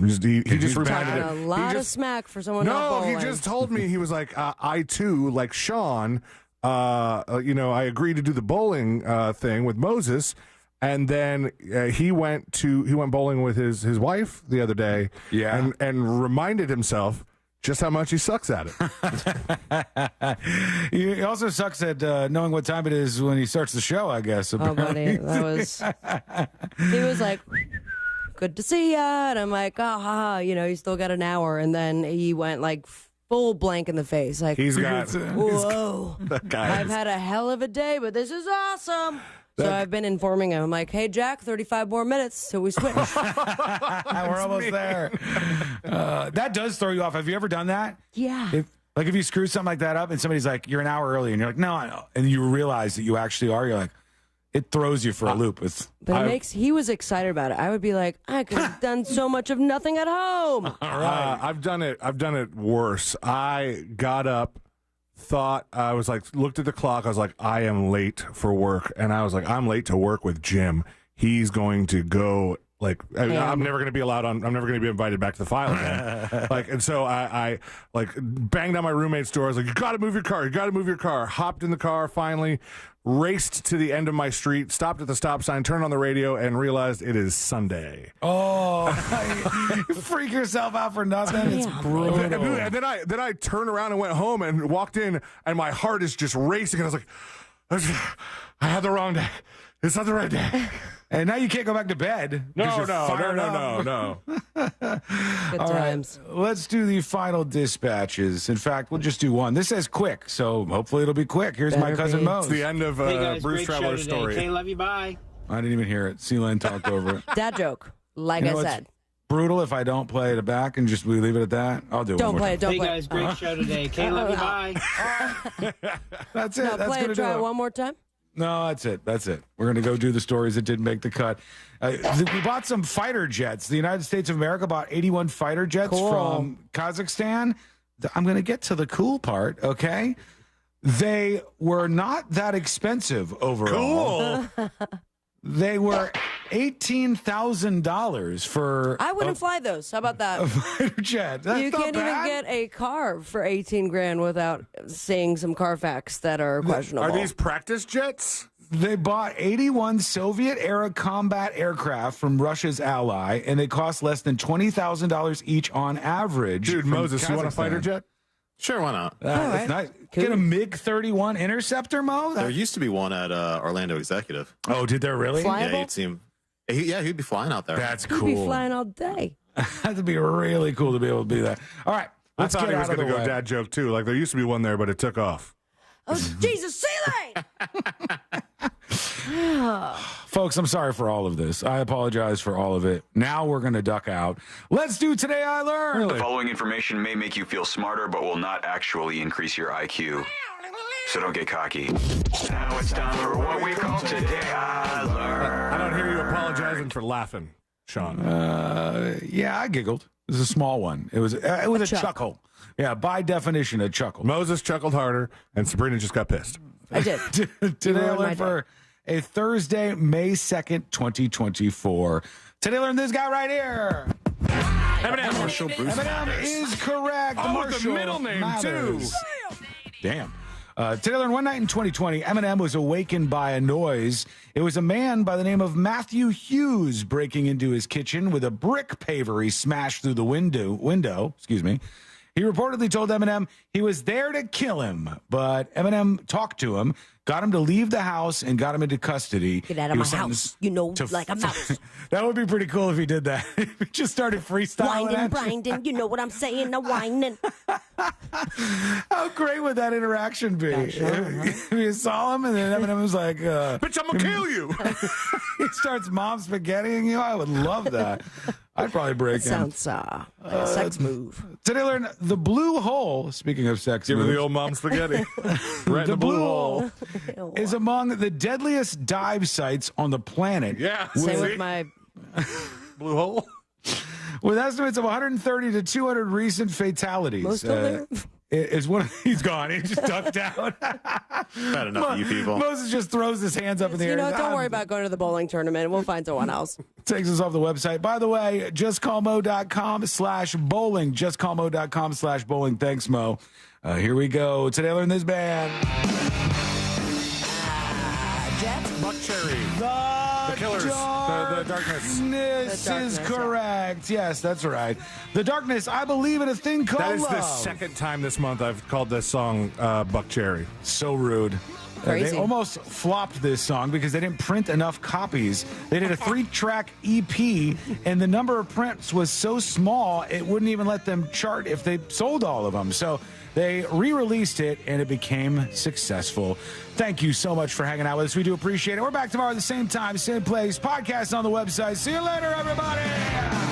reminded a lot of smack for someone not bowling. He just told me, he was like, I too, like Sean... I agreed to do the bowling thing with Moses, and then he went bowling with his wife the other day, and reminded himself just how much he sucks at it. He also sucks at knowing what time it is when he starts the show, I guess. Oh, buddy, that was... He was like, good to see ya. And I'm like, you still got an hour. And then he went like full blank in the face. Like, whoa. I've had a hell of a day, but this is awesome. So I've been informing him. I'm like, hey, Jack, 35 more minutes till we switch. We're almost there. That does throw you off. Have you ever done that? Yeah. If you screw something like that up and somebody's like, you're an hour early, and you're like, no, I know. And you realize that you actually are, you're like, it throws you for a loop. He was excited about it. I would be like, I could have done so much of nothing at home. All right. I've done it worse. I got up, thought, I was like, looked at the clock. I was like, I am late for work. And I was like, I'm late to work with Jim. He's going to go, like, I'm never going to be I'm never going to be invited back to the file again. And so I banged on my roommate's door. I was like, you got to move your car. Hopped in the car, finally raced to the end of my street, stopped at the stop sign, turned on the radio, and realized it is Sunday. Oh, you freak yourself out for nothing. It's brutal. And then I turned around and went home and walked in, and my heart is just racing. And I was like, I had the wrong day. It's not the right day. And now you can't go back to bed. No. Good times. Right, let's do the final dispatches. In fact, we'll just do one. This says quick, so hopefully it'll be quick. Here's my cousin Mo. It's the end of hey guys, Bruce Traveler's story. Okay, love you, bye. I didn't even hear it. C-Line talked over it. Dad joke, like I said. Brutal if I don't play it back and just we leave it at that. I'll do it. Don't play it. Don't hey play guys, great show today. Okay, love you, bye. That's it. No, That's play gonna it. Try do it one more time. No, that's it. We're going to go do the stories that didn't make the cut. We bought some fighter jets. The United States of America bought 81 fighter jets from Kazakhstan. I'm going to get to the cool part, okay? They were not that expensive overall. Cool. They were $18,000 for. I wouldn't fly those. How about that? A fighter jet. That's you can't even get a car for $18,000 without seeing some Carfax that are questionable. Are these practice jets? They bought 81 Soviet-era combat aircraft from Russia's ally, and they cost less than $20,000 each on average. Dude, Moses, you want a fighter jet? Sure, why not? That's nice. Get a MiG-31 Interceptor, Mo? There used to be one at Orlando Executive. Oh, did there really? Flyable? He'd be flying out there. That's cool. He'd be flying all day. That'd be really cool to be able to do that. All right. I thought he was going to go dad joke, too. Like, there used to be one there, but it took off. Oh, Jesus, Seeley! Folks, I'm sorry for all of this. I apologize for all of it. Now we're going to duck out. Let's do Today I Learned. The following information may make you feel smarter, but will not actually increase your IQ. So don't get cocky. Now it's time for what we call Today I Learned. I don't hear you apologizing for laughing, Sean. Yeah, I giggled. It was a small one. It was a chuckle. Yeah, by definition, a chuckle. Moses chuckled harder, and Sabrina just got pissed. I did. Today I Learned for a Thursday, May 2nd, 2024. Today I Learned this guy right here. Eminem is correct. The middle name, matters. Too. Damn. Today I Learned one night in 2020, Eminem was awakened by a noise. It was a man by the name of Matthew Hughes breaking into his kitchen with a brick paver he smashed through the window. Excuse me. He reportedly told Eminem he was there to kill him, but Eminem talked to him, got him to leave the house, and got him into custody. Get out of my house, like a mouse. That would be pretty cool if he did that. If he just started freestyling. Whining, you know what I'm saying, the whining. How great would that interaction be? If you saw him and then Eminem was like, bitch, I'm going to kill you. He starts mom spaghettiing you. I would love that. I'd probably break him. Sounds like a sex move. Today I Learned the blue hole, speaking of sex Give moves. me the old mom spaghetti. Right the in the blue hole. Is among the deadliest dive sites on the planet. Yeah. Same with my blue hole. With estimates of 130 to 200 recent fatalities. Most of them. Is one. He's gone. He just ducked out. Had enough of you people. Moses just throws his hands up in the air. Don't worry about going to the bowling tournament. We'll find someone else. Takes us off the website. By the way, justcallmo.com/bowling. Justcallmo.com/bowling. Thanks, Mo. Here we go. Today I Learned this band. Jets. Buck Cherry. The Killers. The Darkness. Darkness is correct. Yes, that's right. The Darkness, I believe in a thing called That is love. the second time this month I've called this song Buck Cherry. So rude. They almost flopped this song because they didn't print enough copies. They did a 3-track EP, and the number of prints was so small, it wouldn't even let them chart if they sold all of them. So they re-released it, and it became successful. Thank you so much for hanging out with us. We do appreciate it. We're back tomorrow at the same time, same place. Podcast on the website. See you later, everybody.